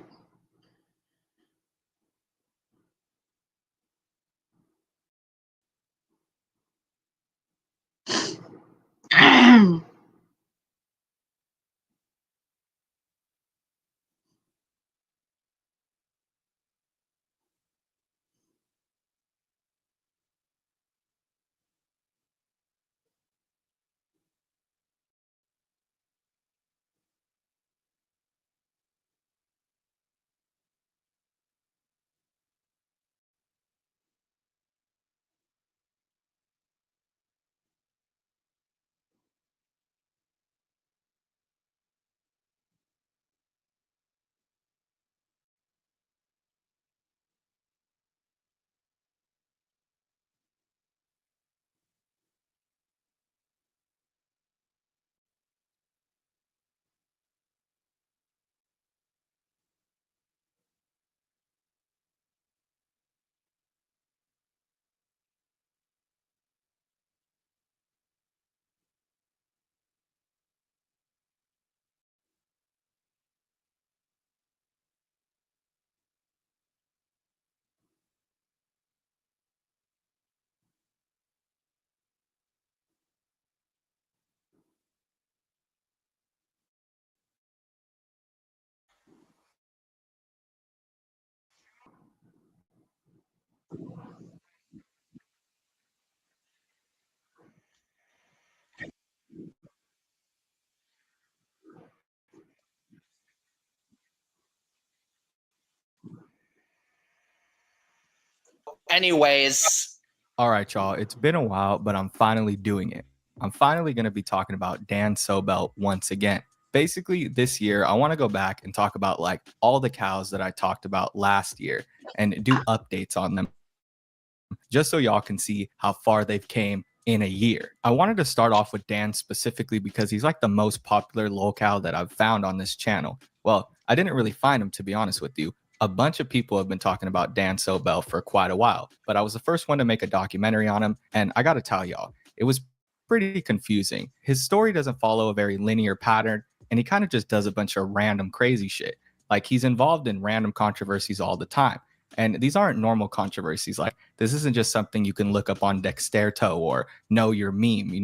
Anyways. All right, y'all. It's been a while, but I'm finally doing it. I'm finally going to be talking about Dan Sobel once again. Basically, this year, I want to go back and talk about like all the cows that I talked about last year and do updates on them, just so y'all can see how far they've came in a year. I wanted to start off with Dan specifically because he's like the most popular lolcow that I've found on this channel. Well, I didn't really find him, to be honest with you. A bunch of people have been talking about Dan Sobel for quite a while, but I was the first one to make a documentary on him, and I gotta tell y'all, it was pretty confusing. His story doesn't follow a very linear pattern, and he kind of just does a bunch of random crazy shit. Like, he's involved in random controversies all the time. And these aren't normal controversies. Like, this isn't just something you can look up on Dexterto or know your meme.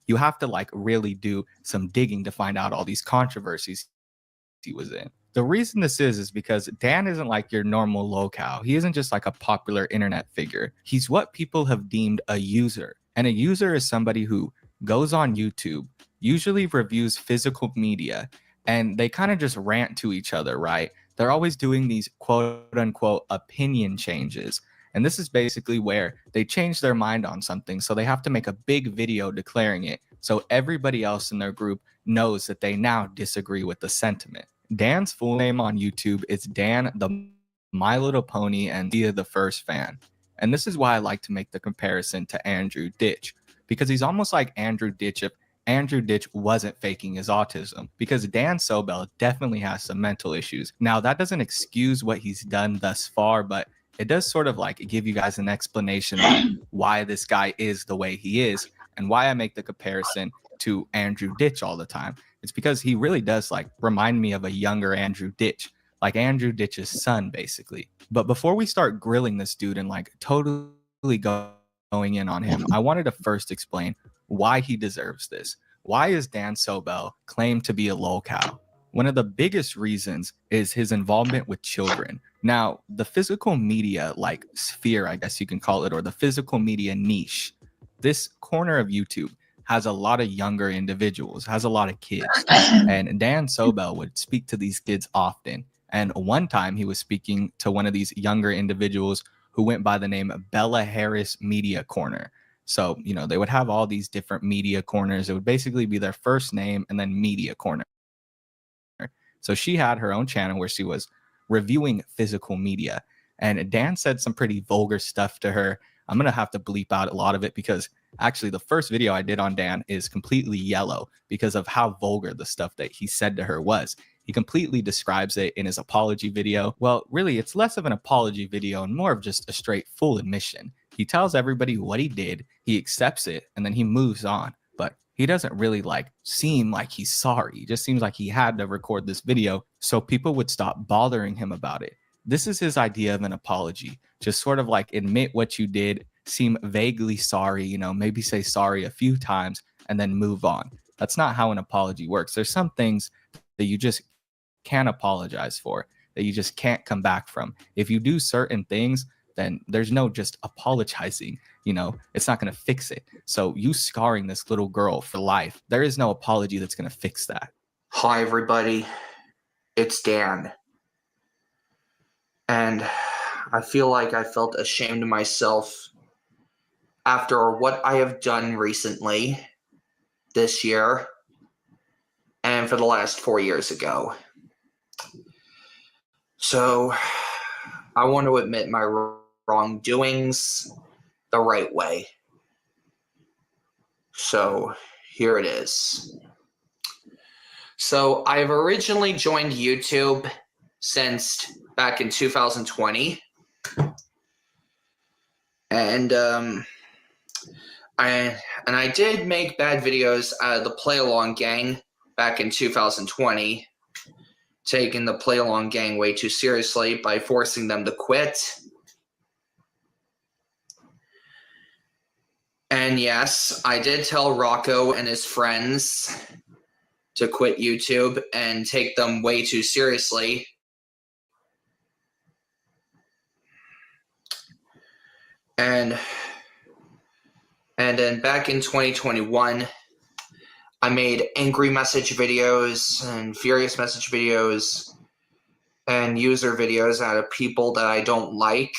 You have to like really do some digging to find out all these controversies he was in. The reason this is because Dan isn't like your normal locale. He isn't just like a popular internet figure. He's what people have deemed a user. And a user is somebody who goes on YouTube, usually reviews physical media, and they kind of just rant to each other, right? They're always doing these quote unquote opinion changes. And this is basically where they change their mind on something. So they have to make a big video declaring it. So everybody else in their group knows that they now disagree with the sentiment. Dan's full name on YouTube is Dan the My Little Pony and Tia the First Fan. And this is why I like to make the comparison to Andrew Ditch, because he's almost like Andrew Ditch if Andrew Ditch wasn't faking his autism, because Dan Sobel definitely has some mental issues. Now, that doesn't excuse what he's done thus far, but it does sort of like give you guys an explanation of why this guy is the way he is and why I make the comparison to Andrew Ditch all the time. It's because he really does like remind me of a younger Andrew Ditch, like Andrew Ditch's son, basically. But before we start grilling this dude and like totally going in on him, I wanted to first explain why he deserves this. Why is Dan Sobel claimed to be a lolcow? One of the biggest reasons is his involvement with children. Now, the physical media like sphere, I guess you can call it, or the physical media niche, this corner of YouTube has a lot of younger individuals, has a lot of kids. And Dan Sobel would speak to these kids often. And one time he was speaking to one of these younger individuals who went by the name Bella Harris Media Corner. So, they would have all these different media corners. It would basically be their first name and then media corner. So she had her own channel where she was reviewing physical media. And Dan said some pretty vulgar stuff to her. I'm going to have to bleep out a lot of it because actually the first video I did on Dan is completely yellow because of how vulgar the stuff that he said to her was. He completely describes it in his apology video. Well, really, it's less of an apology video and more of just a straight full admission. He tells everybody what he did, he accepts it, and then he moves on. But he doesn't really seem like he's sorry. It just seems like he had to record this video so people would stop bothering him about it. This is his idea of an apology. Just sort of like admit what you did, seem vaguely sorry, maybe say sorry a few times and then move on. That's not how an apology works. There's some things that you just can't apologize for, that you just can't come back from. If you do certain things, then there's no just apologizing. It's not going to fix it. So you scarring this little girl for life, there is no apology that's going to fix that. Hi, everybody. It's Dan. And I feel like I felt ashamed of myself after what I have done recently this year and for the last 4 years ago. So I want to admit my wrongdoings the right way. So here it is. So I've originally joined YouTube since back in 2020. And I did make bad videos out of the Play Along gang back in 2020, taking the Play Along gang way too seriously by forcing them to quit. And yes, I did tell Rocco and his friends to quit YouTube and take them way too seriously. And then back in 2021, I made angry message videos and furious message videos and user videos out of people that I don't like.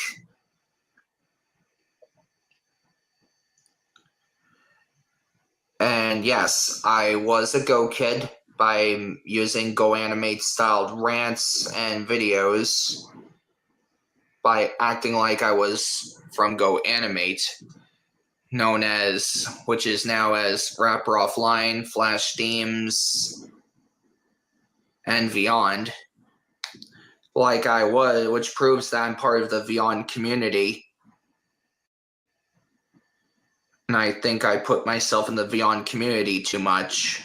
And yes, I was a Go Kid by using Go Animate styled rants and videos by acting like I was from Go Animate, which is now as Rapper Offline, Flash Themes, and Beyond. Like I was, which proves that I'm part of the Beyond community. And I think I put myself in the Beyond community too much.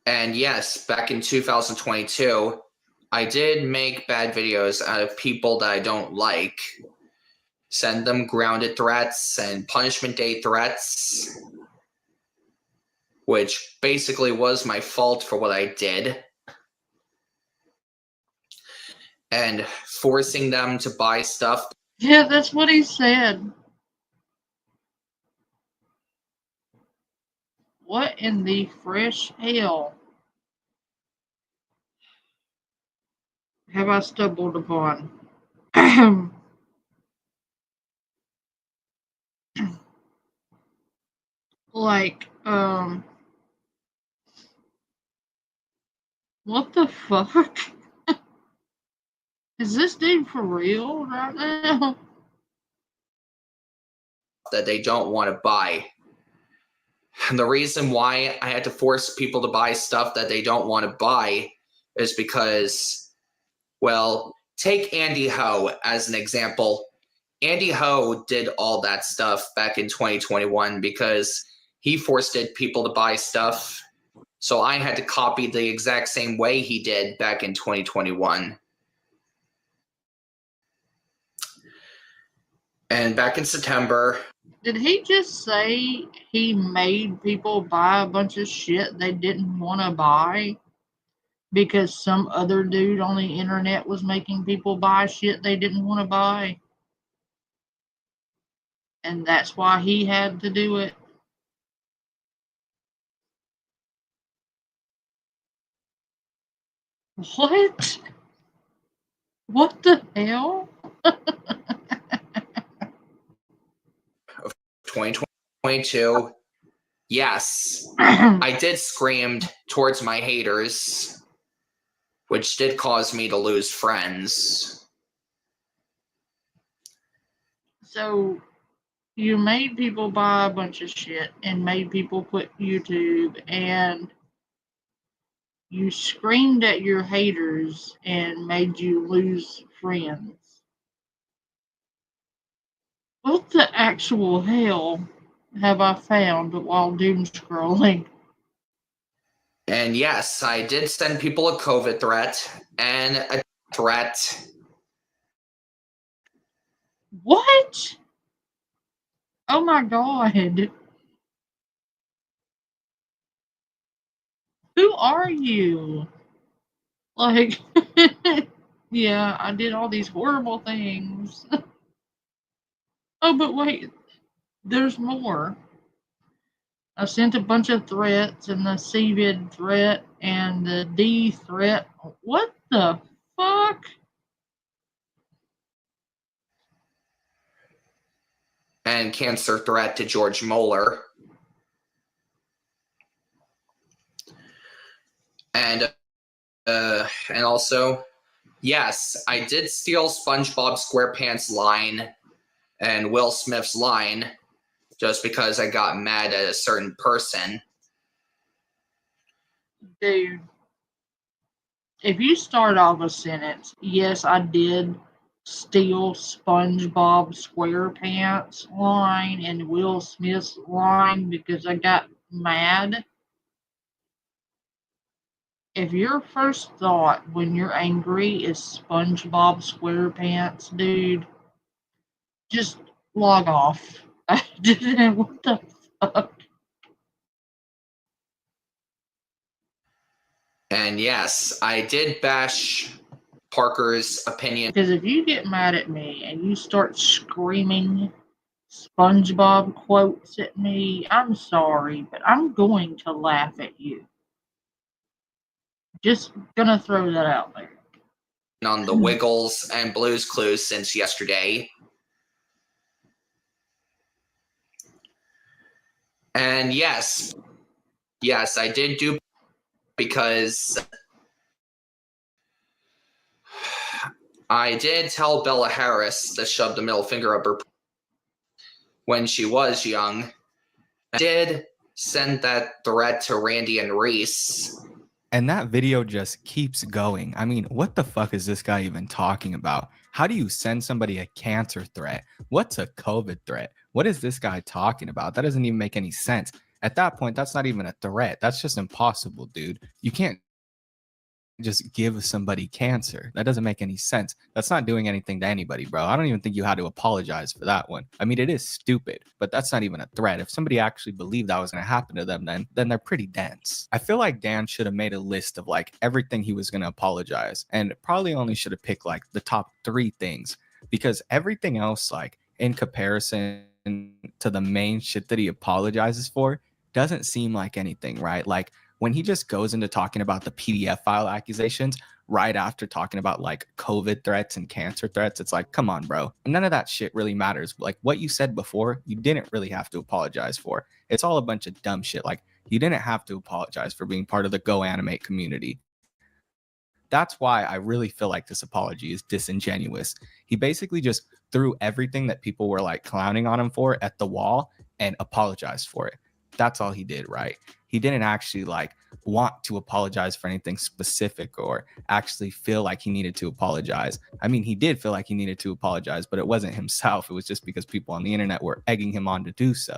And yes, back in 2022, I did make bad videos out of people that I don't like. Send them grounded threats and punishment day threats, which basically was my fault for what I did. And forcing them to buy stuff. Yeah, that's what he said. What in the fresh hell have I stumbled upon? Like, what the fuck? Is this dude for real right now? That they don't want to buy. And the reason why I had to force people to buy stuff that they don't want to buy is because, well, take Andy Ho as an example. Andy Ho did all that stuff back in 2021 because he forced people to buy stuff. So I had to copy the exact same way he did back in 2021. And back in September. Did he just say he made people buy a bunch of shit they didn't want to buy because some other dude on the internet was making people buy shit they didn't want to buy? And that's why he had to do it? What? What the hell? 2022. Yes, I did scream towards my haters, which did cause me to lose friends. So you made people buy a bunch of shit and made people quit YouTube, and you screamed at your haters and made you lose friends. What the actual hell have I found while doom scrolling? And yes, I did send people a COVID threat and a threat. What? Oh my god. Who are you? Like, yeah, I did all these horrible things. Oh, but wait, there's more. I sent a bunch of threats, and the CVID threat and the D threat. What the fuck? And cancer threat to George Moeller. And also, yes, I did steal SpongeBob SquarePants' line and Will Smith's line just because I got mad at a certain person. Dude, if you start off a sentence, yes, I did steal SpongeBob SquarePants line and Will Smith's line because I got mad. If your first thought when you're angry is SpongeBob SquarePants, dude, just log off. What the fuck? And yes, I did bash Parker's opinion. Because if you get mad at me and you start screaming SpongeBob quotes at me, I'm sorry, but I'm going to laugh at you. Just gonna throw that out there. On the Wiggles and Blues Clues since yesterday. And yes, I did do because I did tell Bella Harris to shove the middle finger up her when she was young. I did send that threat to Randy and Reese. And that video just keeps going. I mean, what the fuck is this guy even talking about? How do you send somebody a cancer threat? What's a COVID threat? What is this guy talking about? That doesn't even make any sense. At that point, that's not even a threat. That's just impossible, dude. You can't just give somebody cancer. That doesn't make any sense. That's not doing anything to anybody, bro. I don't even think you had to apologize for that one. I mean, it is stupid, but that's not even a threat. If somebody actually believed that was going to happen to them, then they're pretty dense. I feel like Dan should have made a list of like everything he was going to apologize, and probably only should have picked like the top 3 things, because everything else, like in comparison to the main shit that he apologizes for, doesn't seem like anything, right? Like when he just goes into talking about the PDF file accusations right after talking about like COVID threats and cancer threats, it's like, come on, bro. None of that shit really matters. Like what you said before, you didn't really have to apologize for. It's all a bunch of dumb shit. Like you didn't have to apologize for being part of the Go Animate community. That's why I really feel like this apology is disingenuous. He basically just threw everything that people were like clowning on him for at the wall and apologized for it. That's all he did, right? He didn't actually like want to apologize for anything specific or actually feel like he needed to apologize. I mean, he did feel like he needed to apologize, but it wasn't himself. It was just because people on the internet were egging him on to do so.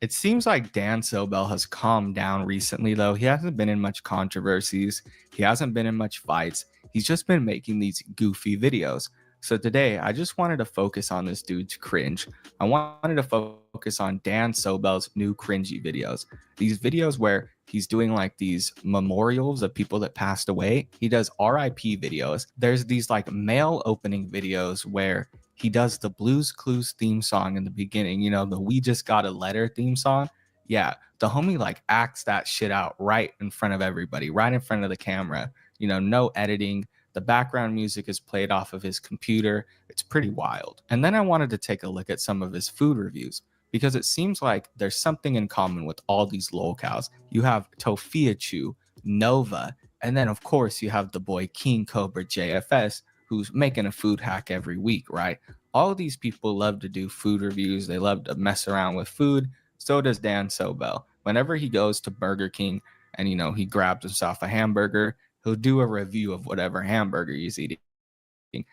It seems like Dan Sobel has calmed down recently, though. He hasn't been in much controversies. He hasn't been in much fights. He's just been making these goofy videos. So today, I just wanted to focus on this dude's cringe. I wanted to focus on Dan Sobel's new cringy videos. These videos where he's doing like these memorials of people that passed away. He does RIP videos. There's these like mail opening videos where he does the Blues Clues theme song in the beginning, you know, the We Just Got a Letter theme song. Yeah, the homie like acts that shit out right in front of everybody, right in front of the camera. You know, no editing. The background music is played off of his computer. It's pretty wild. And then I wanted to take a look at some of his food reviews, because it seems like there's something in common with all these lolcows. You have Tofiachu, Nova, and then of course you have the boy King Cobra JFS, who's making a food hack every week, right? All of these people love to do food reviews. They love to mess around with food. So does Dan Sobel. Whenever he goes to Burger King and, you know, he grabs himself a hamburger, he'll do a review of whatever hamburger he's eating. It's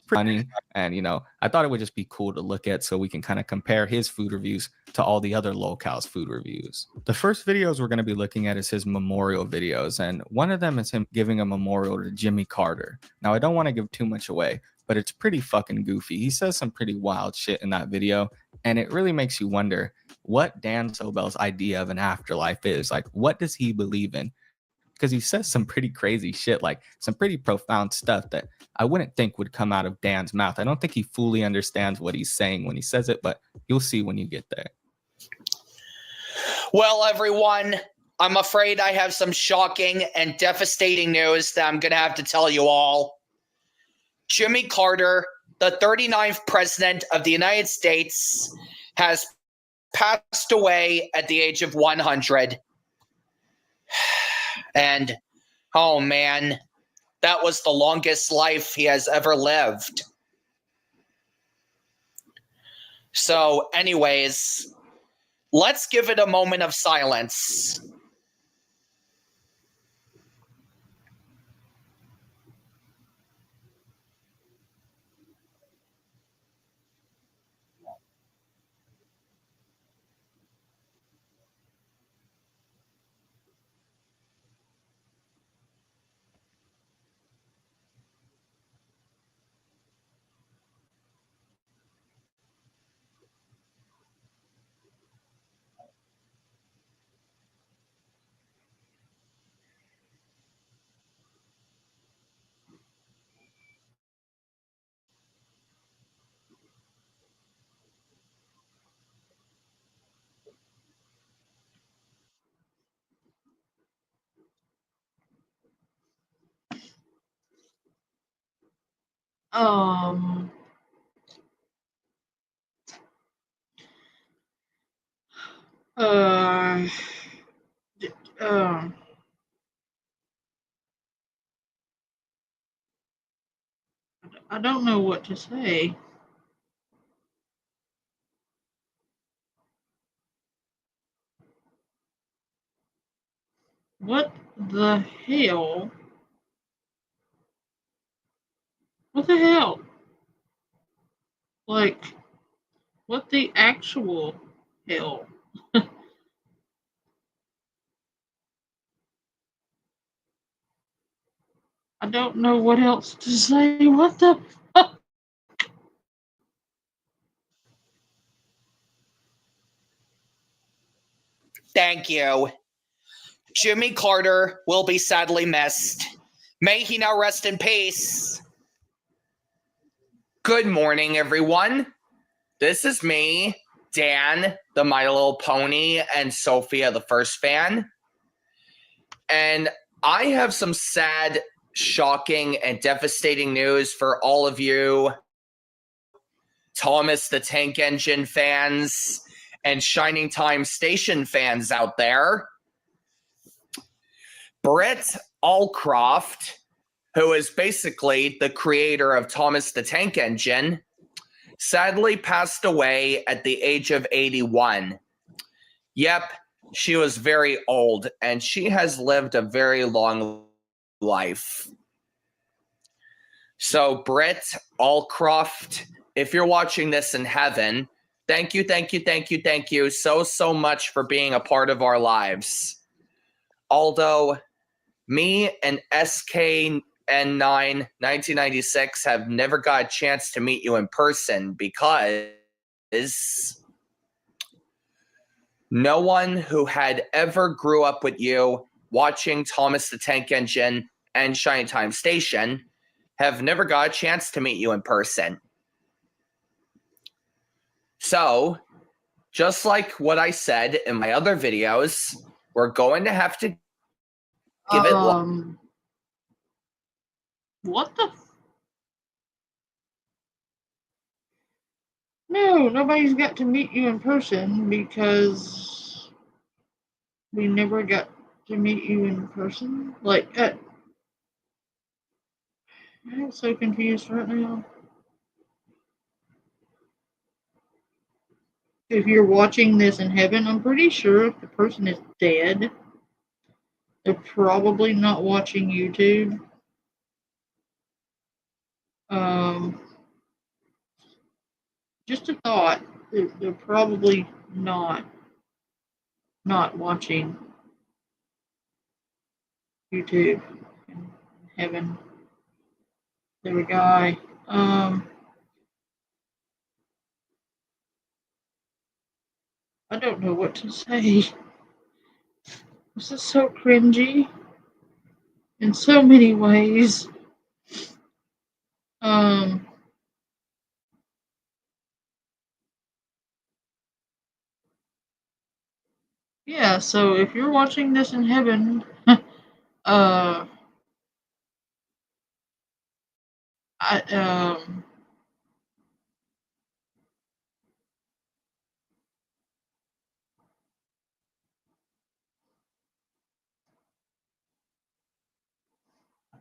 pretty funny. And, you know, I thought it would just be cool to look at so we can kind of compare his food reviews to all the other locals' food reviews. The first videos we're going to be looking at is his memorial videos. And one of them is him giving a memorial to Jimmy Carter. Now, I don't want to give too much away, but it's pretty fucking goofy. He says some pretty wild shit in that video. And it really makes you wonder what Dan Sobel's idea of an afterlife is. Like, what does he believe in? Because he says some pretty crazy shit, like some pretty profound stuff that I wouldn't think would come out of Dan's mouth. I don't think he fully understands what he's saying when he says it, but you'll see when you get there. Well, everyone, I'm afraid I have some shocking and devastating news that I'm going to have to tell you all. Jimmy Carter, the 39th president of the United States, has passed away at the age of 100. And, oh man, that was the longest life he has ever lived. So, anyways, let's give it a moment of silence. Um, uh, um, I don't know what to say. What the hell? What the hell? Like, what the actual hell? I don't know what else to say. What the fuck? Thank you. Jimmy Carter will be sadly missed. May he now rest in peace. Good morning, everyone. This is me, Dan, the My Little Pony, and Sophia, the first fan. And I have some sad, shocking, and devastating news for all of you Thomas the Tank Engine fans and Shining Time Station fans out there. Brett Allcroft, who is basically the creator of Thomas the Tank Engine, sadly passed away at the age of 81. Yep, she was very old, and she has lived a very long life. So, Britt Allcroft, if you're watching this in heaven, thank you so much for being a part of our lives. Although me and SKN9 1996 have never got a chance to meet you in person because no one who had ever grew up with you watching Thomas the Tank Engine and Shining Time Station have never got a chance to meet you in person. So, just like what I said in my other videos, we're going to have to give it. What the? No, nobody's got to meet you in person because we never got to meet you in person. Like, I'm so confused right now. If you're watching this in heaven, I'm pretty sure if the person is dead, they're probably not watching YouTube. Just a thought. They're probably not watching YouTube in heaven. There we go. I don't know what to say. This is so cringy in so many ways. Yeah, so if you're watching this in heaven, I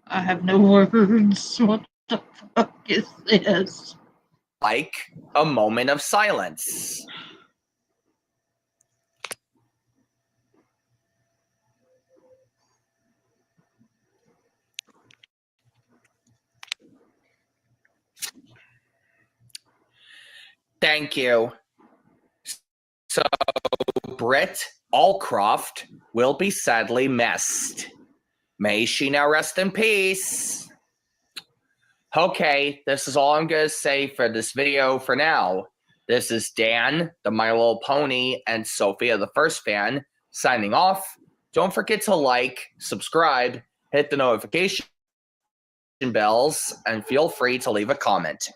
have no words. What the fuck is this? Like a moment of silence. Thank you. So, Britt Allcroft will be sadly missed. May she now rest in peace. Okay, this is all I'm going to say for this video for now. This is Dan, the My Little Pony, and Sophia, the first fan, signing off. Don't forget to like, subscribe, hit the notification bells, and feel free to leave a comment.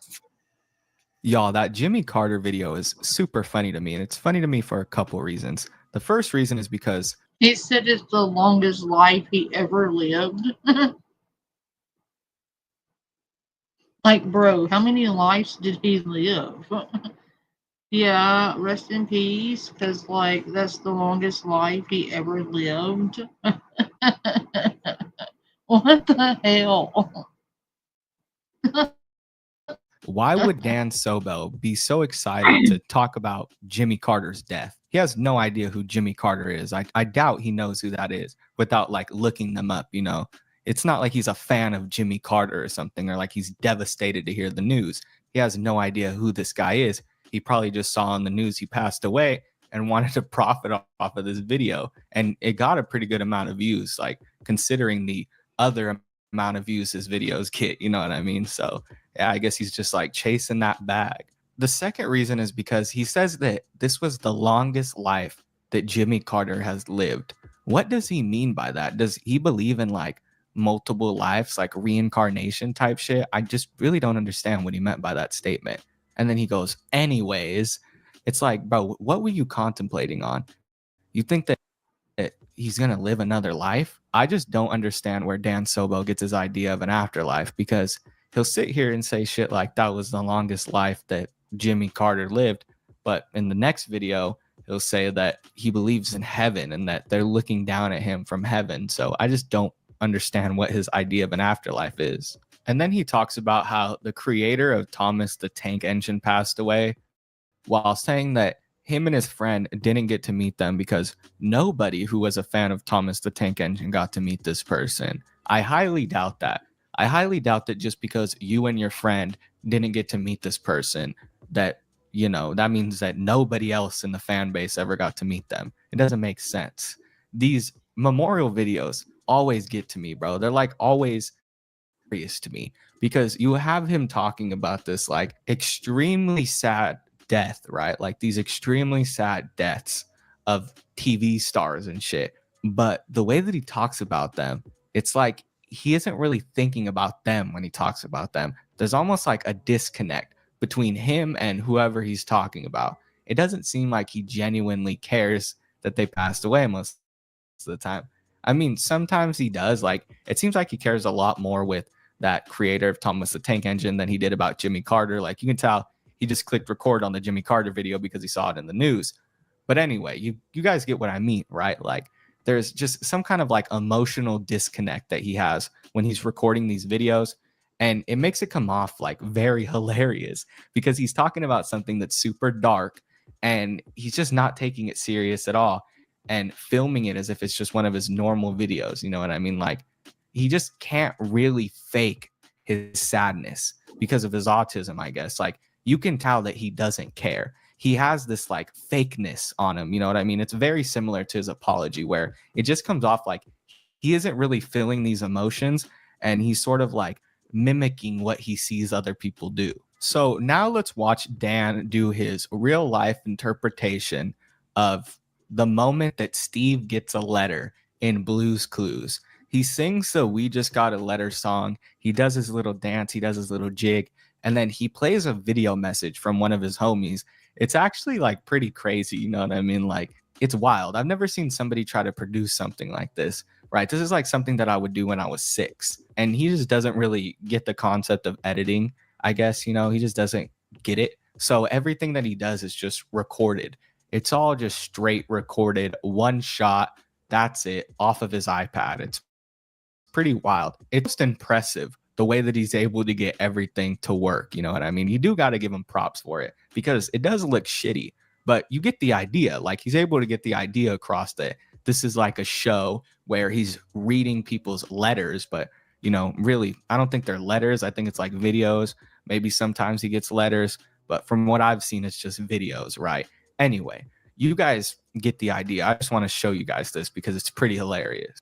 Y'all, that Jimmy Carter video is super funny to me, and it's funny to me for a couple reasons. The first reason is because he said it's the longest life he ever lived. Like, bro, how many lives did he live? Yeah, rest in peace, because, like, that's the longest life he ever lived. What the hell? why would Dan Sobel be so excited to talk about Jimmy Carter's death? He has no idea who Jimmy Carter is. I doubt he knows who that is without like looking them up, you know. It's not like he's a fan of Jimmy Carter or something, or like he's devastated to hear the news. He has no idea who this guy is. He probably just saw on the news he passed away and wanted to profit off of this video. And it got a pretty good amount of views, like considering the other amount of views his videos get, you know what I mean? So yeah, I guess he's just like chasing that bag. The second reason is because he says that this was the longest life that Jimmy Carter has lived. What does he mean by that? Does he believe in like multiple lives, like reincarnation type shit? I just really don't understand what he meant by that statement. And then he goes, anyways, it's like, bro, what were you contemplating on? You think that he's going to live another life? I just don't understand where Dan Sobel gets his idea of an afterlife, because he'll sit here and say shit like that was the longest life that Jimmy Carter lived. But in the next video, he'll say that he believes in heaven and that they're looking down at him from heaven. So I just don't understand what his idea of an afterlife is. And then he talks about how the creator of Thomas the Tank Engine passed away, while saying that him and his friend didn't get to meet them because nobody who was a fan of Thomas the Tank Engine got to meet this person. I highly doubt that. I highly doubt that just because you and your friend didn't get to meet this person, that, you know, that means that nobody else in the fan base ever got to meet them. It doesn't make sense. These memorial videos always get to me, bro. They're like always curious to me, because you have him talking about this like extremely sad death, right? Like these extremely sad deaths of TV stars and shit. But the way that he talks about them, it's like he isn't really thinking about them when he talks about them. There's almost like a disconnect between him and whoever he's talking about. It doesn't seem like he genuinely cares that they passed away most of the time. I mean, sometimes he does. Like, it seems like he cares a lot more with that creator of Thomas the Tank Engine than he did about Jimmy Carter. Like, you can tell he just clicked record on the Jimmy Carter video because he saw it in the news. But anyway, you guys get what I mean, right? Like, there's just some kind of like emotional disconnect that he has when he's recording these videos. And it makes it come off like very hilarious because he's talking about something that's super dark and he's just not taking it serious at all and filming it as if it's just one of his normal videos. You know what I mean? Like, he just can't really fake his sadness because of his autism, I guess. Like, you can tell that he doesn't care. He has this like fakeness on him. You know what I mean? It's very similar to his apology, where it just comes off like he isn't really feeling these emotions and he's sort of like mimicking what he sees other people do. So now let's watch Dan do his real life interpretation of the moment that Steve gets a letter in Blue's Clues. He sings the We Just Got a Letter song. He does his little dance. He does his little jig. And then he plays a video message from one of his homies. It's actually like pretty crazy. You know what I mean? Like, it's wild. I've never seen somebody try to produce something like this, right? This is like something that I would do when I was 6. And he just doesn't really get the concept of editing, I guess. You know, he just doesn't get it. So everything that he does is just recorded. It's all just straight recorded, one shot. That's it, off of his iPad. It's pretty wild. It's just impressive the way that he's able to get everything to work. You know what I mean? You do got to give him props for it because it does look shitty, but you get the idea. Like, he's able to get the idea across that this is like a show where he's reading people's letters, but, you know, really, I don't think they're letters. I think it's like videos. Maybe sometimes he gets letters, but from what I've seen, it's just videos, right? Anyway, you guys get the idea. I just want to show you guys this because it's pretty hilarious.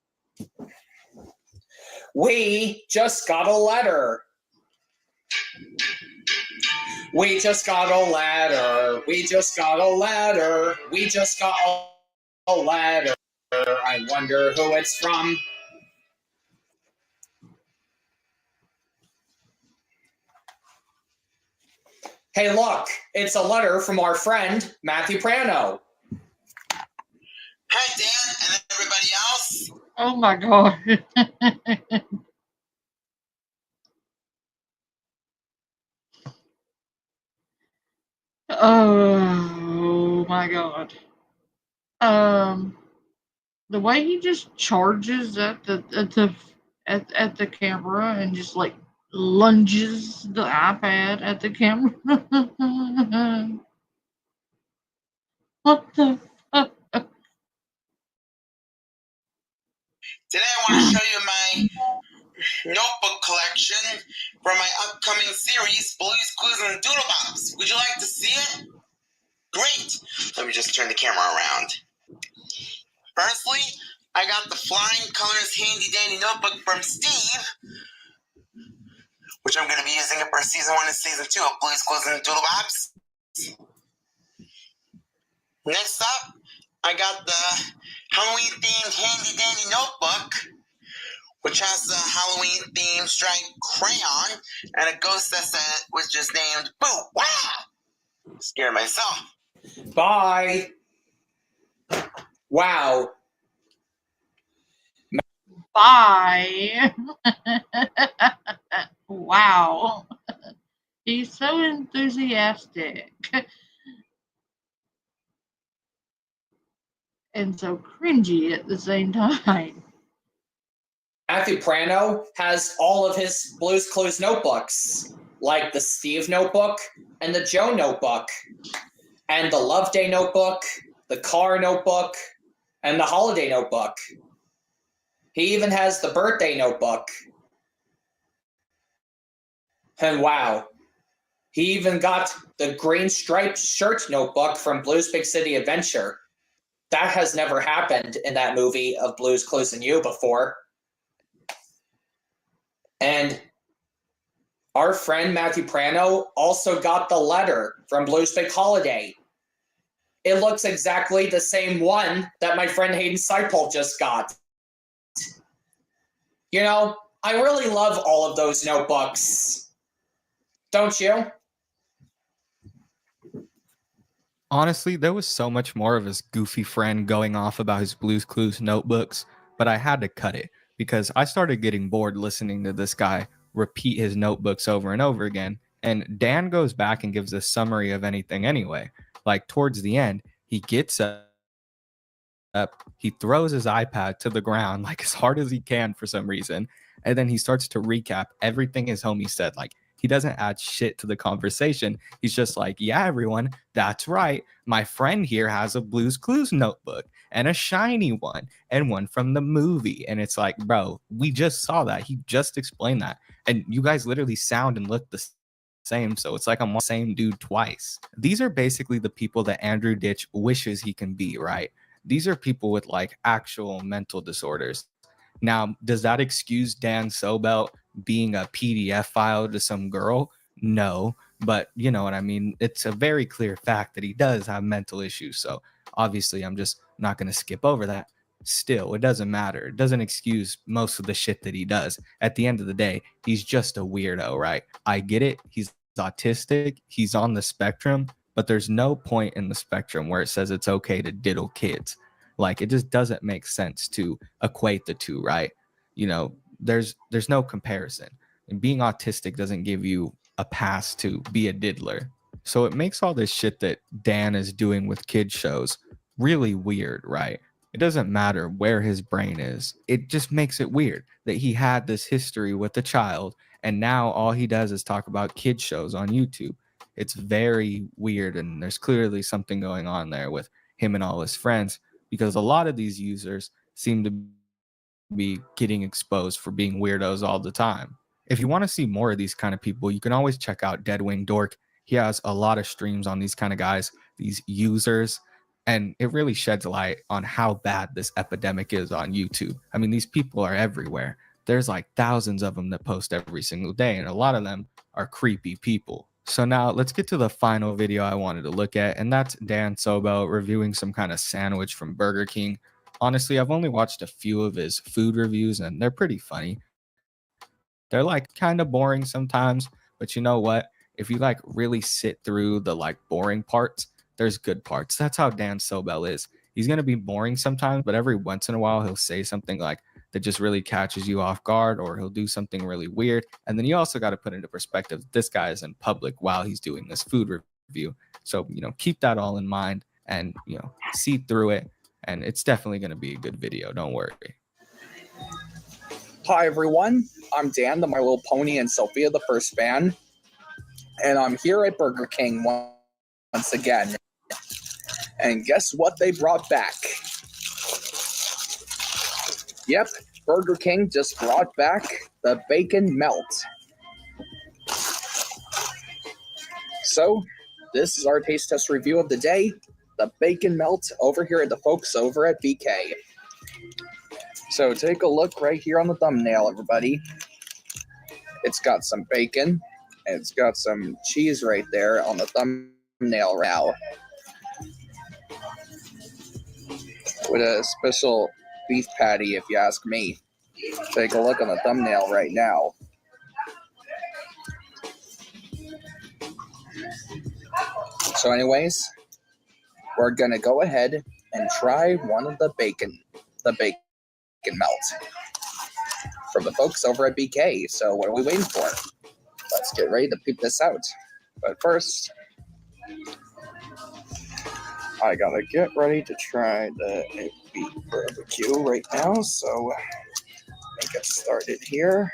We just got a letter. We just got a letter. We just got a letter. We just got a letter. I wonder who it's from. Hey, look, it's a letter from our friend, Matthew Prano. Hi, Dan, and everybody else. Oh my god. Oh my god. The way he just charges at the camera and just like lunges the iPad at the camera. What the fuck? Today I want to show you my notebook collection for my upcoming series, Blue's Clues and Doodlebops. Would you like to see it? Great. Let me just turn the camera around. Firstly, I got the Flying Colors Handy Dandy Notebook from Steve, which I'm going to be using it for Season 1 and Season 2 of Blue's Clues and Doodlebops. Next up, I got the Halloween-themed Handy Dandy Notebook, which has the Halloween-themed striped crayon and a ghost that was just named Boo! Wow! Scared myself. Bye! Wow. Bye. Wow. He's so enthusiastic. And so cringy at the same time. Matthew Prano has all of his Blue's Clues notebooks, like the Steve notebook and the Joe notebook, and the Love Day notebook, the Car notebook, and the Holiday notebook. He even has the Birthday notebook. And wow, he even got the green striped shirt notebook from Blue's Big City Adventure. That has never happened in that movie of Blue's Clues and You before. And our friend Matthew Prano also got the letter from Blue's Big Holiday. It looks exactly the same one that my friend Hayden Seipel just got. You know, I really love all of those notebooks. Don't you? Honestly, there was so much more of his goofy friend going off about his Blue's Clues notebooks, but I had to cut it because I started getting bored listening to this guy repeat his notebooks over and over again. And Dan goes back and gives a summary of anything anyway. Like towards the end, he gets up, he throws his iPad to the ground like as hard as he can for some reason, and then he starts to recap everything his homie said. Like he doesn't add shit to the conversation. He's just like, yeah, everyone, that's right. My friend here has a Blue's Clues notebook and a shiny one and one from the movie. And it's like, bro, we just saw that. He just explained that. And you guys literally sound and look the same. So it's like I'm the same dude twice. These are basically the people that Andrew Ditch wishes he can be, right? These are people with like actual mental disorders. Now, does that excuse Dan Sobel being a PDF file to some girl? No, but you know what I mean? It's a very clear fact that he does have mental issues. So obviously, I'm just not going to skip over that. Still, it doesn't matter. It doesn't excuse most of the shit that he does. At the end of the day, he's just a weirdo, right? I get it. He's autistic. He's on the spectrum, but there's no point in the spectrum where it says it's okay to diddle kids. Like it just doesn't make sense to equate the two, right? You know, there's no comparison. And being autistic doesn't give you a pass to be a diddler. So it makes all this shit that Dan is doing with kid shows really weird, right? It doesn't matter where his brain is. It just makes it weird that he had this history with a child and now all he does is talk about kid shows on YouTube. It's very weird, and there's clearly something going on there with him and all his friends, because a lot of these users seem to be getting exposed for being weirdos all the time. If you want to see more of these kind of people, you can always check out Deadwing Dork. He has a lot of streams on these kind of guys, these users, and it really sheds light on how bad this epidemic is on YouTube. I mean, these people are everywhere. There's like thousands of them that post every single day, and a lot of them are creepy people. So now let's get to the final video I wanted to look at, and that's Dan Sobel reviewing some kind of sandwich from Burger King. Honestly, I've only watched a few of his food reviews, and they're pretty funny. They're like kind of boring sometimes, but you know what? If you like really sit through the like boring parts, there's good parts. That's how Dan Sobel is. He's going to be boring sometimes, but every once in a while he'll say something like that just really catches you off guard, or he'll do something really weird. And then you also got to put into perspective, this guy is in public while he's doing this food review. So, you know, keep that all in mind and, you know, see through it. And it's definitely going to be a good video. Don't worry. Hi, everyone. I'm Dan, the My Little Pony and Sophia the First fan. And I'm here at Burger King once again. And guess what they brought back? Yep, Burger King just brought back the bacon melt. So, this is our taste test review of the day. The bacon melt over here at the folks over at BK. So take a look right here on the thumbnail, everybody. It's got some bacon, and it's got some cheese right there on the thumbnail now. With a special beef patty, if you ask me. Take a look on the thumbnail right now. So anyways, we're gonna go ahead and try one of the bacon melt from the folks over at BK. So what are we waiting for? Let's get ready to peep this out. But first, I gotta get ready to try the beef barbecue right now. So let me get started here.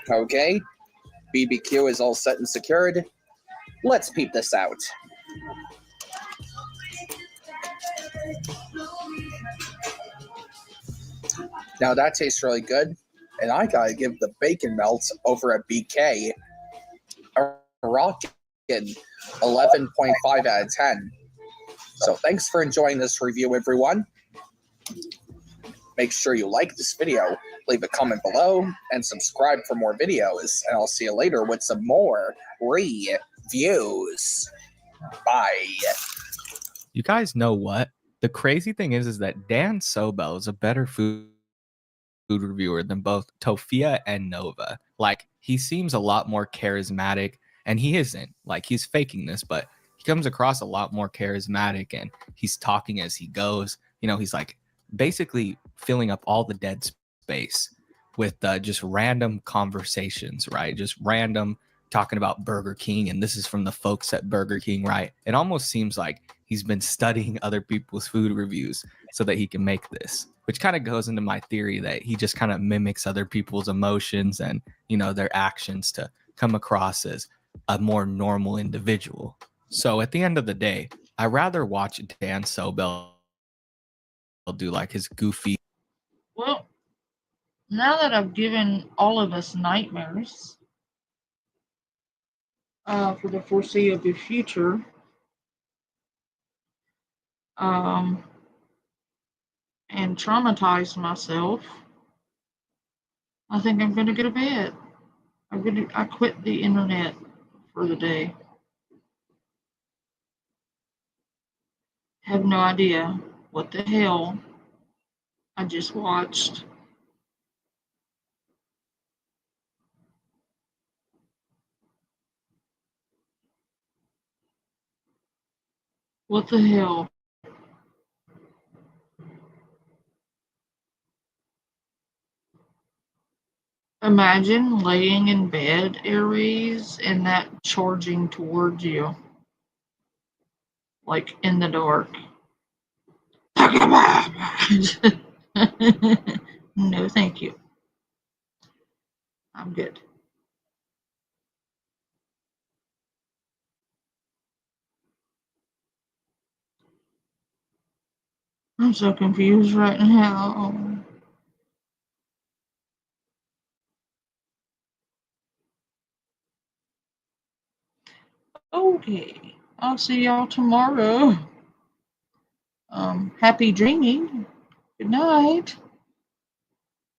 Okay, BBQ is all set and secured. Let's peep this out. Now that tastes really good, and I gotta give the bacon melts over at BK a rockin' 11.5 out of 10. So thanks for enjoying this review, everyone. Make sure you like this video, leave a comment below, and subscribe for more videos. And I'll see you later with some more reviews. Bye. You guys know what? The crazy thing is that Dan Sobel is a better food reviewer than both Tofia and Nova. Like, he seems a lot more charismatic, and he isn't. Like, he's faking this, but he comes across a lot more charismatic, and he's talking as he goes. You know, he's like basically filling up all the dead space with just random conversations, right? Just random talking about Burger King, and this is from the folks at Burger King, right? It almost seems like he's been studying other people's food reviews so that he can make this, which kind of goes into my theory that he just kind of mimics other people's emotions and, you know, their actions to come across as a more normal individual. So at the end of the day, I rather watch Dan Sobel do like his goofy. Well, now that I've given all of us nightmares for the foreseeable future, and traumatized myself, I think I'm going to go to bed. I quit the internet for the day. Have no idea what the hell I just watched. What the hell? Imagine laying in bed, Aries, and that charging towards you, like in the dark. No, thank you. I'm good. I'm so confused right now. Okay, I'll see y'all tomorrow. Happy dreaming. Good night.